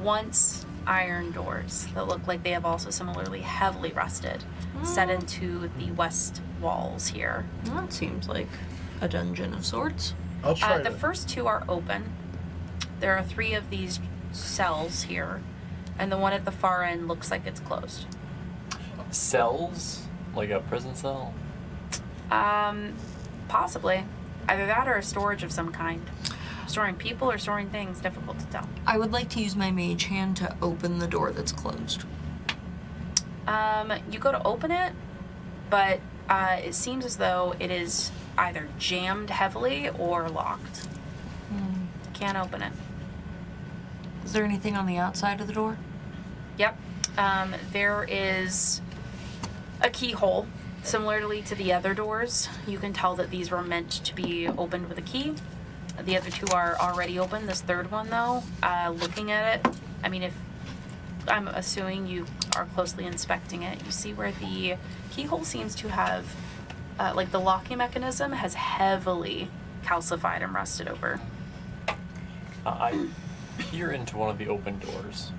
once iron doors that look like they have also similarly heavily rusted, set into the west walls here. That seems like a dungeon of sorts. I'll try The first 2 are open. There are 3 of these cells here, and the one at the far end looks like it's closed. Cells? Like a prison cell? Possibly. Either that or a storage of some kind. Storing people or storing things, difficult to tell. I would like to use my mage hand to open the door that's closed. You go to open it, but it seems as though it is either jammed heavily or locked. Can't open it. Is there anything on the outside of the door? Yep. There is a keyhole. Similarly to the other doors, you can tell that these were meant to be opened with a key. The other 2 are already open. This third one, though, looking at it, I mean, if I'm assuming you are closely inspecting it, you see where the keyhole seems to have, like the locking mechanism has heavily calcified and rusted over. I peer into one of the open doors.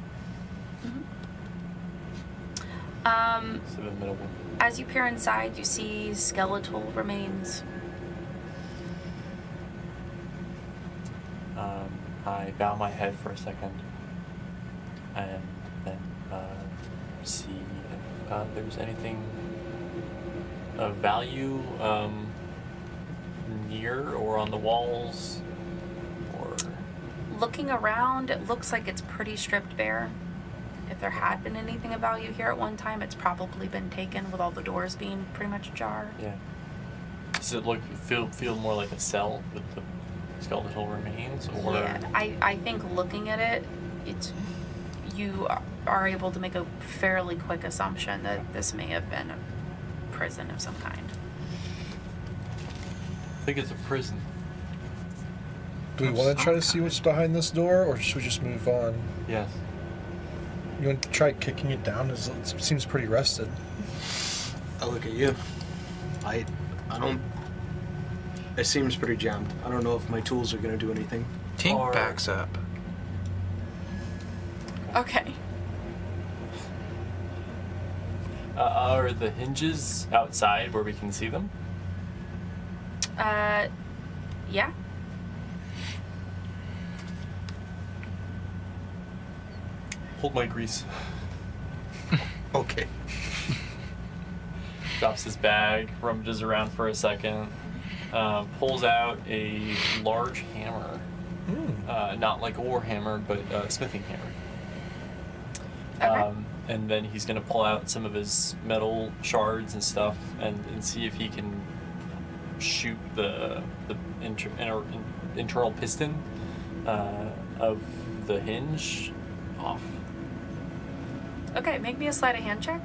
So the middle one. As you peer inside, you see skeletal remains. I bow my head for a second and then see if there's anything of value near or on the walls, or... Looking around, it looks like it's pretty stripped bare. If there had been anything of value here at one time, it's probably been taken with all the doors being pretty much ajar. Yeah. Does it feel more like a cell with the skeletal remains, or... Yeah, I think looking at it, you are able to make a fairly quick assumption that this may have been a prison of some kind. I think it's a prison. Do we want to try to see what's behind this door, or should we just move on? Yes. You want to try kicking it down? It seems pretty rusted. I look at you. I don't... It seems pretty jammed. I don't know if my tools are going to do anything. Tink backs up. Okay. Are the hinges outside where we can see them? Yeah. Hold my grease. Okay. Drops his bag, rummages around for a second, pulls out a large hammer. Not like a war hammer, but a smithing hammer. Okay. And then he's going to pull out some of his metal shards and stuff and see if he can shoot the internal piston of the hinge off. Okay, make me a sleight of hand check.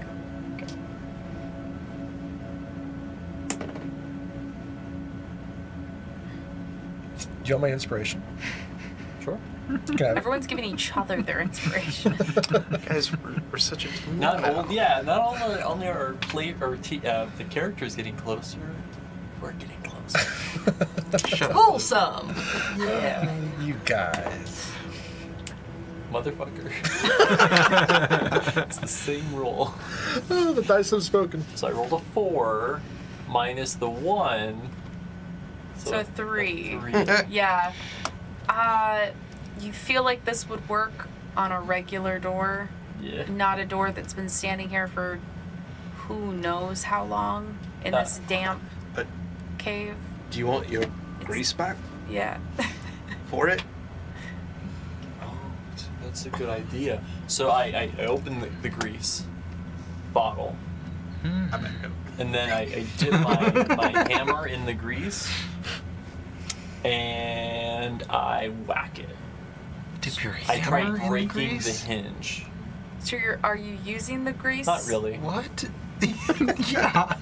Do you want my inspiration? Sure. Can I have it? Everyone's giving each other their inspiration. Guys, we're such a team. Not only are the characters getting closer, we're getting closer. Wholesome! Yeah, you guys. motherfucker. It's the same roll. Oh, the dice have spoken. So I rolled a 4 minus the 1. So 3. 3. Yeah. You feel like this would work on a regular door, Yeah. not a door that's been standing here for who knows how long in this damp But cave. do you want your grease back Yeah. for it? Oh, that's a good idea. So I opened the grease bottle, and then I dip my hammer in the grease, and I whack it. Dip your I try hammer in breaking grease? the hinge. So are you using the grease? Not really. What? Yeah.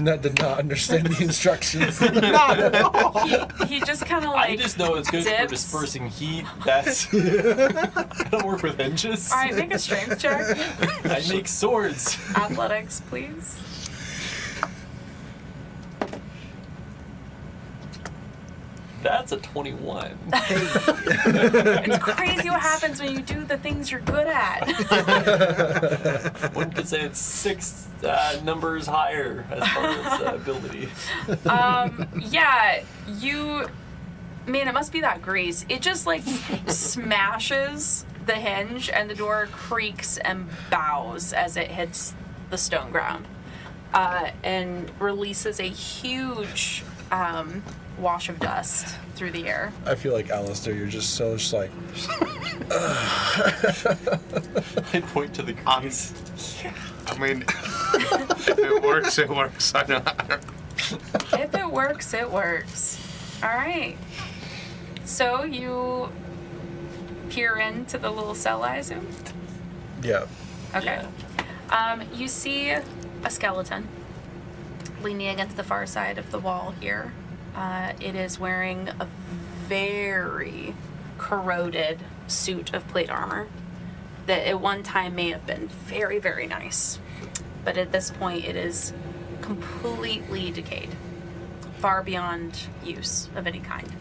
Ned did not understand the instructions. Not at all. He just kind of like I just know it's good for dips. dispersing heat. That's. I don't work with hinges. All right, make a strength check. I make swords. Athletics, please. That's a 21. It's crazy what happens when you do the things you're good at. One could say it's 6 numbers higher as far as ability. Yeah, man, it must be that grease. It just like smashes the hinge and the door creaks and bows as it hits the stone ground, and releases a huge wash of dust through the air. I feel like Alistair, you're just like. I point to the grease. I mean, if it works, it works. I know. If it works, it works. All right. So you peer into the little cell, I assume? Yeah. Okay. You see a skeleton leaning against the far side of the wall here. It is wearing a very corroded suit of plate armor that at one time may have been very, very nice. But at this point, it is completely decayed, far beyond use of any kind.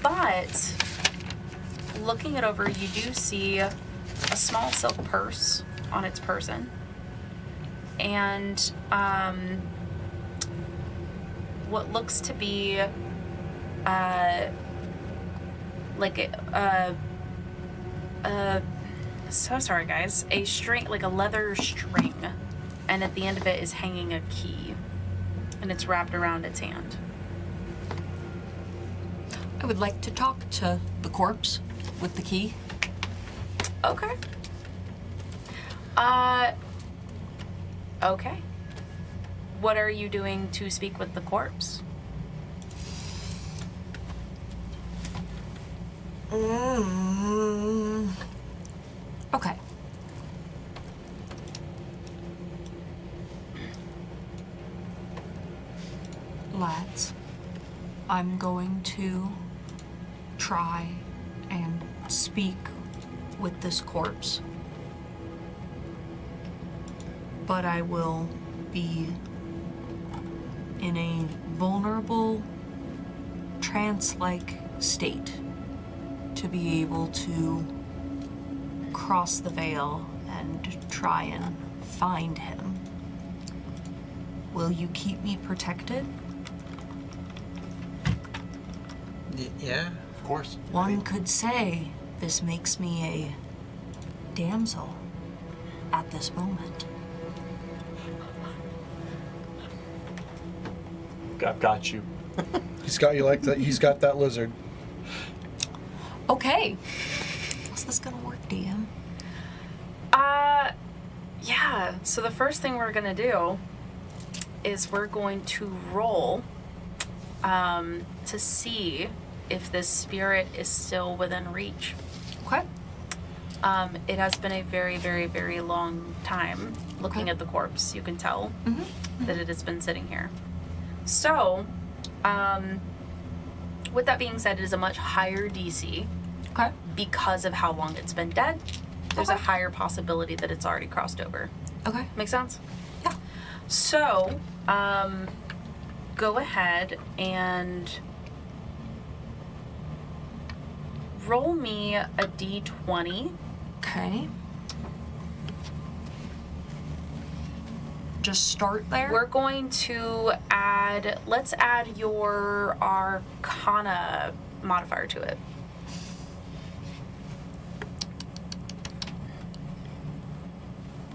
But looking it over, you do see a small silk purse on its person. And what looks to be so sorry guys, a string, like a leather string, and at the end of it is hanging a key, and it's wrapped around its hand. I would like to talk to the corpse with the key. Okay. Okay. What are you doing to speak with the corpse? Okay. Lads, I'm going to try and speak with this corpse, but I will be in a vulnerable, trance-like state to be able to cross the veil and try and find him. Will you keep me protected? Yeah. Of course. One could say this makes me a damsel at this moment. I've got you. He's got you like that. He's got that lizard. Okay. How's this gonna work, DM? Yeah. So the first thing we're gonna do is we're going to roll to see if this spirit is still within reach. Okay. It has been a very, very, very long time looking Okay. at the corpse. You can tell Mm-hmm. that it has been sitting here. So, with that being said, it is a much higher DC Okay. because of how long it's been dead. There's a Okay. higher possibility that it's already crossed over. Okay. Make sense? Yeah. So, go ahead and roll me a d20. Okay. Just start there? We're going to let's add your Arcana modifier to it.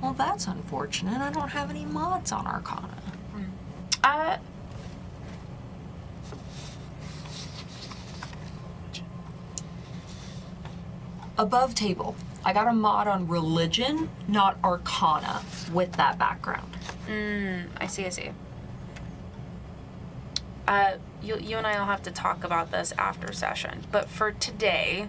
Well, that's unfortunate. I don't have any mods on Arcana. Above table. I got a mod on religion, not Arcana, with that background. I see. You and I will have to talk about this after session. But for today,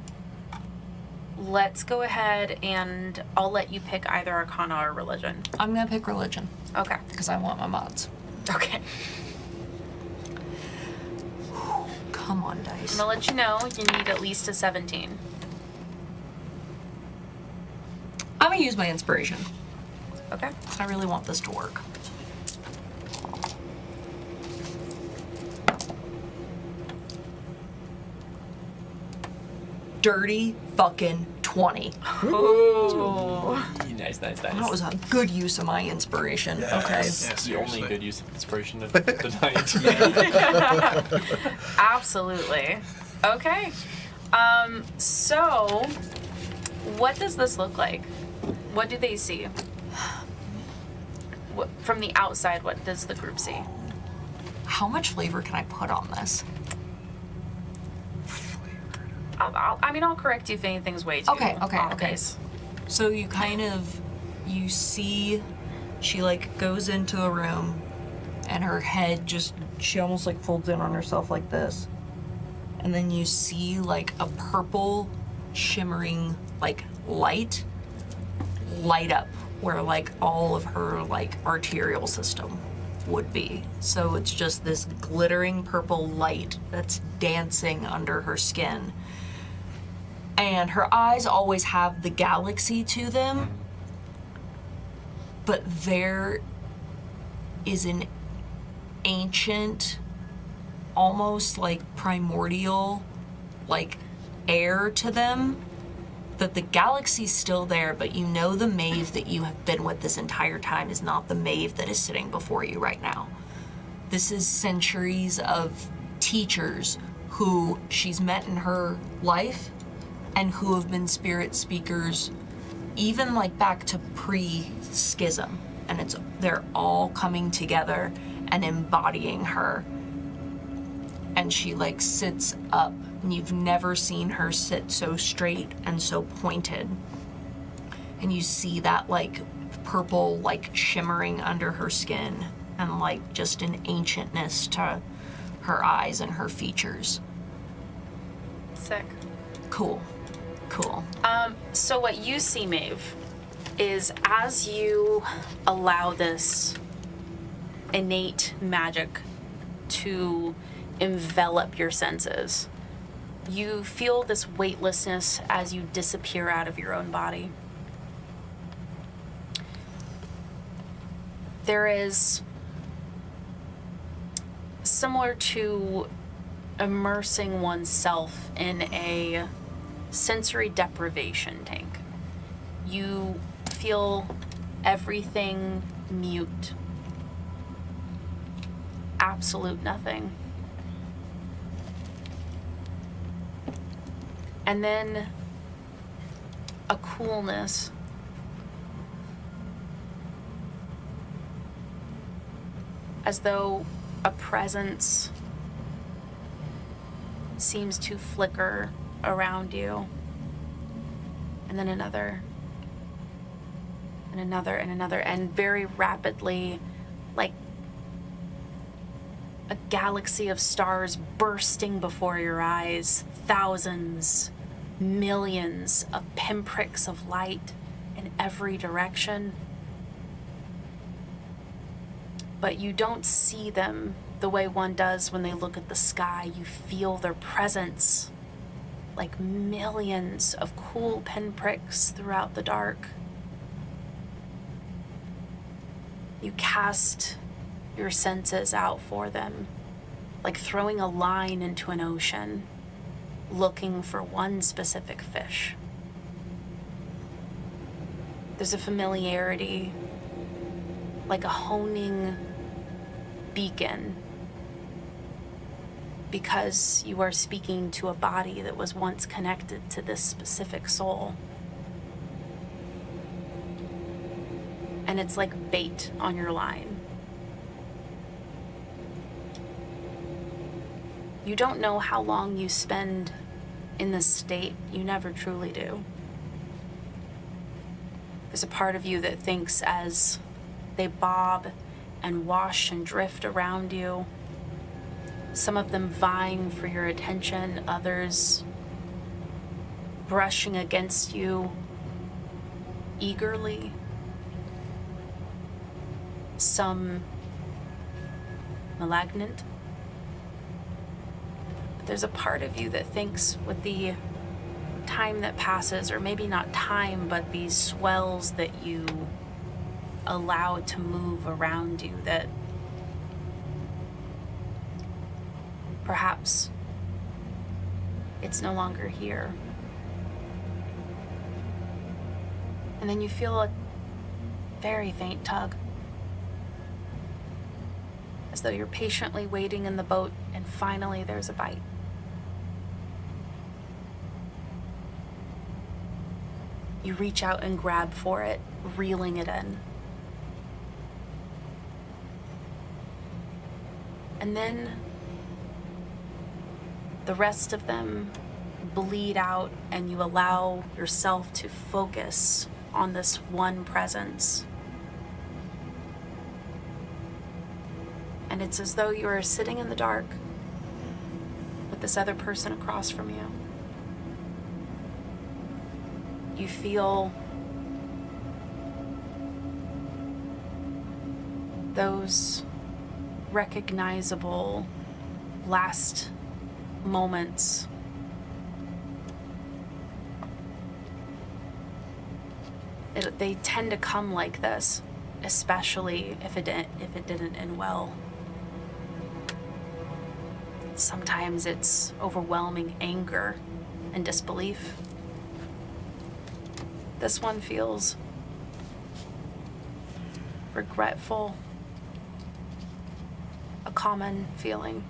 let's go ahead and I'll let you pick either Arcana or religion. I'm gonna pick religion, Okay. because I want my mods. Okay. Come on, dice. I'm gonna let you know you need at least a 17. I'm gonna use my inspiration. Okay. I really want this to work. Dirty fucking 20. Oh. Nice. That was a good use of my inspiration. Okay. It's the only good use of inspiration of the night. Absolutely. Okay. So, what does this look like? What do they see? From the outside, what does the group see? How much flavor can I put on this? I'll correct you if anything's way too Okay. obvious. So you see, she like goes into a room and her head she almost like folds in on herself like this. And then you see like a purple shimmering like light up where like all of her like arterial system would be. So it's just this glittering purple light that's dancing under her skin. And her eyes always have the galaxy to them, but there is an ancient, almost like primordial, like air to them, that the galaxy's still there, but you know the Maeve that you have been with this entire time is not the Maeve that is sitting before you right now. This is centuries of teachers who she's met in her life and who have been spirit speakers even like back to pre-schism, and they're all coming together and embodying her. And she like sits up, and you've never seen her sit so straight and so pointed. And you see that like purple like shimmering under her skin, and like just an ancientness to her eyes and her features. Sick. Cool. So what you see, Maeve, is as you allow this innate magic to envelop your senses, you feel this weightlessness as you disappear out of your own body. There is, similar to immersing oneself in a sensory deprivation tank, you feel everything mute. Absolute nothing. And then a coolness. As though a presence seems to flicker around you. And then another. And another and another. And very rapidly, like a galaxy of stars bursting before your eyes. Thousands, millions of pinpricks of light in every direction. But you don't see them the way one does when they look at the sky. You feel their presence, like millions of cool pinpricks throughout the dark. You cast your senses out for them, like throwing a line into an ocean. looking for one specific fish. There's a familiarity, like a honing beacon, because you are speaking to a body that was once connected to this specific soul. And it's like bait on your line. You don't know how long you spend in this state. You never truly do. There's a part of you that thinks as they bob and wash and drift around you, some of them vying for your attention, others brushing against you eagerly, some malignant. But there's a part of you that thinks with the time that passes, or maybe not time, but these swells that you allow to move around you, that perhaps it's no longer here. And then you feel a very faint tug, as though you're patiently waiting in the boat, and finally there's a bite. You reach out and grab for it, reeling it in. And then the rest of them bleed out, and you allow yourself to focus on this one presence. And it's as though you are sitting in the dark with this other person across from you. You feel those recognizable last moments. They tend to come like this, especially if it didn't end well. Sometimes it's overwhelming anger and disbelief. This one feels regretful, a common feeling.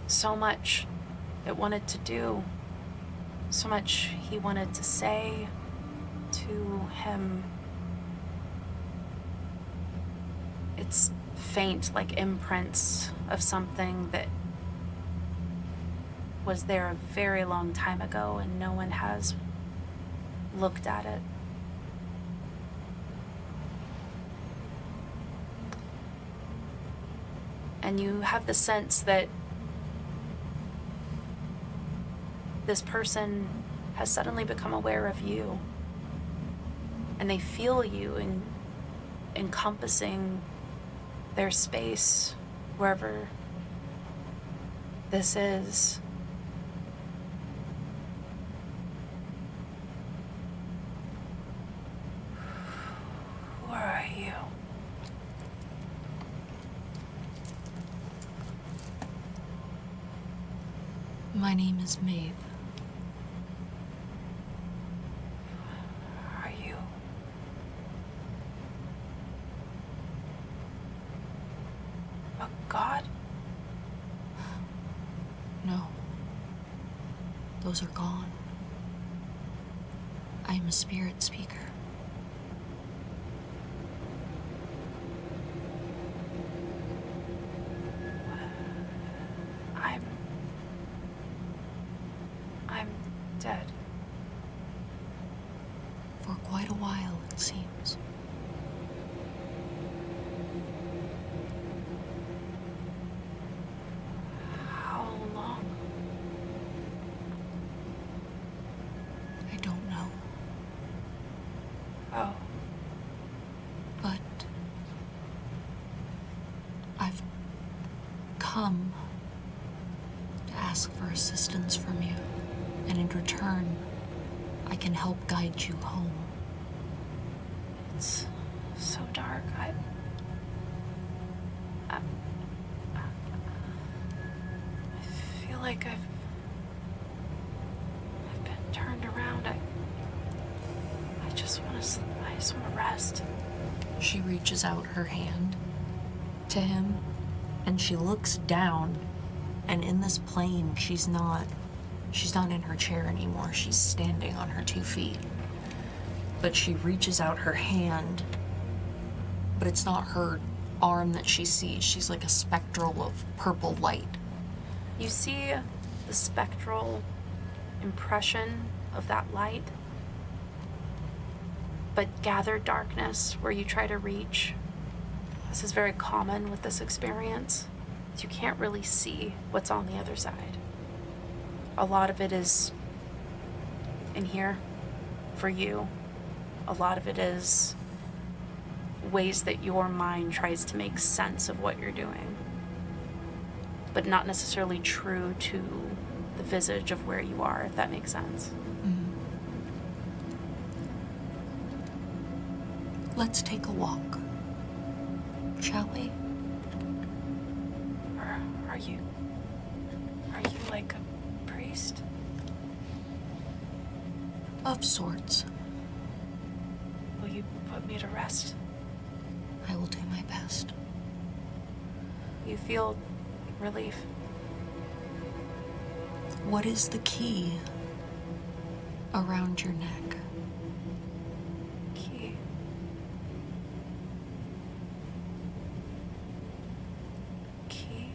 So much it wanted to do, so much he wanted to say to him. It's faint, like imprints of something that was there a very long time ago, and no one has looked at it. And you have the sense that this person has suddenly become aware of you, and they feel you encompassing their space, wherever this is. Who are you? My name is Maeve. Are you? A god? No. Those are gone. I am a spirit speaker. I'm dead. For quite a while, it seems. How long? I don't know. Oh, But I've come to ask for assistance from you, and in return, I can help guide you home. it's so dark. I feel like I've been turned around. I just want to rest. She reaches out her hand to him, and she looks down, and in this plane, she's not in her chair anymore. She's standing on her 2 feet. But she reaches out her hand, but it's not her arm that she sees. She's like a spectral of purple light. You see the spectral impression of that light, but gathered darkness where you try to reach. This is very common with this experience. You can't really see what's on the other side. A lot of it is in here for you. A lot of it is ways that your mind tries to make sense of what you're doing, but not necessarily true to the visage of where you are, if that makes sense. Let's take a walk, shall we? Or are you like a priest? Of sorts. Will you put me to rest? I will do my best. You feel relief. What is the key around your neck? Key. Key.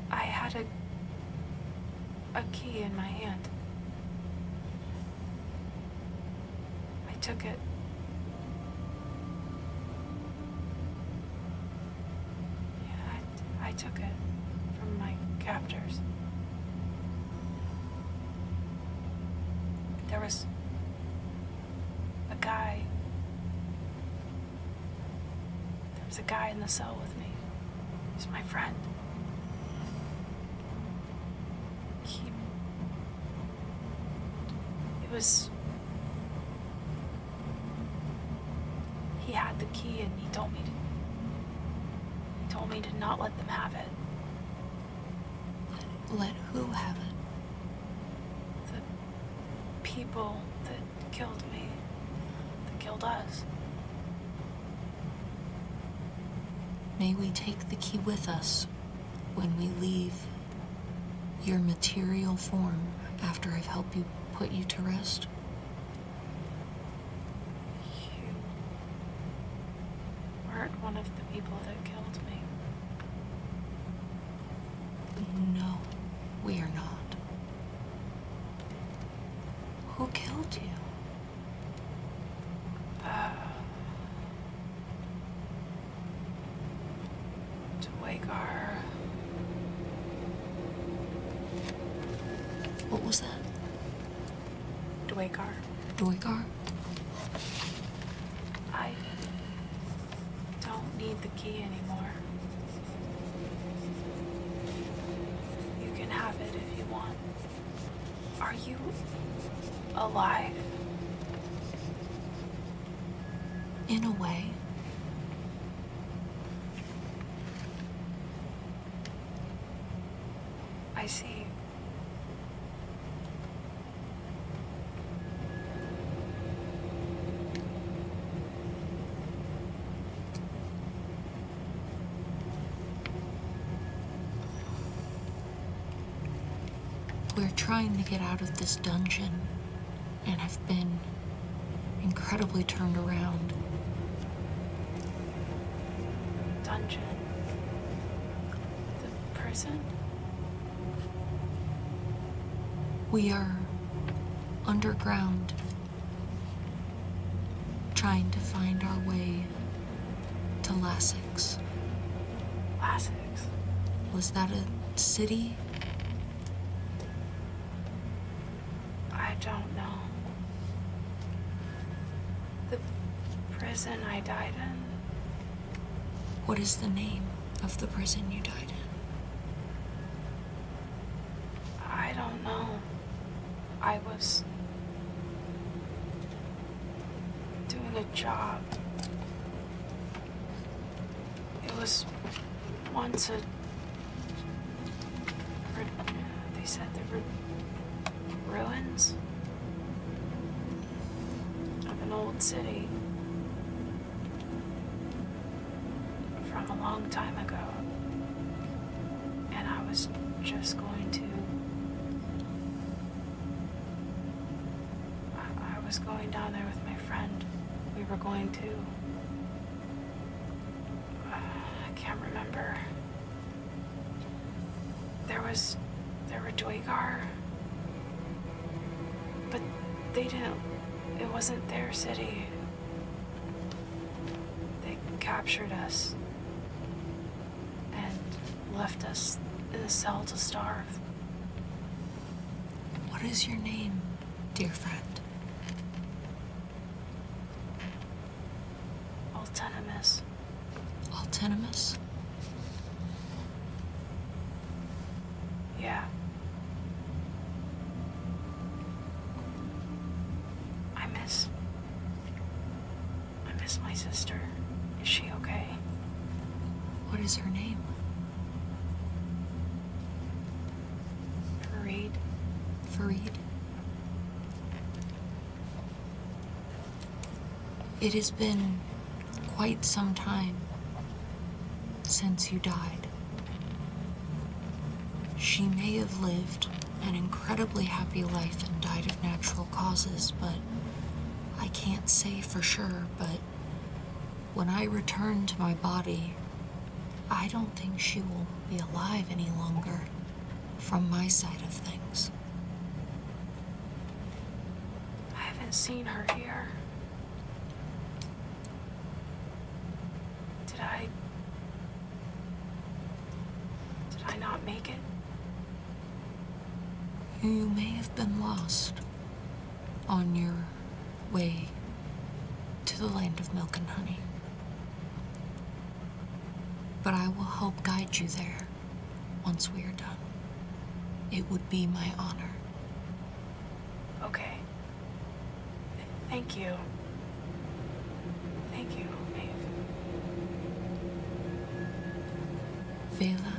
I had a key in my hand. I took it. I took it from my captors. There was a guy. There was a guy in the cell with me. He's my friend. He had the key and he told me to not let them have it. Let who have it? The people that killed me, that killed us. May we take the key with us when we leave your material form after I've helped you put you to rest? You weren't one of the people that killed me. No, we are not. Who killed you? What was that? Dwagar? I don't need the key anymore. You can have it if you want. Are you alive? In a way. I see. We're trying to get out of this dungeon and have been incredibly turned around. Dungeon? The prison? We are underground, trying to find our way to Lassex. Lassex? Was that a city? I don't know. The prison I died in? What is the name of the prison you died in? I don't know. I was doing a job. It was once they said there were ruins of an old city from a long time ago. And I was just going to... I was going down there with my friend. We were going to... I can't remember. There were Dwegar. But they didn't... It wasn't their city. They captured us and left us in a cell to starve. What is your name, dear friend? Autonomous. Autonomous? Yeah. I miss my sister. Is she okay? What is her name? Fareed. Fareed? It has been quite some time since you died. She may have lived an incredibly happy life and died of natural causes, but I can't say for sure. But when I return to my body, I don't think she will be alive any longer from my side of things. I haven't seen her here. Did I not make it? You may have been lost on your way to the land of milk and honey. But I will help guide you there once we are done. It would be my honor. Okay. Thank you. Thank you, Maeve. Vela,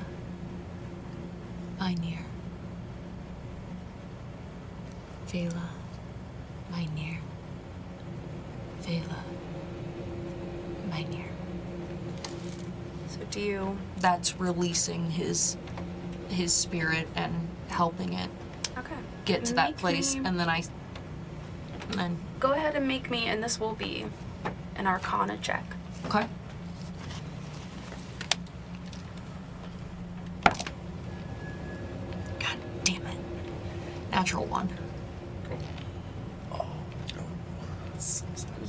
Mynir. Vela, Mynir. Vela, Mynir. So do you... That's releasing his spirit and helping it Okay. get to that Make place, me- and then Go ahead and make me, and this will be an Arcana check. okay. God damn it! Natural one.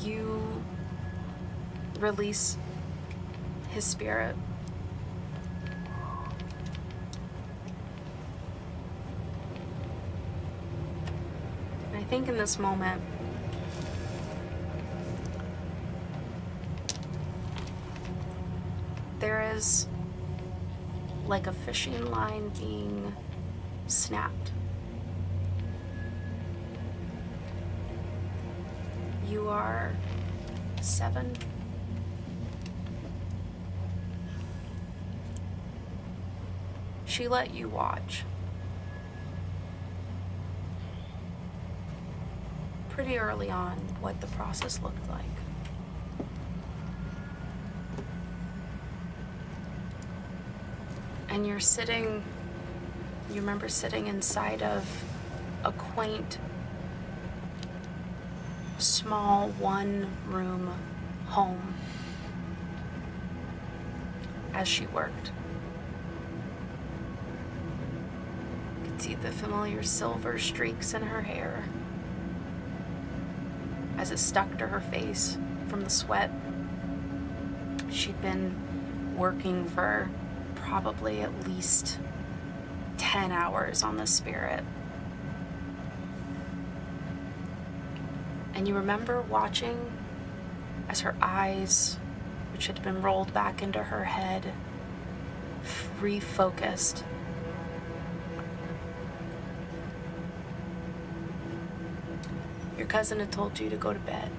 You release his spirit. And I think in this moment, there is like a fishing line being snapped. You are 7. She let you watch. Pretty early on what the process looked like. And you're sitting, you remember sitting inside of a quaint, small one-room home as she worked. You could see the familiar silver streaks in her hair as it stuck to her face from the sweat. She'd been working for probably at least 10 hours on the spirit. And you remember watching as her eyes, which had been rolled back into her head, refocused. Your cousin had told you to go to bed,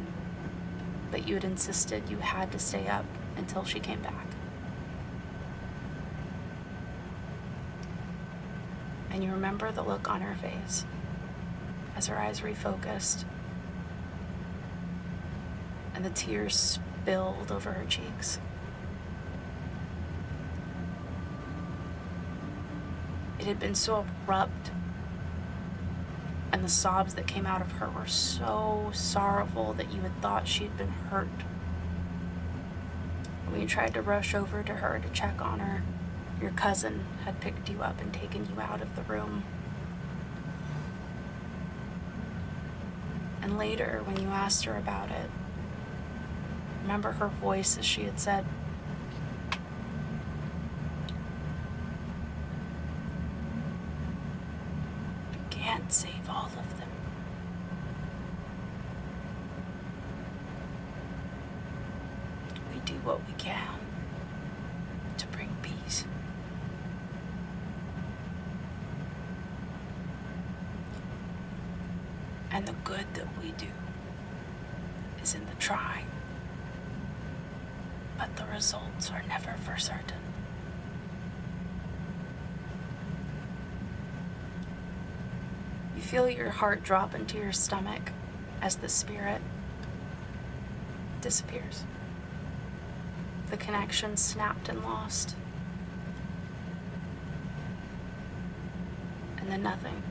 but you had insisted you had to stay up until she came back. And you remember the look on her face as her eyes refocused and the tears spilled over her cheeks. It had been so abrupt, and the sobs that came out of her were so sorrowful that you had thought she had been hurt. When you tried to rush over to her to check on her, your cousin had picked you up and taken you out of the room. And later, when you asked her about it, remember her voice as she had said, "We can't save all of them. We do what we can to bring peace." And the good that we do is in the trying. But the results are never for certain. You feel your heart drop into your stomach as the spirit disappears. The connection snapped and lost. And then nothing.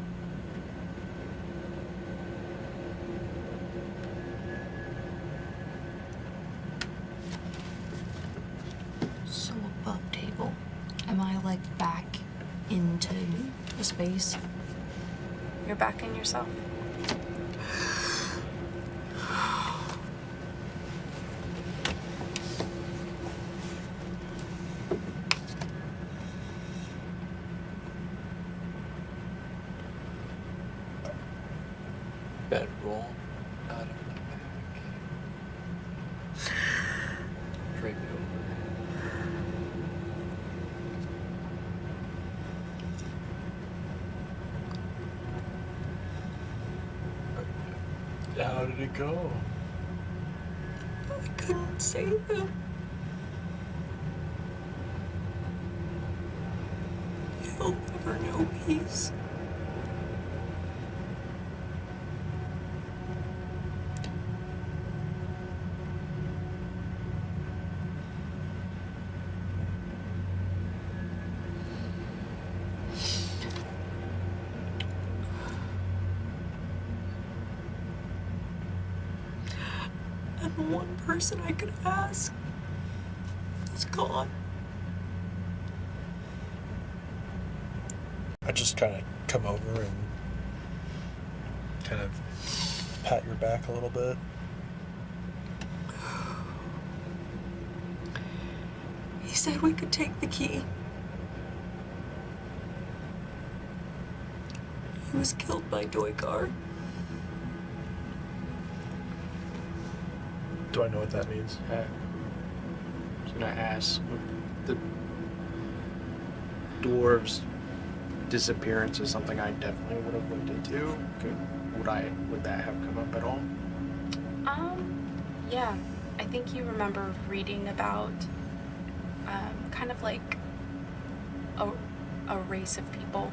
So above table, am I like back into the space? You're back in yourself. Bedroll out of my back. Drape it over. How did it go? I couldn't save him. He'll never know peace. And the one person I could ask is gone. I just kind of come over and kind of pat your back a little bit. He said we could take the key. He was killed by Doikar. Do I know what that means? I was gonna ask, the dwarves' disappearance is something I definitely would have looked into. Would that have come up at all? Yeah. I think you remember reading about kind of like a race of people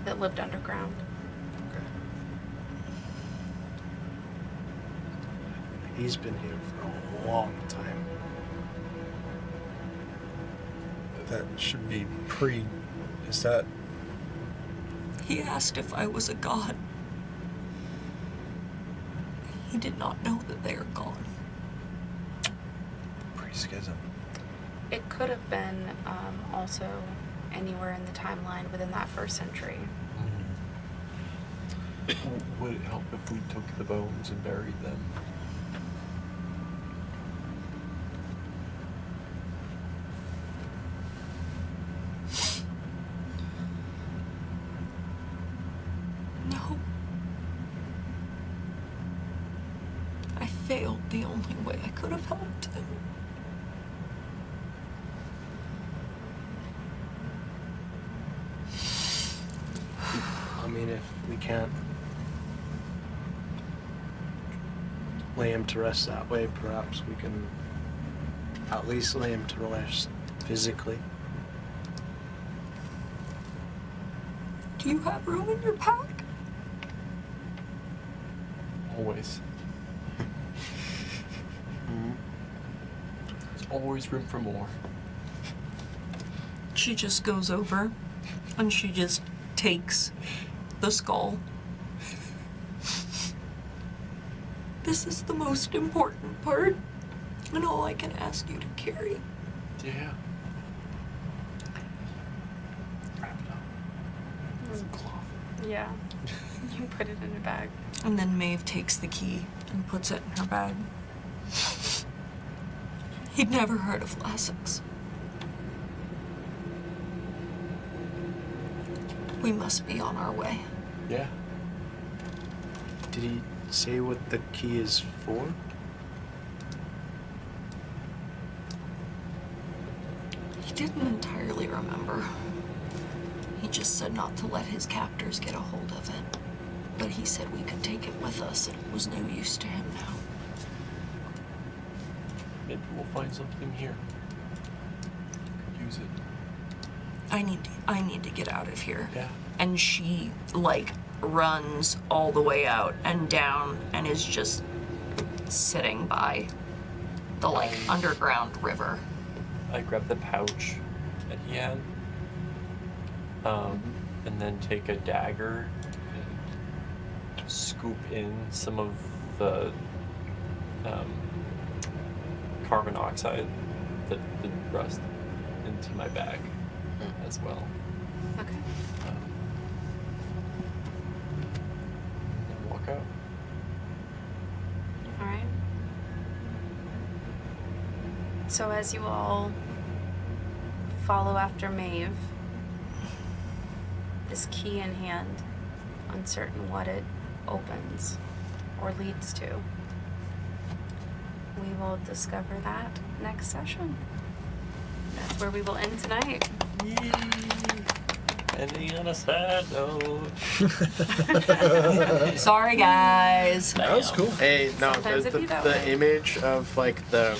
that lived underground. Okay. He's been here for a long time. That should be pre. Is that? He asked if I was a god. He did not know that they are gone. Pre-schism. It could have been also anywhere in the timeline within that first century. Would it help if we took the bones and buried them? No. I failed the only way I could have helped him. I mean, if we can't lay him to rest that way, perhaps we can at least lay him to rest physically. Do you have room in your pack? Always. There's always room for more. She just goes over and she just takes the skull. This is the most important part, and all I can ask you to carry. Yeah. Wrap it up. It's cloth. Yeah. You put it in a bag. And then Maeve takes the key and puts it in her bag. He'd never heard of Lassex. We must be on our way. Yeah. Did he say what the key is for? He didn't entirely remember. He just said not to let his captors get a hold of it. But he said we could take it with us and it was no use to him now. Maybe we'll find something here. Could use it. I need to get out of here. Yeah. And she, like, runs all the way out and down and is just sitting by the, like, underground river. I grab the pouch that he had. And then take a dagger and scoop in some of the carbon oxide, the rust, into my bag as well. Okay. And walk out. All right. So as you all follow after Maeve, this key in hand, uncertain what it opens or leads to, we will discover that next session. That's where we will end tonight. Ending on a sad note. Sorry, guys. That was cool. Hey, no, Sometimes it'd be that the way. image of like the